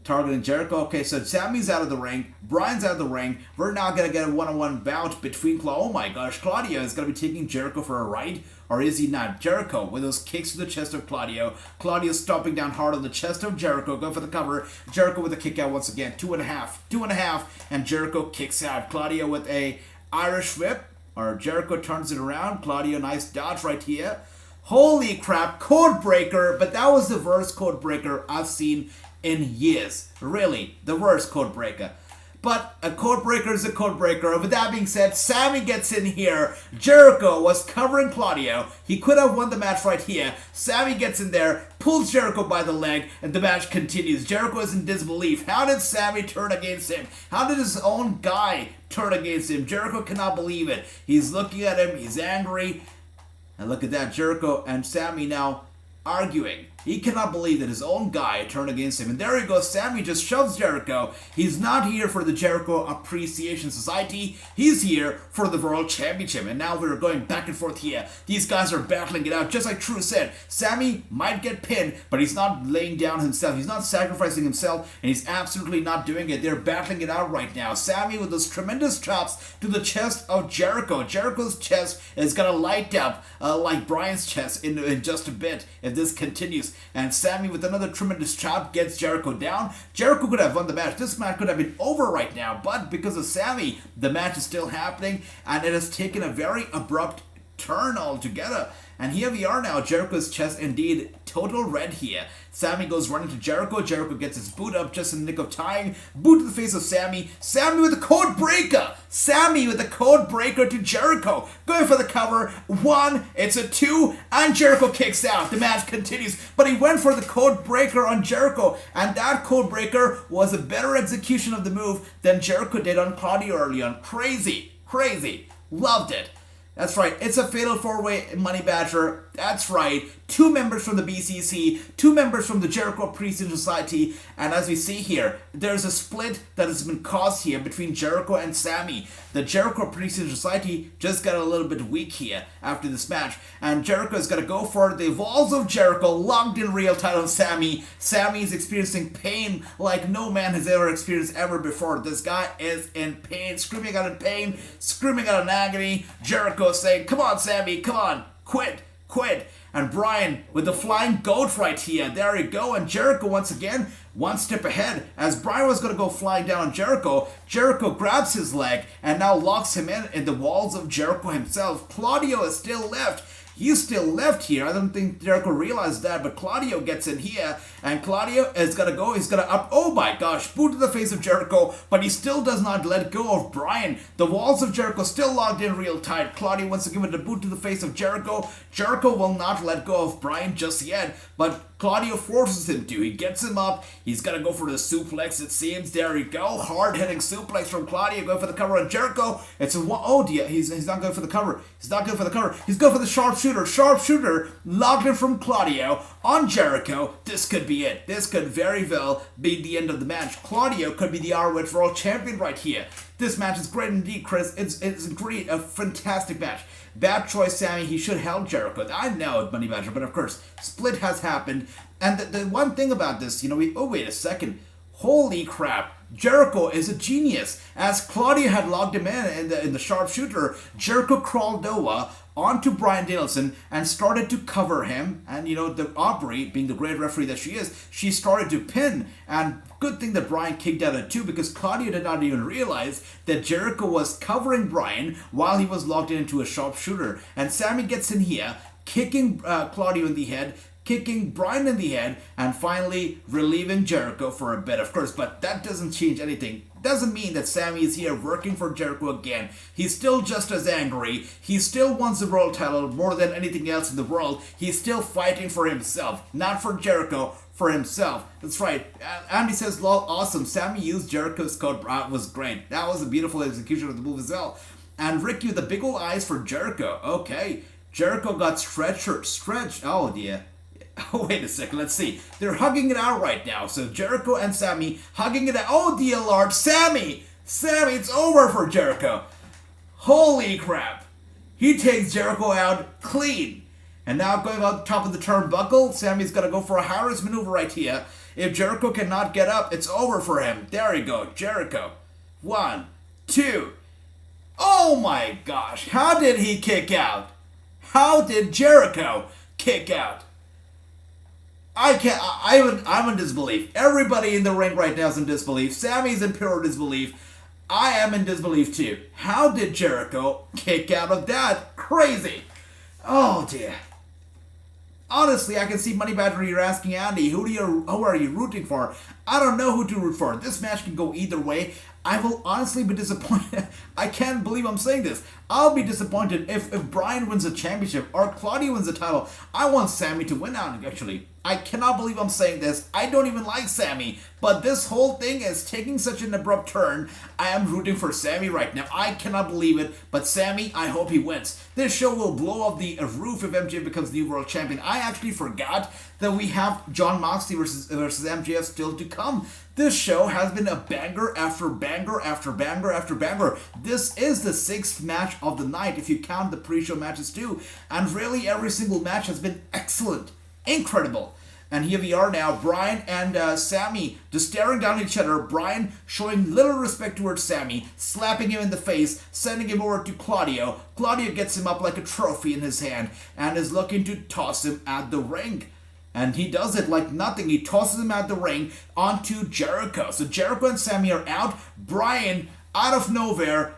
Targeting Jericho. Okay, so Sammy's out of the ring. Bryan's out of the ring. We're now going to get a one-on-one bout between Oh my gosh, Claudio is going to be taking Jericho for a ride. Or is he not? Jericho with those kicks to the chest of Claudio. Claudio stomping down hard on the chest of Jericho. Going for the cover. Jericho with a kick out once again. 2.5. 2.5. And Jericho kicks out. Claudio with a Irish whip. Or Jericho turns it around. Claudio, nice dodge right here. Holy crap. Code breaker. But that was the worst code breaker I've seen in years. Really, the worst code breaker. But a code breaker is a code breaker. With that being said, Sammy gets in here. Jericho was covering Claudio. He could have won the match right here. Sammy gets in there, pulls Jericho by the leg, and the match continues. Jericho is in disbelief. How did Sammy turn against him? How did his own guy turn against him? Jericho cannot believe it. He's looking at him. He's angry. And look at that. Jericho and Sammy now arguing. He cannot believe that his own guy turned against him. And there he goes. Sammy just shoves Jericho. He's not here for the Jericho Appreciation Society. He's here for the World Championship. And now we're going back and forth here. These guys are battling it out. Just like True said, Sammy might get pinned, but he's not laying down himself. He's not sacrificing himself, and he's absolutely not doing it. They're battling it out right now. Sammy with those tremendous chops to the chest of Jericho. Jericho's chest is going to light up like Bryan's chest in just a bit if this continues. And Sammy with another tremendous chop gets Jericho down. Jericho could have won the match. This match could have been over right now, but because of Sammy, the match is still happening, and it has taken a very abrupt turn altogether. And here we are now. Jericho's chest indeed total red here. Sammy goes running to Jericho. Jericho gets his boot up just in the nick of time. Boot to the face of Sammy. Sammy with the code breaker. Sammy with the code breaker to Jericho. Going for the cover. 1, it's a 2, and Jericho kicks out. The match continues. But he went for the code breaker on Jericho. And that code breaker was a better execution of the move than Jericho did on Claudio early on. Crazy. Crazy. Loved it. That's right, it's a Fatal 4-Way Money Badger. That's right, 2 members from the BCC, 2 members from the Jericho Appreciation Society, and as we see here, there's a split that has been caused here between Jericho and Sammy. The Jericho Appreciation Society just got a little bit weak here after this match, and Jericho is going to go for the Walls of Jericho, locked in real time on Sammy. Sammy is experiencing pain like no man has ever experienced ever before. This guy is in pain, screaming out in pain, screaming out in agony. Jericho saying, "Come on, Sammy, come on, quit. And Bryan with the flying goat right here. There you go. And Jericho once again, one step ahead. As Bryan was going to go flying down on Jericho, Jericho grabs his leg and now locks him in the Walls of Jericho himself. Claudio is still left. He's still left here. I don't think Jericho realized that, but Claudio gets in here, and Claudio is going to go. He's going to up. Oh my gosh, boot to the face of Jericho, but he still does not let go of Bryan. The Walls of Jericho still locked in real tight. Claudio wants to give it a boot to the face of Jericho. Jericho will not let go of Bryan just yet, but Claudio forces him to. He gets him up. He's going to go for the suplex, it seems. There you go. Hard-hitting suplex from Claudio. Going for the cover on Jericho. It's a... Oh, dear. He's not going for the cover. He's not going for the cover. He's going for the sharpshooter. Sharpshooter locked in from Claudio on Jericho. This could be it. This could very well be the end of the match. Claudio could be the ROH World Champion right here. This match is great indeed, Chris. It's great. A fantastic match. Bad choice, Sammy. He should help Jericho. I know, Money Badger, but of course, split has happened. And the one thing about this, oh, wait a second. Holy crap. Jericho is a genius. As Claudio had logged him in the sharpshooter, Jericho crawled over onto Bryan Danielson and started to cover him. And, the Aubrey, being the great referee that she is, she started to pin. And good thing that Bryan kicked out at 2, because Claudio did not even realize that Jericho was covering Bryan while he was locked into a sharpshooter. And Sammy gets in here, kicking Claudio in the head, kicking Bryan in the head, and finally relieving Jericho for a bit, of course. But that doesn't change anything. Doesn't mean that Sammy is here working for Jericho again. He's still just as angry. He still wants the world title more than anything else in the world. He's still fighting for himself, not for Jericho, for himself. That's right. Andy says, lol, awesome. Sammy used Jericho's code. Was great. That was a beautiful execution of the move as well. And Ricky with the big ol' eyes for Jericho. Okay. Jericho got stretched. Oh, dear. Oh, wait a second. Let's see. They're hugging it out right now. So Jericho and Sammy hugging it out. Oh, dear Lord. Sammy, it's over for Jericho. Holy crap. He takes Jericho out clean. And now going on top of the turnbuckle, Sammy's going to go for a Harris maneuver right here. If Jericho cannot get up, it's over for him. There you go. Jericho. 1, 2. Oh my gosh. How did he kick out? How did Jericho kick out? I'm in disbelief. Everybody in the ring right now is in disbelief. Sammy's in pure disbelief. I am in disbelief too. How did Jericho kick out of that? Crazy. Oh dear. Honestly, I can see Money Badger, you're asking Andy, who are you rooting for? I don't know who to root for. This match can go either way. I will honestly be disappointed. I can't believe I'm saying this. I'll be disappointed if Bryan wins a championship or Claudio wins the title. I want Sammy to win out, actually. I cannot believe I'm saying this. I don't even like Sammy, but this whole thing is taking such an abrupt turn. I am rooting for Sammy right now. I cannot believe it, but Sammy, I hope he wins. This show will blow off the roof if MJF becomes the new world champion. I actually forgot that we have Jon Moxley versus MJF still to come. This show has been a banger after banger after banger after banger. This is the 6th match of the night if you count the pre-show matches too. And really every single match has been excellent. Incredible. And here we are now, Bryan and Sammy just staring down at each other. Bryan showing little respect towards Sammy, slapping him in the face, sending him over to Claudio. Claudio gets him up like a trophy in his hand and is looking to toss him at the ring. And he does it like nothing. He tosses him at the ring onto Jericho. So Jericho and Sammy are out. Bryan, out of nowhere,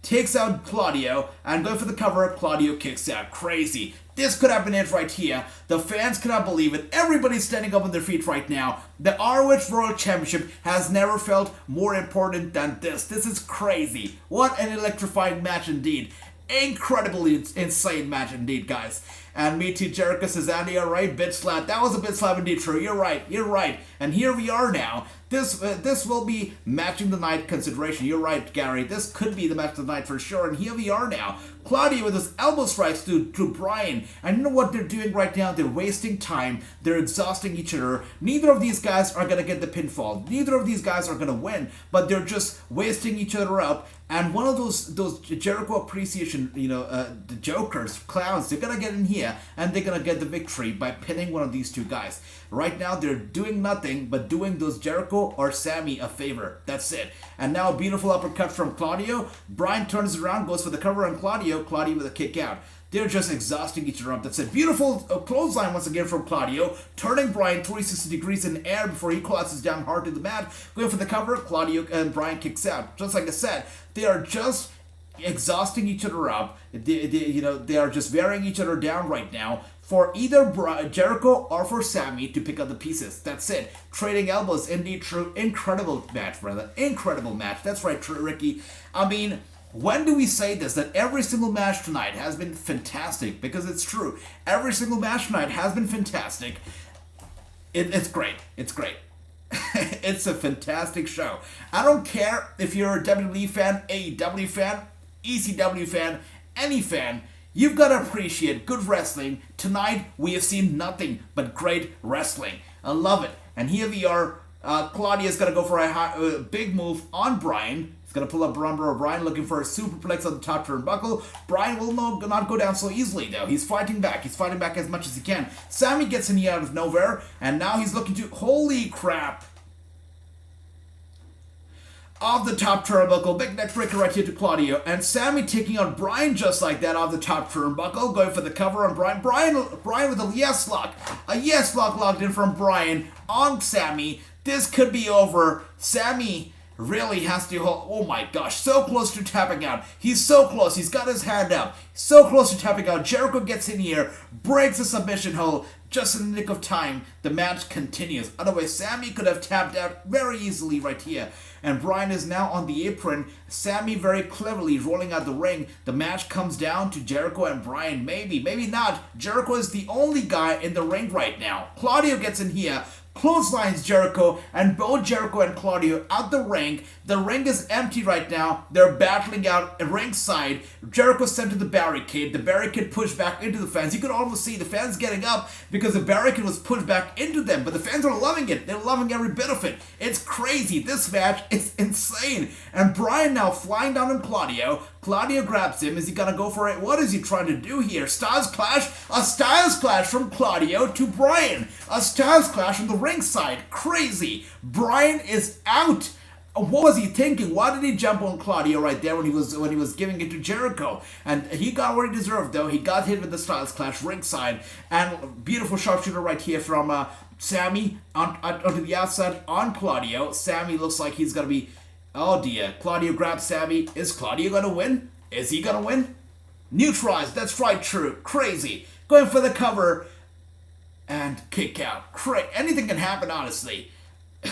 takes out Claudio, and going for the cover, Claudio kicks out. Crazy. This could have been it right here. The fans cannot believe it. Everybody's standing up on their feet right now. The ROH World Championship has never felt more important than this. This is crazy. What an electrifying match indeed. Incredibly insane match indeed, guys. And me too, Jericho says, Andy, alright, bitch slap. That was a bitch slap indeed, true. You're right. And here we are now. This will be matching the night consideration. You're right, Gary. This could be the match of the night for sure. And here we are now. Claudio with his elbow strikes to Bryan. And you know what they're doing right now? They're wasting time. They're exhausting each other. Neither of these guys are going to get the pinfall. Neither of these guys are going to win. But they're just wasting each other up. And one of those Jericho appreciation, the jokers, clowns, they're going to get in here. And they're going to get the victory by pinning one of these two guys. Right now, they're doing nothing but doing those Jericho or Sammy a favor. That's it. And now a beautiful uppercut from Claudio. Bryan turns around, goes for the cover on Claudio. Claudio with a kick out. They're just exhausting each other up. That's it. Beautiful clothesline once again from Claudio. Turning Bryan 360 degrees in air before he collapses down hard to the mat. Going for the cover. Claudio and Bryan kicks out. Just like I said, they are just exhausting each other up. They are just wearing each other down right now for either Jericho or for Sammy to pick up the pieces. That's it. Trading elbows. Indeed true. Incredible match, brother. Incredible match. That's right, true, Ricky. I mean, when do we say this? That every single match tonight has been fantastic? Because it's true. Every single match tonight has been fantastic. It's great. It's great. It's a fantastic show. I don't care if you're a WWE fan, AEW fan, ECW fan, any fan. You've got to appreciate good wrestling. Tonight, we have seen nothing but great wrestling. I love it. And here we are. Claudio's going to go for a big move on Bryan. He's going to pull up Bryan looking for a superplex on the top turnbuckle. Bryan will not go down so easily, though. He's fighting back. He's fighting back as much as he can. Sammy gets in here out of nowhere. And now he's looking to... Holy crap. Off the top turnbuckle, big neck breaker right here to Claudio, and Sammy taking on Bryan just like that off the top turnbuckle, going for the cover on Bryan. Bryan with a yes lock locked in from Bryan on Sammy. This could be over. Sammy really has to hold. Oh my gosh, so close to tapping out. He's so close. He's got his hand up. So close to tapping out. Jericho gets in here, breaks the submission hold. Just in the nick of time, the match continues. Otherwise, Sammy could have tapped out very easily right here. And Bryan is now on the apron. Sammy very cleverly rolling out the ring. The match comes down to Jericho and Bryan. Maybe not. Jericho is the only guy in the ring right now. Claudio gets in here, clotheslines Jericho, and both Jericho and Claudio out the ring. The ring is empty right now. They're battling out ringside. Jericho sent to the barricade. The barricade pushed back into the fans. You could almost see the fans getting up because the barricade was pushed back into them. But the fans are loving it. They're loving every bit of it. It's crazy. This match is insane. And Bryan now flying down on Claudio. Claudio grabs him. Is he gonna go for it? What is he trying to do here? Styles Clash? A Styles Clash from Claudio to Bryan. A Styles Clash from the ringside. Crazy. Bryan is out. What was he thinking? Why did he jump on Claudio right there when he was giving it to Jericho? And he got what he deserved, though. He got hit with the Styles Clash ringside. And beautiful sharpshooter right here from Sammy onto the outside on Claudio. Sammy looks like he's going to be... Oh dear. Claudio grabs Sammy. Is Claudio going to win? Is he going to win? Neutralized. That's right, true. Crazy. Going for the cover. And kick out. Anything can happen, honestly.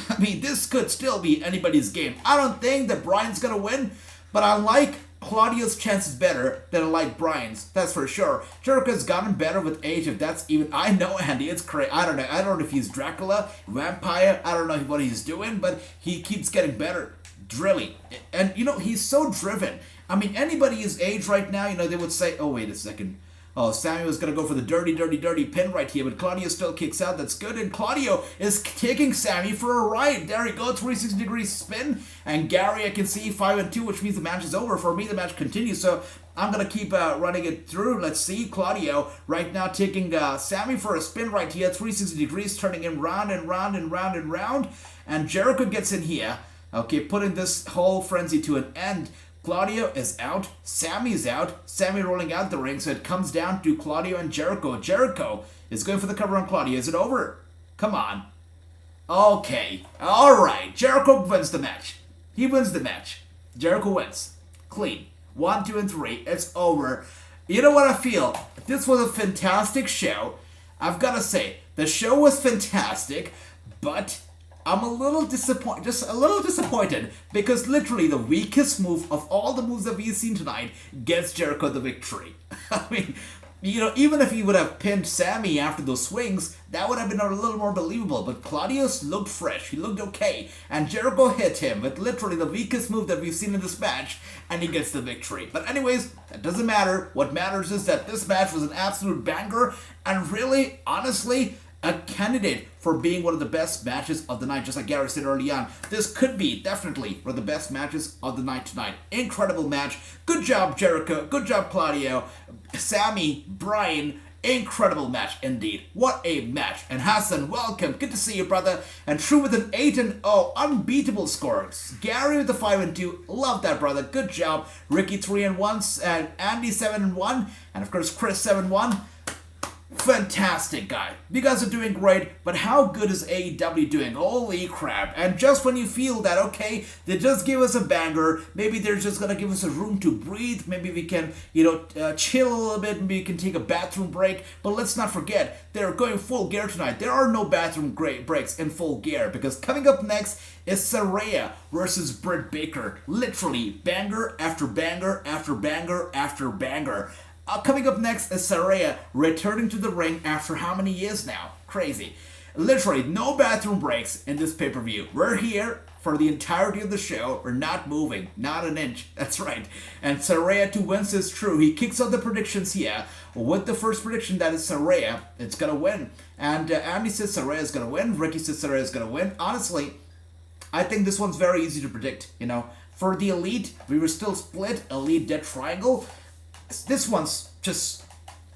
I mean, this could still be anybody's game. I don't think that Bryan's gonna win, but I like Claudio's chances better than I like Bryan's. That's for sure. Jericho's gotten better with age, if that's even. I know, Andy, it's crazy. I don't know. I don't know if he's Dracula, vampire. I don't know what he's doing, but he keeps getting better. Really. And, he's so driven. I mean, anybody his age right now, they would say, oh, wait a second. Oh, Sammy was going to go for the dirty, dirty, dirty pin right here, but Claudio still kicks out. That's good. And Claudio is taking Sammy for a ride. There he goes, 360-degree spin. And Gary, I can see 5-2, which means the match is over. For me, the match continues. So I'm going to keep running it through. Let's see. Claudio right now taking Sammy for a spin right here. 360 degrees, turning him round and round and round and round. And Jericho gets in here. Okay, putting this whole frenzy to an end. Claudio is out. Sammy's out. Sammy rolling out the ring, so it comes down to Claudio and Jericho. Jericho is going for the cover on Claudio. Is it over? Come on. Okay. Alright. Jericho wins the match. He wins the match. Jericho wins. Clean. 1, 2, and 3. It's over. You know what I feel? This was a fantastic show. I've got to say, the show was fantastic, but I'm a little disappointed, just a little disappointed, because literally the weakest move of all the moves that we've seen tonight gets Jericho the victory. I mean, even if he would have pinned Sammy after those swings, that would have been a little more believable, but Claudio's looked fresh, he looked okay, and Jericho hit him with literally the weakest move that we've seen in this match, and he gets the victory. But anyways, that doesn't matter. What matters is that this match was an absolute banger, and really, honestly, a candidate for being one of the best matches of the night, just like Gary said early on. This could be definitely one of the best matches of the night tonight. Incredible match. Good job, Jericho. Good job, Claudio. Sammy, Bryan. Incredible match indeed. What a match. And Hassan, welcome. Good to see you, brother. And True with an 8-0. Unbeatable score. Gary with the 5-2. Love that, brother. Good job. Ricky 3-1. And Andy 7-1. And of course, Chris 7-1. Fantastic, guy. You guys are doing great, but how good is AEW doing? Holy crap. And just when you feel that, okay, they just give us a banger, maybe they're just gonna give us a room to breathe, maybe we can, chill a little bit, maybe we can take a bathroom break, but let's not forget, they're going full gear tonight. There are no bathroom breaks in full gear, because coming up next is Saraya versus Britt Baker. Literally, banger after banger after banger after banger. Coming up next is Saraya returning to the ring after how many years now? Crazy. Literally, no bathroom breaks in this pay-per-view. We're here for the entirety of the show. We're not moving. Not an inch. That's right. And Saraya to wins is true. He kicks out the predictions here with the first prediction that is Saraya. It's going to win. And Andy says Saraya is going to win. Ricky says Saraya is going to win. Honestly, I think this one's very easy to predict. For the Elite, we were still split. Elite Dead Triangle. This one's just,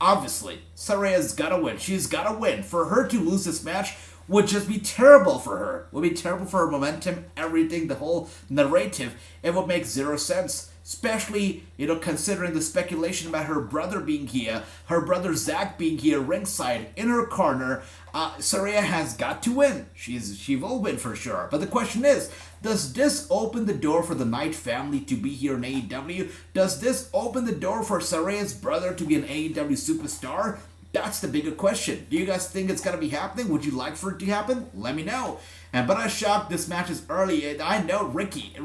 obviously, Saraya's gotta win. She's gotta win. For her to lose this match would just be terrible for her. Would be terrible for her momentum, everything, the whole narrative. It would make zero sense. Especially, considering the speculation about her brother being here, her brother Zach being here ringside in her corner. Saraya has got to win. She will win for sure. But the question is, does this open the door for the Knight family to be here in AEW? Does this open the door for Saraya's brother to be an AEW superstar? That's the bigger question. Do you guys think it's gonna be happening? Would you like for it to happen? Let me know. But I shocked this match is early. I know Ricky.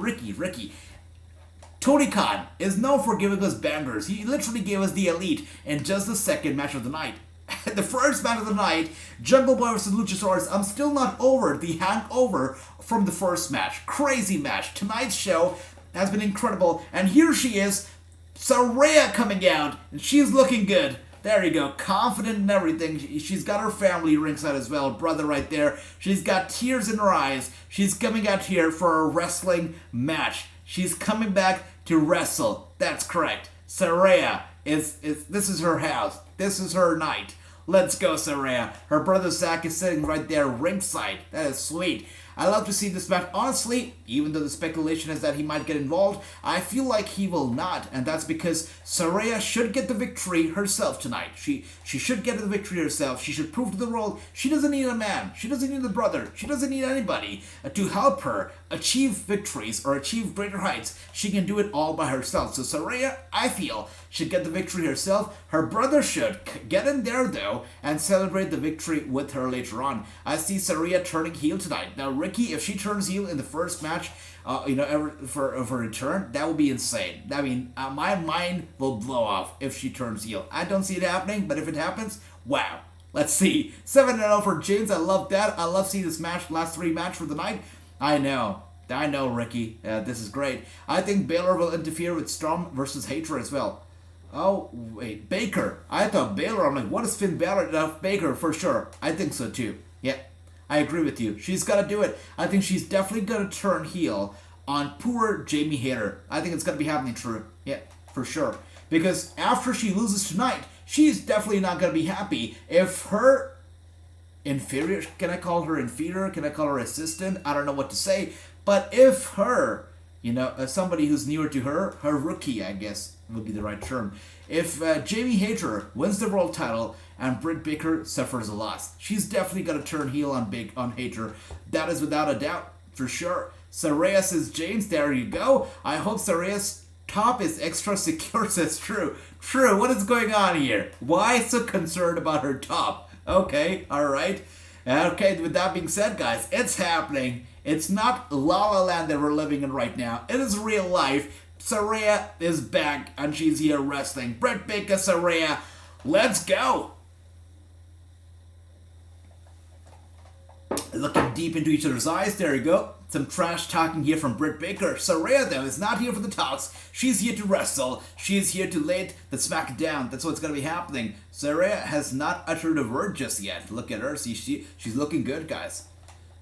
Tony Khan is known for giving us bangers. He literally gave us the Elite in just the second match of the night. The first match of the night, Jungle Boy vs. Luchasaurus, I'm still not over the hangover from the first match. Crazy match. Tonight's show has been incredible. And here she is, Saraya coming out. And she's looking good. There you go. Confident in everything. She's got her family ringside as well. Brother right there. She's got tears in her eyes. She's coming out here for a wrestling match. She's coming back to wrestle. That's correct. Saraya this is her house. This is her night. Let's go, Saraya. Her brother Zach is sitting right there ringside. That is sweet. I love to see this match. Honestly, even though the speculation is that he might get involved, I feel like he will not, and that's because Saraya should get the victory herself tonight. She should get the victory herself. She should prove to the world she doesn't need a man. She doesn't need a brother. She doesn't need anybody to help her achieve victories or achieve greater heights. She can do it all by herself. So Saraya, I feel, should get the victory herself. Her brother should get in there, though, and celebrate the victory with her later on. I see Saraya turning heel tonight. Now, Ricky, if she turns heel in the first match, ever for return, that would be insane. I mean, my mind will blow off if she turns heel. I don't see it happening, but if it happens, wow. Let's see. 7-0 for James. I love that. I love seeing this match, last 3 match for the night. I know, Ricky. This is great. I think Baylor will interfere with Storm versus Hater as well. Oh, wait, Baker. I thought Baylor. I'm like, what is Finn Balor? Baker, for sure. I think so, too. Yeah, I agree with you. She's got to do it. I think she's definitely going to turn heel on poor Jamie Hayter. I think it's going to be happening, true. Yeah, for sure. Because after she loses tonight, she's definitely not going to be happy if her inferior, can I call her inferior? Can I call her assistant? I don't know what to say. But if her, somebody who's newer to her rookie, I guess, would be the right term. If Jamie Hayter wins the world title and Britt Baker suffers a loss, she's definitely going to turn heel on Hayter. That is without a doubt, for sure. Saraya says, James, there you go. I hope Saraya's top is extra secure, says True. True, what is going on here? Why so concerned about her top? Okay, alright. Okay, with that being said, guys, it's happening. It's not La La Land that we're living in right now. It is real life. Saraya is back, and she's here wrestling. Britt Baker, Saraya, let's go! Looking deep into each other's eyes, there you go. Some trash talking here from Britt Baker. Saraya, though, is not here for the talks. She's here to wrestle. She is here to lay the smack down. That's what's going to be happening. Saraya has not uttered a word just yet. Look at her. See, she's looking good, guys.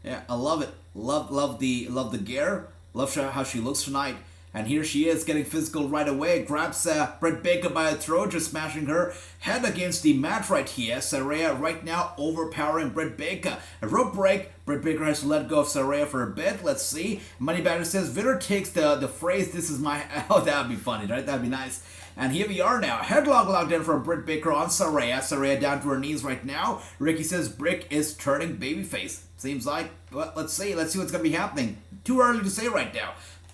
Yeah, I love it. Love the gear. Love how she looks tonight. And here she is, getting physical right away. Grabs Britt Baker by the throat, just smashing her head against the mat right here. Saraya right now overpowering Britt Baker. A rope break. Britt Baker has to let go of Saraya for a bit. Let's see. Moneybacker says, Vitter takes the phrase, this is my... Oh, that would be funny, right? That would be nice. And here we are now. Headlock locked in from Britt Baker on Saraya. Saraya down to her knees right now. Ricky says Brick is turning babyface. Seems like, well, let's see. Let's see what's going to be happening. Too early to say right now.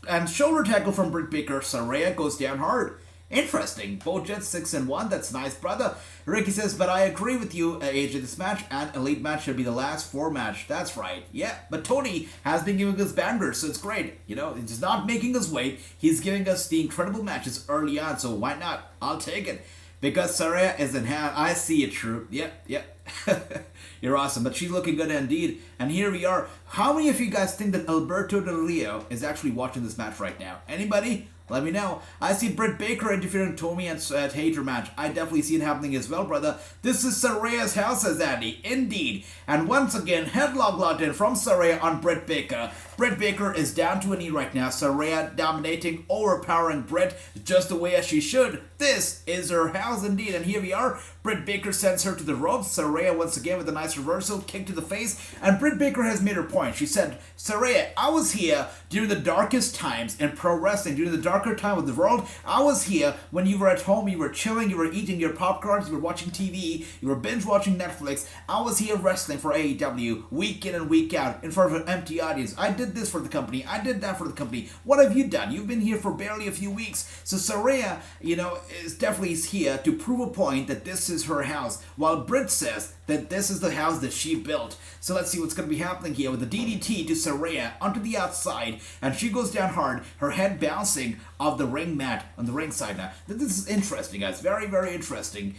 And shoulder tackle from Britt Baker. Saraya goes down hard. Interesting. Both Jets 6-1. That's nice, brother. Ricky says, but I agree with you, AJ. This match and Elite match should be the last 4 match. That's right. Yeah, but Tony has been giving us bangers, so it's great. He's not making us wait. He's giving us the incredible matches early on, so why not? I'll take it. Because Saraya is in hand. I see it, True. Yep. You're awesome, but she's looking good indeed. And here we are. How many of you guys think that Alberto Del Rio is actually watching this match right now? Anybody? Let me know. I see Britt Baker interfering with Tommy and Hater match. I definitely see it happening as well, brother. This is Saraya's house, says Andy. Indeed. And once again, headlock locked in from Saraya on Britt Baker. Britt Baker is down to a knee right now. Saraya dominating, overpowering Britt just the way as she should. This is her house indeed. And here we are. Britt Baker sends her to the ropes. Saraya once again with a nice reversal, kick to the face. And Britt Baker has made her point. She said, Saraya, I was here during the darkest times in pro wrestling, during the darker time of the world. I was here when you were at home, you were chilling, you were eating your popcorns, you were watching TV, you were binge watching Netflix. I was here wrestling for AEW week in and week out in front of an empty audience. I did this for the company. I did that for the company. What have you done? You've been here for barely a few weeks. So Saraya, is definitely here to prove a point that this is her house, while Britt says that this is the house that she built. So let's see what's going to be happening here with the DDT to Saraya onto the outside, and she goes down hard, her head bouncing off the ring mat on the ringside now. This is interesting, guys. Very, very interesting.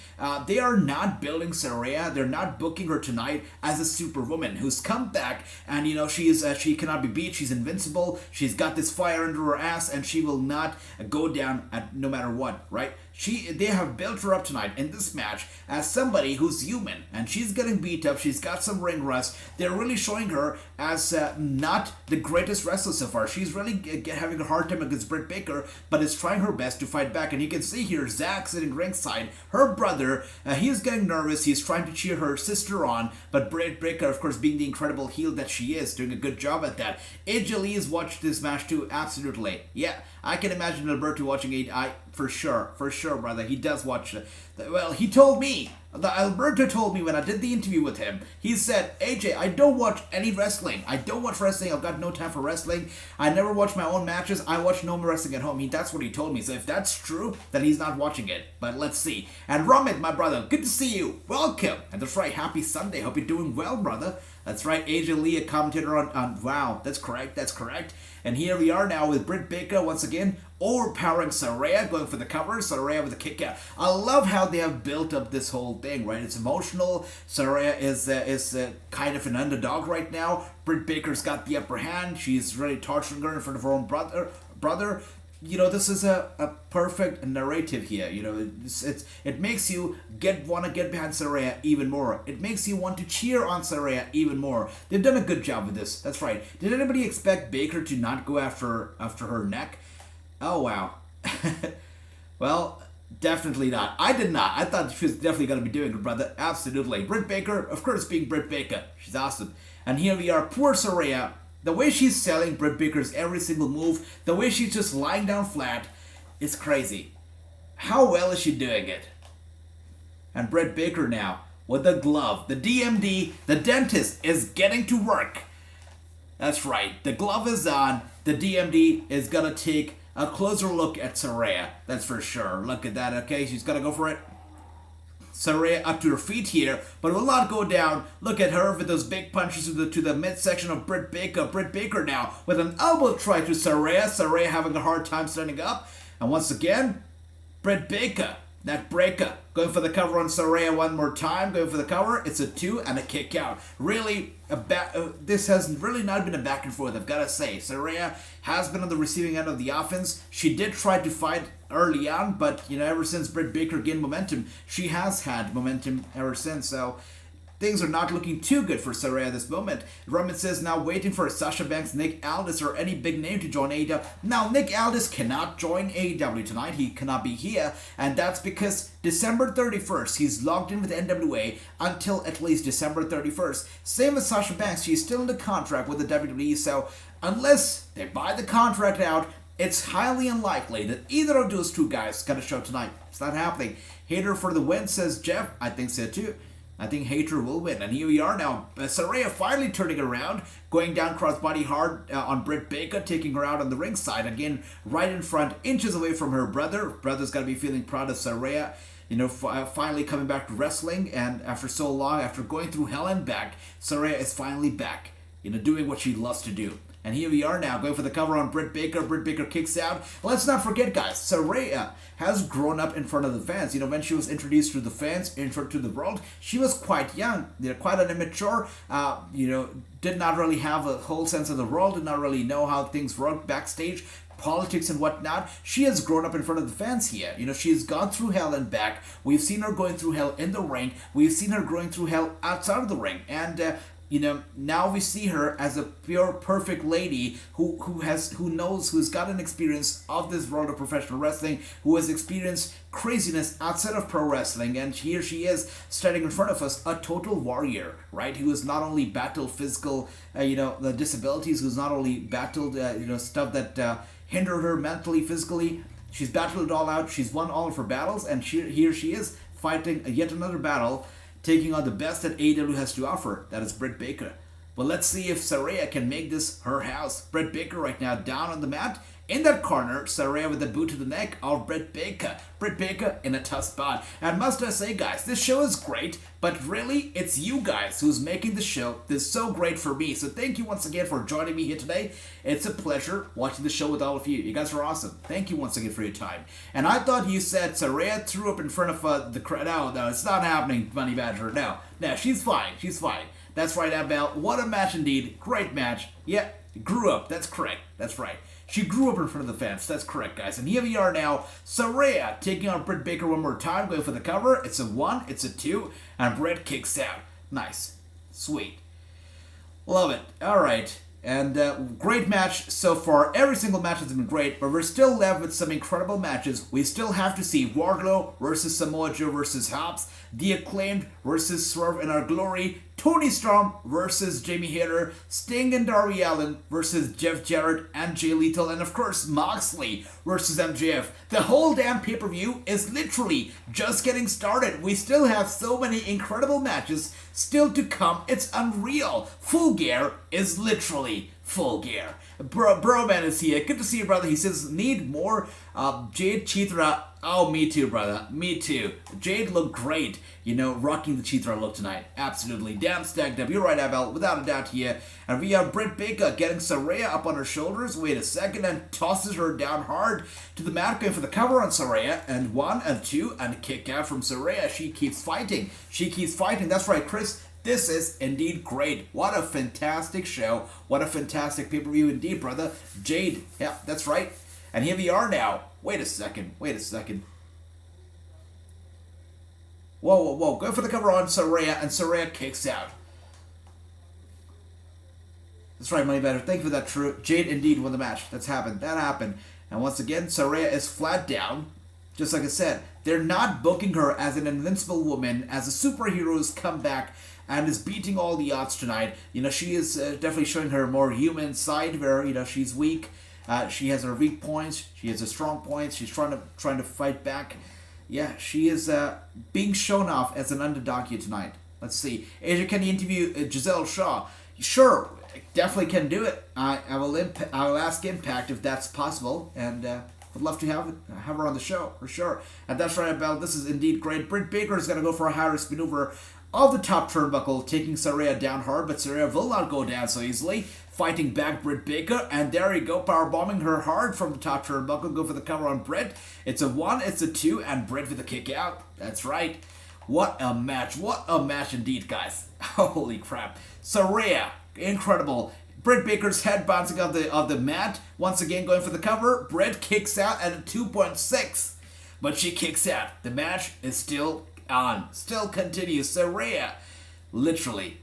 They are not building Saraya. They're not booking her tonight as a superwoman who's come back, and she cannot be beat. She's invincible. She's got this fire under her ass, and she will not go down at no matter what, right? They have built her up tonight in this match as somebody who's human, and she's getting beat up. She's got some ring rust. They're really showing her as not the greatest wrestler so far. She's really having a hard time against Britt Baker, but is trying her best to fight back. And you can see here Zach sitting ringside. Her brother, he's getting nervous. He's trying to cheer her sister on, but Britt Baker, of course, being the incredible heel that she is, doing a good job at that. AJ Lee has watched this match too, absolutely. Yeah, I can imagine Alberto watching it. For sure, brother. He does watch it. Well, he told me Alberto told me when I did the interview with him, he said, AJ, I don't watch any wrestling. I don't watch wrestling. I've got no time for wrestling. I never watch my own matches. I watch no more wrestling at home. That's what he told me. So if that's true, then he's not watching it. But let's see. And Ramit, my brother, good to see you. Welcome. And that's right. Happy Sunday. Hope you're doing well, brother. That's right. AJ Lee, a commentator on wow. That's correct. That's correct. And here we are now with Britt Baker once again overpowering Saraya, going for the cover. Saraya with a kick out. I love how they have built up this whole thing, right? It's emotional. Saraya is kind of an underdog right now. Britt Baker's got the upper hand. She's really torturing her in front of her own brother. You know, this is a perfect narrative here. You know, it makes you want to get behind Saraya even more. It makes you want to cheer on Saraya even more. They've done a good job with this. That's right. Did anybody expect Baker to not go after her neck? Oh wow. Well, definitely not. I did not. I thought she was definitely going to be doing it, brother. Absolutely. Britt Baker, of course, being Britt Baker. She's awesome. And here we are, poor Saraya. The way she's selling Britt Baker's every single move, the way she's just lying down flat, is crazy. How well is she doing it? And Britt Baker now, with the glove, the DMD, the dentist, is getting to work. That's right, the glove is on, the DMD is gonna take a closer look at Saraya, that's for sure. Look at that, okay, she's gonna go for it. Saraya up to her feet here, but will not go down. Look at her with those big punches to the midsection of Britt Baker. Britt Baker now with an elbow try to Saraya. Saraya having a hard time standing up. And once again, Britt Baker, that breaker, going for the cover on Saraya one more time. Going for the cover. It's a 2 and a kick out. Really, this has really not been a back and forth, I've got to say. Saraya has been on the receiving end of the offense. She did try to fight early on, but you know, ever since Britt Baker gained momentum, she has had momentum ever since. So things are not looking too good for Saraya at this moment. Roman says now waiting for Sasha Banks, Nick Aldis, or any big name to join AEW. Now, Nick Aldis cannot join AEW tonight. He cannot be here, and that's because December 31st, he's logged in with NWA until at least December 31st. Same as Sasha Banks, she's still in the contract with the WWE, so unless they buy the contract out, it's highly unlikely that either of those two guys gonna show tonight. It's not happening. Hater for the win, says Jeff. I think so too. I think Hater will win. And here we are now. Saraya finally turning around, going down crossbody hard on Britt Baker, taking her out on the ringside. Again, right in front, inches away from her brother. Brother's got to be feeling proud of Saraya. You know, finally coming back to wrestling. And after so long, after going through hell and back, Saraya is finally back. You know, doing what she loves to do. And here we are now, going for the cover on Britt Baker. Britt Baker kicks out. Let's not forget, guys, Saraya has grown up in front of the fans. You know, when she was introduced to the fans, introduced to the world, she was quite young. You know, quite an immature. You know, did not really have a whole sense of the world. Did not really know how things work backstage, politics and whatnot. She has grown up in front of the fans here. You know, she has gone through hell and back. We've seen her going through hell in the ring. We've seen her going through hell outside of the ring. And you know, now we see her as a pure, perfect lady who's got an experience of this world of professional wrestling, who has experienced craziness outside of pro wrestling, and here she is standing in front of us, a total warrior, right? Who has not only battled physical, the disabilities, who's not only battled, stuff that hindered her mentally, physically. She's battled it all out. She's won all of her battles, and here she is fighting yet another battle, taking on the best that AEW has to offer. That is Britt Baker. But let's see if Saraya can make this her house. Britt Baker right now down on the mat. In that corner, Saraya with the boot to the neck of Britt Baker. Britt Baker in a tough spot. And must I say, guys, this show is great, but really, it's you guys who's making the show this so great for me. So thank you once again for joining me here today. It's a pleasure watching the show with all of you. You guys are awesome. Thank you once again for your time. And I thought you said Saraya threw up in front of the crowd. No, it's not happening, Bunny Badger. No, she's fine. She's fine. That's right, Abel. What a match indeed. Great match. Yeah, grew up. That's correct. That's right. She grew up in front of the fans. That's correct, guys. And here we are now. Saraya taking on Britt Baker one more time, going for the cover. It's a 1, it's a 2, and Britt kicks out. Nice. Sweet. Love it. All right. And great match so far. Every single match has been great, but we're still left with some incredible matches. We still have to see Wardlow versus Samoa Joe versus Hobbs, The Acclaimed versus Swerve in Our Glory, Tony Storm versus Jamie Hayter, Sting and Darby Allin versus Jeff Jarrett and Jay Lethal, and of course Moxley versus MJF. The whole damn pay-per-view is literally just getting started. We still have so many incredible matches still to come. It's unreal. Full Gear is literally full gear. Bro man is here. Good to see you, brother. He says, need more Jade Chitra. Oh, me too, brother. Me too. Jade looked great, rocking the Chitra look tonight. Absolutely. Damn stacked up. You're right, Abel. Without a doubt here. And we have Britt Baker getting Saraya up on her shoulders. Wait a second. And tosses her down hard to the mat, going for the cover on Saraya. And 1 and 2 and kick out from Saraya. She keeps fighting. She keeps fighting. That's right, Chris. This is indeed great. What a fantastic show. What a fantastic pay-per-view indeed, brother. Jade. Yeah, that's right. And here we are now. Wait a second. Whoa. Go for the cover on Saraya, and Saraya kicks out. That's right, Money Better. Thank you for that, true. Jade indeed won the match. That happened. And once again, Saraya is flat down. Just like I said, they're not booking her as an invincible woman, as a superhero who's come back and is beating all the odds tonight. She is definitely showing her more human side where, she's weak. She has her weak points. She has her strong points. She's trying to fight back. Yeah, she is being shown off as an underdog here tonight. Let's see. Asia, can you interview Giselle Shaw? Sure, definitely can do it. I will ask Impact if that's possible, and would love to have her on the show for sure. And that's right, Bell. This is indeed great. Britt Baker is going to go for a high-risk maneuver of the top turnbuckle, taking Saraya down hard, but Saraya will not go down so easily. Fighting back Britt Baker, and there you go, powerbombing her hard from the top turnbuckle. Go for the cover on Britt. It's a 1, it's a 2, and Britt with a kick out. That's right. What a match indeed, guys. Holy crap. Saraya, incredible. Britt Baker's head bouncing off the mat. Once again going for the cover. Britt kicks out at a 2.6, but she kicks out. The match is still on. Still continues. Saraya, literally,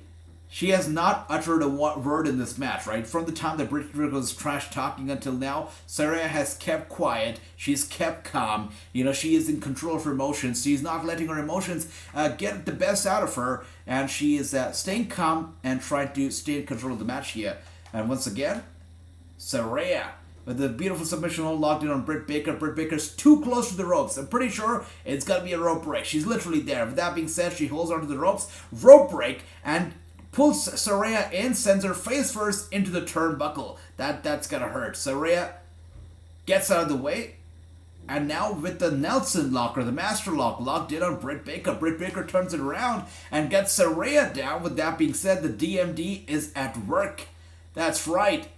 she has not uttered a word in this match, right? From the time that Britt Baker was trash talking until now, Saraya has kept quiet. She's kept calm. She is in control of her emotions. She's not letting her emotions get the best out of her, and she is staying calm and trying to stay in control of the match here. And once again, Saraya with the beautiful submission hold locked in on Britt Baker. Britt Baker's too close to the ropes. I'm pretty sure it's got to be a rope break. She's literally there. With that being said, she holds onto the ropes. Rope break, and pulls Saraya in, sends her face first into the turnbuckle. That's gonna hurt. Saraya gets out of the way, and now with the Nelson locker, the master lock, locked in on Britt Baker. Britt Baker turns it around and gets Saraya down. With that being said, the DMD is at work. That's right.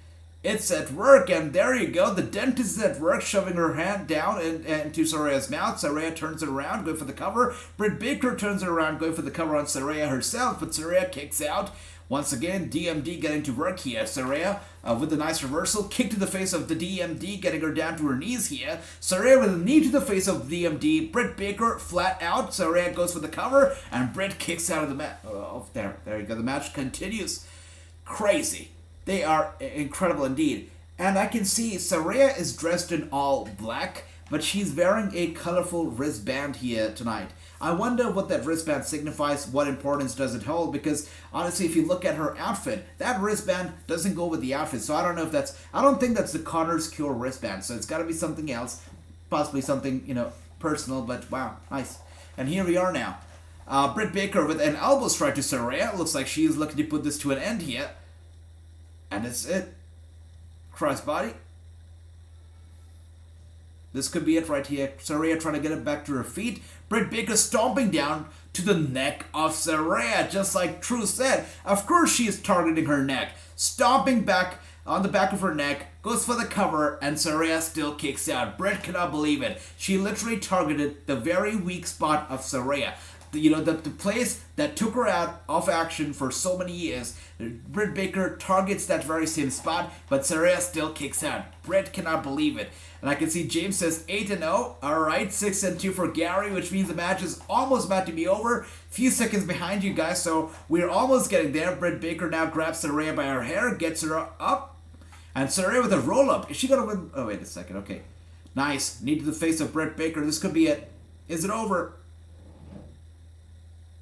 It's at work, and there you go. The dentist is at work, shoving her hand down into Saraya's mouth. Saraya turns it around, going for the cover. Britt Baker turns it around, going for the cover on Saraya herself, but Saraya kicks out. Once again, DMD getting to work here. Saraya with a nice reversal. Kick to the face of the DMD, getting her down to her knees here. Saraya with a knee to the face of DMD. Britt Baker flat out. Saraya goes for the cover, and Britt kicks out of the match. Oh, there you go. The match continues. Crazy. They are incredible indeed. And I can see Saraya is dressed in all black, but she's wearing a colorful wristband here tonight. I wonder what that wristband signifies, what importance does it hold, because honestly, if you look at her outfit, that wristband doesn't go with the outfit, so I don't know if I don't think that's the Connor's Cure wristband, so it's got to be something else, possibly something, personal, but wow, nice. And here we are now. Britt Baker with an elbow strike to Saraya. Looks like she is looking to put this to an end here. And it's it. Crossbody. This could be it right here. Saraya trying to get it back to her feet. Britt Baker stomping down to the neck of Saraya, just like True said. Of course she is targeting her neck. Stomping back on the back of her neck. Goes for the cover, and Saraya still kicks out. Britt cannot believe it. She literally targeted the very weak spot of Saraya. The place that took her out of action for so many years. Britt Baker targets that very same spot, but Saraya still kicks out. Britt cannot believe it. And I can see James says 8-0. Alright, 6-2 for Gary, which means the match is almost about to be over. Few seconds behind you guys, so we're almost getting there. Britt Baker now grabs Saraya by her hair, gets her up. And Saraya with a roll-up. Is she going to win? Oh, wait a second. Okay. Nice. Knee to the face of Britt Baker. This could be it. Is it over?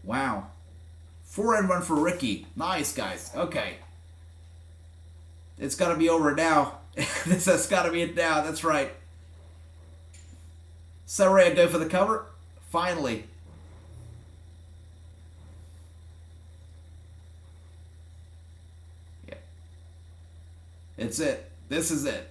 Wow. 4-1 for Ricky. Nice, guys. Okay. It's gotta be over now. This has gotta be it now. That's right. Saraya go for the cover. Finally. Yeah. It's it. This is it.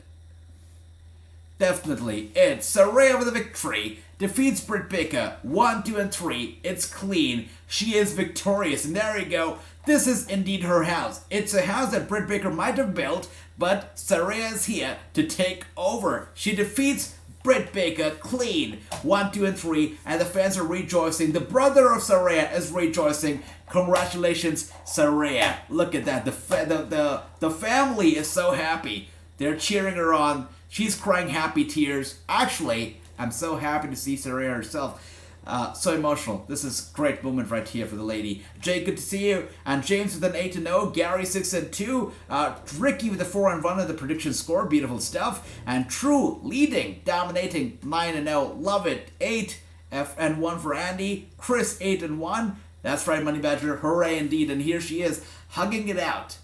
Definitely it. Saraya with a victory. Defeats Britt Baker. 1, 2, and 3. It's clean. She is victorious. And there you go. This is indeed her house. It's a house that Britt Baker might have built, but Saraya is here to take over. She defeats Britt Baker clean. 1, 2, and 3. And the fans are rejoicing. The brother of Saraya is rejoicing. Congratulations, Saraya. Look at that. The family is so happy. They're cheering her on. She's crying happy tears. Actually, I'm so happy to see Saraya herself. So emotional. This is a great moment right here for the lady. Jay, good to see you. And James with an 8-0. Gary 6-2. Ricky with a 4-1 at the prediction score. Beautiful stuff. And True leading, dominating 9-0. Love it. 8-1 for Andy. Chris 8-1. That's right, Money Badger. Hooray indeed. And here she is hugging it out.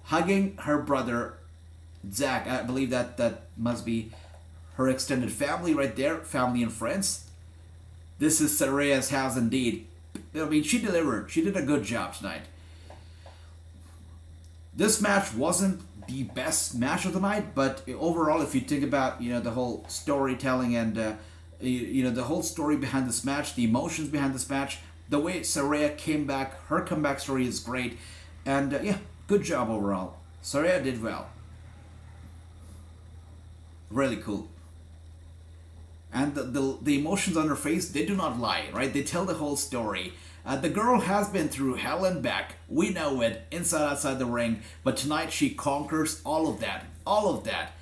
Hugging her brother Zach. I believe that must be her extended family right there. Family and friends. This is Saraya's house indeed. I mean, she delivered. She did a good job tonight. This match wasn't the best match of the night, but overall, if you think about, the whole storytelling and, the whole story behind this match, the emotions behind this match, the way Saraya came back, her comeback story is great. And, good job overall. Saraya did well. Really cool. And the emotions on her face, they do not lie, right? They tell the whole story. The girl has been through hell and back. We know it, inside, outside the ring. But tonight she conquers all of that. All of that.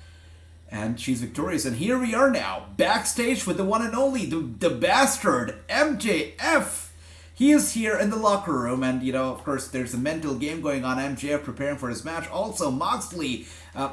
And she's victorious. And here we are now, backstage with the one and only, the bastard, MJF. He is here in the locker room. And, of course, there's a mental game going on. MJF preparing for his match. Also, Moxley,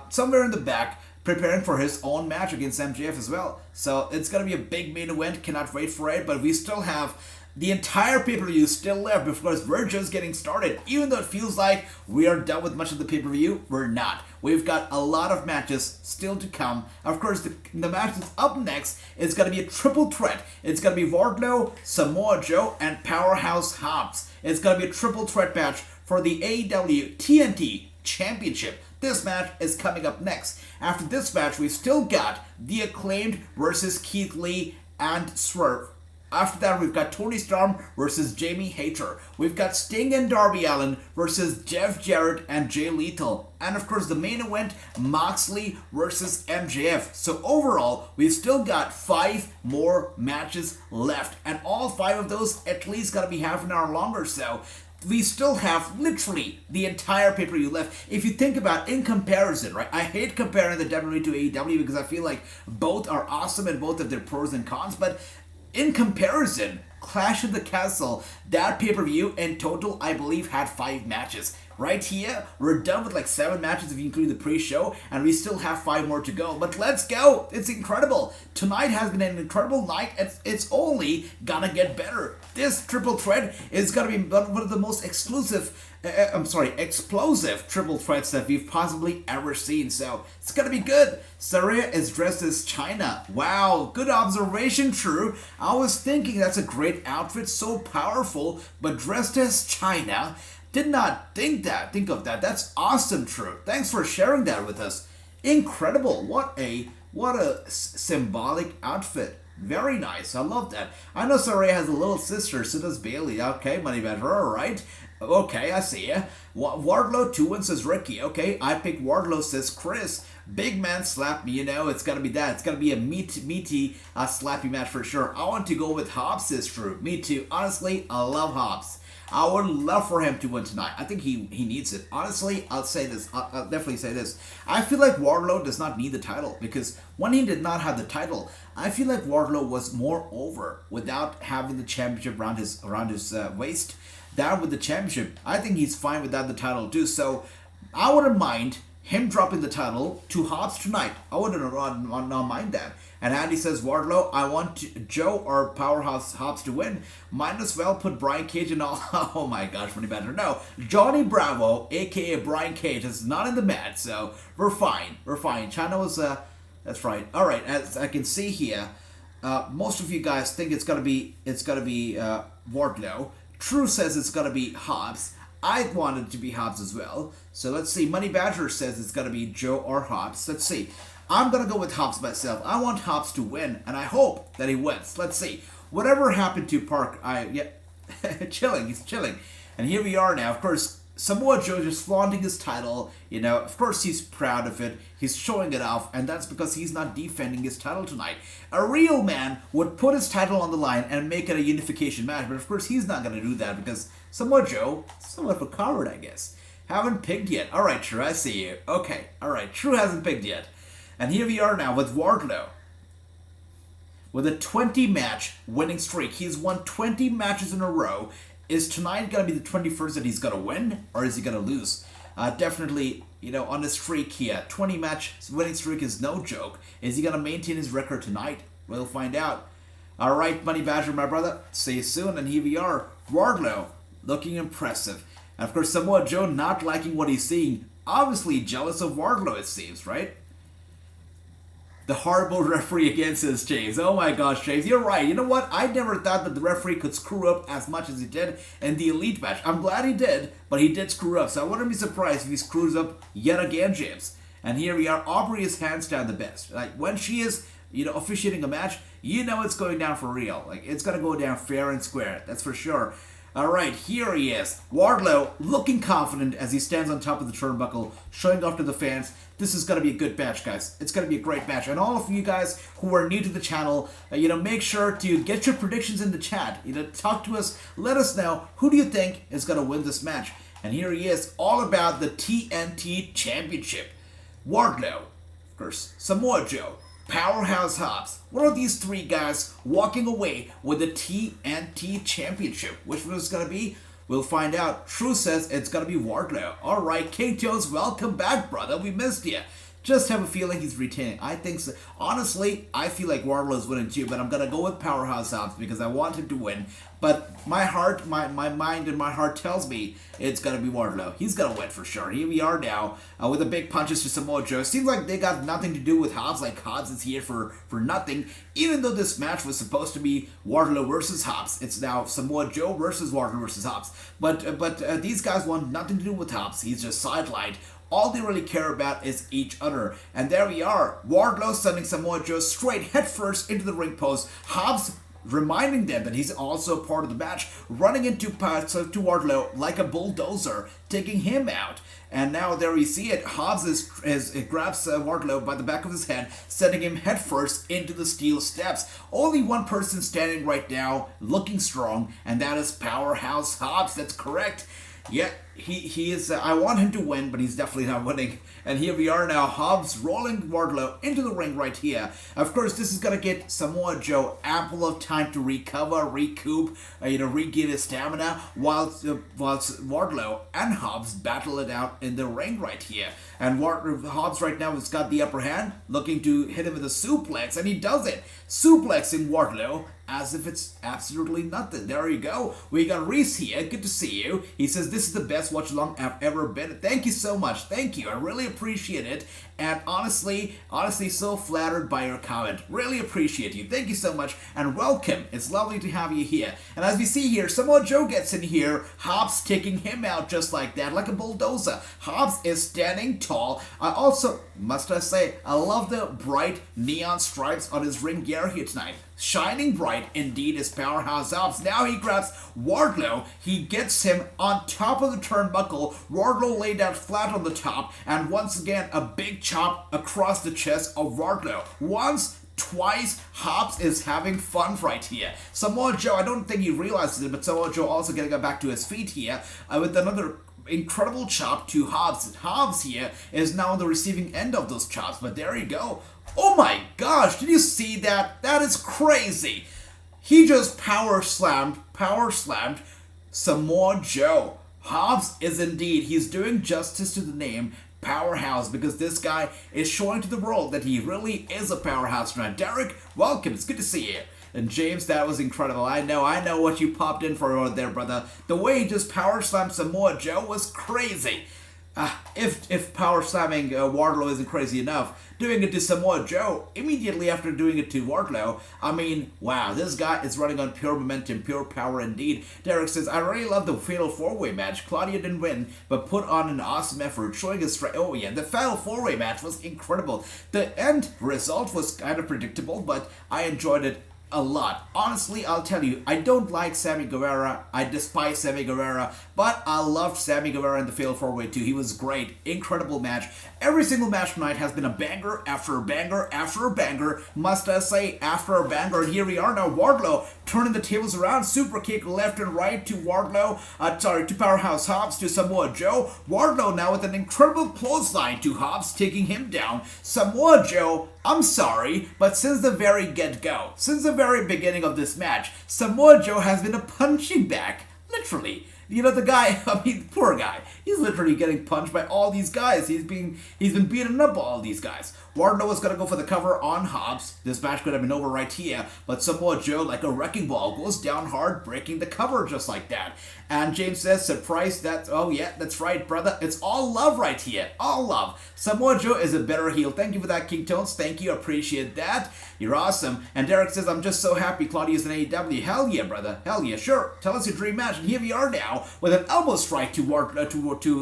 somewhere in the back, preparing for his own match against MJF as well. So it's going to be a big main event. Cannot wait for it. But we still have the entire pay-per-view still left. Of course, we're just getting started. Even though it feels like we are done with much of the pay-per-view, we're not. We've got a lot of matches still to come. Of course, the match that's up next is going to be a triple threat. It's going to be Wardlow, Samoa Joe, and Powerhouse Hobbs. It's going to be a triple threat match for the AEW TNT Championship. This match is coming up next. After this match, we've still got The Acclaimed versus Keith Lee and Swerve. After that, we've got Tony Storm versus Jamie Hayter. We've got Sting and Darby Allin versus Jeff Jarrett and Jay Lethal. And of course, the main event, Moxley versus MJF. So overall, we've still got 5 more matches left. And all 5 of those at least gotta be half an hour longer. So we still have literally the entire pay-per-view left. If you think about in comparison, right? I hate comparing the WWE to AEW because I feel like both are awesome and both have their pros and cons. But in comparison, Clash of the Castle, that pay-per-view in total, I believe, had 5 matches. Right here, we're done with like 7 matches if you include the pre-show, and we still have 5 more to go. But let's go! It's incredible. Tonight has been an incredible night, and it's only gonna get better. This triple threat is gonna be one of the most explosive triple threats that we've possibly ever seen. So it's gonna be good. Saraya is dressed as China. Wow, good observation, True. I was thinking that's a great outfit, so powerful, but dressed as China. Did not think of that. That's awesome, True. Thanks for sharing that with us. Incredible. What a symbolic outfit. Very nice. I love that. I know Saraya has a little sister, so does Bailey. Okay, Money Better, alright. Okay, I see ya. Wardlow 2-1 says Ricky. Okay, I pick Wardlow, says Chris. Big man slap me, it's gonna be that. It's gonna be a meaty slappy match for sure. I want to go with Hobbs, says True. Me too. Honestly, I love Hobbs. I would love for him to win tonight. I think he needs it. Honestly, I'll say this. I'll definitely say this. I feel like Wardlow does not need the title because when he did not have the title, I feel like Wardlow was more over without having the championship around his waist. Down with the championship, I think he's fine without the title too. So I wouldn't mind him dropping the title to Hobbs tonight. I wouldn't not mind that. And Andy says, Wardlow, I want Joe or Powerhouse Hobbs to win. Might as well put Brian Cage in all. Oh my gosh, Money Badger. No, Johnny Bravo, aka Brian Cage, is not in the match, so we're fine. We're fine. China was, that's right. All right, as I can see here, most of you guys think it's gonna be Wardlow. True says it's gonna be Hobbs. I wanted it to be Hobbs as well. So let's see. Money Badger says it's gonna be Joe or Hobbs. Let's see. I'm gonna go with Hobbs myself. I want Hobbs to win, and I hope that he wins. Let's see. Whatever happened to Park, chilling. He's chilling, and here we are now. Of course, Samoa Joe just flaunting his title. You know, of course he's proud of it. He's showing it off, and that's because he's not defending his title tonight. A real man would put his title on the line and make it a unification match, but of course he's not gonna do that because Samoa Joe, somewhat of a coward, I guess. Haven't picked yet. All right, True, I see you. Okay, all right, True hasn't picked yet. And here we are now with Wardlow. With a 20-match winning streak. He's won 20 matches in a row. Is tonight going to be the 21st that he's going to win? Or is he going to lose? Definitely, you know, on a streak here. 20-match winning streak is no joke. Is he going to maintain his record tonight? We'll find out. All right, Money Badger, my brother. See you soon. And here we are. Wardlow looking impressive. And of course, Samoa Joe not liking what he's seeing. Obviously jealous of Wardlow, it seems, right? The horrible referee again, says James. Oh my gosh, James, you're right. You know what? I never thought that the referee could screw up as much as he did in the Elite match. I'm glad he did, but he did screw up. So I wouldn't be surprised if he screws up yet again, James. And here we are. Aubrey is hands down the best. Like, when she is, you know, officiating a match, you know it's going down for real. Like, it's going to go down fair and square. That's for sure. All right, here he is. Wardlow looking confident as he stands on top of the turnbuckle, showing off to the fans. This is going to be a good match, guys. It's going to be a great match. And all of you guys who are new to the channel, you know, make sure to get your predictions in the chat. You know, talk to us. Let us know, who do you think is going to win this match? And here he is, all about the TNT Championship. Wardlow, of course, Samoa Joe, Powerhouse Hobbs. One of these three guys walking away with the TNT Championship. Which one is going to be? We'll find out. True says it's going to be Wardlow. Alright, King Jones, welcome back, brother. We missed you. Just have a feeling he's retaining. I think so. Honestly, I feel like Wardlow's winning too, but I'm going to go with Powerhouse Hobbs because I want him to win. But my heart, my mind and my heart tells me it's going to be Wardlow. He's going to win for sure. Here we are now with the big punches to Samoa Joe. Seems like they got nothing to do with Hobbs. Like, Hobbs is here for nothing. Even though this match was supposed to be Wardlow versus Hobbs, it's now Samoa Joe versus Wardlow versus Hobbs. But these guys want nothing to do with Hobbs. He's just sidelined. All they really care about is each other. And there we are. Wardlow sending Samoa Joe straight headfirst into the ring post. Hobbs reminding them that he's also part of the match, running into Wardlow like a bulldozer, taking him out. And now there we see it. Hobbs grabs Wardlow by the back of his head, sending him headfirst into the steel steps. Only one person standing right now, looking strong, and that is Powerhouse Hobbs. That's correct. Yeah, he is. I want him to win, but he's definitely not winning. And here we are now. Hobbs rolling Wardlow into the ring right here. Of course, this is gonna get Samoa Joe ample of time to recover, recoup, regain his stamina, whilst Wardlow and Hobbs battle it out in the ring right here. And Hobbs right now has got the upper hand, looking to hit him with a suplex, and he does it, suplexing Wardlow as if it's absolutely nothing. There you go. We got Reese here. Good to see you. He says, this is the best watch-along I've ever been. Thank you so much. Thank you. I really appreciate it. And honestly, so flattered by your comment. Really appreciate you. Thank you so much. And welcome. It's lovely to have you here. And as we see here, Samoa Joe gets in here. Hobbs taking him out just like that, like a bulldozer. Hobbs is standing tall. I also, must I say, I love the bright neon stripes on his ring gear here tonight. Shining bright indeed is Powerhouse Hobbs. Now he grabs Wardlow. He gets him on top of the turnbuckle. Wardlow laid out flat on the top. And once again, a big chop across the chest of Wardlow. Once, twice, Hobbs is having fun right here. Samoa Joe, I don't think he realizes it, but Samoa Joe also getting back to his feet here with another incredible chop to Hobbs. Hobbs here is now on the receiving end of those chops, but there you go. Oh my gosh, did you see that? That is crazy. He just power slammed Samoa Joe. Hobbs is indeed, he's doing justice to the name, powerhouse, because this guy is showing to the world that he really is a powerhouse tonight. Derek, welcome. It's good to see you. And James, that was incredible. I know what you popped in for there, brother. The way he just power slammed Samoa Joe was crazy. If power slamming Wardlow isn't crazy enough, doing it to Samoa Joe immediately after doing it to Wardlow, I mean, wow, this guy is running on pure momentum, pure power indeed. Derek says, I really love the Fatal 4-Way match. Claudia didn't win, but put on an awesome effort, showing his strength. Oh yeah, the Fatal 4-Way match was incredible. The end result was kind of predictable, but I enjoyed it a lot. Honestly, I'll tell you, I don't like Sammy Guevara. I despise Sammy Guevara, but I loved Sammy Guevara in the Fatal 4-Way too. He was great. Incredible match. Every single match tonight has been a banger after a banger after a banger. Must I say, after a banger. And here we are now. Wardlow turning the tables around. Super kick left and right to Wardlow. To Powerhouse Hobbs, to Samoa Joe. Wardlow now with an incredible clothesline to Hobbs, taking him down. Samoa Joe, I'm sorry, but since the very get-go, since the very beginning of this match, Samoa Joe has been a punching bag. Literally. You know, the guy, I mean, poor guy. He's literally getting punched by all these guys. He's been beaten up by all these guys. Wardlow was going to go for the cover on Hobbs. This match could have been over right here, but Samoa Joe, like a wrecking ball, goes down hard, breaking the cover just like that. And James says, surprised that, oh yeah, that's right, brother. It's all love right here. All love. Samoa Joe is a better heel. Thank you for that, King Tones. Thank you. Appreciate that. You're awesome. And Derek says, I'm just so happy Claudia's in AEW. Hell yeah, brother. Hell yeah. Sure. Tell us your dream match. And here we are now with an elbow strike to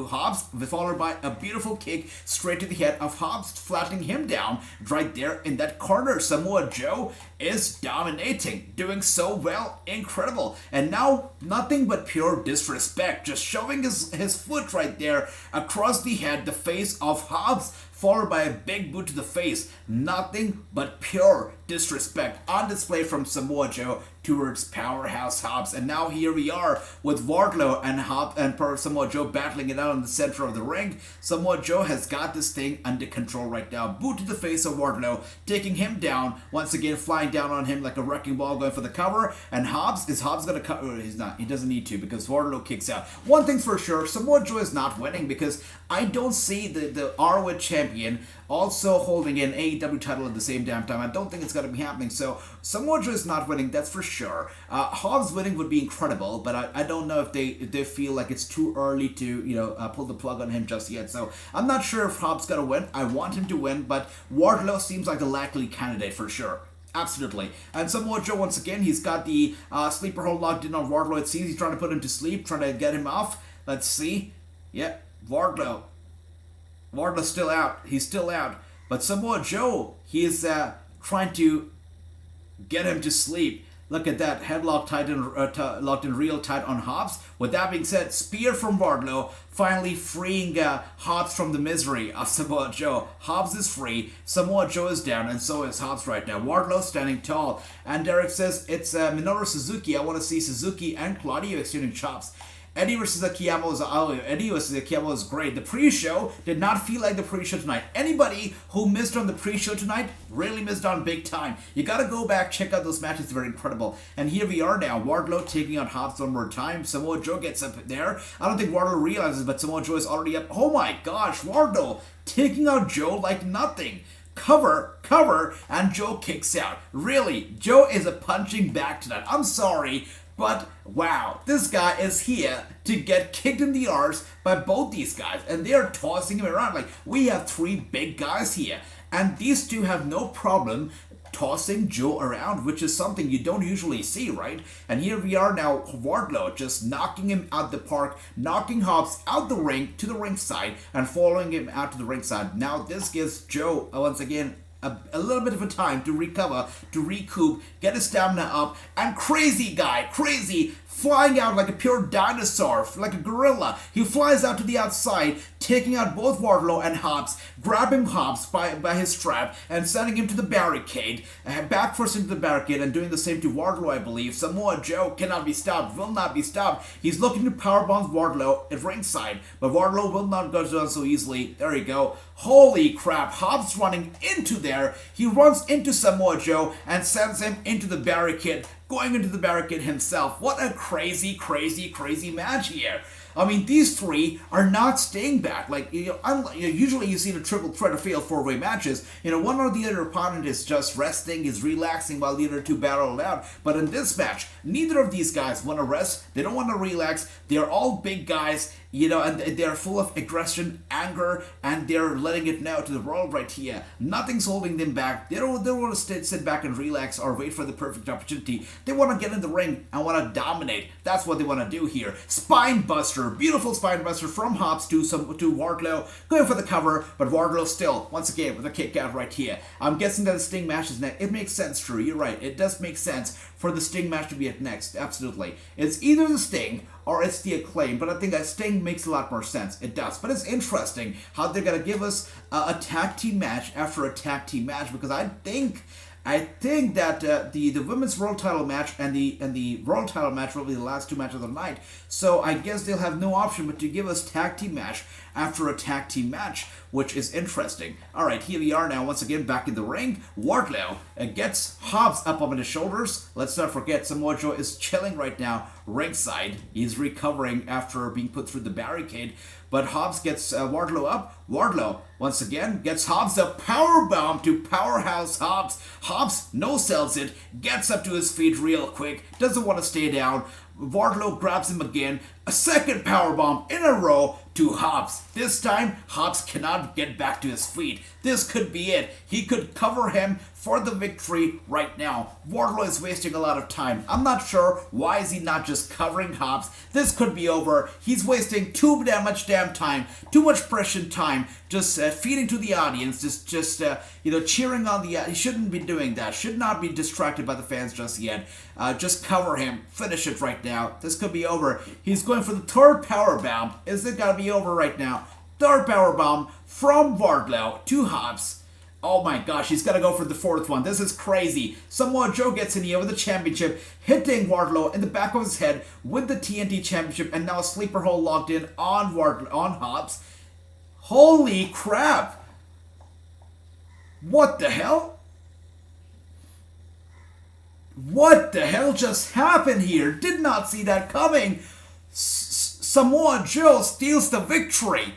Hobbs, followed by a beautiful kick straight to the head of Hobbs, flattening him down right there in that corner. Samoa Joe is dominating, doing so well, incredible. And now nothing but pure disrespect, just showing his foot right there across the head, the face of Hobbs, followed by a big boot to the face. Nothing but pure disrespect on display from Samoa Joe towards Powerhouse Hobbs. And now here we are with Wardlow and Samoa Joe battling it out in the center of the ring. Samoa Joe has got this thing under control right now. Boot to the face of Wardlow, taking him down, once again flying down on him like a wrecking ball, going for the cover. And Hobbs going to cover? He's not. He doesn't need to, because Wardlow kicks out. One thing's for sure, Samoa Joe is not winning, because I don't see the ROH champion also holding an AEW title at the same damn time. I don't think it's going to be happening. So Samoa Joe is not winning, that's for sure. Hobbs winning would be incredible, but I don't know if they feel like it's too early to pull the plug on him just yet. So I'm not sure if Hobbs going to win. I want him to win, but Wardlow seems like the likely candidate for sure. Absolutely. And Samoa Joe, once again, he's got the sleeper hold locked in on Wardlow. It seems he's trying to put him to sleep, trying to get him off. Let's see. Yeah, Wardlow's still out. He's still out. But Samoa Joe, he is trying to get him to sleep. Look at that. Headlock locked in real tight on Hobbs. With that being said, spear from Wardlow, finally freeing Hobbs from the misery of Samoa Joe. Hobbs is free. Samoa Joe is down, and so is Hobbs right now. Wardlow standing tall. And Derek says, it's Minoru Suzuki. I want to see Suzuki and Claudio exchanging chops. Eddie versus Akiyama was great. The pre-show did not feel like the pre-show tonight. Anybody who missed on the pre-show tonight really missed on big time. You gotta go back, check out those matches. They're incredible. And here we are now. Wardlow taking on Hobbs one more time. Samoa Joe gets up there. I don't think Wardlow realizes, but Samoa Joe is already up. Oh my gosh, Wardlow taking out Joe like nothing. Cover, and Joe kicks out. Really, Joe is a punching bag tonight. I'm sorry, but wow, this guy is here to get kicked in the arse by both these guys, and they're tossing him around. Like, we have three big guys here, and these two have no problem tossing Joe around, which is something you don't usually see, right? And here we are now, Wardlow just knocking him out the park, knocking Hobbs out the ring to the ringside, and following him out to the ringside. Now this gives Joe, once again, a little bit of a time to recover, to recoup, get his stamina up, and crazy, flying out like a pure dinosaur, like a gorilla. He flies out to the outside, taking out both Wardlow and Hobbs, grabbing Hobbs by his strap, and sending him to the barricade, back first into the barricade, and doing the same to Wardlow, I believe. Samoa Joe cannot be stopped, will not be stopped. He's looking to powerbomb Wardlow at ringside, but Wardlow will not go down so easily. There you go. Holy crap, Hobbs running into there. He runs into Samoa Joe and sends him into the barricade, going into the barricade himself. What a crazy match here. I mean, these three are not staying back. Like, usually you see the triple threat or fatal four-way matches. One or the other opponent is just resting, is relaxing while the other two battle it out. But in this match, neither of these guys want to rest. They don't want to relax. They're all big guys, and they're full of aggression, anger, and they're letting it know to the world right here. Nothing's holding them back. They don't want to sit back and relax or wait for the perfect opportunity. They want to get in the ring and want to dominate. That's what they want to do here. Spine buster, beautiful spine buster from Hobbs to Wardlow, going for the cover, but Wardlow still, once again, with a kick out right here. I'm guessing that the Sting match is next. It makes sense, Drew. You're right. It does make sense for the Sting match to be at next. Absolutely. It's either the Sting or it's the Acclaim, but I think that Sting makes a lot more sense. It does. But it's interesting how they're going to give us a tag team match after a tag team match, because I think that the women's world title match and the world title match will be the last two matches of the night. So I guess they'll have no option but to give us tag team match after a tag team match, which is interesting. All right, here we are now once again back in the ring. Wardlow gets Hobbs up on his shoulders. Let's not forget Samoa Joe is chilling right now ringside. He's recovering after being put through the barricade. But Hobbs gets Wardlow up. Wardlow, once again, gets Hobbs a powerbomb to Powerhouse Hobbs. Hobbs no-sells it, gets up to his feet real quick, doesn't want to stay down. Wardlow grabs him again. A second powerbomb in a row to Hobbs. This time, Hobbs cannot get back to his feet. This could be it. He could cover him for the victory right now. Wardlow is wasting a lot of time. I'm not sure why is he not just covering Hobbs. This could be over. He's wasting too much damn time, too much precious time, just feeding to the audience, just cheering on the. He shouldn't be doing that. Should not be distracted by the fans just yet. Just cover him. Finish it right now. This could be over. He's going for the third powerbomb. Is it gonna be over right now? Third powerbomb from Wardlow to Hobbs. Oh my gosh, he's gonna go for the fourth one. This is crazy. Samoa Joe gets in here with the championship, hitting Wardlow in the back of his head with the TNT championship, and now a sleeper hold locked in on Hobbs. Holy crap! What the hell? What the hell just happened here? Did not see that coming. Samoa Joe steals the victory.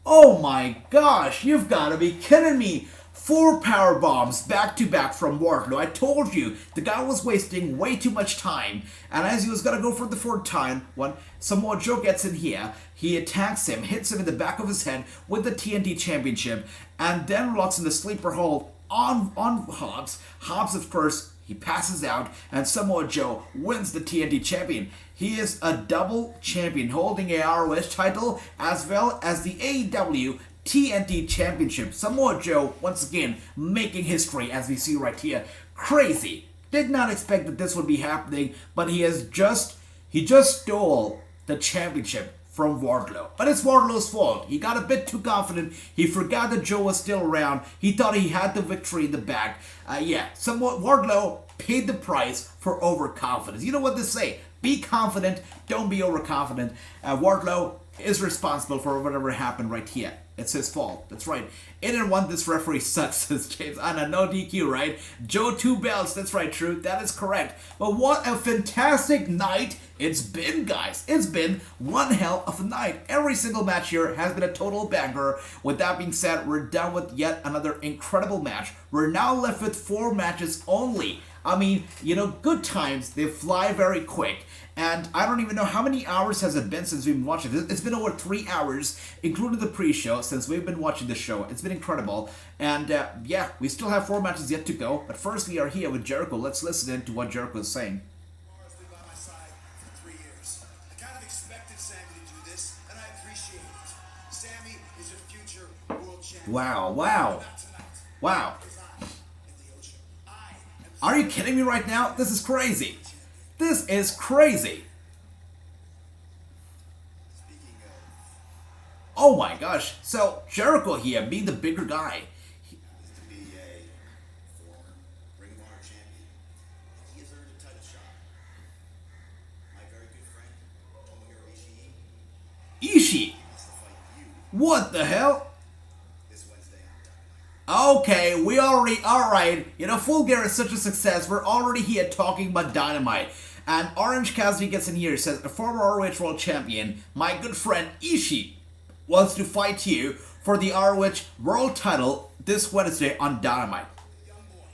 Oh my gosh, you've got to be kidding me. 4 power bombs back to back from Wardlow. I told you, the guy was wasting way too much time. And as he was going to go for the fourth time, when Samoa Joe gets in here, he attacks him, hits him in the back of his head with the TNT Championship, and then locks in the sleeper hold on Hobbs. Hobbs, of course, he passes out, and Samoa Joe wins the TNT Champion. He is a double champion, holding a ROH title as well as the AEW TNT Championship. Samoa Joe, once again, making history as we see right here. Crazy. Did not expect that this would be happening, but he just stole the championship from Wardlow. But it's Wardlow's fault. He got a bit too confident. He forgot that Joe was still around. He thought he had the victory in the bag. Wardlow paid the price for overconfidence. You know what they say? Be confident, don't be overconfident. Wardlow is responsible for whatever happened right here. It's his fault. That's right. 8-1, this referee sucks, says James. Anna, no DQ, right? Joe, 2 belts. That's right, true. That is correct. But what a fantastic night it's been, guys. It's been one hell of a night. Every single match here has been a total banger. With that being said, we're done with yet another incredible match. We're now left with 4 matches only. I mean, good times, they fly very quick. And I don't even know how many hours has it been since we've been watching this. It's been over 3 hours, including the pre-show, since we've been watching the show. It's been incredible. And we still have 4 matches yet to go. But first, we are here with Jericho. Let's listen in to what Jericho is saying. Has been by my side for 3 years. I kind of expected Sammy to do this, and I appreciate it. Sammy is a future world champion. Wow. Not tonight. Wow. Because I'm in the ocean. I am Are you kidding me right now? This is crazy. This is crazy. Speaking of, Oh my gosh. So, Jericho here, being the bigger guy. is to be a former Ring of Honor champion, he has earned a title shot. My very good friend, Tomohiro Ishii, Ishii. wants to fight you What the hell? this Wednesday on Dynamite. Okay, we already, alright. Full Gear is such a success. We're already here talking about Dynamite. And Orange Cassidy gets in here, says, a former ROH World Champion, my good friend Ishii, wants to fight you for the ROH World title this Wednesday on Dynamite. Young boy,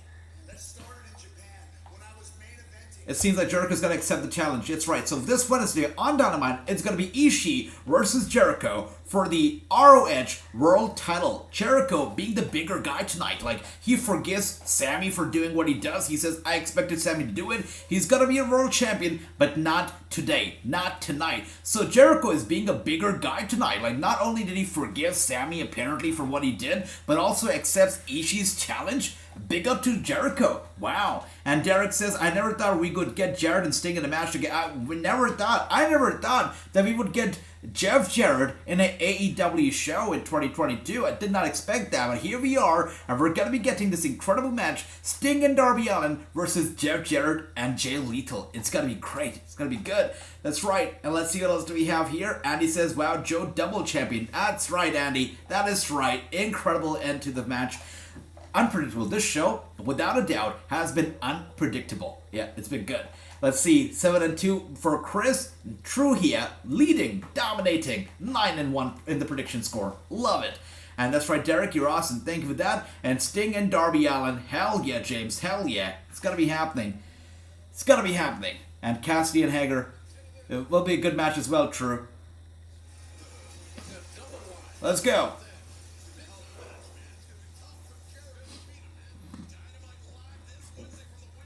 that started in Japan when I was main eventing. It seems like Jericho's going to accept the challenge. That's right. So this Wednesday on Dynamite, it's going to be Ishii versus Jericho for the ROH World title. Jericho being the bigger guy tonight. Like, he forgives Sammy for doing what he does. He says, I expected Sammy to do it. He's going to be a world champion, but not today. Not tonight. So Jericho is being a bigger guy tonight. Like, not only did he forgive Sammy apparently for what he did, but also accepts Ishii's challenge. Big up to Jericho. Wow. And Derek says, I never thought we could get Jarrett and Sting in a match together. I never thought that we would get Jeff Jarrett in an AEW show in 2022. I did not expect that, but here we are, and we're going to be getting this incredible match, Sting and Darby Allin versus Jeff Jarrett and Jay Lethal. It's going to be great. It's going to be good. That's right. And let's see what else do we have here. Andy says, wow, Joe double champion. That's right, Andy. That is right. Incredible end to the match. Unpredictable. This show, without a doubt, has been unpredictable. Yeah, it's been good. Let's see, 7-2 for Chris. Trujillo leading, dominating, 9-1 in the prediction score. Love it. And that's right, Derek, you're awesome. Thank you for that. And Sting and Darby Allin. Hell yeah, James. Hell yeah. It's gonna be happening. It's gonna be happening. And Cassidy and Hager. It will be a good match as well, True. Let's go.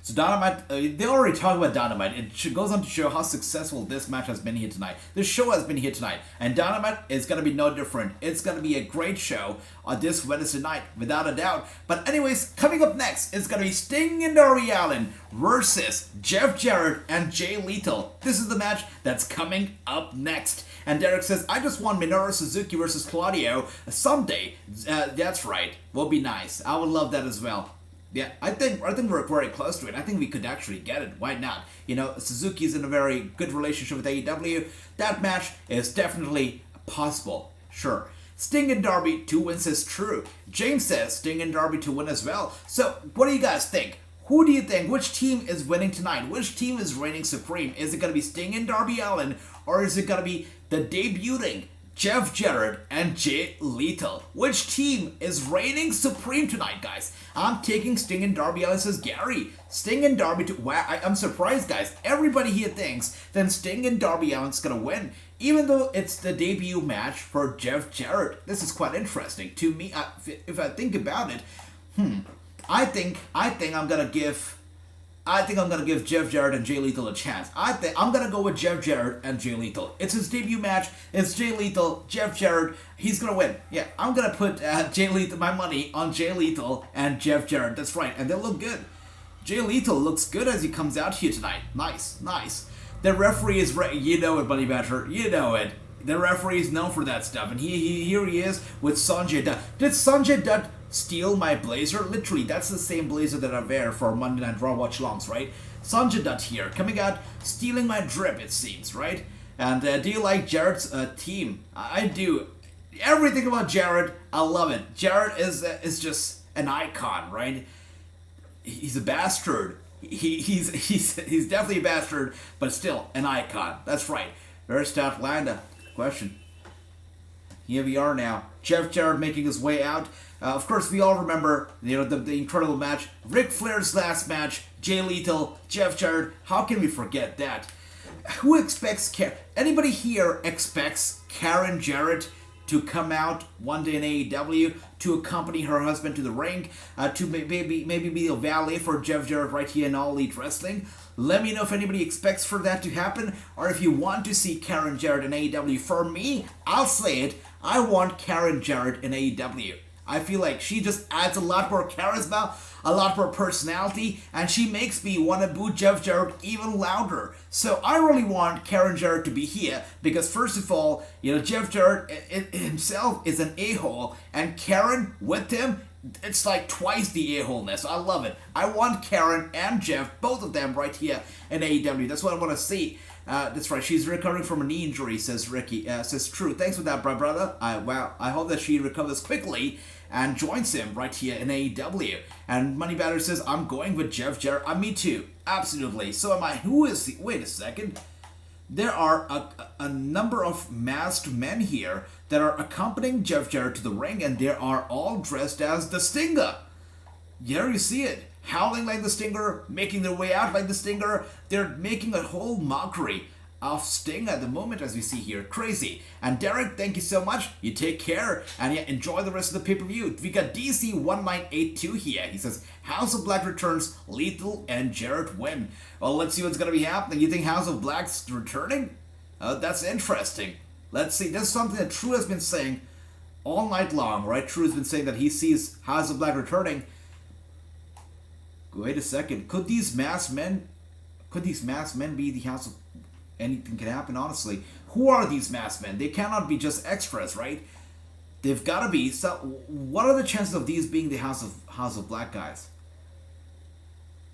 So Dynamite, they already talked about Dynamite. It goes on to show how successful this match has been here tonight. This show has been here tonight. And Dynamite is going to be no different. It's going to be a great show on this Wednesday night, without a doubt. But anyways, coming up next, it's going to be Sting and Darby Allin versus Jeff Jarrett and Jay Lethal. This is the match that's coming up next. And Derek says, I just want Minoru Suzuki versus Claudio someday. That's right. Will be nice. I would love that as well. Yeah, I think we're very close to it. I think we could actually get it. Why not? You know, Suzuki's in a very good relationship with AEW. That match is definitely possible. Sure. Sting and Darby to win says True. James says Sting and Darby to win as well. So, what do you guys think? Who do you think? Which team is winning tonight? Which team is reigning supreme? Is it going to be Sting and Darby Allin? Or is it going to be the debuting Jeff Jarrett and Jay Lethal? Which team is reigning supreme tonight, guys? I'm taking Sting and Darby Allin, says Gary. Sting and Darby to... Wow, I'm surprised, guys. Everybody here thinks then Sting and Darby Allin's gonna win, even though it's the debut match for Jeff Jarrett. This is quite interesting. To me, if I think about it, I think I'm gonna give Jeff Jarrett and Jay Lethal a chance. I'm gonna go with Jeff Jarrett and Jay Lethal. It's his debut match. It's Jay Lethal, Jeff Jarrett. He's gonna win. Yeah, I'm gonna put Jay Lethal, my money on Jay Lethal and Jeff Jarrett. That's right, and they look good. Jay Lethal looks good as he comes out here tonight. Nice, nice. The referee is you know it, Bunny Badger. You know it. The referee is known for that stuff, and here he is with Sanjay Dutt. Did Sanjay Dutt steal my blazer? Literally, that's the same blazer that I wear for Monday Night Raw Watchalongs, right? Sanjay Dutt here, coming out, stealing my drip, it seems, right? And do you like Jarrett's team? I do. Everything about Jarrett, I love it. Jarrett is just an icon, right? He's a bastard. He's definitely a bastard, but still an icon. That's right. Where's Statlander? Question. Here we are now. Jeff Jarrett making his way out. Of course, we all remember, the incredible match. Ric Flair's last match. Jay Lethal, Jeff Jarrett. How can we forget that? Who expects anybody here expects Karen Jarrett to come out one day in AEW to accompany her husband to the ring, to maybe be a valet for Jeff Jarrett right here in All Elite Wrestling? Let me know if anybody expects for that to happen, or if you want to see Karen Jarrett in AEW. For me, I'll say it, I want Karen Jarrett in AEW. I feel like she just adds a lot more charisma, a lot more personality, and she makes me want to boo Jeff Jarrett even louder. So I really want Karen Jarrett to be here, because first of all, Jeff Jarrett himself is an a-hole, and Karen with him, it's like twice the a-holeness. I love it. I want Karen and Jeff, both of them right here in AEW. That's what I want to see. That's right. She's recovering from a knee injury, says Ricky. Says True. Thanks for that, brother. I hope that she recovers quickly and joins him right here in AEW. And Money Batter says, I'm going with Jeff Jarrett. Me too. Absolutely. So am I. Who is he? Wait a second. There are a number of masked men here that are accompanying Jeff Jarrett to the ring, and they are all dressed as the Stinger. Here you see it. Howling like the Stinger, making their way out like the Stinger. They're making a whole mockery of Sting at the moment, as we see here. Crazy. And Derek, thank you so much. You take care, and yeah, enjoy the rest of the pay-per-view. We got DC1982 here. He says, House of Black returns, Lethal and Jarrett win. Well, let's see what's going to be happening. You think House of Black's returning? That's interesting. Let's see. This is something that True has been saying all night long, right? True has been saying that he sees House of Black returning. Wait a second. Could these masked men be the House of... Anything can happen, honestly. Who are these masked men? They cannot be just extras, right? They've got to be. So, what are the chances of these being the House of Black guys?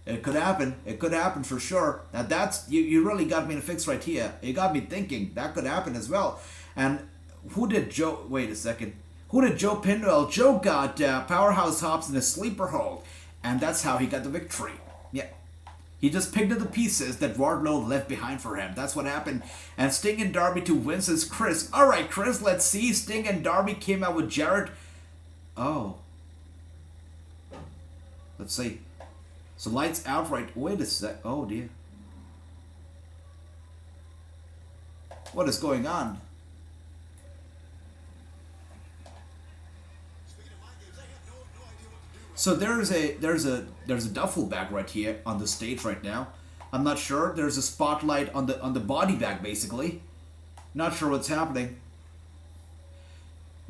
It could happen. It could happen for sure. Now that's you really got me in a fix right here. You got me thinking that could happen as well. And who did Joe? Wait a second. Who did Joe pin? Well, Joe got Powerhouse Hobbs in a sleeper hold, and that's how he got the victory. Yeah. He just picked up the pieces that Wardlow left behind for him. That's what happened. And Sting and Darby to win, says Chris. Alright, Chris, let's see. Sting and Darby came out with Jarrett. Oh. Let's see. So lights out right. Wait a sec. Oh, dear. What is going on? So there's a duffel bag right here on the stage right now. I'm not sure. There's a spotlight on the body bag basically. Not sure what's happening.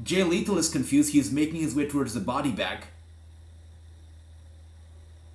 Jay Lethal is confused. He's making his way towards the body bag.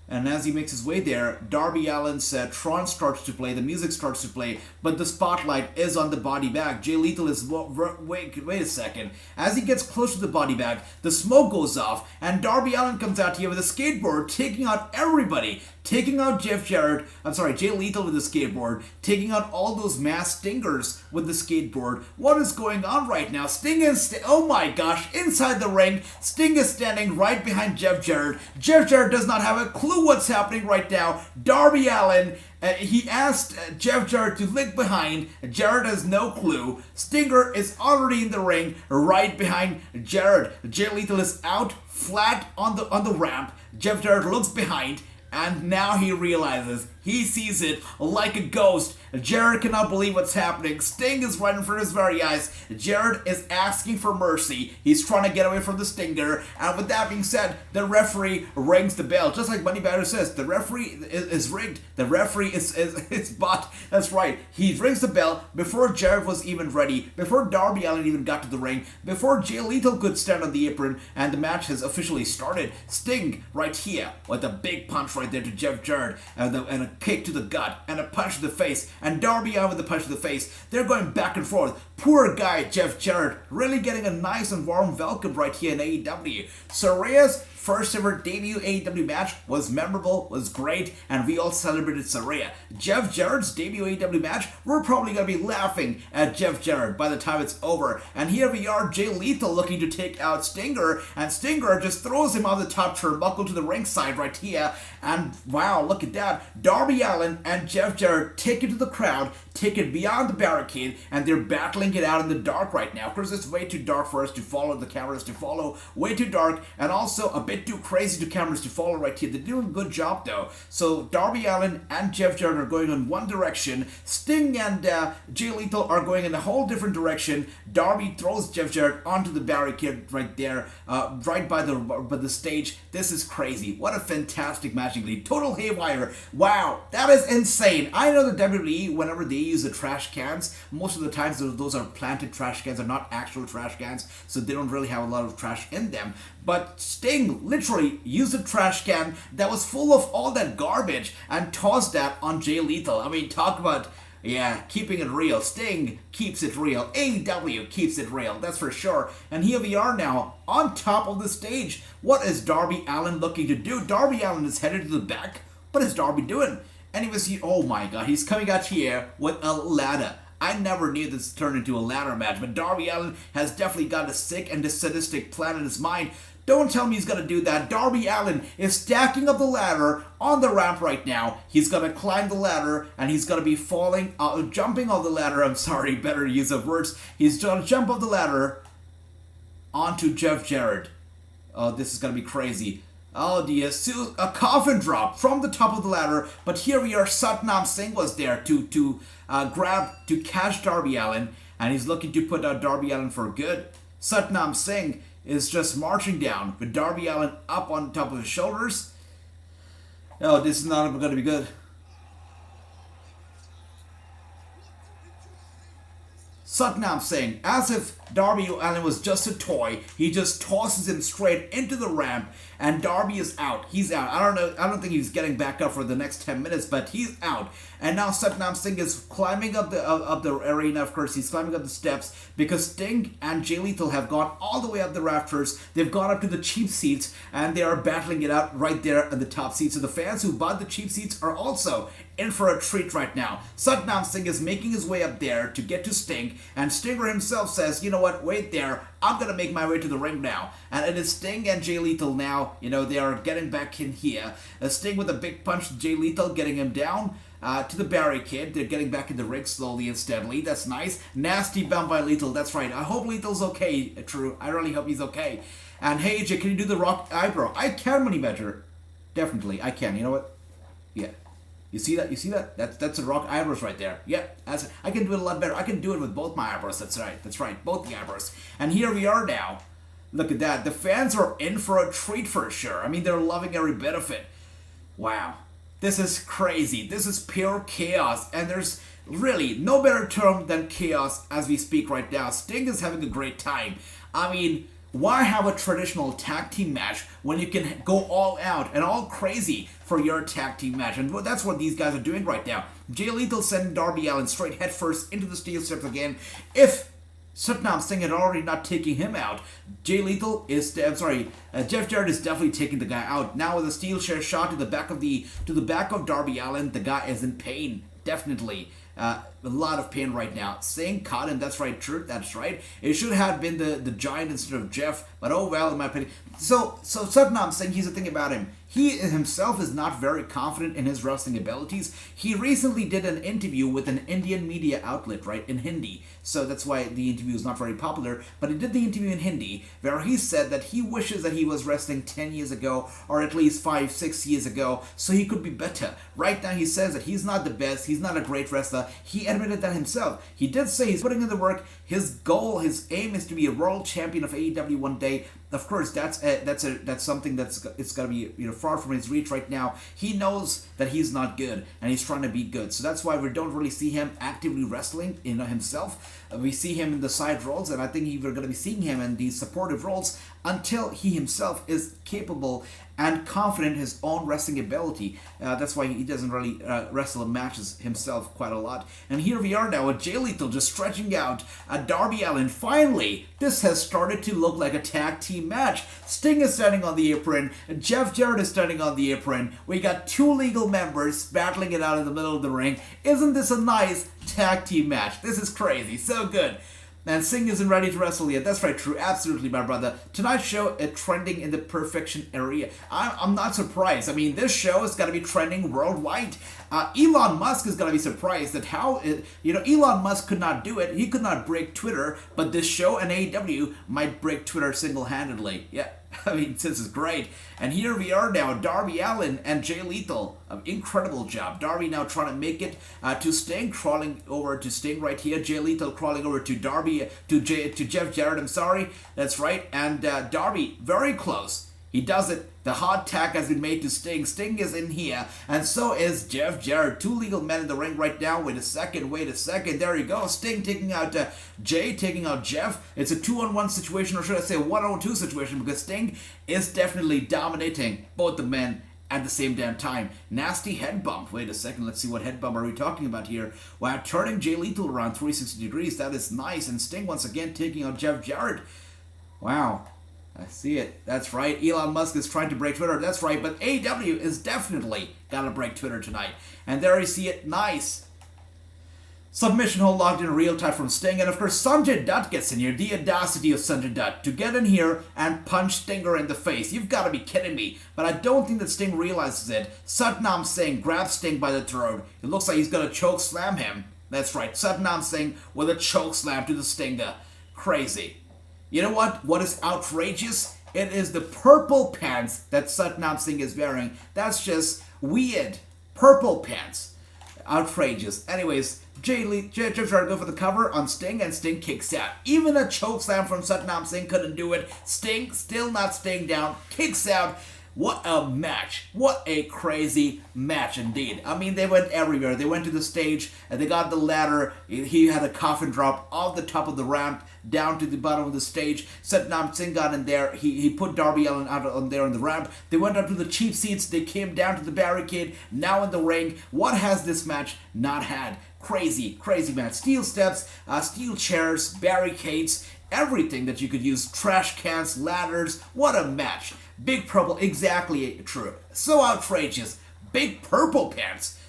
And as he makes his way there, Darby Allin's Tron starts to play, the music starts to play, but the spotlight is on the body bag. Jay Lethal is, wait a second. As he gets close to the body bag, the smoke goes off, and Darby Allin comes out here with a skateboard, taking out everybody. Taking out Jay Lethal with the skateboard, taking out all those masked Stingers with the skateboard. What is going on right now? Sting is, oh my gosh, inside the ring, Sting is standing right behind Jeff Jarrett. Jeff Jarrett does not have a clue what's happening right now. Darby Allin, he asked Jeff Jarrett to look behind. Jarrett has no clue. Stinger is already in the ring, right behind Jarrett. Jay Lethal is out, flat on the ramp. Jeff Jarrett looks behind. And now he realizes, he sees it like a ghost. Jarrett cannot believe what's happening. Sting is right in front of his very eyes. Jarrett is asking for mercy. He's trying to get away from the Stinger. And with that being said, the referee rings the bell. Just like Money Batter says, the referee is rigged. The referee is bought. That's right. He rings the bell before Jarrett was even ready. Before Darby Allin even got to the ring. Before Jay Lethal could stand on the apron. And the match has officially started. Sting right here with a big punch right there to Jeff Jarrett. And a kick to the gut. And a punch to the face. And Darby Allin with the punch to the face. They're going back and forth. Poor guy Jeff Jarrett really getting a nice and warm welcome right here in AEW. Saraya's first ever debut AEW match was memorable, was great, and we all celebrated Saraya. Jeff Jarrett's debut AEW match, we're probably going to be laughing at Jeff Jarrett by the time it's over. And here we are, Jay Lethal looking to take out Stinger, and Stinger just throws him on the top turnbuckle to the ringside right here. And wow, look at that. Darby Allin and Jeff Jarrett take it to the crowd, take it beyond the barricade, and they're battling it out in the dark right now. Of course, it's way too dark for us to follow, the cameras to follow, way too dark, and also a bit too crazy to cameras to follow right here. They're doing a good job though. So Darby Allin and Jeff Jarrett are going in one direction. Sting and Jay Lethal are going in a whole different direction. Darby throws Jeff Jarrett onto the barricade right there, right by the stage. This is crazy. What a fantastic match indeed. Total haywire. Wow, that is insane. I know the WWE, whenever they use the trash cans, most of the times those are planted trash cans, are not actual trash cans, so they don't really have a lot of trash in them. But Sting literally used a trash can that was full of all that garbage and tossed that on Jay Lethal. I mean, talk about, yeah, keeping it real. Sting keeps it real. AEW keeps it real, that's for sure. And here we are now, on top of the stage. What is Darby Allin looking to do? Darby Allin is headed to the back. What is Darby doing? Anyways, oh my god, he's coming out here with a ladder. I never knew this turned into a ladder match, but Darby Allin has definitely got a sick and sadistic plan in his mind. Don't tell me he's gonna do that. Darby Allin is stacking up the ladder on the ramp right now. He's gonna climb the ladder and he's gonna be jumping off the ladder. I'm sorry, better use of words. He's gonna jump off the ladder onto Jeff Jarrett. Oh, this is gonna be crazy. Oh dear, a coffin drop from the top of the ladder, but here we are. Satnam Singh was there to catch Darby Allin, and he's looking to put out Darby Allin for good. Satnam Singh is just marching down with Darby Allin up on top of his shoulders. Oh, this is not going to be good. Satnam Singh, as if Darby Allin was just a toy, he just tosses him straight into the ramp, and Darby is out. He's out. I don't think he's getting back up for the next 10 minutes, but he's out. And now Satnam Singh is climbing up the arena. Of course, he's climbing up the steps because Sting and Jay Lethal have gone all the way up the rafters. They've gone up to the cheap seats, and they are battling it out right there at the top seats. So the fans who bought the cheap seats are also in for a treat right now. Satnam Singh is making his way up there to get to Sting, and Stinger himself says, you know what, wait there, I'm gonna make my way to the ring now. And it is Sting and Jay Lethal now, they are getting back in here. Sting with a big punch to Jay Lethal, getting him down to the barricade. They're getting back in the ring slowly and steadily. That's nice. Nasty bump by Lethal, that's right. I hope Lethal's okay, True. I really hope he's okay. And hey, AJ, can you do the rock eyebrow? I can, Money Badger. Definitely, I can. You know what? Yeah. You see that? You see that? That's a rock eyebrows right there. Yeah, I can do it a lot better. I can do it with both my eyebrows. That's right. That's right. Both the eyebrows. And here we are now. Look at that. The fans are in for a treat for sure. I mean, they're loving every bit of it. Wow. This is crazy. This is pure chaos. And there's really no better term than chaos as we speak right now. Sting is having a great time. I mean, why have a traditional tag team match when you can go all out and all crazy for your tag team match? And that's what these guys are doing right now. Jay Lethal sending Darby Allin straight headfirst into the steel steps again. If Satnam Singh had already not taken him out, Jeff Jarrett is definitely taking the guy out. Now with a steel chair shot to the back of Darby Allin, the guy is in pain, definitely. A lot of pain right now. Singh caught him. That's right, true. That's right. It should have been the Giant instead of Jeff, but oh well, in my opinion. So Satnam Singh, here's the thing about him. He himself is not very confident in his wrestling abilities. He recently did an interview with an Indian media outlet, right, in Hindi. So that's why the interview is not very popular. But he did the interview in Hindi, where he said that he wishes that he was wrestling 10 years ago, or at least 5-6 years ago, so he could be better. Right now he says that he's not the best, he's not a great wrestler. He admitted that himself. He did say he's putting in the work. His goal, his aim is to be a world champion of AEW one day. Of course, that's something it's gonna be far from his reach right now. He knows that he's not good, and he's trying to be good. So that's why we don't really see him actively wrestling himself. We see him in the side roles, and I think we're going to be seeing him in these supportive roles until he himself is capable and confident in his own wrestling ability. That's why he doesn't really wrestle in matches himself quite a lot. And here we are now with Jay Lethal just stretching out Darby Allin. Finally, this has started to look like a tag team match. Sting is standing on the apron. Jeff Jarrett is standing on the apron. We got two legal members battling it out in the middle of the ring. Isn't this a nice tag team match? This is crazy. So good. And Singh isn't ready to wrestle yet. That's right, true. Absolutely, my brother. Tonight's show is trending in the perfection area. I'm not surprised. I mean, this show is going to be trending worldwide. Elon Musk is going to be surprised at how, Elon Musk could not do it. He could not break Twitter, but this show and AEW might break Twitter single-handedly. Yeah. I mean, this is great. And here we are now, Darby Allin and Jay Lethal. An incredible job. Darby now trying to make it to Sting, crawling over to Sting right here. Jay Lethal crawling over to Jeff Jarrett, I'm sorry. That's right. And Darby, very close. He does it. The hot tag has been made to Sting. Sting is in here, and so is Jeff Jarrett. Two legal men in the ring right now. Wait a second. There you go. Sting taking out Jay, taking out Jeff. It's a 2-on-1 situation, or should I say a 1-on-2 situation, because Sting is definitely dominating both the men at the same damn time. Nasty head bump. Wait a second. Let's see what head bump are we talking about here. Wow, turning Jay Lethal around 360 degrees. That is nice. And Sting once again taking out Jeff Jarrett. Wow. I see it. That's right. Elon Musk is trying to break Twitter. That's right. But AEW is definitely gonna break Twitter tonight. And there you see it. Nice. Submission hold locked in real time from Sting. And of course, Sanjay Dutt gets in here. The audacity of Sanjay Dutt to get in here and punch Stinger in the face. You've got to be kidding me. But I don't think that Sting realizes it. Satnam Singh grabs Sting by the throat. It looks like he's going to choke slam him. That's right. Satnam Singh with a choke slam to the Stinger. Crazy. You know what? What is outrageous? It is the purple pants that Satnam Singh is wearing. That's just weird. Purple pants. Outrageous. Anyways, Jeff Jarrett go for the cover on Sting, and Sting kicks out. Even a chokeslam from Satnam Singh couldn't do it. Sting, still not staying down, kicks out. What a match. What a crazy match indeed. I mean, they went everywhere. They went to the stage, and they got the ladder. He had a coffin drop off the top of the ramp down to the bottom of the stage. Satnam Singh got in there. He put Darby Allin out on there on the ramp. They went up to the cheap seats. They came down to the barricade. Now in the ring. What has this match not had? Crazy, crazy match. Steel steps, steel chairs, barricades, everything that you could use. Trash cans, ladders. What a match. Big purple, exactly true. So outrageous. Big purple pants.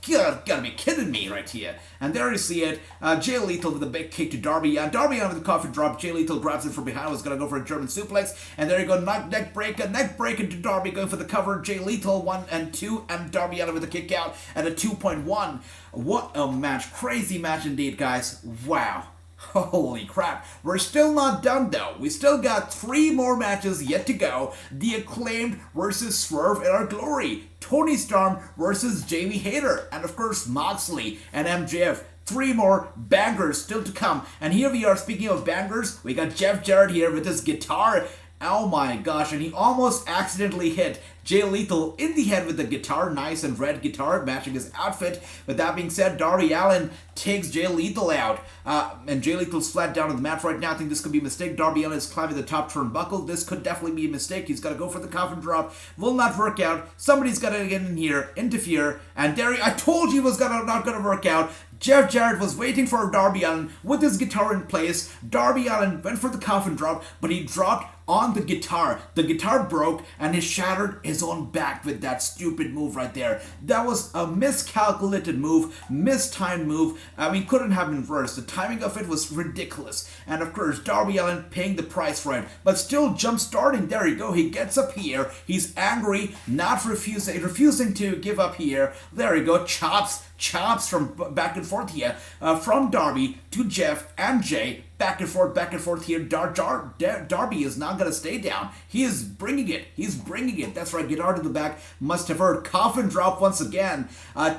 Gotta be kidding me right here. And there you see it. Jay Lethal with a big kick to Darby. Darby out of the coffin drop. Jay Lethal grabs it from behind. Was gonna go for a German suplex. And there you go. Neck breaker to Darby going for the cover. Jay Lethal 1 and 2. And Darby out with a kick out at a 2.1. What a match. Crazy match indeed, guys. Wow. Holy crap. We're still not done though. We still got 3 more matches yet to go. The Acclaimed versus Swerve in Our Glory. Tony Storm versus Jamie Hayter. And of course Moxley and MJF. 3 more bangers still to come. And here we are, speaking of bangers, we got Jeff Jarrett here with his guitar. Oh my gosh, and he almost accidentally hit Jay Lethal in the head with the guitar. Nice and red guitar, matching his outfit. With that being said, Darby Allin takes Jay Lethal out. And Jay Lethal's flat down on the mat right now. I think this could be a mistake. Darby Allin is climbing the top turnbuckle. This could definitely be a mistake. He's got to go for the coffin drop. Will not work out. Somebody's got to get in here, interfere. And I told you it was not going to work out. Jeff Jarrett was waiting for Darby Allin with his guitar in place. Darby Allin went for the coffin drop, but he dropped on the guitar. The guitar broke, and he shattered his own back with that stupid move right there. That was a miscalculated move, mistimed move. I mean, couldn't have been worse. The timing of it was ridiculous. And of course, Darby Allin paying the price for it, but still jump starting. There you go. He gets up here. He's angry, not refusing to give up here. There you go. Chops from back and forth here, from Darby to Jeff and Jay, back and forth here. Darby is not going to stay down. He is bringing it. That's right, guitar to the back. Must have heard. Coffin drop once again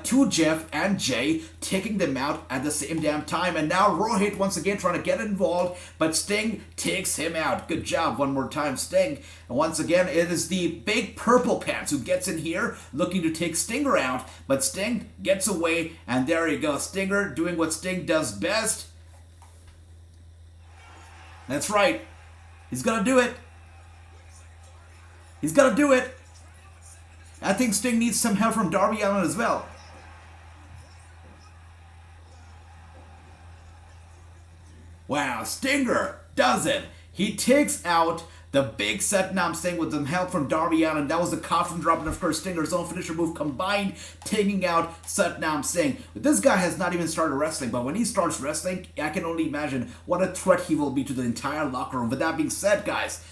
to Jeff and Jay, taking them out at the same damn time. And now Rohit once again trying to get involved, but Sting takes him out. Good job one more time, Sting. And once again, it is the big purple pants who gets in here looking to take Stinger out, but Sting gets away, and there you go. Stinger doing what Sting does best. That's right. He's gonna do it. I think Sting needs some help from Darby Allin as well. Wow, Stinger does it. He takes out the big Satnam Singh with some help from Darby Allin. That was the coffin drop, and of course Stinger's own finisher move combined, taking out Satnam Singh. This guy has not even started wrestling, but when he starts wrestling, I can only imagine what a threat he will be to the entire locker room. With that being said, guys,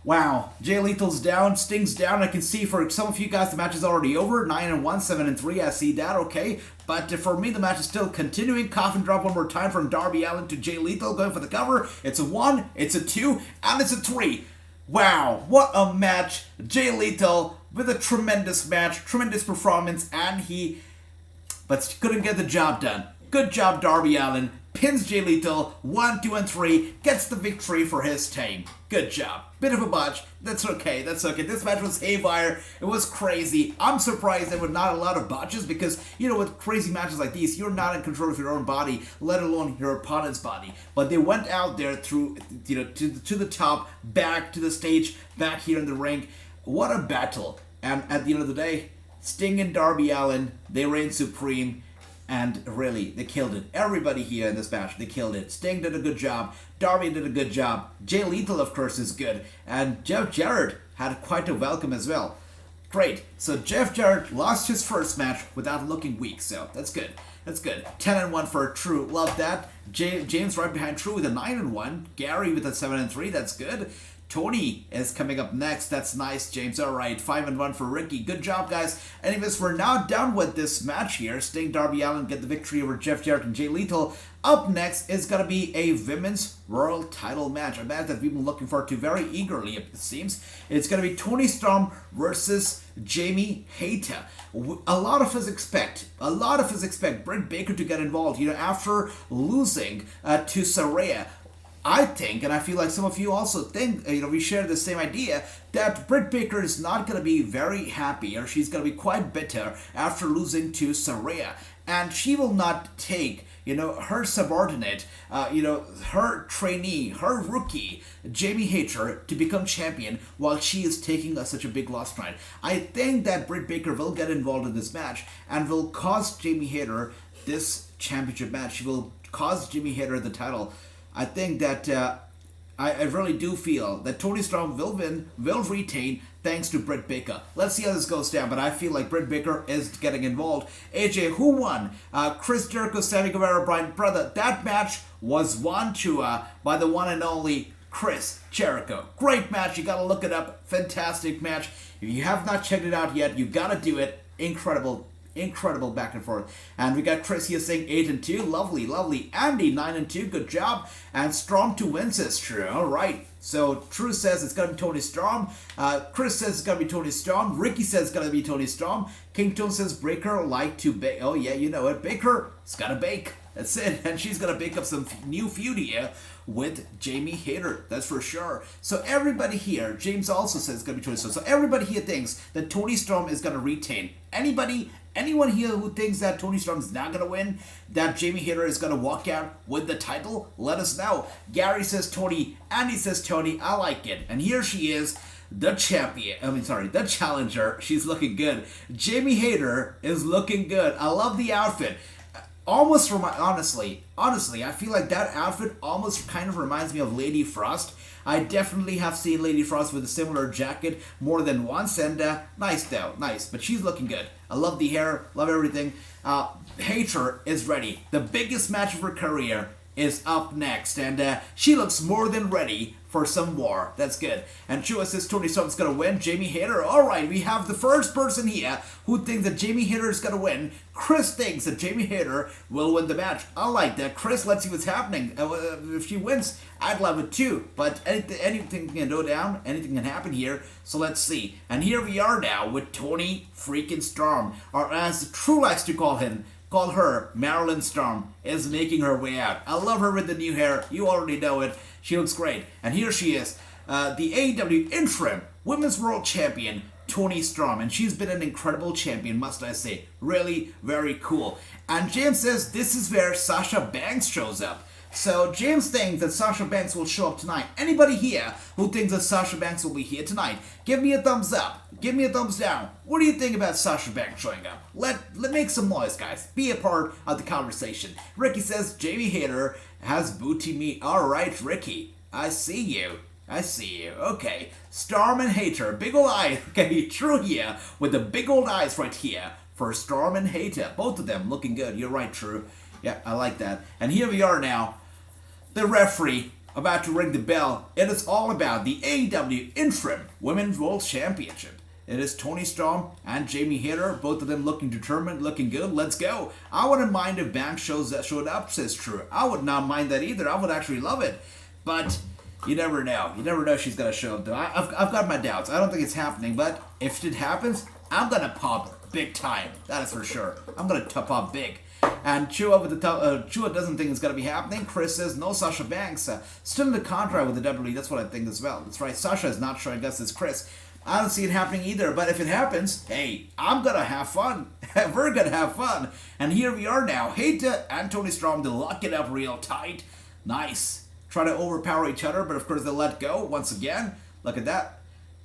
wow, Jay Lethal's down, Sting's down. I can see for some of you guys the match is already over. 9-1, 7-3, I see that, okay. But for me, the match is still continuing. Coffin drop one more time from Darby Allin to Jay Lethal, going for the cover. It's a 1, it's a 2, and it's a 3. Wow, what a match. Jay Lethal with a tremendous match, tremendous performance, but couldn't get the job done. Good job, Darby Allin. Pins Jay Lethal, 1, 2, and 3, gets the victory for his team. Good job. Bit of a botch. That's okay. This match was haywire. It was crazy. I'm surprised there were not a lot of botches because, with crazy matches like these, you're not in control of your own body, let alone your opponent's body. But they went out there through, to the top, back to the stage, back here in the ring. What a battle. And at the end of the day, Sting and Darby Allin, they reign supreme. And really, they killed it. Everybody here in this match, they killed it. Sting did a good job. Darby did a good job. Jay Lethal, of course, is good. And Jeff Jarrett had quite a welcome as well. Great. So Jeff Jarrett lost his first match without looking weak. So that's good. That's good. 10-1 for True. Love that. James right behind True with a 9-1. Gary with a 7-3. That's good. Tony is coming up next. That's nice, James. All right, 5-1 for Ricky. Good job, guys. Anyways, we're now done with this match here. Sting, Darby Allin get the victory over Jeff Jarrett and Jay Lethal. Up next is going to be a women's world title match. A match that we've been looking forward to very eagerly, it seems. It's going to be Toni Storm versus Jamie Hayter. A lot of us expect Britt Baker to get involved, after losing to Saraya. I think, and I feel like some of you also think, we share the same idea, that Britt Baker is not going to be very happy, or she's going to be quite bitter after losing to Saraya. And she will not take, her subordinate, her trainee, her rookie, Jamie Hayter, to become champion while she is taking such a big loss tonight. I think that Britt Baker will get involved in this match and will cost Jamie Hayter this championship match. She will cost Jamie Hayter the title. I think that I really do feel that Toni Storm will retain thanks to Britt Baker. Let's see how this goes down, but I feel like Britt Baker is getting involved. AJ, who won? Chris Jericho, Sammy Guevara, Brian Brother. That match was won by the one and only Chris Jericho. Great match. You gotta look it up. Fantastic match. If you have not checked it out yet, you gotta do it. Incredible back and forth. And we got Chris here saying 8-2. Lovely. Andy 9-2. Good job. And Storm to win, says True. Alright. So True says it's gonna be Toni Storm. Chris says it's gonna be Toni Storm. Ricky says it's gonna be Toni Storm. Kingtone says Baker like to bake. Oh yeah, you know it. Baker's gotta bake. That's it. And she's gonna bake up some new feud here with Jamie Hayter. That's for sure. So everybody here, James also says it's gonna be Toni Storm. So everybody here thinks that Toni Storm is gonna retain. Anyone here who thinks that Toni Storm is not going to win, that Jamie Hayter is going to walk out with the title, let us know. Gary says Toni, Andy says Toni, I like it. And here she is, the challenger. She's looking good. Jamie Hayter is looking good. I love the outfit. Honestly, I feel like that outfit almost kind of reminds me of Lady Frost. I definitely have seen Lady Frost with a similar jacket more than once, and nice though, nice. But she's looking good. I love the hair, love everything. Hayter is ready. The biggest match of her career is up next, and she looks more than ready for some war. That's good. And Chua says Toni Storm's gonna win. Jamie Hayter. Alright, we have the first person here who thinks that Jamie Hayter is gonna win. Chris thinks that Jamie Hayter will win the match. I like that. Chris, let's see what's happening. If she wins, I'd love it too. But anything can go down. Anything can happen here. So let's see. And here we are now with Toni freaking Storm. Or as True likes to call her, Marilyn Storm, is making her way out. I love her with the new hair. You already know it. She looks great. And here she is, the AEW Interim Women's World Champion, Toni Storm. And she's been an incredible champion, must I say. Really, very cool. And James says this is where Sasha Banks shows up. So James thinks that Sasha Banks will show up tonight. Anybody here who thinks that Sasha Banks will be here tonight, give me a thumbs up. Give me a thumbs down. What do you think about Sasha Banks showing up? Let make some noise, guys. Be a part of the conversation. Ricky says Jamie Hayter has booty meat. Alright, Ricky. I see you. Okay. Storm and Hayter. Big old eyes. Okay, True here with the big old eyes right here for Storm and Hayter. Both of them looking good. You're right, True. Yeah, I like that. And here we are now. The referee about to ring the bell. It is all about the AEW Interim Women's World Championship. It is Toni Storm and Jamie Hayter, both of them looking determined, looking good. Let's go. I wouldn't mind if Banks showed up, says True. I would not mind that either. I would actually love it. But you never know. You never know if she's going to show up, though. I've got my doubts. I don't think it's happening, but if it happens, I'm going to pop big time. That is for sure. I'm going to pop big. And Chua doesn't think it's going to be happening. Chris says, no Sasha Banks. Still in the contract with the WWE. That's what I think as well. That's right. Sasha is not showing us as Chris. I don't see it happening either. But if it happens, hey, I'm going to have fun. We're going to have fun. And here we are now. Hayter and Toni Storm, they lock it up real tight. Nice. Try to overpower each other, but of course they let go once again. Look at that.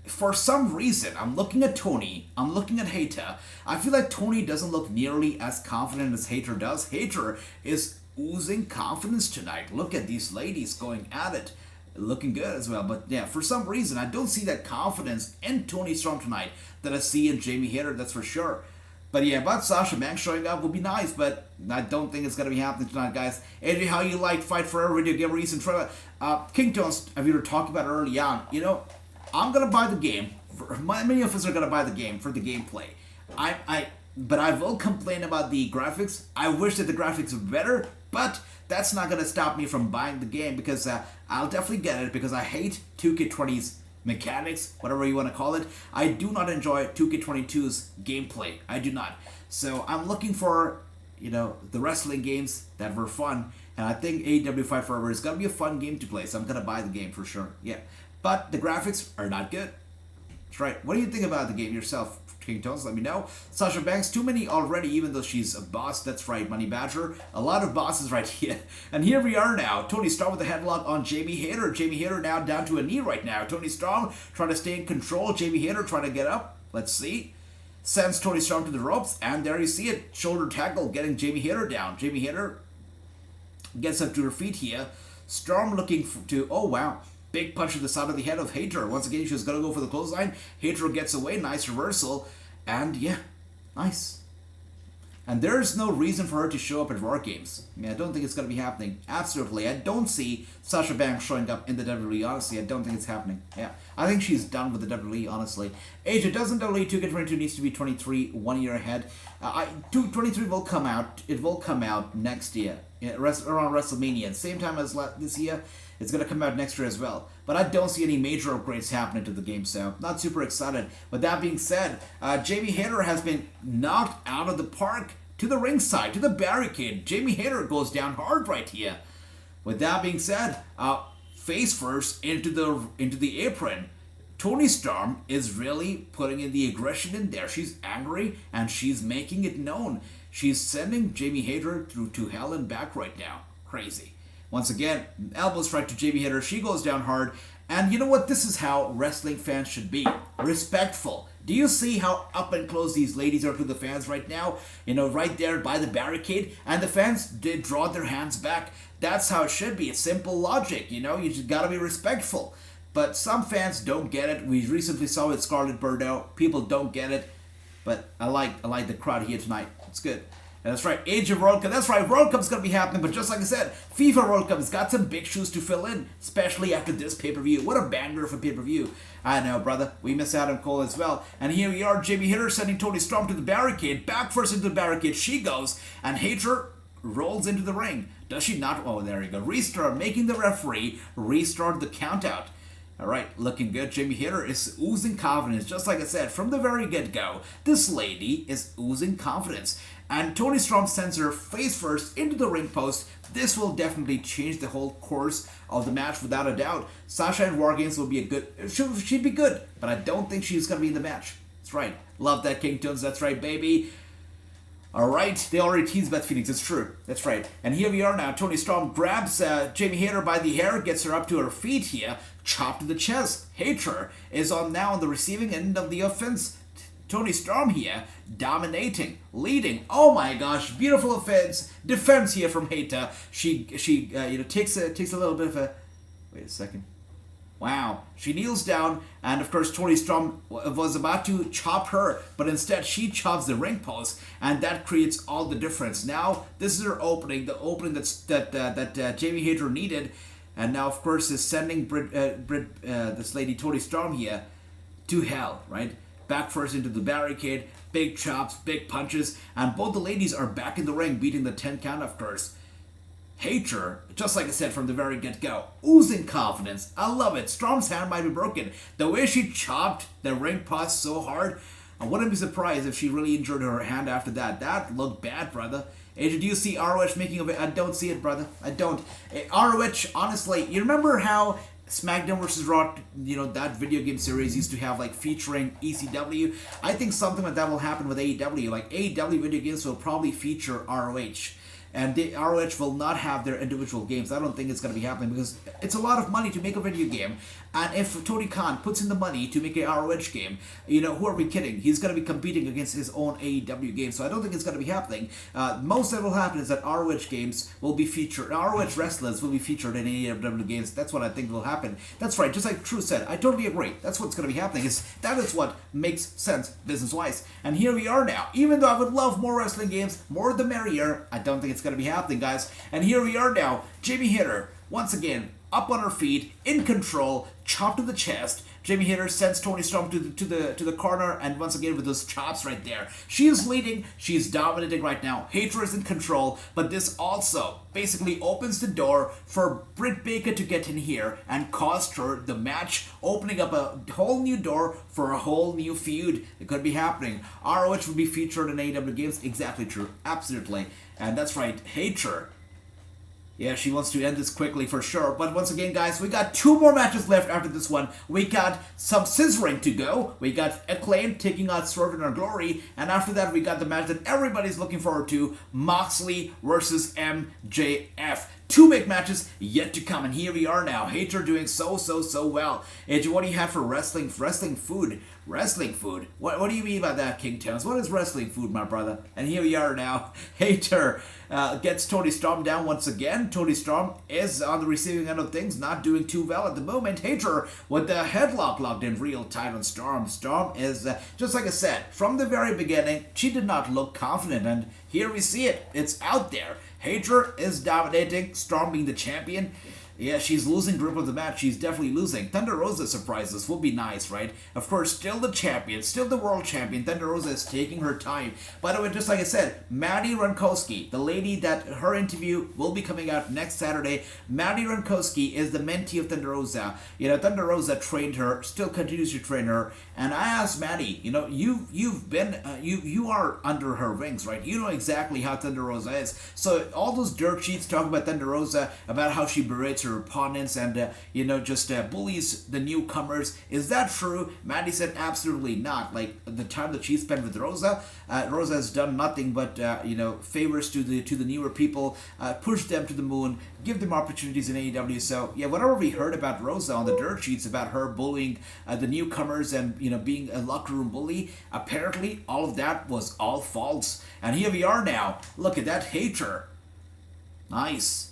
for some reason, I'm looking at Tony, I'm looking at Hayter. I feel like Tony doesn't look nearly as confident as Hayter does. Hayter is oozing confidence tonight. Look at these ladies going at it. Looking good as well. But yeah, for some reason, I don't see that confidence in Toni Storm tonight that I see in Jamie Hayter, that's for sure. But yeah, about Sasha Banks showing up would be nice, but I don't think it's going to be happening tonight, guys. AJ, how you like Fight Forever video game recent trailer? King Tones, we were talking about early on, you know, I'm going to buy the game. Many of us are going to buy the game for the gameplay. But I will complain about the graphics. I wish that the graphics were better, but that's not going to stop me from buying the game because I'll definitely get it because I hate 2K20's mechanics, whatever you want to call it. I do not enjoy 2K22's gameplay. I do not. So I'm looking for, you know, the wrestling games that were fun, and I think AEW Fight Forever is going to be a fun game to play, so I'm going to buy the game for sure. Yeah. But the graphics are not good. That's right. What do you think about the game yourself, King Tones? Let me know. Sasha Banks, too many already, even though she's a boss. That's right, Money Badger. A lot of bosses right here. And here we are now. Toni Storm with a headlock on Jamie Hayter. Jamie Hayter now down to a knee right now. Toni Storm trying to stay in control. Jamie Hayter trying to get up. Let's see. Sends Toni Storm to the ropes. And there you see it. Shoulder tackle getting Jamie Hayter down. Jamie Hayter gets up to her feet here. Storm looking to... Oh, wow. Big punch to the side of the head of Hayter. Once again, she was going to go for the clothesline. Hayter gets away. Nice reversal. And yeah, nice. And there's no reason for her to show up at War Games. I mean, I don't think it's going to be happening. Absolutely. I don't see Sasha Banks showing up in the WWE, honestly. I don't think it's happening. Yeah. I think she's done with the WWE, honestly. Asia, doesn't WWE 2K22 needs to be 23 1 year ahead? 23 will come out. It will come out next year. Around WrestleMania. Same time as this year. It's going to come out next year as well. But I don't see any major upgrades happening to the game, so not super excited. With that being said, Jamie Hayter has been knocked out of the park to the ringside, to the barricade. Jamie Hayter goes down hard right here. With that being said, face first into the apron. Toni Storm is really putting in the aggression in there. She's angry and she's making it known. She's sending Jamie Hayter through to hell and back right now. Crazy. Once again, elbow strike to Jamie Hayter. She goes down hard. And you know what? This is how wrestling fans should be. Respectful. Do you see how up and close these ladies are to the fans right now? You know, right there by the barricade. And the fans did draw their hands back. That's how it should be. It's simple logic. You know, you just gotta be respectful. But some fans don't get it. We recently saw it with Scarlett Bordeaux. People don't get it. But I like the crowd here tonight. It's good. That's right, Age of World Cup. That's right, World Cup's going to be happening, but just like I said, FIFA World Cup has got some big shoes to fill in, especially after this pay-per-view. What a banger of a pay-per-view. I know, brother. We miss Adam Cole as well. And here we are, Jamie Hayter sending Toni Storm to the barricade. Back first into the barricade she goes, and Hayter rolls into the ring. Does she not? Oh, there you go. Restart, making the referee restart the countout. All right, looking good. Jamie Hayter is oozing confidence. Just like I said, from the very get-go, this lady is oozing confidence. And Toni Storm sends her face first into the ring post. This will definitely change the whole course of the match without a doubt. Sasha and War Games will be a good... She'd be good, but I don't think she's going to be in the match. That's right. Love that, King Tones. That's right, baby. All right, they already teased Beth Phoenix. It's true. That's right. And here we are now. Toni Storm grabs Jamie Hayter by the hair, gets her up to her feet here, chop to the chest. Hayter is now on the receiving end of the offense. Toni Storm here, dominating, leading. Oh my gosh, beautiful defense here from Hayter. She takes a little bit of a... Wait a second. Wow. She kneels down, and of course Toni Storm was about to chop her, but instead she chops the ring post, and that creates all the difference. Now, this is her opening, the opening that Jamie Hayter needed, and now, of course, is sending this lady Toni Storm here to hell, right? Back first into the barricade, big chops, big punches, and both the ladies are back in the ring, beating the 10 count, of course. Hayter, just like I said from the very get-go, oozing confidence. I love it. Storm's hand might be broken. The way she chopped the ring post so hard, I wouldn't be surprised if she really injured her hand after that. That looked bad, brother. Adrian, do you see ROH making of it? I don't see it, brother. I don't. ROH, honestly, you remember how SmackDown vs. Raw, you know, that video game series used to have, like, featuring ECW? I think something like that will happen with AEW. Like, AEW video games will probably feature ROH. and the ROH will not have their individual games. I don't think it's going to be happening because it's a lot of money to make a video game. And if Tony Khan puts in the money to make a ROH game, who are we kidding? He's going to be competing against his own AEW game. So I don't think it's going to be happening. Most that will happen is that ROH games will be featured. ROH wrestlers will be featured in AEW games. That's what I think will happen. That's right. Just like True said, I totally agree. That's what's going to be happening. That is what makes sense business-wise. And here we are now. Even though I would love more wrestling games, more the merrier, I don't think it's going to be happening, guys. And here we are now. Jamie Hayter, once again, up on her feet, in control, chop to the chest. Jamie Hayter sends Toni Storm to the corner, and once again with those chops right there. She is leading, she's dominating right now. Hayter is in control, but this also basically opens the door for Britt Baker to get in here and cost her the match, opening up a whole new door for a whole new feud. It could be happening. ROH will be featured in AEW games. Exactly true. Absolutely. And that's right, Hayter. Yeah, she wants to end this quickly for sure. But once again, guys, we got 2 more matches left after this one. We got some scissoring to go. We got Acclaim taking out Swerve in Our Glory. And after that, we got the match that everybody's looking forward to. Moxley versus MJF. 2 big matches yet to come. And here we are now. Hayter doing so well. AJ, what do you have for wrestling food? Wrestling food? What do you mean by that, King Towns? What is wrestling food, my brother? And here we are now. Hayter gets Toni Storm down once again. Toni Storm is on the receiving end of things, not doing too well at the moment. Hayter with the headlock locked in real tight on Storm. Storm is, just like I said, from the very beginning, she did not look confident. And here we see it. It's out there. Hayter is dominating, Storm being the champion. Yeah, she's losing grip of the match. She's definitely losing. Thunder Rosa surprises would be nice, right? Of course, still the champion, still the world champion. Thunder Rosa is taking her time. By the way, just like I said, Maddie Rankowski, the lady that her interview will be coming out next Saturday. Maddie Rankowski is the mentee of Thunder Rosa. Thunder Rosa trained her, still continues to train her. And I asked Maddie, you are under her wings, right? You know exactly how Thunder Rosa is. So all those dirt sheets talking about Thunder Rosa, about how she berates her opponents and bullies the newcomers. Is that true? Maddie said absolutely not. Like the time that she spent with Rosa, Rosa has done nothing but favors to the newer people, push them to the moon, give them opportunities in AEW. So yeah, whatever we heard about Rosa on the dirt sheets about her bullying the newcomers and being a locker room bully, apparently all of that was all false. And here we are now. Look at that Hayter. Nice.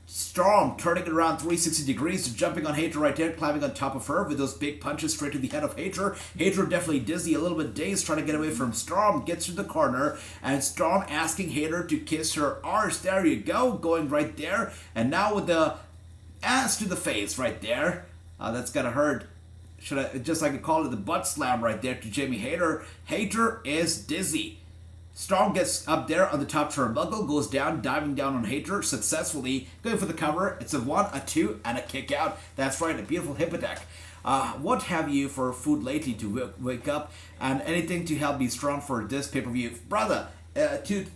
Storm turning it around 360 degrees, jumping on Hayter right there, climbing on top of her with those big punches straight to the head of Hayter. Hayter definitely dizzy, a little bit dazed, trying to get away from Storm, gets to the corner, and Storm asking Hayter to kiss her arse. There you go, going right there. And now with the ass to the face right there. That's gonna hurt. Should I just like to call it the butt slam right there to Jamie Hayter. Hayter is dizzy. Storm gets up there on the top turnbuckle, goes down, diving down on Hayter, successfully going for the cover. It's a 1, a 2, and a kick out. That's right, a beautiful hip attack. What have you for food lately to wake up, and anything to help be strong for this pay-per-view? Brother,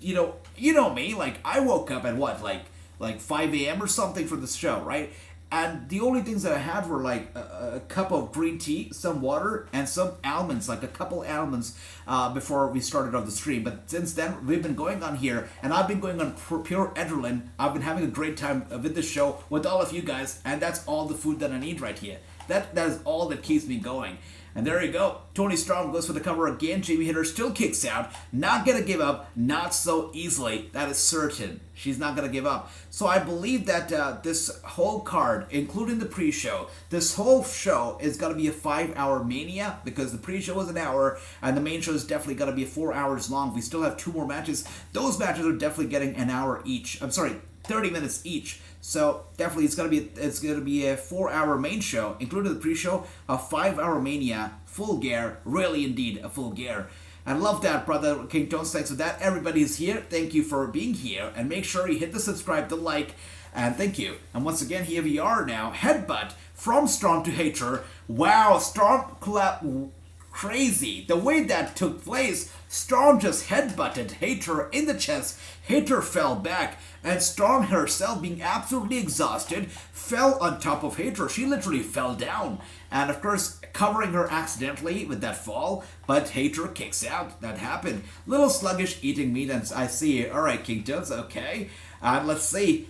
you know me, like I woke up at what, like 5 a.m. or something for this show, right? And the only things that I had were like a cup of green tea, some water, and some almonds, like a couple almonds before we started on the stream. But since then, we've been going on here, and I've been going on pure adrenaline. I've been having a great time with this show, with all of you guys, and that's all the food that I need right here. That is all that keeps me going. And there you go. Toni Storm goes for the cover again. Jamie Hayter still kicks out. Not going to give up. Not so easily. That is certain. She's not going to give up. So I believe that this whole card, including the pre-show, this whole show is going to be a 5-hour mania because the pre-show was an hour and the main show is definitely going to be 4 hours long. We still have 2 more matches. Those matches are definitely getting an hour each. 30 minutes each. So definitely it's gonna be a 4-hour main show, including the pre-show, a 5-hour mania, full gear, really indeed a full gear. I love that, brother King Jones. Thanks for that. Everybody's here. Thank you for being here, and make sure you hit the subscribe, the like, and thank you. And once again, here we are now. Headbutt from Storm to Hayter. Wow, Storm clap. Crazy. The way that took place, Storm just headbutted Hayter in the chest. Hayter fell back, and Storm herself, being absolutely exhausted, fell on top of Hayter. She literally fell down. And of course, covering her accidentally with that fall, but Hayter kicks out. That happened. Little sluggish eating meat, and I see. Alright, King Jones, okay. Let's see.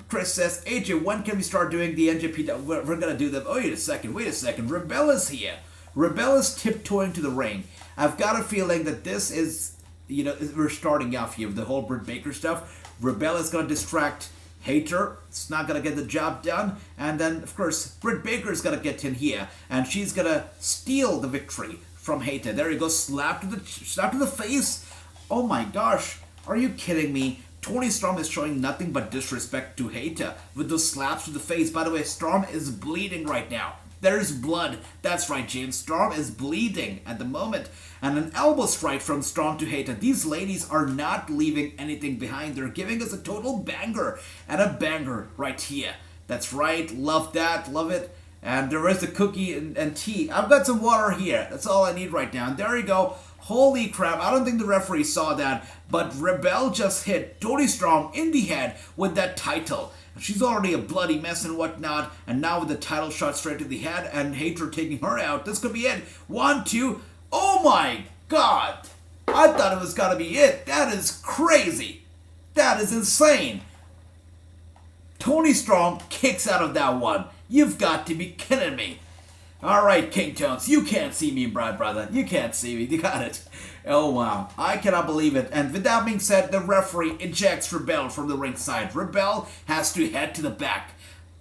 Chris says, AJ, when can we start doing the NJP? We're gonna do them. Oh, wait a second. Rebel is here. Rebel is tiptoeing to the ring. I've got a feeling that this is, we're starting off here with the whole Britt Baker stuff. Rebel is gonna distract Hater. It's not gonna get the job done. And then, of course, Britt Baker is gonna get in here, and she's gonna steal the victory from Hater. There you go, slap to the face. Oh my gosh, are you kidding me? Toni Storm is showing nothing but disrespect to Hater with those slaps to the face. By the way, Storm is bleeding right now. There's blood. That's right, James. Storm is bleeding at the moment. And an elbow strike from Storm to Hater. These ladies are not leaving anything behind. They're giving us a total banger. And a banger right here. That's right. Love that. Love it. And there is the cookie and tea. I've got some water here. That's all I need right now. And there you go. Holy crap. I don't think the referee saw that. But Rebel just hit Toni Storm in the head with that title. She's already a bloody mess and whatnot. And now with the title shot straight to the head and Hater taking her out. This could be it. 1, 2. Oh my god. I thought it was gonna be it. That is crazy. That is insane. Toni Storm kicks out of that one. You've got to be kidding me. Alright, King Tones, you can't see me, brother. You can't see me. You got it. Oh, wow. I cannot believe it. And with that being said, the referee ejects Rebel from the ringside. Rebel has to head to the back.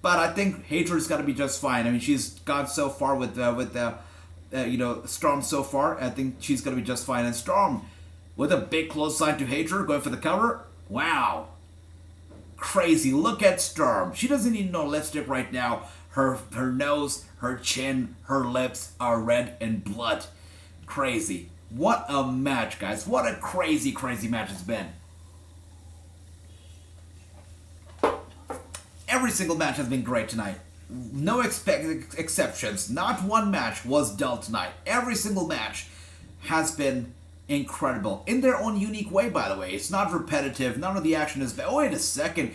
But I think Hater's got to be just fine. I mean, she's gone so far with Storm so far. I think she's going to be just fine. And Storm, with a big clothesline to Hater, going for the cover. Wow. Crazy. Look at Storm. She doesn't need no lipstick right now. Her nose, her chin, her lips are red in blood. Crazy. What a match, guys. What a crazy, crazy match it's been. Every single match has been great tonight. No exceptions. Not one match was dull tonight. Every single match has been incredible. In their own unique way, by the way. It's not repetitive. None of the action is bad. Oh, wait a second.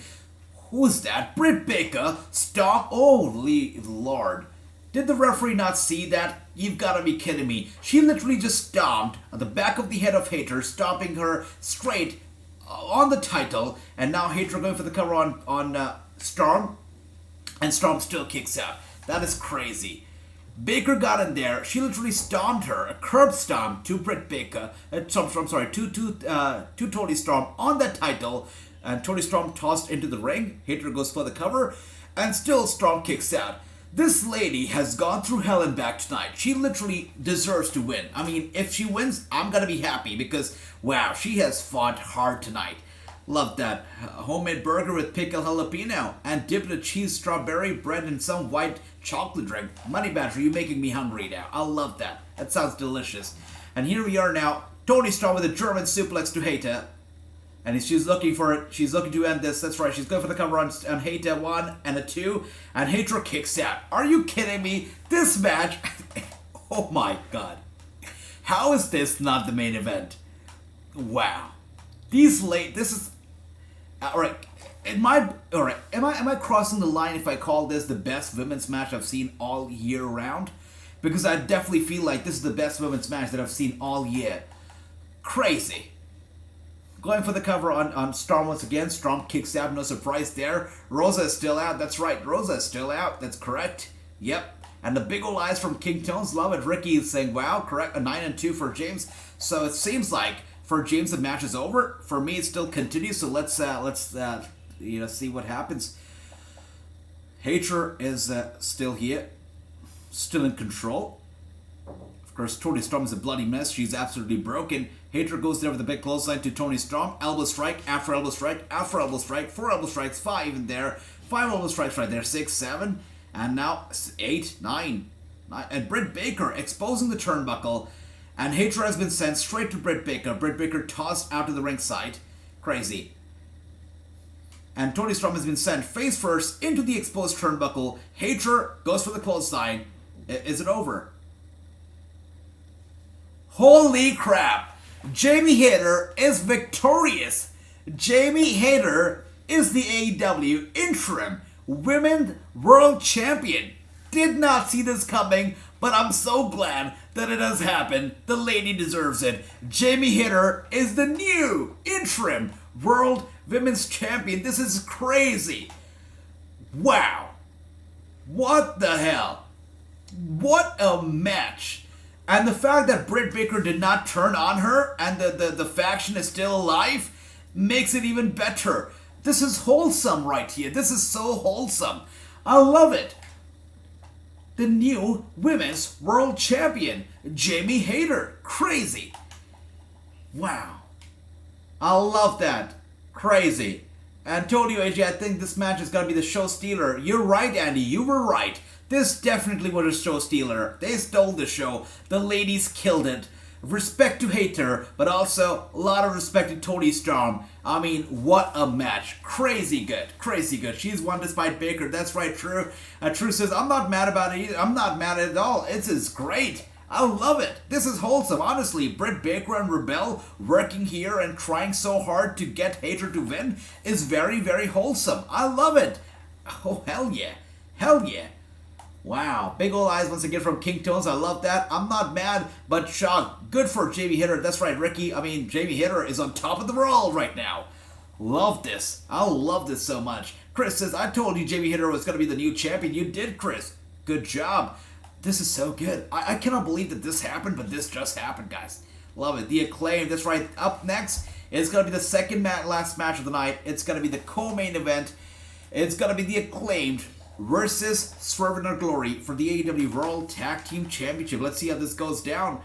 Who's that? Britt Baker. Stop. Holy Lord. Did the referee not see that? You've got to be kidding me. She literally just stomped on the back of the head of Hater, stomping her straight on the title. And now Hater going for the cover on Storm. And Storm still kicks out. That is crazy. Baker got in there. She literally stomped her. A curb stomp to Britt Baker. To Toni Storm on that title. And Toni Storm tossed into the ring. Hater goes for the cover. And still Storm kicks out. This lady has gone through hell and back tonight. She literally deserves to win. I mean, if she wins, I'm gonna be happy because, wow, she has fought hard tonight. Love that. Homemade burger with pickled jalapeno and dipped in cheese, strawberry bread, and some white chocolate drink. Money Badger, you're making me hungry now. I love that. That sounds delicious. And here we are now. Toni Storm with a German suplex to Hater. And she's looking for it. She's looking to end this. That's right. She's going for the cover on Hater 1 and a 2. And Hater kicks out. Are you kidding me? This match. Oh my god. How is this not the main event? Wow. This is. Alright. Am I crossing the line if I call this the best women's match I've seen all year round? Because I definitely feel like this is the best women's match that I've seen all year. Crazy. Going for the cover on Storm once again. Storm kicks out, no surprise there. Rosa is still out, that's right. Rosa is still out, that's correct. Yep. And the big ol' eyes from King Tones, love it. Ricky is saying, wow, correct, a 9 and 2 for James. So it seems like for James the match is over. For me it still continues, so let's see what happens. Hater is still here. Still in control. Of course, Toni Storm is a bloody mess. She's absolutely broken. Hater goes there with a big clothesline to Toni Storm. Elbow strike, after elbow strike, after elbow strike, 4 elbow strikes, 5 in there. 5 elbow strikes right there, 6, 7, and now 8, 9. And Britt Baker exposing the turnbuckle. And Hater has been sent straight to Britt Baker. Britt Baker tossed out to the ringside. Crazy. And Toni Storm has been sent face first into the exposed turnbuckle. Hater goes for the clothesline. Is it over? Holy crap! Jamie Hayter is victorious. Jamie Hayter is the AEW interim Women's World Champion. Did not see this coming, but I'm so glad that it has happened. The lady deserves it. Jamie Hayter is the new interim World Women's Champion. This is crazy. Wow. What the hell? What a match. And the fact that Britt Baker did not turn on her and the faction is still alive makes it even better. This is wholesome right here. This is so wholesome. I love it. The new Women's World Champion, Jamie Hayter. Crazy. Wow. I love that. Crazy. Antonio AJ, I think this match is going to be the show stealer. You're right, Andy. You were right. This definitely was a show stealer. They stole the show. The ladies killed it. Respect to Hayter, but also a lot of respect to Toni Storm. I mean, what a match. Crazy good. Crazy good. She's won despite Baker. That's right, True. True says, I'm not mad about it either. I'm not mad at all. It's is great. I love it. This is wholesome. Honestly, Britt Baker and Rebel working here and trying so hard to get Hayter to win is very, very wholesome. I love it. Oh, hell yeah. Hell yeah. Wow. Big ol' eyes once again from King Tones. I love that. I'm not mad, but shocked. Good for Jamie Hayter. That's right, Ricky. I mean, Jamie Hayter is on top of the world right now. Love this. I love this so much. Chris says, I told you Jamie Hayter was going to be the new champion. You did, Chris. Good job. This is so good. I cannot believe that this happened, but this just happened, guys. Love it. The Acclaim. That's right. Up next is going to be the second last match of the night. It's going to be the co-main event. It's going to be the Acclaimed versus Swerve in Our Glory for the AEW World Tag Team Championship. Let's see how this goes down.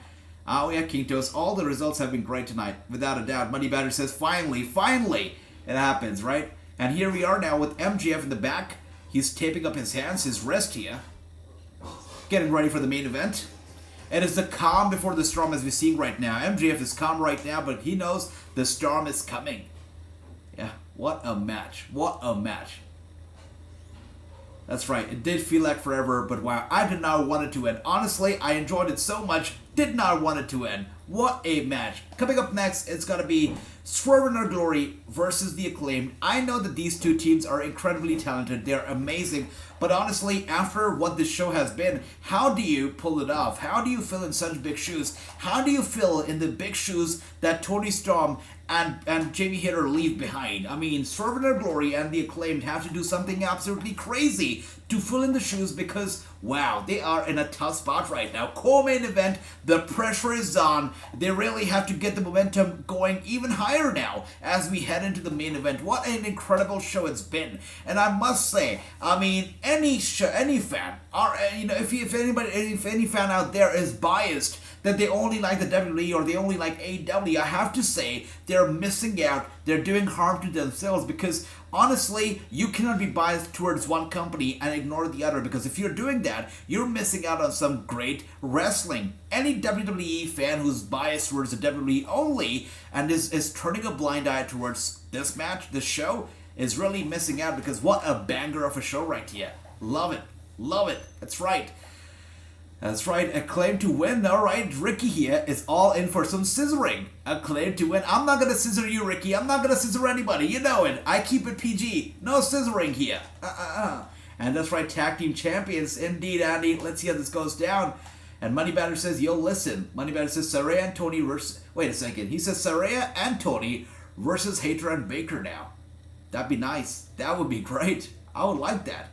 Oh yeah, Quintos. All the results have been great tonight, without a doubt. Money Batter says, finally, it happens, right? And here we are now with MJF in the back. He's taping up his hands, his wrist here. Getting ready for the main event. It is the calm before the storm as we're seeing right now. MJF is calm right now, but he knows the storm is coming. Yeah, what a match. What a match. That's right, it did feel like forever, but wow, I did not want it to end. Honestly, I enjoyed it so much, did not want it to end. What a match. Coming up next, it's going to be Swerve in Our Glory versus the Acclaimed. I know that these two teams are incredibly talented, they're amazing, but honestly, after what this show has been, how do you pull it off? How do you fill in such big shoes? How do you fill in the big shoes that Toni Storm and Jamie Hayter leave behind? I mean, Swerve in Our Glory and the Acclaimed have to do something absolutely crazy to fill in the shoes because, wow, they are in a tough spot right now. Co-main event, the pressure is on. They really have to get the momentum going even higher now as we head into the main event. What an incredible show it's been. And I must say, I mean, any fan, or if any fan out there is biased that they only like the WWE or they only like AEW, I have to say they're missing out. They're doing harm to themselves because honestly, you cannot be biased towards one company and ignore the other because if you're doing that, you're missing out on some great wrestling. Any WWE fan who's biased towards the WWE only and is turning a blind eye towards this match, this show, is really missing out because what a banger of a show right here. Love it. Love it. That's right. That's right, Acclaim to win. Alright, Ricky here is all in for some scissoring. Acclaim to win. I'm not gonna scissor you, Ricky. I'm not gonna scissor anybody. You know it. I keep it PG. No scissoring here. And that's right, Tag Team Champions. Indeed, Andy. Let's see how this goes down. And Moneybatter says, yo, listen. Moneybatter says, Saraya and Tony versus... Wait a second. He says, Saraya and Tony versus Hayter and Baker now. That'd be nice. That would be great. I would like that.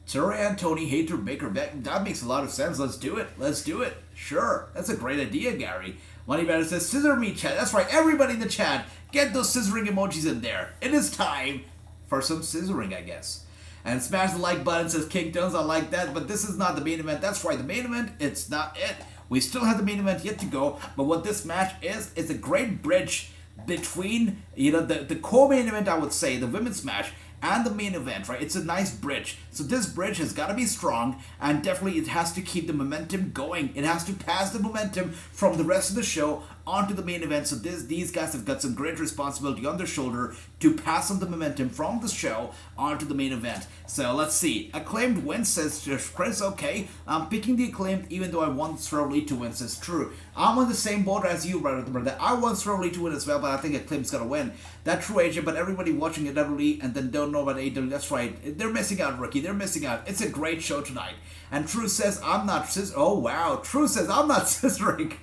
Saraya and Tony, Hayter, Baker, that makes a lot of sense. Let's do it. Let's do it. Sure. That's a great idea, Gary. Moneybatter says, scissor me, chat. That's right. Everybody in the chat, get those scissoring emojis in there. It is time for some scissoring, I guess. And smash the like button, says King Tones. I like that. But this is not the main event. That's right. The main event, it's not it. We still have the main event yet to go. But what this match is a great bridge between, the co-main event, I would say, the women's match, and the main event, right? It's a nice bridge. So this bridge has got to be strong, and definitely it has to keep the momentum going. It has to pass the momentum from the rest of the show onto the main event. So these guys have got some great responsibility on their shoulder to pass on the momentum from the show onto the main event. So let's see. Acclaimed wins, says Chris. Okay, I'm picking the Acclaimed even though I want Swerve to win, says True. I'm on the same boat as you, brother. I want Swerve to win as well, but I think Acclaimed's gonna win. That's true, AJ, but everybody watching at WWE and then don't know about AEW, that's right. They're missing out, Ricky. They're missing out. It's a great show tonight. And True says, I'm not scissoring. Oh, wow. True says, I'm not scissoring.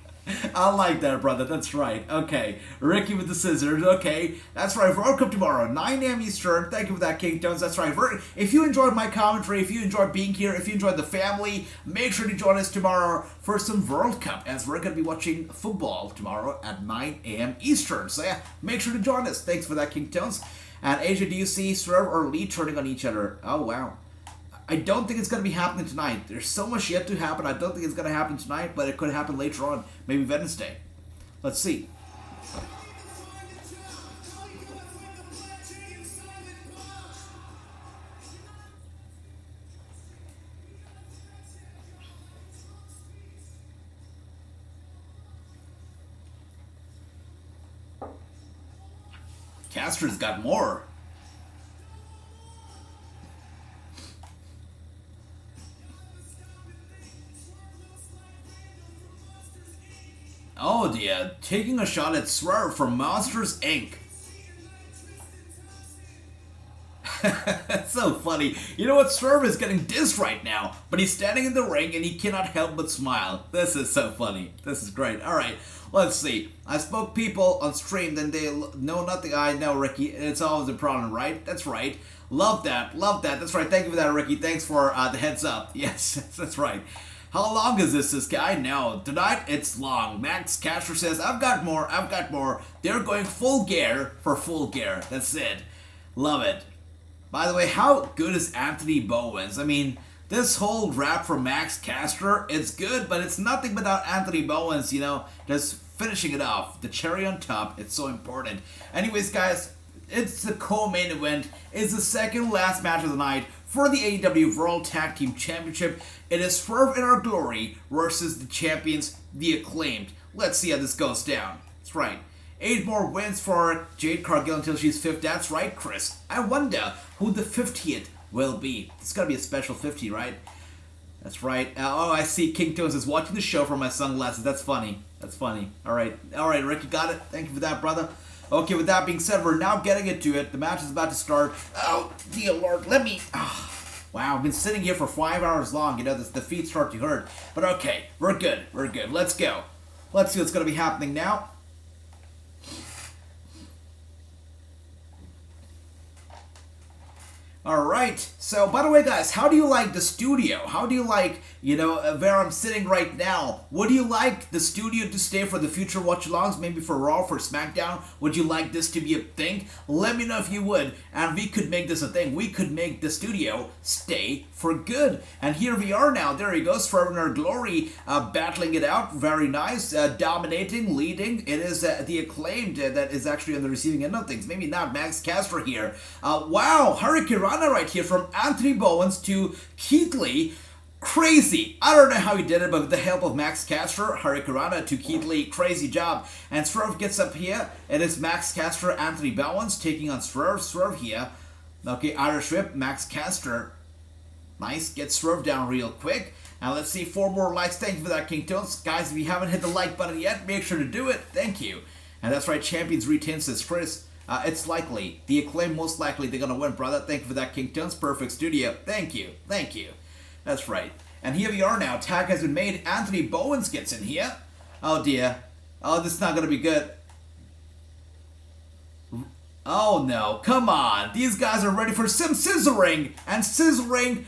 I like that, brother. That's right. Okay. Ricky with the scissors. Okay. That's right. World Cup tomorrow, 9 a.m. Eastern. Thank you for that, King Tones. That's right. If you enjoyed my commentary, if you enjoyed being here, if you enjoyed the family, make sure to join us tomorrow for some World Cup, as we're going to be watching football tomorrow at 9 a.m. Eastern. So, yeah, make sure to join us. Thanks for that, King Tones. And Asia, do you see Swerve or Lee turning on each other? Oh, wow. I don't think it's going to be happening tonight. There's so much yet to happen. I don't think it's going to happen tonight, but it could happen later on. Maybe Wednesday. Let's see. Caster's got more. Oh dear, taking a shot at Swerve from Monsters Inc. That's so funny. You know what? Swerve is getting dissed right now, but he's standing in the ring and he cannot help but smile. This is so funny. This is great. Alright, let's see. I spoke people on stream, then they know nothing. I know, Ricky. It's always a problem, right? That's right. Love that. Love that. That's right. Thank you for that, Ricky. Thanks for the heads up. Yes, that's right. How long is this guy? No. Tonight, it's long. Max Caster says, I've got more. I've got more. They're going full gear for full gear. That's it. Love it. By the way, how good is Anthony Bowens? I mean, this whole rap from Max Caster, it's good, but it's nothing without Anthony Bowens, you know, just finishing it off. The cherry on top. It's so important. Anyways, guys, it's the co-main event. It's the second last match of the night for the AEW World Tag Team Championship. It is Swerve in Our Glory versus the champions, the Acclaimed. Let's see how this goes down. That's right. 8 more wins for Jade Cargill until she's 5th. That's right, Chris. I wonder who the 50th will be. It's gotta be a special 50, right? That's right. Oh, I see King Toes is watching the show from my sunglasses. That's funny. That's funny. Alright, Ricky, got it. Thank you for that, brother. Okay, with that being said, we're now getting into it. The match is about to start. Oh, dear Lord, let me... Wow, I've been sitting here for 5 hours long. You know, the feet start to hurt. But okay, we're good. We're good. Let's go. Let's see what's going to be happening now. Alright, so by the way, guys, how do you like the studio? How do you like, you know, where I'm sitting right now? Would you like the studio to stay for the future watch-alongs, maybe for Raw, for SmackDown? Would you like this to be a thing? Let me know if you would, and we could make this a thing. We could make the studio stay for good. And here we are now. There he goes, Swerve in Our Glory, battling it out. Very nice. Dominating, leading. It is the Acclaimed that is actually on the receiving end of things. Maybe not Max Caster here. Wow, Hurricane right here from Anthony Bowens to Keith Lee. Crazy. I don't know how he did it, but with the help of Max Caster, Hurricane to Keith Lee. Crazy job. And Swerve gets up here. It is Max Caster, Anthony Bowens taking on Swerve. Swerve here. Okay, Irish Whip, Max Caster. Nice. Get Swerve down real quick. And let's see, 4 more likes. Thank you for that, King Tones. Guys, if you haven't hit the like button yet, make sure to do it. Thank you. And that's right, Champions retain, says Chris. It's likely. The Acclaim, most likely, they're going to win, brother. Thank you for that, King Tones. Perfect studio. Thank you. Thank you. That's right. And here we are now. Tag has been made. Anthony Bowens gets in here. Oh, dear. Oh, this is not going to be good. Oh, no. Come on. These guys are ready for some scissoring. And scissoring...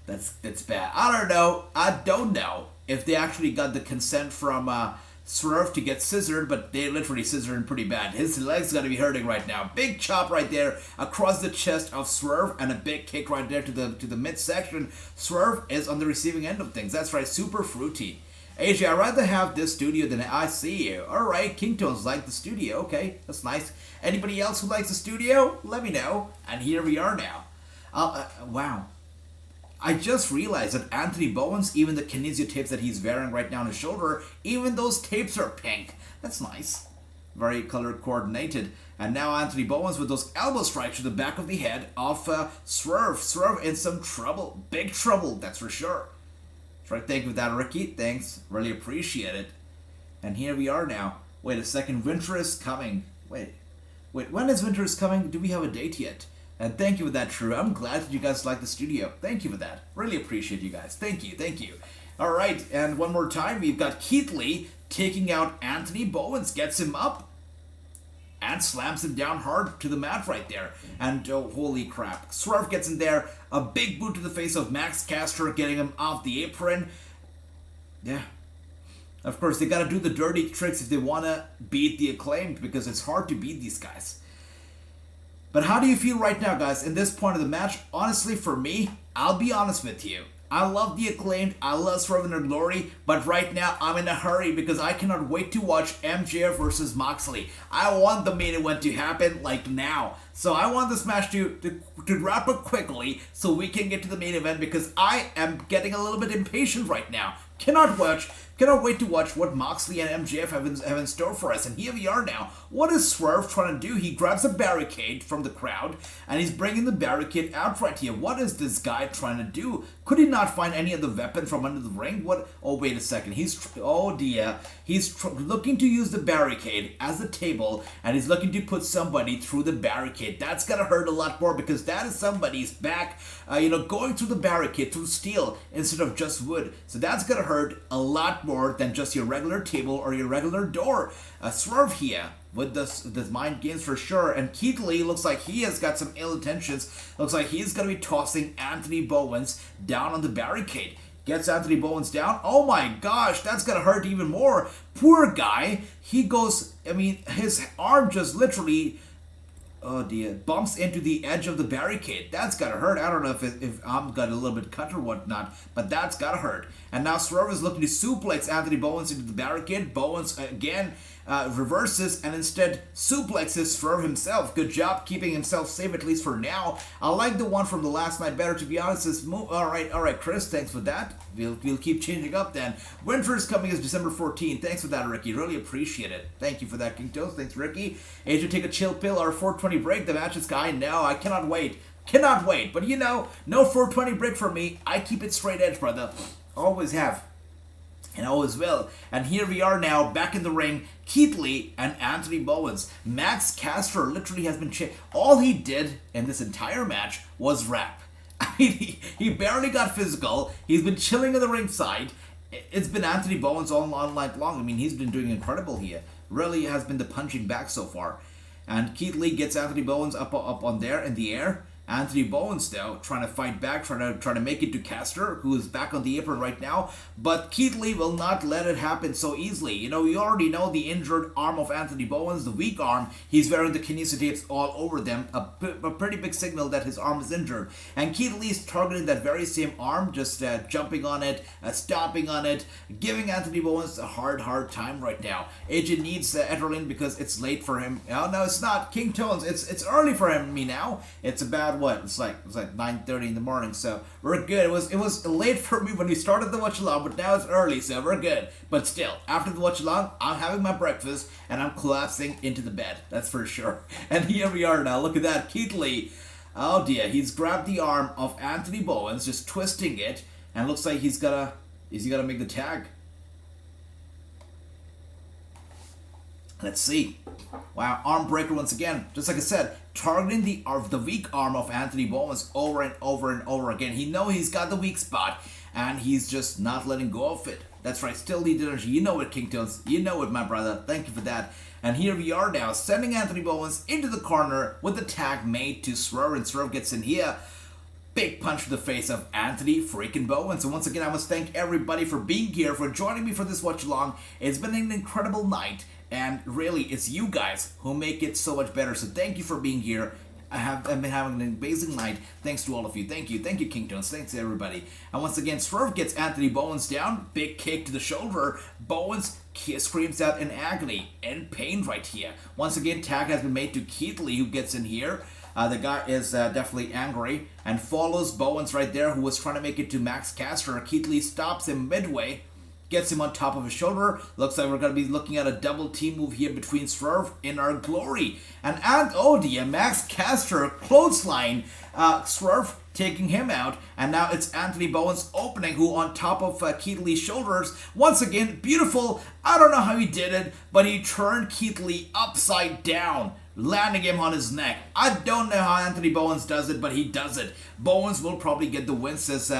That's bad. I don't know if they actually got the consent from... Swerve to get scissored, but they literally scissored him pretty bad. His leg's gotta be hurting right now. Big chop right there across the chest of Swerve, and a big kick right there to the midsection. Swerve is on the receiving end of things. That's right, super fruity. AJ, I'd rather have this studio than I see you. Alright, King Tones like the studio. Okay, that's nice. Anybody else who likes the studio? Let me know. And here we are now. Wow. I just realized that Anthony Bowens, even the kinesio tapes that he's wearing right now on his shoulder, even those tapes are pink. That's nice. Very color coordinated. And now Anthony Bowens with those elbow strikes to the back of the head of Swerve. Swerve in some trouble. Big trouble, that's for sure. That's right, thank you for that, Ricky. Thanks. Really appreciate it. And here we are now. Wait a second, winter is coming. Wait, when is winter is coming? Do we have a date yet? And thank you for that, True. I'm glad that you guys like the studio. Thank you for that. Really appreciate you guys. Thank you, thank you. All right, and one more time, we've got Keith Lee taking out Anthony Bowens, gets him up, and slams him down hard to the mat right there. And oh, holy crap. Swerve gets in there, a big boot to the face of Max Caster, getting him off the apron. Yeah. Of course, they gotta do the dirty tricks if they wanna beat the Acclaimed, because it's hard to beat these guys. But how do you feel right now, guys, in this point of the match? Honestly, for me, I'll be honest with you. I love the Acclaimed, I love Swerve in their glory, but right now I'm in a hurry because I cannot wait to watch MJF versus Moxley. I want the main event to happen like now. So I want this match to wrap up quickly so we can get to the main event, because I am getting a little bit impatient right now. Cannot wait to watch what Moxley and MJF have in store for us. And here we are now. What is Swerve trying to do? He grabs a barricade from the crowd, and he's bringing the barricade out right here. What is this guy trying to do? Could he not find any other weapon from under the ring? What? Oh, wait a second. Oh dear. He's looking to use the barricade as a table, and he's looking to put somebody through the barricade. That's gonna hurt a lot more, because that is somebody's back, going through the barricade, through steel instead of just wood. So that's gonna hurt a lot more than just your regular table or your regular door. Swerve here with the mind games for sure, and Keith Lee looks like he has got some ill intentions. Looks like he's gonna be tossing Anthony Bowens down on the barricade. Gets Anthony Bowens down. Oh my gosh, that's gonna hurt even more. Poor guy. He goes, his arm just literally, oh dear, bumps into the edge of the barricade. That's gotta hurt. I don't know if I'm got a little bit cut or whatnot, but that's gotta hurt. And now Swerve is looking to suplex Anthony Bowens into the barricade. Bowens again reverses and instead suplexes Swerve himself. Good job keeping himself safe, at least for now. I like the one from the last night better, to be honest. This move, all right, Chris, thanks for that. We'll keep changing up then. Winter is coming is December 14th. Thanks for that, Ricky. Really appreciate it. Thank you for that, King Toast. Thanks, Ricky. AJ, take a chill pill or a 420 break. The match is guy. No, I cannot wait. Cannot wait. But no 420 break for me. I keep it straight edge, brother. Always have. And always will. And here we are now, back in the ring. Keith Lee and Anthony Bowens. Max Caster literally has been all he did in this entire match was rap. He barely got physical. He's been chilling on the ringside. It's been Anthony Bowens all night long. He's been doing incredible here. Really has been the punching back so far. And Keith Lee gets Anthony Bowens up on there in the air. Anthony Bowens, though, trying to fight back, trying to make it to Caster, who is back on the apron right now. But Keith Lee will not let it happen so easily. We already know the injured arm of Anthony Bowens, the weak arm. He's wearing the kinesiotapes all over them. A pretty big signal that his arm is injured. And Keith Lee's targeting that very same arm, just jumping on it, stomping on it, giving Anthony Bowens a hard time right now. AJ needs Ederlin because it's late for him. Oh, no, it's not. King Tones, it's early for him now. It's about it's like 9:30 in the morning, so we're good. It was late for me when we started the Watchalong, but now it's early, so we're good. But still, after the Watchalong, I'm having my breakfast and I'm collapsing into the bed. That's for sure. And here we are now. Look at that, Keith Lee. Oh dear, he's grabbed the arm of Anthony Bowens, just twisting it, and looks like is he gonna make the tag? Let's see. Wow, arm breaker once again. Just like I said, targeting the weak arm of Anthony Bowens over and over and over again. He's got the weak spot, and he's just not letting go of it. That's right, still need energy. You know it, King Tones. You know it, my brother. Thank you for that. And here we are now, sending Anthony Bowens into the corner with the tag made to Swerve, and Swerve gets in here. Big punch to the face of Anthony freaking Bowens. And once again, I must thank everybody for being here, for joining me for this watch-along. It's been an incredible night. And really, it's you guys who make it so much better. So thank you for being here. I've been having an amazing night. Thanks to all of you. Thank you, King Tones. Thanks to everybody. And once again, Swerve gets Anthony Bowens down. Big kick to the shoulder. Bowens screams out in agony and pain right here. Once again, tag has been made to Keith Lee, who gets in here. The guy is definitely angry and follows Bowens right there, who was trying to make it to Max Caster. Keith Lee stops him midway. Gets him on top of his shoulder. Looks like we're going to be looking at a double team move here between Swerve in our glory. And oh dear, Max Caster clothesline. Swerve taking him out. And now it's Anthony Bowens opening, who on top of Keith Lee's shoulders. Once again, beautiful. I don't know how he did it, but he turned Keith Lee upside down. landing him on his neck. I don't know how Anthony Bowens does it, but he does it. Bowens will probably get the win, says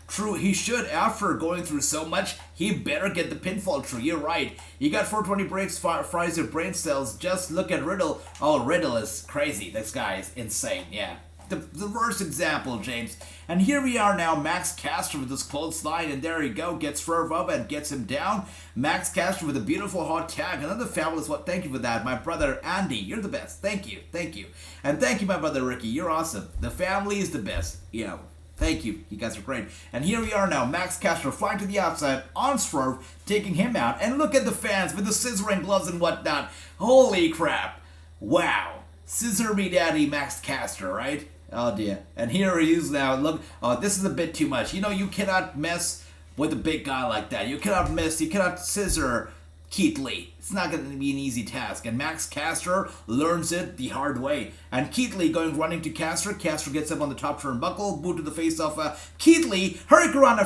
True, he should. After going through so much, he better get the pinfall. True, you're right. You got 420 breaks, fries your brain cells. Just look at Riddle. Oh, Riddle is crazy. This guy is insane, yeah. The worst example, James. And here we are now, Max Caster with his clothesline, and there you go, gets Swerve up and gets him down. Max Caster with a beautiful hot tag, another fabulous one. Thank you for that, my brother Andy. You're the best. Thank you, and thank you, my brother Ricky. You're awesome. The family is the best. Thank you. You guys are great. And here we are now, Max Caster flying to the outside on Swerve, taking him out. And look at the fans with the scissoring gloves and whatnot. Holy crap! Wow, scissor me, daddy, Max Caster, right? Oh dear. And here he is now. Look, this is a bit too much. You cannot mess with a big guy like that. You cannot scissor Keith Lee. It's not going to be an easy task. And Max Caster learns it the hard way. And Keith Lee running to Caster. Caster gets up on the top turnbuckle. Boot to the face of Keith Lee. Hurricanrana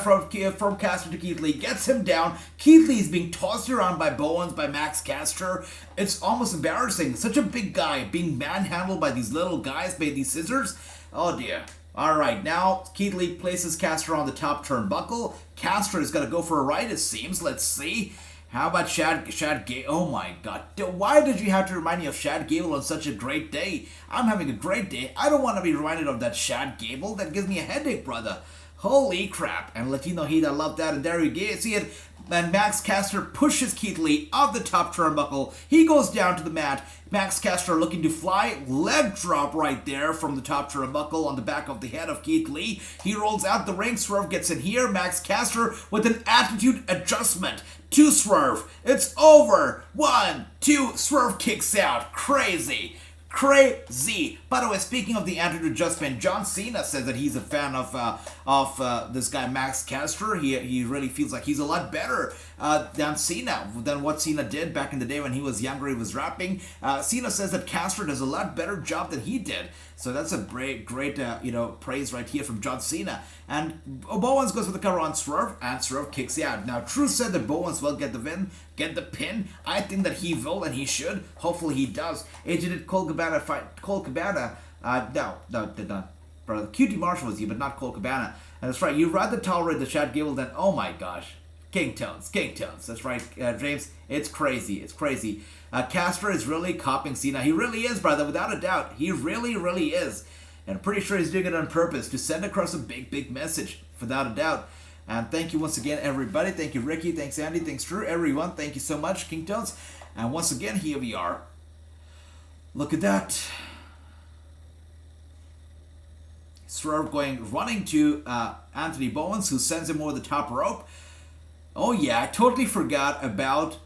from Caster to Keith Lee. Gets him down. Keith Lee is being tossed around by Bowens, by Max Caster. It's almost embarrassing. Such a big guy being manhandled by these little guys, by these scissors. Oh dear. Alright, now Keith Lee places Caster on the top turnbuckle. Caster is going to go for a ride, it seems. Let's see. How about Shad Gable? Oh my god. Why did you have to remind me of Shad Gable on such a great day? I'm having a great day. I don't want to be reminded of that Shad Gable. That gives me a headache, brother. Holy crap. And Latino Heat, I love that. And there you go. See it? And Max Caster pushes Keith Lee off the top turnbuckle. He goes down to the mat. Max Caster looking to fly. Leg drop right there from the top turnbuckle on the back of the head of Keith Lee. He rolls out the ring. Swerve gets in here. Max Caster with an attitude adjustment to Swerve. It's over. 1, 2. Swerve kicks out. Crazy. By the way, speaking of the attitude adjustment, John Cena says that he's a fan of this guy Max Caster. He really feels like he's a lot better than what Cena did back in the day when he was younger. He was rapping. Cena says that Caster does a lot better job than he did. So that's a great praise right here from John Cena. And Bowens goes for the cover on Swerve, and Swerve kicks out. Now, True said that Bowens will get the win, get the pin. I think that he will, and he should. Hopefully he does. AJ did Cole Cabana fight. Cole Cabana, no, did not. Brother, QT Marshall was you, but not Cole Cabana. And that's right, you rather tolerate the Shad Gable than, oh my gosh. King Tones. That's right, James. It's crazy. Caster is really copying Cena. He really is, brother, without a doubt. He really, really is. And I'm pretty sure he's doing it on purpose to send across a big, big message, without a doubt. And thank you once again, everybody. Thank you, Ricky. Thanks, Andy. Thanks, Drew. Everyone, thank you so much, King Tones. And once again, here we are. Look at that. Swerve running to Anthony Bowens, who sends him over the top rope. Oh yeah, I totally forgot about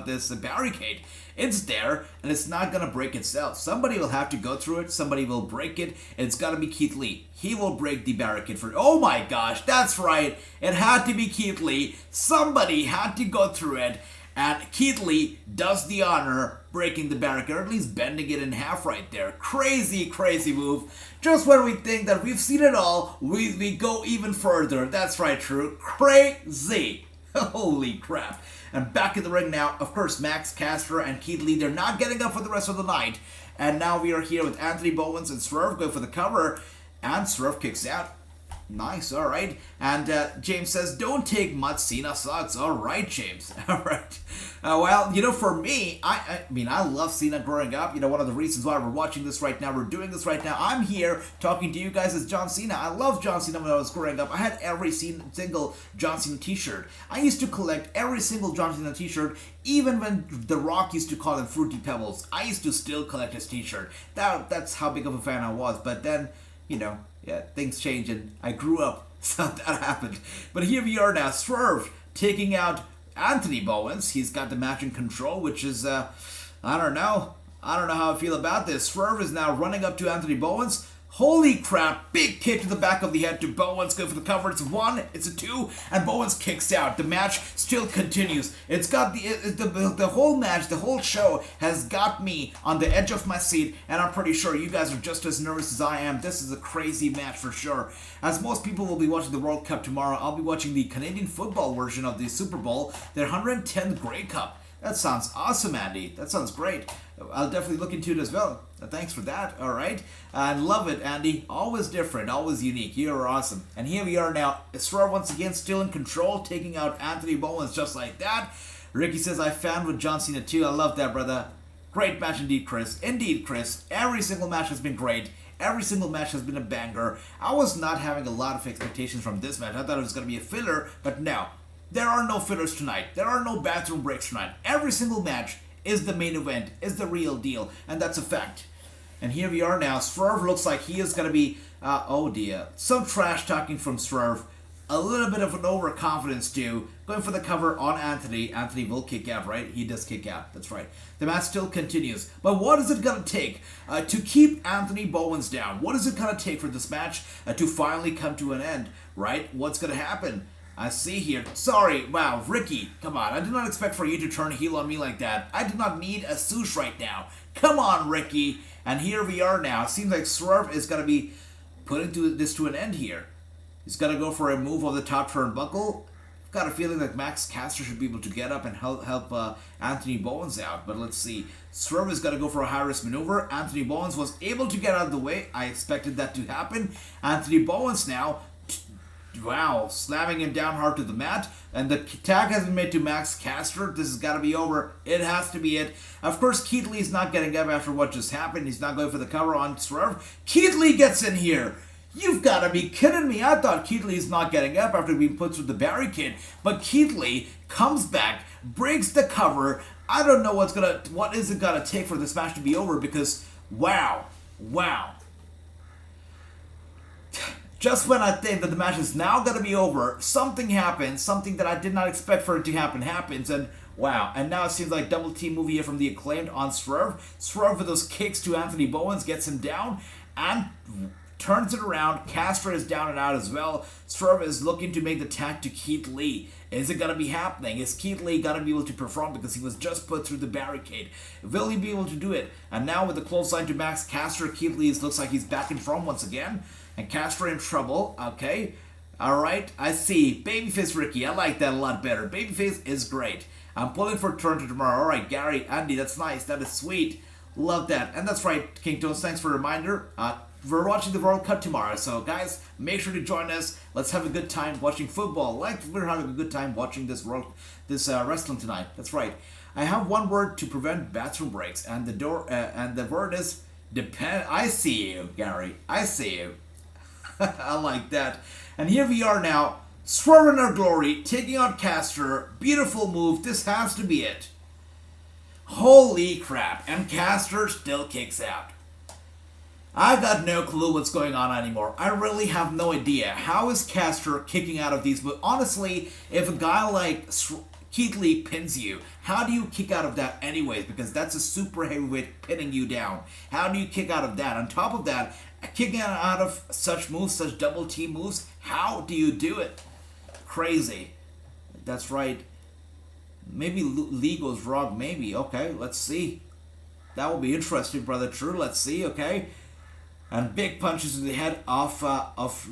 this barricade. It's there, and it's not gonna break itself. Somebody will have to go through it. Somebody will break it. It's gotta be Keith Lee. He will break the barricade for. Oh my gosh, that's right. It had to be Keith Lee. Somebody had to go through it, and Keith Lee does the honor breaking the barricade, or at least bending it in half right there. Crazy move. Just when we think that we've seen it all, we go even further. That's right, True. Crazy. Holy crap. And back in the ring now, of course, Max Caster and Keith Lee, they're not getting up for the rest of the night. And now we are here with Anthony Bowens and Swerve going for the cover. And Swerve kicks out. Nice, alright. And James says, don't take much, Cena sucks. Alright, James. Alright. Well, for me, I mean, I love Cena growing up. One of the reasons why we're watching this right now, we're doing this right now. I'm here talking to you guys as John Cena. I loved John Cena when I was growing up. I had every single John Cena t-shirt. I used to collect every single John Cena t-shirt, even when The Rock used to call them Fruity Pebbles. I used to still collect his t-shirt. That's how big of a fan I was. But then, yeah, things change and I grew up, so that happened. But here we are now, Swerve taking out Anthony Bowens. He's got the match in control, which is, I don't know how I feel about this. Swerve is now running up to Anthony Bowens. Holy crap, big kick to the back of the head to Bowens, going for the cover. It's 1, it's a 2, and Bowens kicks out. The match still continues. It's got the whole match, the whole show has got me on the edge of my seat, and I'm pretty sure you guys are just as nervous as I am. This is a crazy match for sure. As most people will be watching the World Cup tomorrow, I'll be watching the Canadian football version of the Super Bowl, their 110th Grey Cup. That sounds awesome, Andy. That sounds great. I'll definitely look into it as well. Thanks for that. All right. And love it, Andy. Always different, always unique. You're awesome. And here we are now. Swerve once again still in control, taking out Anthony Bowens just like that. Ricky says, I fan with John Cena too. I love that, brother. Great match indeed, Chris. Indeed, Chris. Every single match has been great. Every single match has been a banger. I was not having a lot of expectations from this match. I thought it was going to be a filler, but no. There are no fillers tonight. There are no bathroom breaks tonight. Every single match is the main event, is the real deal, and that's a fact. And here we are now. Swerve looks like he is going to be, oh dear, some trash talking from Swerve. A little bit of an overconfidence too. Going for the cover on Anthony. Anthony will kick out, right? He does kick out. That's right. The match still continues. But what is it going to take to keep Anthony Bowens down? What is it going to take for this match to finally come to an end, right? What's going to happen? I see here. Sorry. Wow, Ricky. Come on. I did not expect for you to turn heel on me like that. I do not need a swoosh right now. Come on, Ricky. And here we are now. Seems like Swerve is going to be putting this to an end here. He's got to go for a move of the top turnbuckle. I've got a feeling that Max Caster should be able to get up and help Anthony Bowens out. But let's see. Swerve is going to go for a high-risk maneuver. Anthony Bowens was able to get out of the way. I expected that to happen. Anthony Bowens now, wow, slamming him down hard to the mat. And the tag has been made to Max Caster. This has got to be over. It has to be it. Of course, Keith Lee's not getting up after what just happened. He's not going for the cover on Swerve. Keith Lee gets in here. You've got to be kidding me. I thought Keith Lee's not getting up after being put through the barricade. But Keith Lee comes back, breaks the cover. I don't know what is it going to take for this match to be over because, wow. Just when I think that the match is now going to be over, something happens, something that I did not expect for it to happen happens, and wow. And now it seems like double team move here from the Acclaimed on Swerve. Swerve with those kicks to Anthony Bowens gets him down and turns it around. Caster is down and out as well. Swerve is looking to make the tag to Keith Lee. Is it going to be happening? Is Keith Lee going to be able to perform because he was just put through the barricade? Will he be able to do it? And now with the clothesline to Max Caster, Keith Lee looks like he's back in form once again. And Caster in trouble. Okay. Alright. I see. Babyface Ricky. I like that a lot better. Babyface is great. I'm pulling for turn to tomorrow. Alright, Gary, Andy, that's nice. That is sweet. Love that. And that's right, King Tones. Thanks for the reminder. We're watching the World Cup tomorrow. So, guys, make sure to join us. Let's have a good time watching football. Like we're having a good time watching this wrestling tonight. That's right. I have one word to prevent bathroom breaks. And the word is depend. I see you, Gary. I see you. I like that. And here we are now, Swerve in our glory, taking out Caster. Beautiful move. This has to be it. Holy crap. And Caster still kicks out. I've got no clue what's going on anymore. I really have no idea. How is Caster kicking out of these? But honestly, if a guy like Keith Lee pins you, how do you kick out of that anyways? Because that's a super heavyweight pinning you down. How do you kick out of that? On top of that, kicking out of such moves, such double team moves, how do you do it? Crazy. That's right. Maybe Lee goes wrong, maybe. Okay, let's see. That will be interesting, Brother True. Let's see, okay? And big punches to the head of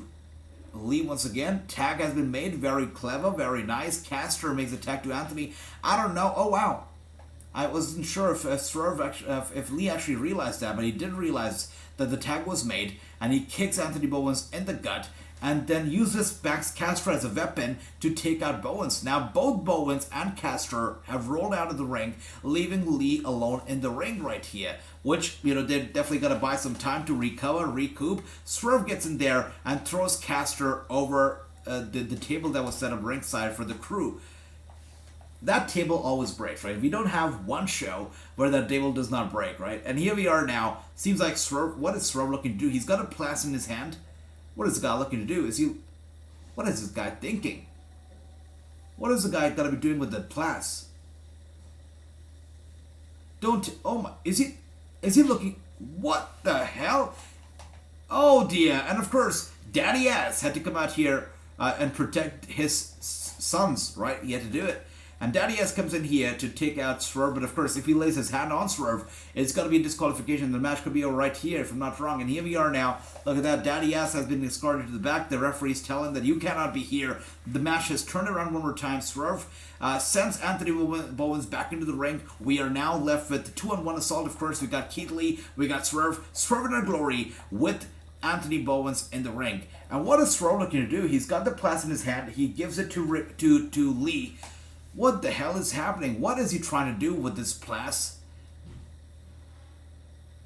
Lee once again. Tag has been made. Very clever, very nice. Caster makes a tag to Anthony. I don't know. Oh, wow. I wasn't sure if Lee actually realized that, but he did realize that the tag was made, and he kicks Anthony Bowens in the gut, and then uses Max Caster as a weapon to take out Bowens. Now, both Bowens and Caster have rolled out of the ring, leaving Lee alone in the ring right here, which, they're definitely going to buy some time to recover, recoup. Swerve gets in there and throws Caster over the table that was set up ringside for the crew. That table always breaks, right? We don't have one show where that table does not break, right? And here we are now. Seems like Swerve, what is Swerve looking to do? He's got a plas in his hand. What is the guy looking to do? What is this guy thinking? What is the guy going to be doing with the plas? Oh my, is he looking, what the hell? Oh dear, and of course, Daddy Ass had to come out here and protect his sons, right? He had to do it. And Daddy S comes in here to take out Swerve, but of course, if he lays his hand on Swerve, it's going to be a disqualification. The match could be over right here, if I'm not wrong. And here we are now. Look at that. Daddy S has been escorted to the back. The referees tell him that you cannot be here. The match has turned around one more time. Swerve sends Anthony Bowens back into the ring. We are now left with the 2-on-1 assault, of course. We got Keith Lee, we got Swerve in our glory with Anthony Bowens in the ring. And what is Swerve looking to do? He's got the plas in his hand. He gives it to Lee. What the hell is happening? What is he trying to do with this plas?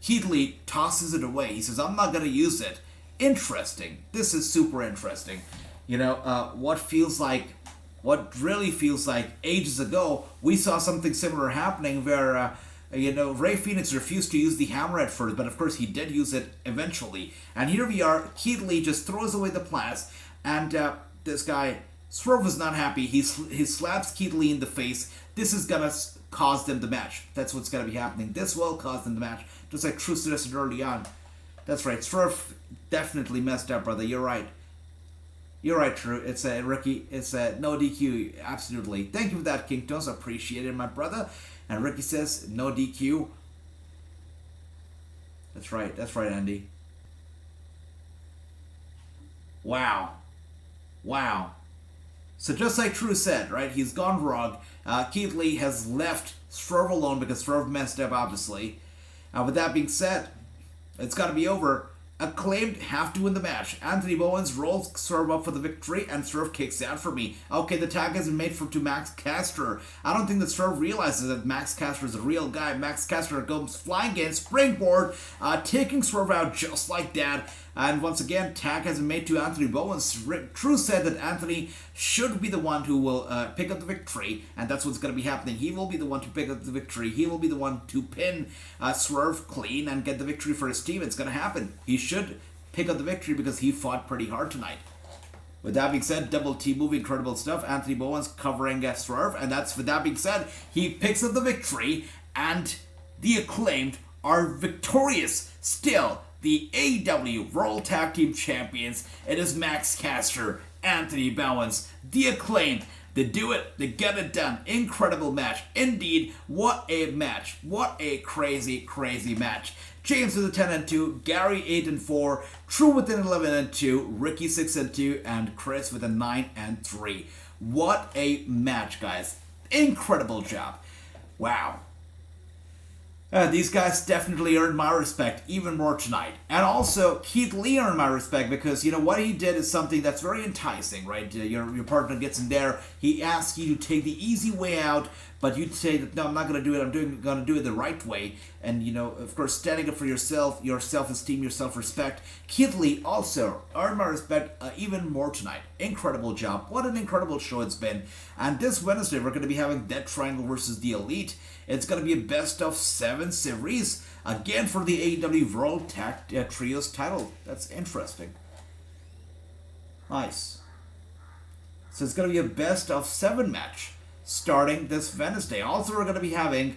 Keith Lee tosses it away. He says, I'm not going to use it. Interesting. This is super interesting. You know, what really feels like ages ago, we saw something similar happening where, Rey Fenix refused to use the hammer at first, but of course he did use it eventually. And here we are, Keith Lee just throws away the plas, and this guy, Swerve, was not happy. He slaps Keith Lee in the face. This is gonna cause them the match. That's what's gonna be happening. This will cause them the match, just like True suggested early on. That's right, Swerve definitely messed up, brother. You're right. You're right, True. It's Ricky. It's no DQ. Absolutely. Thank you for that, King Tones. Appreciate it, my brother. And Ricky says no DQ. That's right. That's right, Andy. Wow. So just like True said, right? He's gone wrong. Keith Lee has left Swerve alone because Swerve messed up, obviously. With that being said, it's got to be over. Acclaimed have to win the match. Anthony Bowens rolls Swerve up for the victory, and Swerve kicks out for me. Okay, the tag has been made to Max Caster. I don't think that Swerve realizes that Max Caster is a real guy. Max Caster goes flying in, springboard, taking Swerve out just like that. And once again, tag has been made to Anthony Bowens. True said that Anthony should be the one who will pick up the victory, and that's what's going to be happening. He will be the one to pick up the victory. He will be the one to pin Swerve clean and get the victory for his team. It's going to happen. He should pick up the victory because he fought pretty hard tonight. With that being said, double T move, incredible stuff. Anthony Bowens covering Swerve, and that's, with that being said, he picks up the victory, and the Acclaimed are victorious still. The AEW World Tag Team Champions. It is Max Caster, Anthony Bowens, the Acclaimed. They do it. They get it done. Incredible match. Indeed, what a match. What a crazy, crazy match. James with a 10-2, Gary 8-4, True with an 11-2, Ricky 6-2, and Chris with a 9-3. What a match, guys. Incredible job. Wow. These guys definitely earned my respect even more tonight. And also, Keith Lee earned my respect because, what he did is something that's very enticing, right? Your partner gets in there, he asks you to take the easy way out, but you say that, no, I'm not going to do it, I'm going to do it the right way. And, of course, standing up for yourself, your self-esteem, your self-respect. Keith Lee also earned my respect even more tonight. Incredible job. What an incredible show it's been. And this Wednesday, we're going to be having Death Triangle versus the Elite. It's going to be a best-of-7 series, again for the AEW World Tag Trios title. That's interesting. Nice. So it's going to be a best-of-7 match, starting this Wednesday. Also, we're going to be having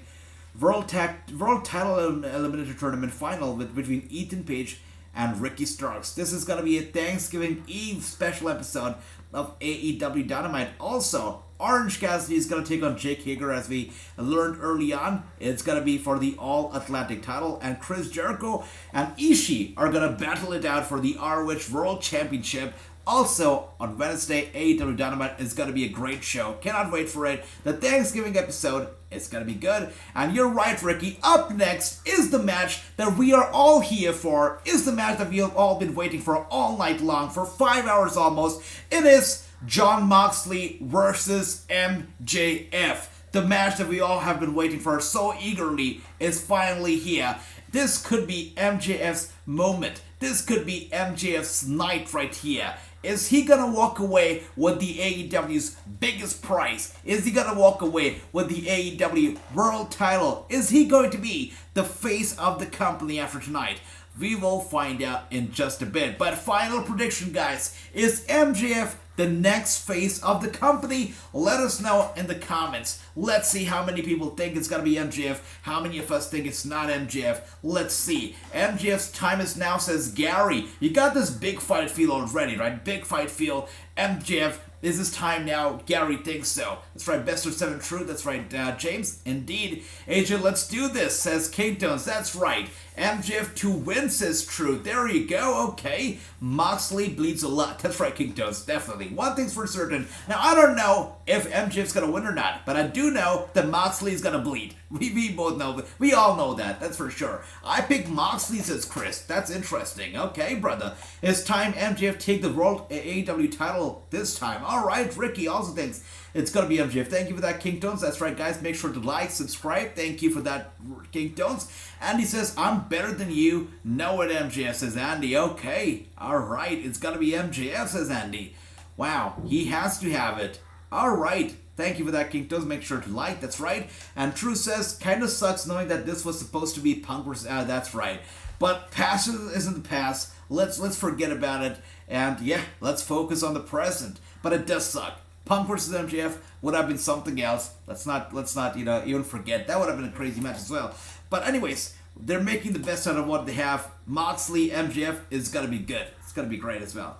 World Title Eliminator Tournament final between Ethan Page and Ricky Starks. This is going to be a Thanksgiving Eve special episode of AEW Dynamite. Also, Orange Cassidy is going to take on Jake Hager, as we learned early on. It's going to be for the All-Atlantic title. And Chris Jericho and Ishii are going to battle it out for the ROH World Championship. Also, on Wednesday, AEW Dynamite is going to be a great show. Cannot wait for it. The Thanksgiving episode is going to be good. And you're right, Ricky. Up next is the match that we are all here for. Is the match that we have all been waiting for all night long, for 5 hours almost. It is Jon Moxley versus MJF. The match that we all have been waiting for so eagerly is finally here. This could be MJF's moment. This could be MJF's night right here. Is he gonna walk away with the AEW's biggest prize? Is he gonna walk away with the AEW World Title? Is he going to be the face of the company after tonight? We will find out in just a bit. But final prediction, guys, is MJF the next face of the company? Let us know in the comments. Let's see how many people think it's gonna be MJF. How many of us think it's not MJF? Let's see. MJF's time is now, says Gary. You got this big fight feel already, right? Big fight feel. MJF Is this time now? Gary thinks so. That's right, best of 7 true. That's right, James. Indeed. AJ, let's do this, says Kingdoms. That's right. MJF to win, says True. There you go. Okay. Moxley bleeds a lot. That's right, Kingdoms. Definitely. One thing's for certain. Now, I don't know if MJF's going to win or not, but I do know that Moxley's going to bleed. We both know that. We all know that. That's for sure. I picked Moxley, says Chris. That's interesting. Okay, brother. It's time MJF take the World AEW title this time. All right. Ricky also thinks it's going to be MJF. Thank you for that, King Tones. That's right, guys. Make sure to like, subscribe. Thank you for that, King Tones. Andy says, I'm better than you. No, it MJF, says Andy. Okay. All right. It's going to be MJF, says Andy. Wow. He has to have it. All right. Thank you for that, King Tones. Make sure to like. That's right. And True says, kind of sucks knowing that this was supposed to be Punk versus... that's right. But past isn't the past. Let's forget about it. And yeah, let's focus on the present. But it does suck. Punk versus MJF would have been something else. Let's not even forget. That would have been a crazy match as well. But anyways, they're making the best out of what they have. Moxley, MJF is gonna be good. It's gonna be great as well.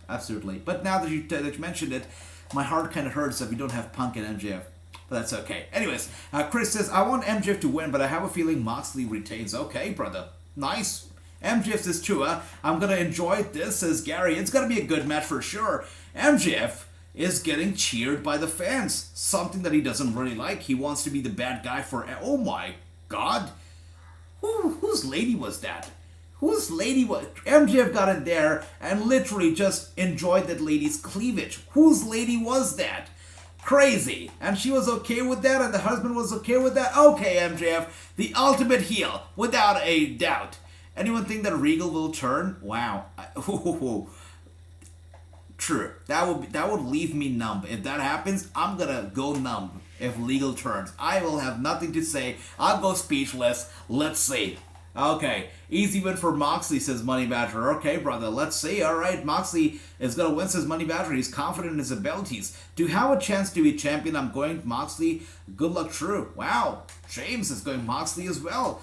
Absolutely. But now that you mentioned it, my heart kind of hurts if we don't have Punk and MJF. But that's okay. Anyways, Chris says, I want MJF to win, but I have a feeling Moxley retains. Okay, brother. Nice. MJF says, true, I'm gonna enjoy this, says Gary. It's gonna be a good match for sure. MJF is getting cheered by the fans. Something that he doesn't really like. He wants to be the bad guy for... Oh my God. Whose lady was that? Whose lady was... MJF got in there and literally just enjoyed that lady's cleavage. Whose lady was that? Crazy. And she was okay with that, and the husband was okay with that? Okay, MJF. The ultimate heel, without a doubt. Anyone think that Regal will turn? Wow. True. That would leave me numb. If that happens, I'm gonna go numb if Legal turns. I will have nothing to say. I'll go speechless. Let's see. Okay. Easy win for Moxley, says Money Badger. Okay, brother. Let's see. Alright, Moxley is gonna win, says Money Badger. He's confident in his abilities. To have a chance to be champion, I'm going Moxley. Good luck, True. Wow. James is going Moxley as well.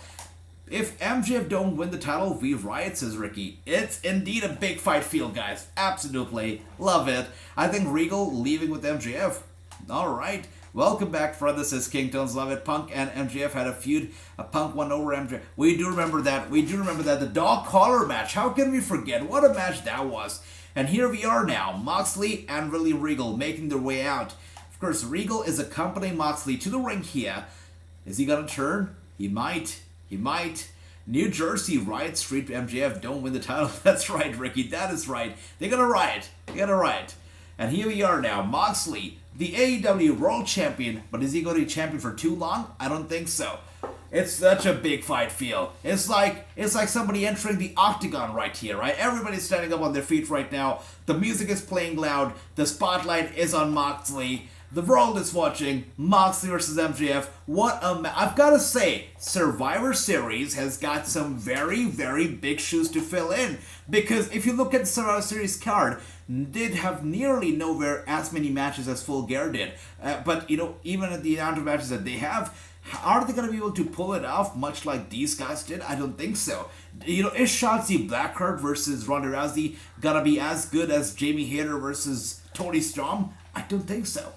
If MJF don't win the title, we riot, says Ricky. It's indeed a big fight field, guys. Absolutely. Love it. I think Regal leaving with MJF. Alright. Welcome back, brother, says King Tones. Love it. Punk and MJF had a feud. Punk won over MJF. We do remember that. The dog collar match. How can we forget? What a match that was. And here we are now. Moxley and Willie Regal making their way out. Of course, Regal is accompanying Moxley to the ring here. Is he gonna turn? He might. New Jersey riot street MJF don't win the title. That's right, Ricky. That is right. They're gonna riot. And here we are now. Moxley, the AEW World Champion. But is he going to be champion for too long? I don't think so. It's such a big fight feel. It's like somebody entering the octagon right here, right? Everybody's standing up on their feet right now. The music is playing loud. The spotlight is on Moxley. The world is watching. Moxley versus MJF. What a I've got to say, Survivor Series has got some very, very big shoes to fill in. Because if you look at the Survivor Series card, did have nearly nowhere as many matches as Full Gear did. But, even at the amount of matches that they have, are they going to be able to pull it off much like these guys did? I don't think so. Is Shotzi Blackheart versus Ronda Rousey going to be as good as Jamie Hayter versus Toni Storm? I don't think so.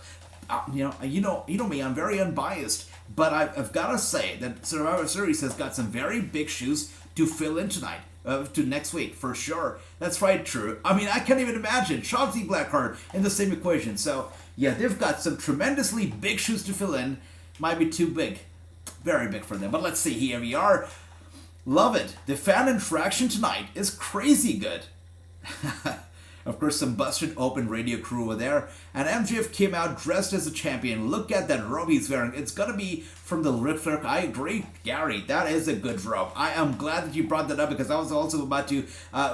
You know me, I'm very unbiased, but I've got to say that Survivor Series has got some very big shoes to fill in tonight, to next week, for sure. That's right, True. I mean, I can't even imagine Shotzi Blackheart in the same equation. So, yeah, they've got some tremendously big shoes to fill in. Might be too big. Very big for them. But let's see, here we are. Love it. The fan interaction tonight is crazy good. Of course, some busted open radio crew over there. And MJF came out dressed as a champion. Look at that robe he's wearing. It's going to be from the Ric Flair. I agree, Gary. That is a good robe. I am glad that you brought that up because I was also about to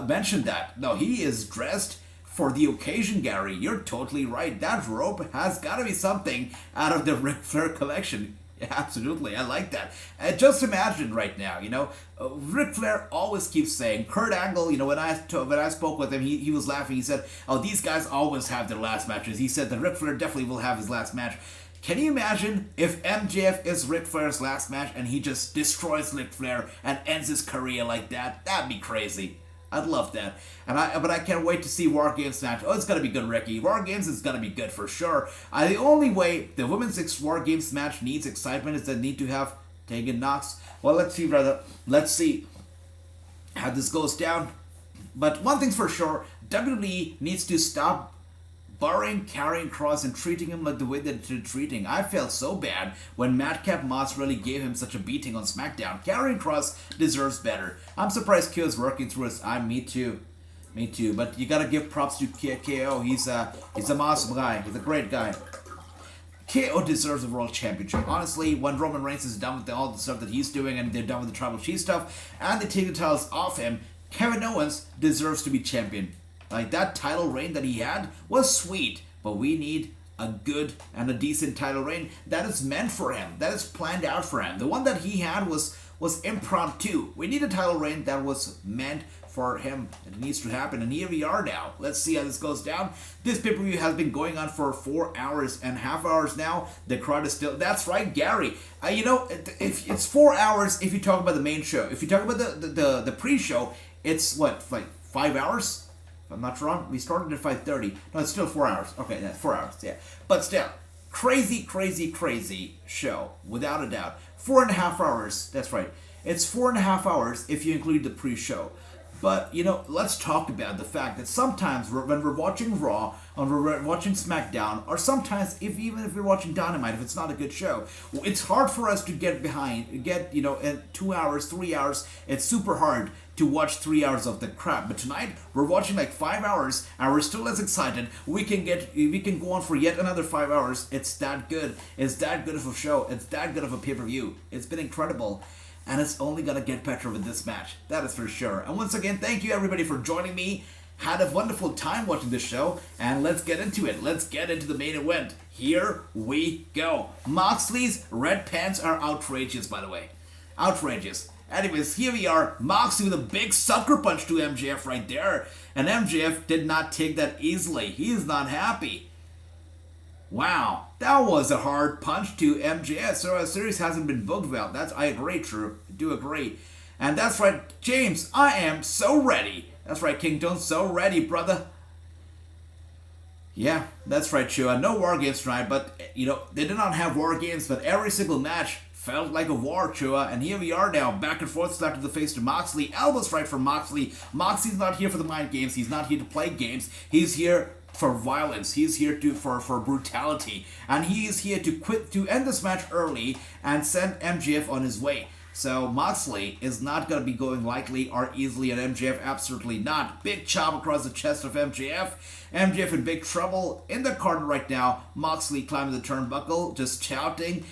mention that. No, he is dressed for the occasion, Gary. You're totally right. That robe has got to be something out of the Ric Flair collection. Absolutely, I like that. Just imagine right now, Ric Flair always keeps saying, Kurt Angle, when I spoke with him, he was laughing. He said, oh, these guys always have their last matches. He said that Ric Flair definitely will have his last match. Can you imagine if MJF is Ric Flair's last match and he just destroys Ric Flair and ends his career like that? That'd be crazy. I'd love that. But I can't wait to see War Games match. Oh, it's gonna be good, Ricky. War Games is gonna be good for sure. The only way the women's War Games match needs excitement is they need to have Tegan Knox. Well, let's see, brother. Let's see how this goes down. But one thing's for sure, WWE needs to stop burying Karrion Kross and treating him like the way that they're treating. I felt so bad when Madcap Moss really gave him such a beating on SmackDown. Karrion Kross deserves better. I'm surprised KO is working through his... Me too. But you gotta give props to KO. He's an awesome guy. He's a great guy. KO deserves a world championship. Honestly, when Roman Reigns is done with all the stuff that he's doing and they're done with the Tribal Chief stuff and they take the titles off him, Kevin Owens deserves to be champion. Like, that title reign that he had was sweet, but we need a good and a decent title reign that is meant for him, that is planned out for him. The one that he had was impromptu. We need a title reign that was meant for him. It needs to happen, and here we are now. Let's see how this goes down. This pay-per-view has been going on for 4 hours and half hours now. The crowd is still... That's right, Gary. If it's 4 hours if you talk about the main show. If you talk about the pre-show, it's what, like 5 hours? If I'm not wrong, we started at 5:30. No, it's still 4 hours. Okay, that's 4 hours, yeah. But still, crazy show, without a doubt. 4.5 hours, that's right. It's 4.5 hours if you include the pre-show. But, let's talk about the fact that sometimes when we're watching Raw, or we're watching SmackDown, or sometimes even if we're watching Dynamite, if it's not a good show, it's hard for us to get behind, in 2 hours, 3 hours, it's super hard to watch 3 hours of the crap. But tonight, we're watching like 5 hours, and we're still as excited. We can go on for yet another 5 hours. It's that good. It's that good of a show. It's that good of a pay-per-view. It's been incredible. And it's only going to get better with this match. That is for sure. And once again, thank you everybody for joining me. Had a wonderful time watching this show. And let's get into it. Let's get into the main event. Here we go. Moxley's red pants are outrageous, by the way. Outrageous. Anyways, here we are. Moxley with a big sucker punch to MJF right there. And MJF did not take that easily. He is not happy. Wow, that was a hard punch to MJF. So our series hasn't been booked well. I agree, True. I do agree. And that's right, James, I am so ready. That's right, Kingdom, so ready, brother. Yeah, that's right, True. No War Games tonight, but, they did not have War Games, but every single match felt like a war, Chua. And here we are now, back and forth, slap to the face to Moxley. Elbow strike from Moxley. Moxley's not here for the mind games. He's not here to play games. He's here for violence. He's here for brutality, and he is here to end this match early and send MJF on his way. So Moxley is not going to be going lightly or easily at MJF, absolutely not. Big chop across the chest of MJF. MJF in big trouble in the corner right now. Moxley climbing the turnbuckle, just shouting,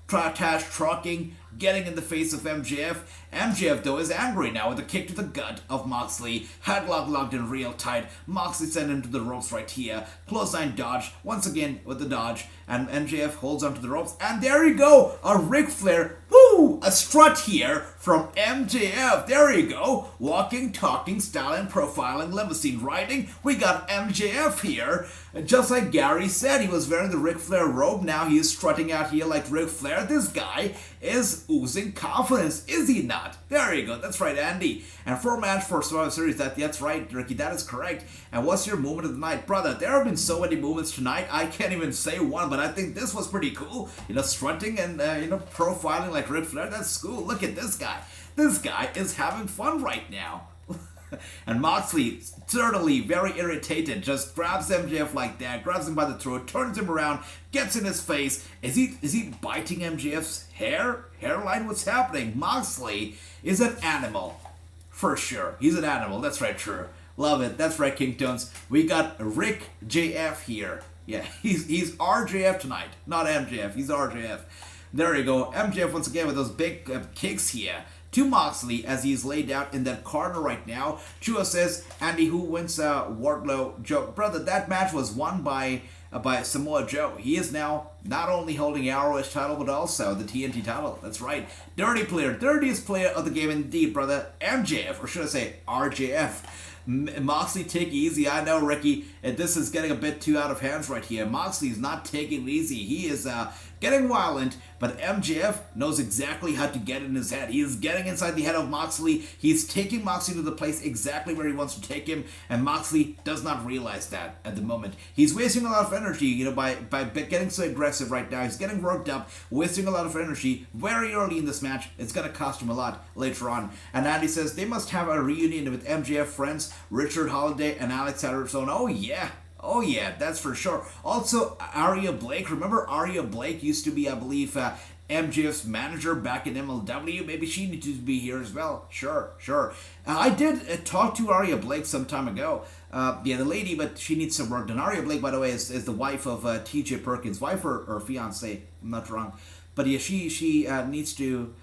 trash talking, getting in the face of MJF. MJF, though, is angry now with a kick to the gut of Moxley. Headlock locked in real tight. Moxley sent him to the ropes right here. Clothesline dodge, once again with the dodge. And MJF holds onto the ropes. And there you go! A Ric Flair, a strut here from MJF. There you go. Walking, talking, styling, profiling, limousine riding. We got MJF here. Just like Gary said, he was wearing the Ric Flair robe. Now he is strutting out here like Ric Flair. This guy is oozing confidence, is he not? There you go. That's right, Andy. And for a match for Survivor Series, that's right, Ricky. That is correct. And what's your moment of the night? Brother, there have been so many moments tonight. I can't even say one, but I think this was pretty cool. Strutting and, profiling like Ric Flair. That's cool. Look at this guy. This guy is having fun right now. And Moxley, certainly very irritated, just grabs MJF like that, grabs him by the throat, turns him around, gets in his face. Is he biting MJF's hairline? What's happening? Moxley is an animal. For sure. He's an animal. That's right, true. Love it. That's right, King Tones. We got Rick JF here. Yeah, he's RJF tonight. Not MJF. He's RJF. There you go. MJF once again with those big kicks here to Moxley as he's laid out in that corner right now. Chua says, Andy, who wins Wardlow? Joe. Brother, that match was won by Samoa Joe. He is now not only holding the ROH title, but also the TNT title. That's right. Dirty player. Dirtiest player of the game indeed, brother. MJF, or should I say RJF. Moxley, take it easy. I know, Ricky, this is getting a bit too out of hands right here. Moxley's not taking it easy. He is getting violent, but MJF knows exactly how to get in his head. He is getting inside the head of Moxley. He's taking Moxley to the place exactly where he wants to take him, and Moxley does not realize that at the moment. He's wasting a lot of energy, by getting so aggressive right now. He's getting worked up, wasting a lot of energy very early in this match. It's going to cost him a lot later on. And Andy says they must have a reunion with MJF friends, Richard Holiday and Alex Harrison. Oh yeah, that's for sure. Also, Aria Blake. Remember Aria Blake used to be, I believe, MJF's manager back in MLW. Maybe she needs to be here as well. Sure. I did talk to Aria Blake some time ago. The lady, but she needs some work done. Aria Blake, by the way, is the wife of TJ Perkins' wife or fiance. I'm not wrong. But yeah, she needs to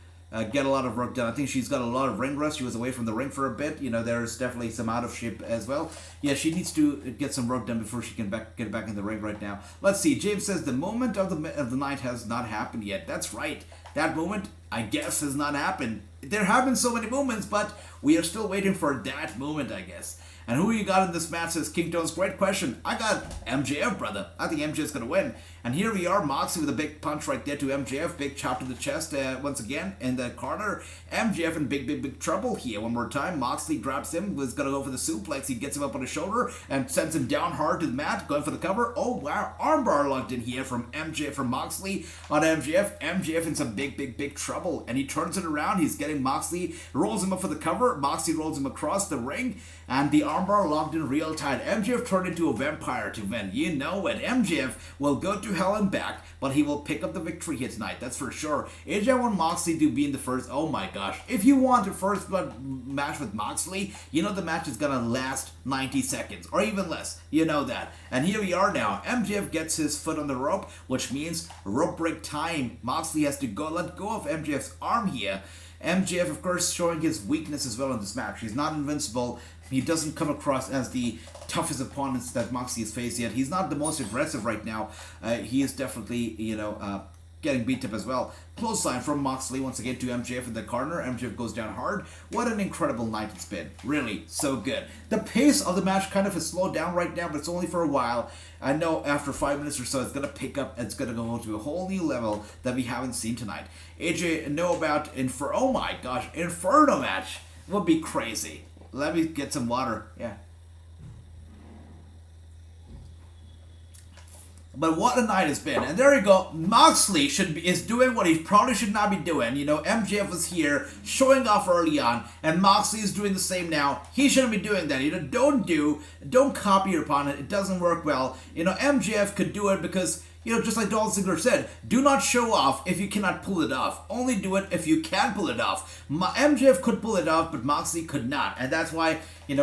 get a lot of work done. I think she's got a lot of ring rust. She was away from the ring for a bit. There's definitely some out of shape as well. Yeah, she needs to get some work done before she can get back in the ring right now. Let's see. James says the moment of the night has not happened yet. That's right. That moment, I guess, has not happened. There have been so many moments, but we are still waiting for that moment, I guess. And who you got in this match, says King Tones. Great question. I got MJF, brother. I think MJF's going to win. And here we are, Moxley with a big punch right there to MJF. Big chop to the chest once again in the corner. MJF in big trouble here. One more time. Moxley grabs him. Was going to go for the suplex. He gets him up on his shoulder and sends him down hard to the mat. Going for the cover. Oh, wow. Armbar locked in here from Moxley on MJF. MJF in some big trouble. And he turns it around. He's getting Moxley. Rolls him up for the cover. Moxley rolls him across the ring. And the armbar locked in real tight. MJF turned into a vampire to win. You know it. MJF will go to hell and back, but he will pick up the victory here tonight. That's for sure. AJ want Moxley to be in the first. Oh my gosh. If you want a first blood match with Moxley, the match is going to last 90 seconds or even less. You know that. And here we are now. MJF gets his foot on the rope, which means rope break time. Moxley has to let go of MJF's arm here. MJF, of course, showing his weakness as well in this match. He's not invincible. He doesn't come across as the toughest opponents that Moxley has faced yet. He's not the most aggressive right now. He is definitely, getting beat up as well. Clothesline from Moxley once again to MJF in the corner. MJF goes down hard. What an incredible night it's been. Really, so good. The pace of the match kind of has slowed down right now, but it's only for a while. I know after 5 minutes or so, it's going to pick up. It's going to go to a whole new level that we haven't seen tonight. AJ, know about oh my gosh, Inferno match would be crazy. Let me get some water. Yeah. But what a night it's been. And there you go. Moxley is doing what he probably should not be doing. MJF was here showing off early on, and Moxley is doing the same now. He shouldn't be doing that. Don't copy your opponent. It doesn't work well. MJF could do it because, just like Dolph Ziggler said, do not show off if you cannot pull it off. Only do it if you can pull it off. MJF could pull it off, but Moxley could not. And that's why,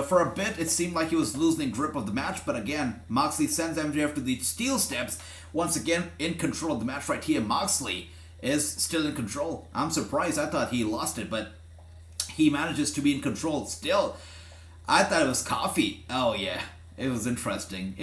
for a bit, it seemed like he was losing grip of the match. But again, Moxley sends MJF to the steel steps. Once again, in control of the match right here. Moxley is still in control. I'm surprised. I thought he lost it, but he manages to be in control still. I thought it was coffee. Oh, yeah. It was interesting.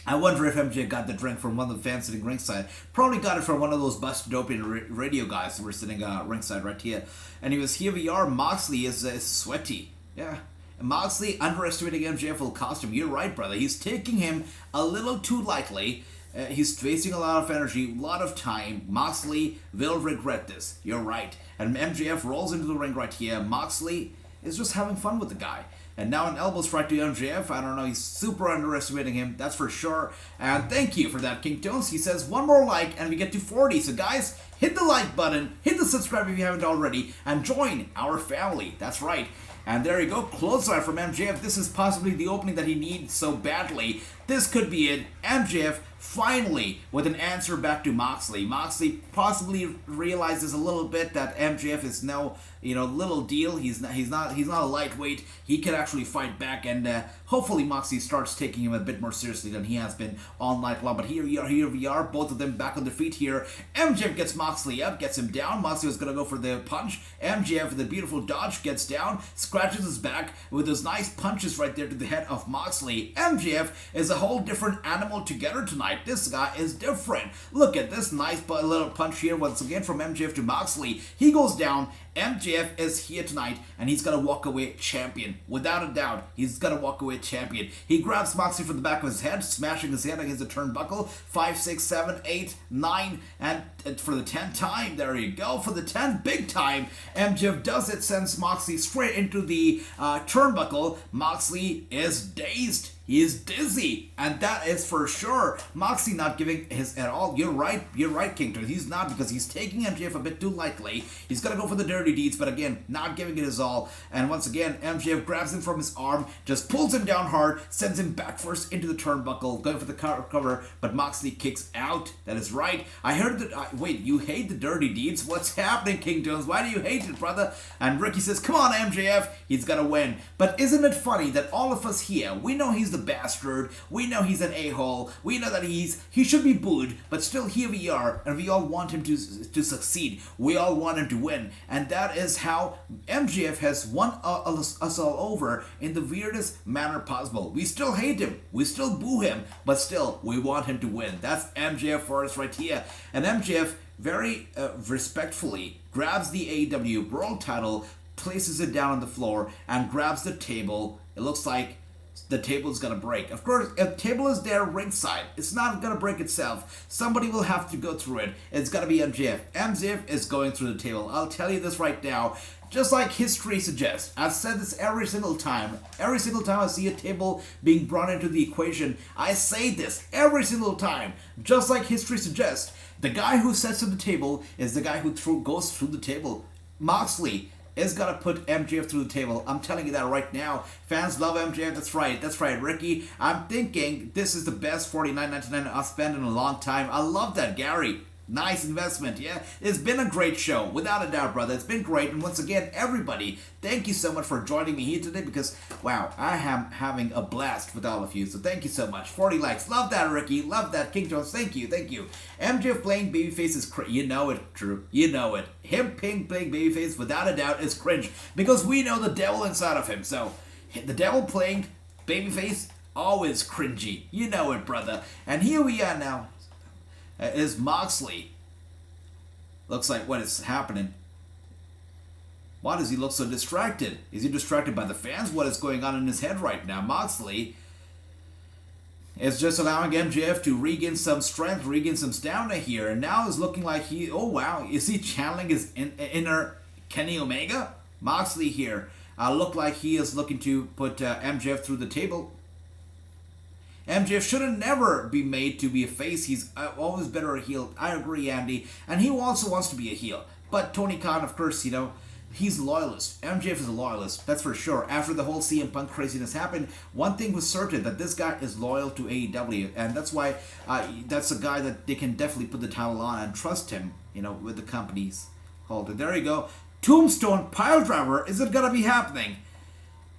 I wonder if MJ got the drink from one of the fans sitting ringside. Probably got it from one of those busted open radio guys who were sitting ringside right here. And here we are. Moxley is sweaty. Yeah. And Moxley underestimating MJF will cost him. You're right, brother. He's taking him a little too lightly. He's wasting a lot of energy, a lot of time. Moxley will regret this. You're right. And MJF rolls into the ring right here. Moxley is just having fun with the guy. And now an elbow strike to MJF. I don't know. He's super underestimating him. That's for sure. And thank you for that, King Tones. He says one more like and we get to 40. So guys, hit the like button. Hit the subscribe if you haven't already. And join our family. That's right. And there you go. Clothesline from MJF. This is possibly the opening that he needs so badly. This could be it. MJF finally with an answer back to Moxley. Moxley possibly realizes a little bit that MJF is no, little deal. He's not a lightweight. He can actually fight back, and hopefully Moxley starts taking him a bit more seriously than he has been all night long. But here we are, both of them back on their feet here. MJF gets Moxley up, gets him down. Moxley was gonna go for the punch. MJF with a beautiful dodge gets down, scratches his back with those nice punches right there to the head of Moxley. MJF is a whole different animal together tonight. tonight. This guy is different. Look at this nice little punch here once again from MJF to Moxley. He goes down. MJF is here tonight, and he's gonna walk away champion. Without a doubt, he's gonna walk away champion. He grabs Moxley from the back of his head, smashing his head against the turnbuckle. 5, 6, 7, 8, 9, and for the 10th time, there you go. For the 10th big time, MJF does it, sends Moxley straight into the turnbuckle. Moxley is dazed. He is dizzy, and that is for sure. Moxley not giving his at all. You're right, Kington. He's not, because he's taking MJF a bit too lightly. He's gonna go for the dirty deeds, but again, not giving it his all. And once again, MJF grabs him from his arm, just pulls him down hard, sends him back first into the turnbuckle, going for the cover, but Moxley kicks out. That is right. I heard that. Wait, you hate the dirty deeds? What's happening, King Jones? Why do you hate it, brother? And Ricky says, come on, MJF. He's gonna win. But isn't it funny that all of us here, we know he's the bastard, we know he's an a-hole, we know that he should be booed, but still here we are, and we all want him to succeed. We all want him to win, and that is how MJF has won us all over in the weirdest manner possible. We still hate him, we still boo him, but still we want him to win. That's MJF for us right here. And MJF very respectfully grabs the AEW World title, places it down on the floor, and grabs the table. It looks like the table is gonna break. Of course, if the table is there ringside, it's not gonna break itself. Somebody will have to go through it. It's gonna be MJF. MJF is going through the table. I'll tell you this right now. Just like history suggests. I've said this every single time. Every single time I see a table being brought into the equation, I say this every single time. Just like history suggests. The guy who sets up the table is the guy who goes through the table. Moxley is gonna put MJF through the table. I'm telling you that right now. Fans love MJF. That's right, Ricky. I'm thinking this is the best $49.99 I've spent in a long time. I love that, Gary. Nice investment, yeah? It's been a great show, without a doubt, brother. It's been great, and once again, everybody, thank you so much for joining me here today, because, wow, I am having a blast with all of you, so thank you so much. 40 likes. Love that, Ricky. Love that. King Jones, thank you. MJF playing babyface is you know it, Drew. You know it. Him playing babyface, without a doubt, is cringe, because we know the devil inside of him, so the devil playing babyface, always cringy. You know it, brother. And here we are now. Is Moxley. Looks like what is happening. Why does he look so distracted? Is he distracted by the fans? What is going on in his head right now? Moxley is just allowing MJF to regain some strength, regain some stamina here, and now is looking like oh wow, is he channeling his inner Kenny Omega? Moxley here look like he is looking to put MJF through the table. MJF shouldn't never be made to be a face. He's always better a heel. I agree, Andy. And he also wants to be a heel. But Tony Khan, of course, you know, he's a loyalist. MJF is a loyalist, that's for sure. After the whole CM Punk craziness happened, one thing was certain, that this guy is loyal to AEW. And that's why that's a guy that they can definitely put the title on and trust him, you know, with the company's hold. And there you go. Tombstone Piledriver, is it going to be happening?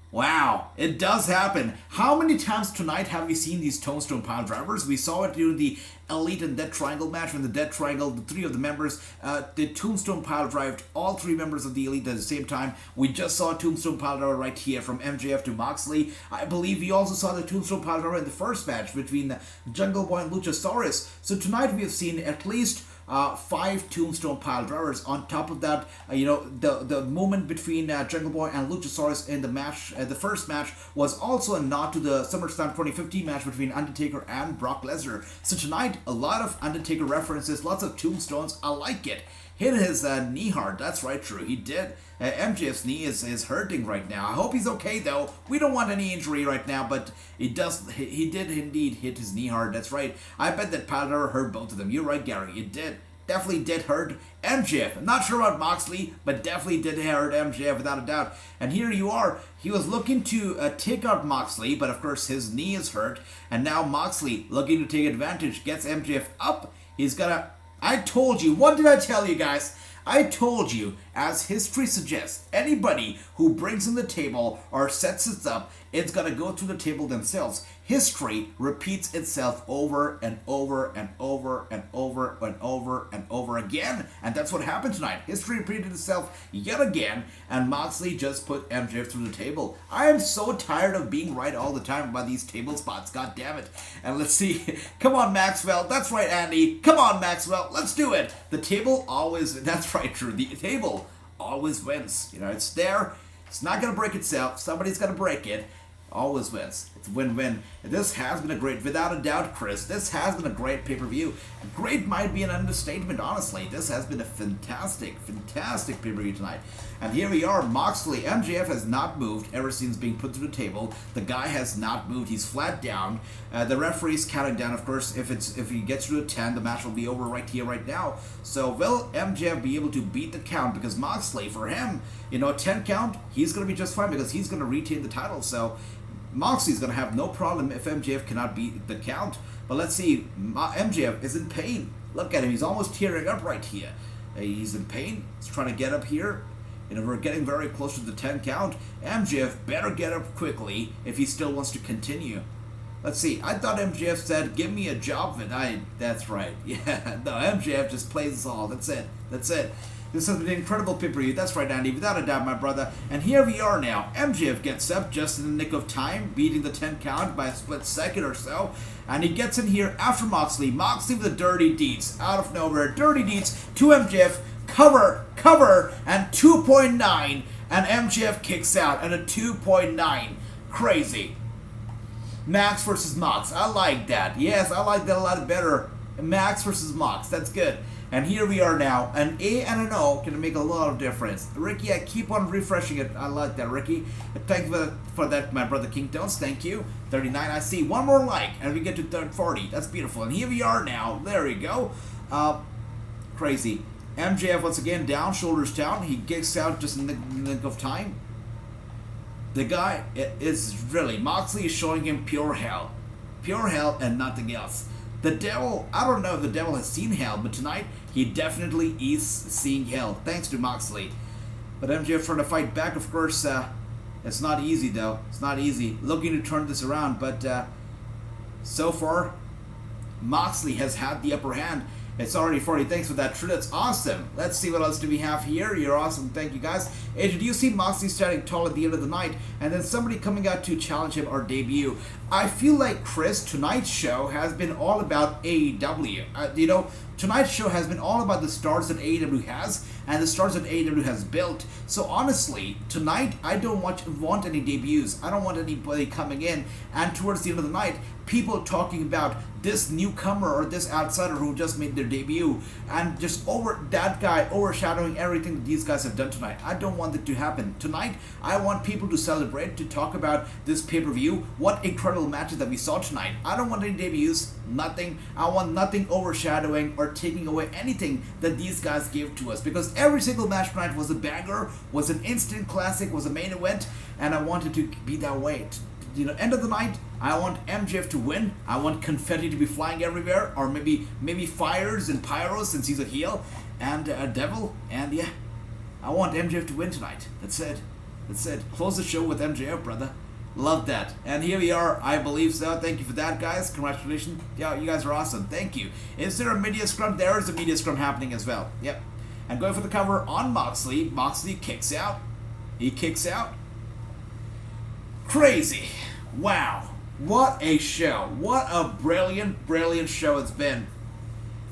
Wow, it does happen. How many times tonight have we seen these Tombstone Pile Drivers? We saw it during the Elite and Death Triangle match, when the Death Triangle, the three of the members, the Tombstone Pile Drived all three members of the Elite at the same time. We just saw a Tombstone Pile Driver right here from MJF to Moxley. I believe we also saw the Tombstone Pile Driver in the first match between Jungle Boy and Luchasaurus. So tonight we have seen at least 5 Tombstone Pile Drivers. On top of that, you know, the moment between Jungle Boy and Luchasaurus in the match, the first match, was also a nod to the SummerSlam 2015 match between Undertaker and Brock Lesnar. So tonight, a lot of Undertaker references, lots of tombstones. I like it. Hit his knee hard. That's right, true. He did. MJF's knee is hurting right now. I hope he's okay, though. We don't want any injury right now, but he did indeed hit his knee hard. That's right. I bet that Pile Driver hurt both of them. You're right, Gary. It did. Definitely did hurt MJF. I'm not sure about Moxley, but definitely did hurt MJF without a doubt. And here you are. He was looking to take out Moxley, but of course his knee is hurt. And now Moxley, looking to take advantage, gets MJF up. He's gonna... I told you. What did I tell you, guys? I told you. as history suggests, anybody who brings in the table or sets it up, it's gonna go through the table themselves. History repeats itself over and over and over and over and over and over again. And that's what happened tonight. History repeated itself yet again, and Moxley just put MJF through the table. I am so tired of being right all the time about these table spots. God damn it. And let's see. Come on, Maxwell. That's right, Andy. Come on, Maxwell. Let's do it. The table always, that's right, Drew. The table always wins. You know, it's there. It's not going to break itself. Somebody's going to break it. Always wins. It's win-win. And this has been a great, without a doubt, Chris, this has been a great pay-per-view. Great might be an understatement, honestly. This has been a fantastic, fantastic pay-per-view tonight. And here we are, Moxley. MJF has not moved ever since being put through the table. The guy has not moved. He's flat down. The referee's counting down, of course. If he gets through a 10, the match will be over right here, right now. So will MJF be able to beat the count? Because Moxley, for him, you know, a 10 count, he's going to be just fine because he's going to retain the title. So Moxley's going to have no problem if MJF cannot beat the count. But let's see, MJF is in pain. Look at him, he's almost tearing up right here. He's in pain, he's trying to get up here. You know, we're getting very close to the 10 count. MJF better get up quickly if he still wants to continue. Let's see, I thought MJF said, give me a job, and that's right. Yeah, no, MJF just plays us all. That's it. That's it. This has been an incredible pay-per-view. That's right, Andy. Without a doubt, my brother. And here we are now. MJF gets up just in the nick of time, beating the 10 count by a split second or so. And he gets in here after Moxley. Moxley with the dirty deeds. Out of nowhere. Dirty deeds to MJF. Cover, and 2.9. And MJF kicks out at a 2.9. Crazy. Max versus Mox. I like that. Yes, I like that a lot better. Max versus Mox. That's good. And here we are now. An A and an O can make a lot of difference. Ricky, I keep on refreshing it. I like that, Ricky. Thank you for that, my brother King Tones. Thank you. 39. I see one more like, and we get to 40. That's beautiful. And here we are now. There we go. Crazy. MJF once again down, shoulders down. He kicks out just in the nick of time. The guy is really, Moxley is showing him pure hell. Pure hell and nothing else. The devil, I don't know if the devil has seen hell, but tonight he definitely is seeing hell, thanks to Moxley. But MJF trying to fight back, of course. It's not easy, though. It's not easy. Looking to turn this around, but so far, Moxley has had the upper hand. It's already 40. Thanks for that, True. That's awesome. Let's see what else do we have here. You're awesome. Thank you, guys. Did you see Moxley standing tall at the end of the night and then somebody coming out to challenge him or debut? I feel like, Chris, tonight's show has been all about AEW. You know, tonight's show has been all about the stars that AEW has and the stars that AEW has built. So honestly, tonight I don't want any debuts. I don't want anybody coming in and towards the end of the night, people talking about this newcomer or this outsider who just made their debut and just that guy overshadowing everything that these guys have done tonight. I don't want that to happen. Tonight, I want people to celebrate, to talk about this pay-per-view, what incredible matches that we saw tonight. I don't want any debuts, nothing. I want nothing overshadowing or taking away anything that these guys gave to us, because every single match tonight was a banger, was an instant classic, was a main event, and I wanted to be that way. You know, end of the night, I want MJF to win. I want confetti to be flying everywhere, or maybe fires and pyros since he's a heel and a devil. And yeah, I want MJF to win tonight. That's it. That's it. Close the show with MJF, brother. Love that. And here we are. I believe so. Thank you for that, guys. Congratulations. Yeah, you guys are awesome. Thank you. Is there a media scrum? There is a media scrum happening as well. Yep. And going for the cover on Moxley. Moxley kicks out. He kicks out. Crazy. Wow. What a show. What a brilliant, brilliant show it's been.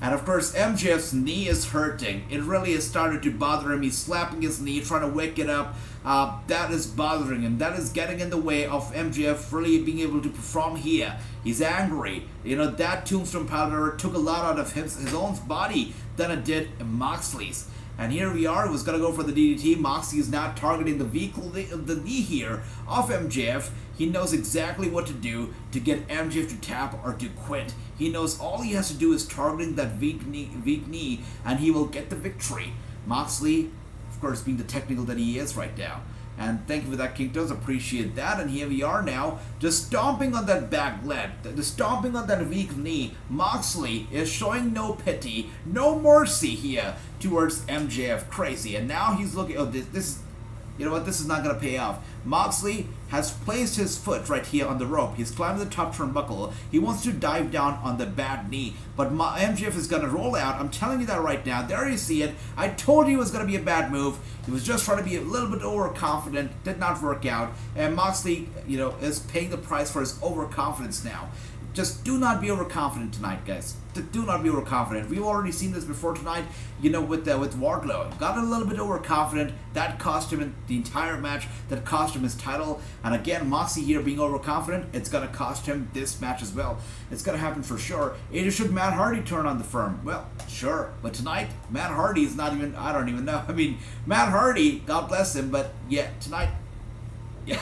And of course, MJF's knee is hurting. It really has started to bother him. He's slapping his knee, trying to wake it up. That is bothering him. That is getting in the way of MJF really being able to perform here. He's angry. You know, that Tombstone powder took a lot out of his own body than it did Moxley's. And here we are. He was going to go for the DDT. Moxley is now targeting the knee here of MJF. He knows exactly what to do to get MJF to tap or to quit. He knows all he has to do is targeting that weak knee, and he will get the victory. Moxley, of course, being the technical that he is right now. And thank you for that, King Toes. Appreciate that. And here we are now, just stomping on that back leg, just stomping on that weak knee. Moxley is showing no pity, no mercy here towards MJF. Crazy. And now he's looking. Oh, this you know what? This is not going to pay off. Moxley has placed his foot right here on the rope. He's climbed the top turnbuckle. He wants to dive down on the bad knee. But MJF is going to roll out. I'm telling you that right now. There you see it. I told you it was going to be a bad move. He was just trying to be a little bit overconfident. Did not work out. And Moxley, is paying the price for his overconfidence now. Just do not be overconfident tonight, guys. Do not be overconfident. We've already seen this before tonight, with Wardlow. Got a little bit overconfident. That cost him the entire match. That cost him his title. And again, Moxley here being overconfident, it's going to cost him this match as well. It's going to happen for sure. Either should Matt Hardy turn on the firm? Well, sure. But tonight, Matt Hardy is not even, I don't even know. I mean, Matt Hardy, God bless him, but yeah, tonight,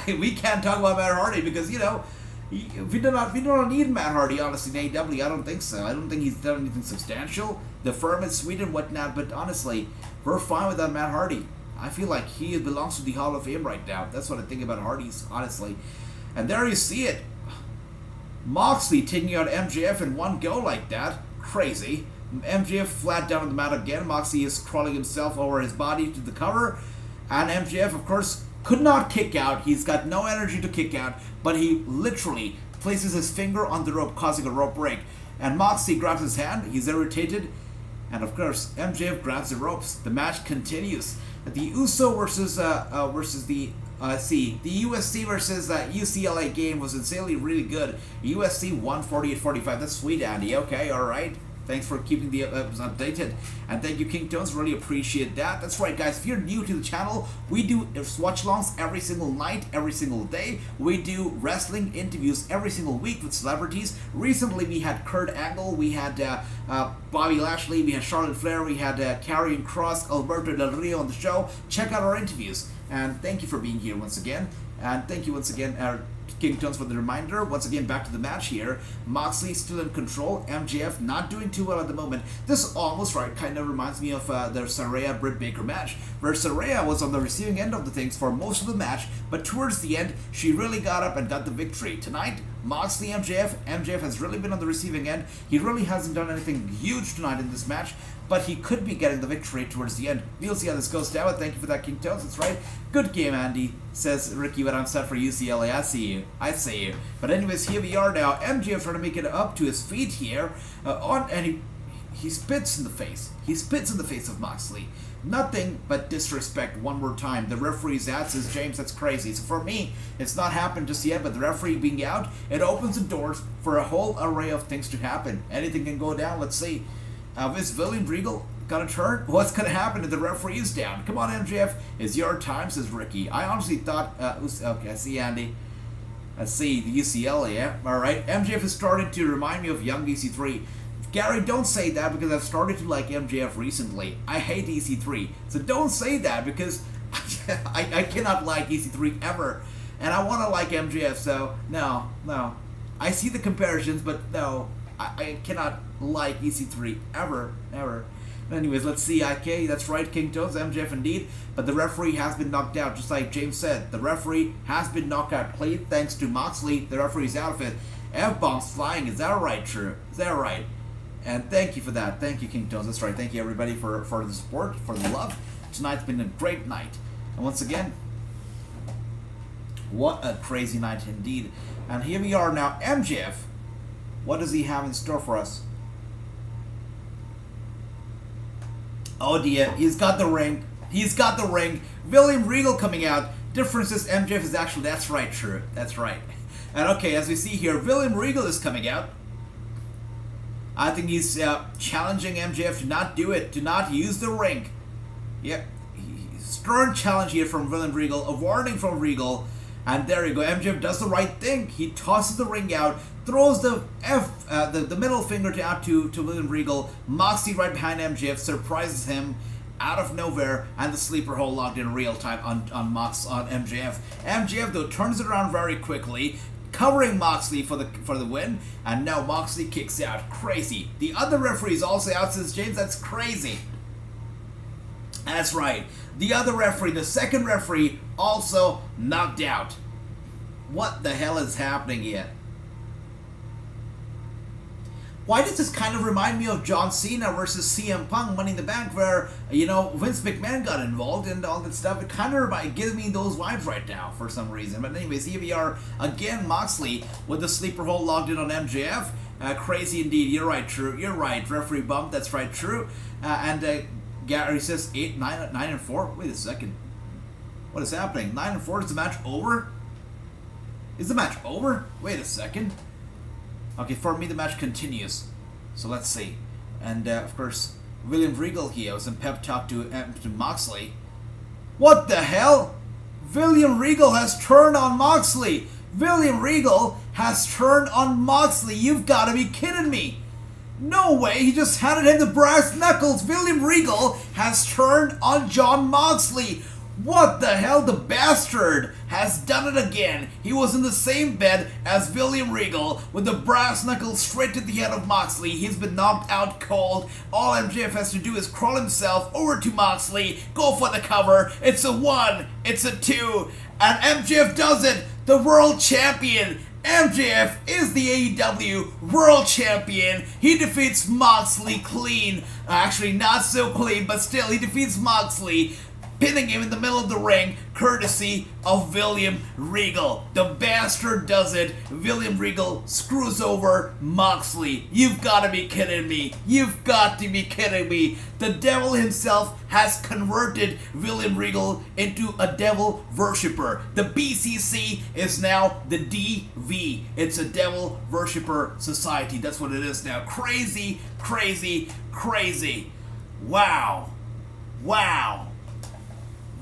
we can't talk about Matt Hardy because, we do not need Matt Hardy, honestly, in AEW. I don't think so. I don't think he's done anything substantial. The firm is sweet and whatnot, but honestly, we're fine without Matt Hardy. I feel like he belongs to the Hall of Fame right now. That's what I think about Hardy's, honestly. And there you see it. Moxley taking out MJF in one go like that. Crazy. MJF flat down on the mat again. Moxley is crawling himself over his body to the cover. And MJF, of course, could not kick out. He's got no energy to kick out, but he literally places his finger on the rope, causing a rope break. And Moxley grabs his hand. He's irritated. And of course, MJF grabs the ropes. The match continues. The USO versus the USC versus UCLA game was insanely really good. USC won 48-45. That's sweet, Andy. Okay, all right. Thanks for keeping the updated. And thank you, King Tones. Really appreciate that. That's right, guys. If you're new to the channel, we do watch-alongs every single night, every single day. We do wrestling interviews every single week with celebrities. Recently, we had Kurt Angle, we had Bobby Lashley, we had Charlotte Flair, we had Karrion Kross, Alberto Del Rio on the show. Check out our interviews. And thank you for being here once again. And thank you once again, King Tones, for the reminder. Once again, back to the match here. Moxley still in control. MJF not doing too well at the moment. This almost kind of reminds me of the Saraya Britt Baker match, where Saraya was on the receiving end of the things for most of the match, but towards the end, she really got up and got the victory. Tonight, Moxley MJF has really been on the receiving end. He really hasn't done anything huge tonight in this match, but he could be getting the victory towards the end. We'll see how this goes down. Thank you for that, King Tones. That's right. Good game, Andy, says Ricky, when I'm set for UCLA. I see you. I see you. But anyways, here we are now. MJF trying to make it up to his feet here. And he spits in the face. He spits in the face of Moxley. Nothing but disrespect one more time. The referee's out, says James. That's crazy. So for me, it's not happened just yet, but the referee being out, it opens the doors for a whole array of things to happen. Anything can go down. Let's see. Is William Regal gonna turn? What's gonna happen if the referee is down? Come on, MJF. It's your time, says Ricky. I honestly thought, okay, I see Andy. I see the UCLA, yeah? Alright. MJF is starting to remind me of young EC3. Gary, don't say that because I've started to like MJF recently. I hate EC3. So don't say that because I cannot like EC3 ever. And I want to like MJF, so no. I see the comparisons, but no. I cannot like EC3 ever. Anyways, let's see. Okay, that's right, King Tones, MJF indeed. But the referee has been knocked out, just like James said. The referee has been knocked out, played thanks to Moxley, the referee's outfit. F-bombs flying. Is that right, True? Is that right? And thank you for that. Thank you, King Tones. That's right. Thank you, everybody, for the support, for the love. Tonight's been a great night. And once again, what a crazy night indeed. And here we are now. MJF, what does he have in store for us? Oh dear, he's got the ring. He's got the ring. William Regal coming out. Difference is MJF is actually, that's right, True. That's right. And okay, as we see here, William Regal is coming out. I think he's challenging MJF to not do it, to not use the ring. Yep. Stern challenge here from William Regal, a warning from Regal. And there you go, MJF does the right thing. He tosses the ring out, throws the middle finger out to William Regal. Moxley right behind MJF, surprises him out of nowhere, and the sleeper hold locked in real time on MJF. MJF though turns it around very quickly, covering Moxley for the win, and now Moxley kicks out. Crazy. The other referee is also out, says James. That's crazy. That's right. The other referee, the second referee, also knocked out. What the hell is happening here? Why does this kind of remind me of John Cena versus CM Punk Money in the Bank, where, you know, Vince McMahon got involved and all that stuff? It kind of gives me those vibes right now for some reason. But anyways, here we are again, Moxley with the sleeper hold logged in on MJF. Crazy indeed. You're right, true. You're right. Referee bump. That's right, true. Gary says 9 and 4. Wait a second. What is happening? 9 and 4. Is the match over? Is the match over? Wait a second. Okay, for me the match continues. So let's see. And of course, William Regal here was in pep talk to Moxley. What the hell? William Regal has turned on Moxley. William Regal has turned on Moxley. You've got to be kidding me. No way, he just handed him the brass knuckles. William Regal has turned on Jon Moxley. What the hell? The bastard has done it again. He was in the same bed as William Regal with the brass knuckles straight to the head of Moxley. He's been knocked out cold. All MJF has to do is crawl himself over to Moxley, go for the cover. It's a 1, it's a 2, and MJF does it. The world champion. MJF is the AEW World Champion. He defeats Moxley clean. Actually, not so clean, but still, he defeats Moxley, pinning him in the middle of the ring, courtesy of William Regal. The bastard does it. William Regal screws over Moxley. You've got to be kidding me. You've got to be kidding me. The devil himself has converted William Regal into a devil worshipper. The BCC is now the DV. It's a devil worshipper society. That's what it is now. Crazy, crazy, crazy. Wow. Wow.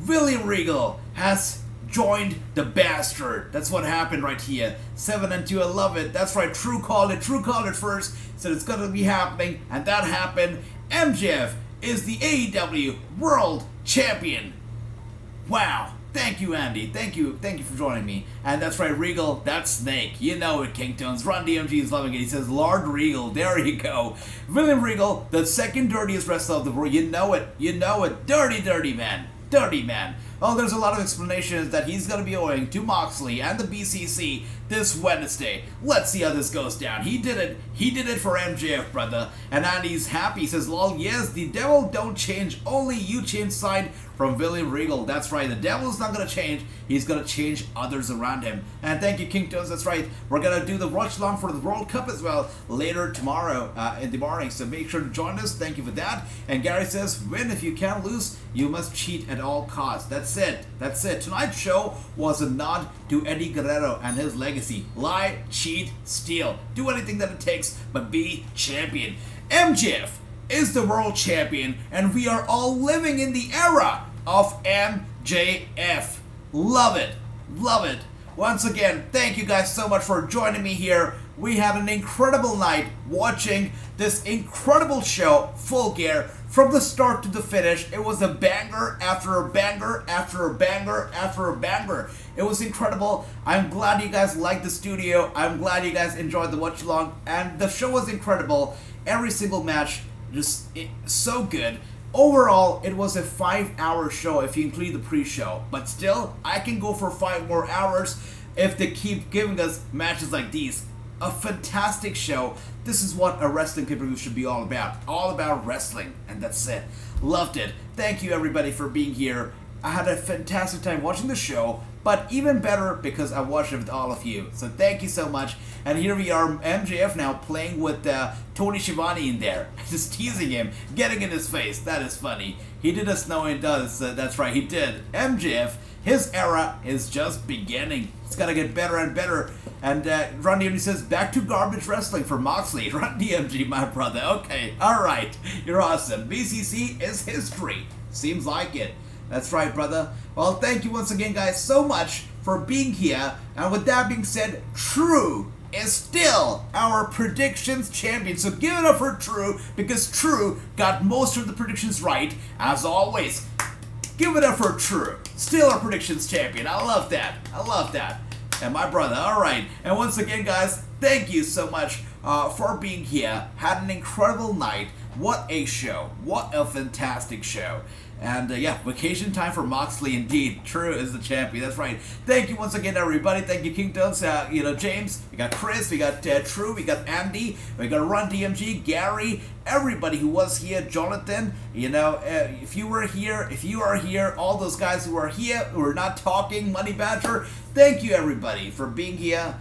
William Regal has joined the bastard. That's what happened right here. 7 and 2, I love it. That's right, True called it first. Said it's gonna be happening, and that happened. MJF is the AEW World Champion. Wow. Thank you, Andy. Thank you for joining me. And that's right, Regal, that's Snake. You know it, King Tones. Ron DMG is loving it. He says, Lord Regal, there you go. William Regal, the second dirtiest wrestler of the world. You know it. Dirty man. Dirty man. Oh, there's a lot of explanations that he's going to be owing to Moxley and the BCC this Wednesday. Let's see how this goes down. He did it for MJF, brother. And Andy's happy. He says, lol, yes, the devil don't change. Only you change side from William Regal. That's right. The devil's not going to change. He's going to change others around him. And thank you, King Tones. That's right. We're going to do the Watchalong for the World Cup as well later tomorrow in the morning. So make sure to join us. Thank you for that. And Gary says, win if you can't lose. You must cheat at all costs. That's it. Tonight's show was a nod to Eddie Guerrero and his legacy. Lie, cheat, steal. Do anything that it takes, but be champion. MJF is the world champion, and we are all living in the era of MJF. Love it. Once again, thank you guys so much for joining me here. We had an incredible night watching this incredible show, Full Gear. From the start to the finish, it was a banger after a banger after a banger after a banger. It was incredible. I'm glad you guys liked the studio. I'm glad you guys enjoyed the watch along. And the show was incredible. Every single match, so good. Overall, it was a 5-hour show if you include the pre-show. But still, I can go for 5 more hours if they keep giving us matches like these. A fantastic show. This is what a wrestling pay-per-view should be all about. All about wrestling. And that's it. Loved it. Thank you everybody for being here. I had a fantastic time watching the show. But even better because I watched it with all of you. So thank you so much. And here we are, MJF now playing with Tony Schiavone in there. Just teasing him, getting in his face. That is funny. He did us know it does. That's right, he did. MJF, his era is just beginning. It's gonna get better and better. And Ron DMG says, back to garbage wrestling for Moxley. Ron DMG, my brother. Okay, alright. You're awesome. BCC is history. Seems like it. That's right, brother. Well, thank you once again, guys, so much for being here. And with that being said, True is still our predictions champion. So give it up for True, because True got most of the predictions right, as always. Give it up for True. Still our predictions champion. I love that. And my brother, alright. And once again, guys, thank you so much for being here. Had an incredible night. What a show. What a fantastic show. And yeah, vacation time for Moxley indeed. True is the champion. That's right. Thank you once again, everybody. Thank you, Kingdoms. James, we got Chris, we got True, we got Andy, we got Run DMG, Gary, everybody who was here, Jonathan. If you were here, if you are here, all those guys who are here, who are not talking, Money Badger. Thank you, everybody, for being here.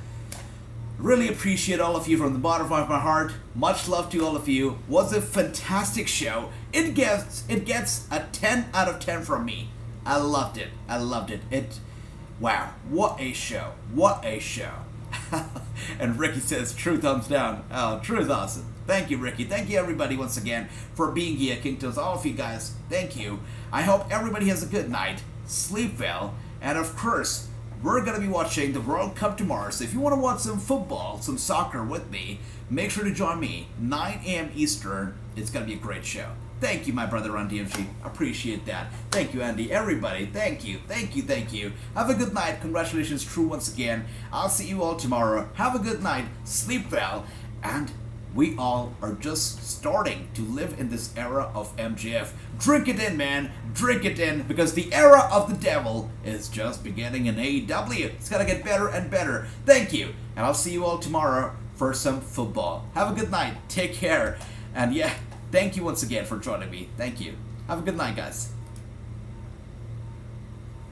Really appreciate all of you from the bottom of my heart. Much love to all of you. Was a fantastic show. It gets a 10 out of 10 from me. I loved it. I loved it. Wow, what a show. What a show. And Ricky says, true thumbs down. Oh, true is awesome. Thank you, Ricky. Thank you, everybody, once again, for being here, Kingdoms. All of you guys, thank you. I hope everybody has a good night. Sleep well. And of course, we're going to be watching the World Cup tomorrow, so if you want to watch some football, some soccer with me, make sure to join me, 9 a.m. Eastern. It's going to be a great show. Thank you, my brother on DMG. Appreciate that. Thank you, Andy. Everybody, thank you. Thank you, thank you. Have a good night. Congratulations, True, once again. I'll see you all tomorrow. Have a good night. Sleep well. And we all are just starting to live in this era of MJF. Drink it in, man. Drink it in, because the era of the devil is just beginning in AEW. It's gonna get better and better. Thank you. And I'll see you all tomorrow for some football. Have a good night. Take care. And yeah, thank you once again for joining me. Thank you. Have a good night, guys.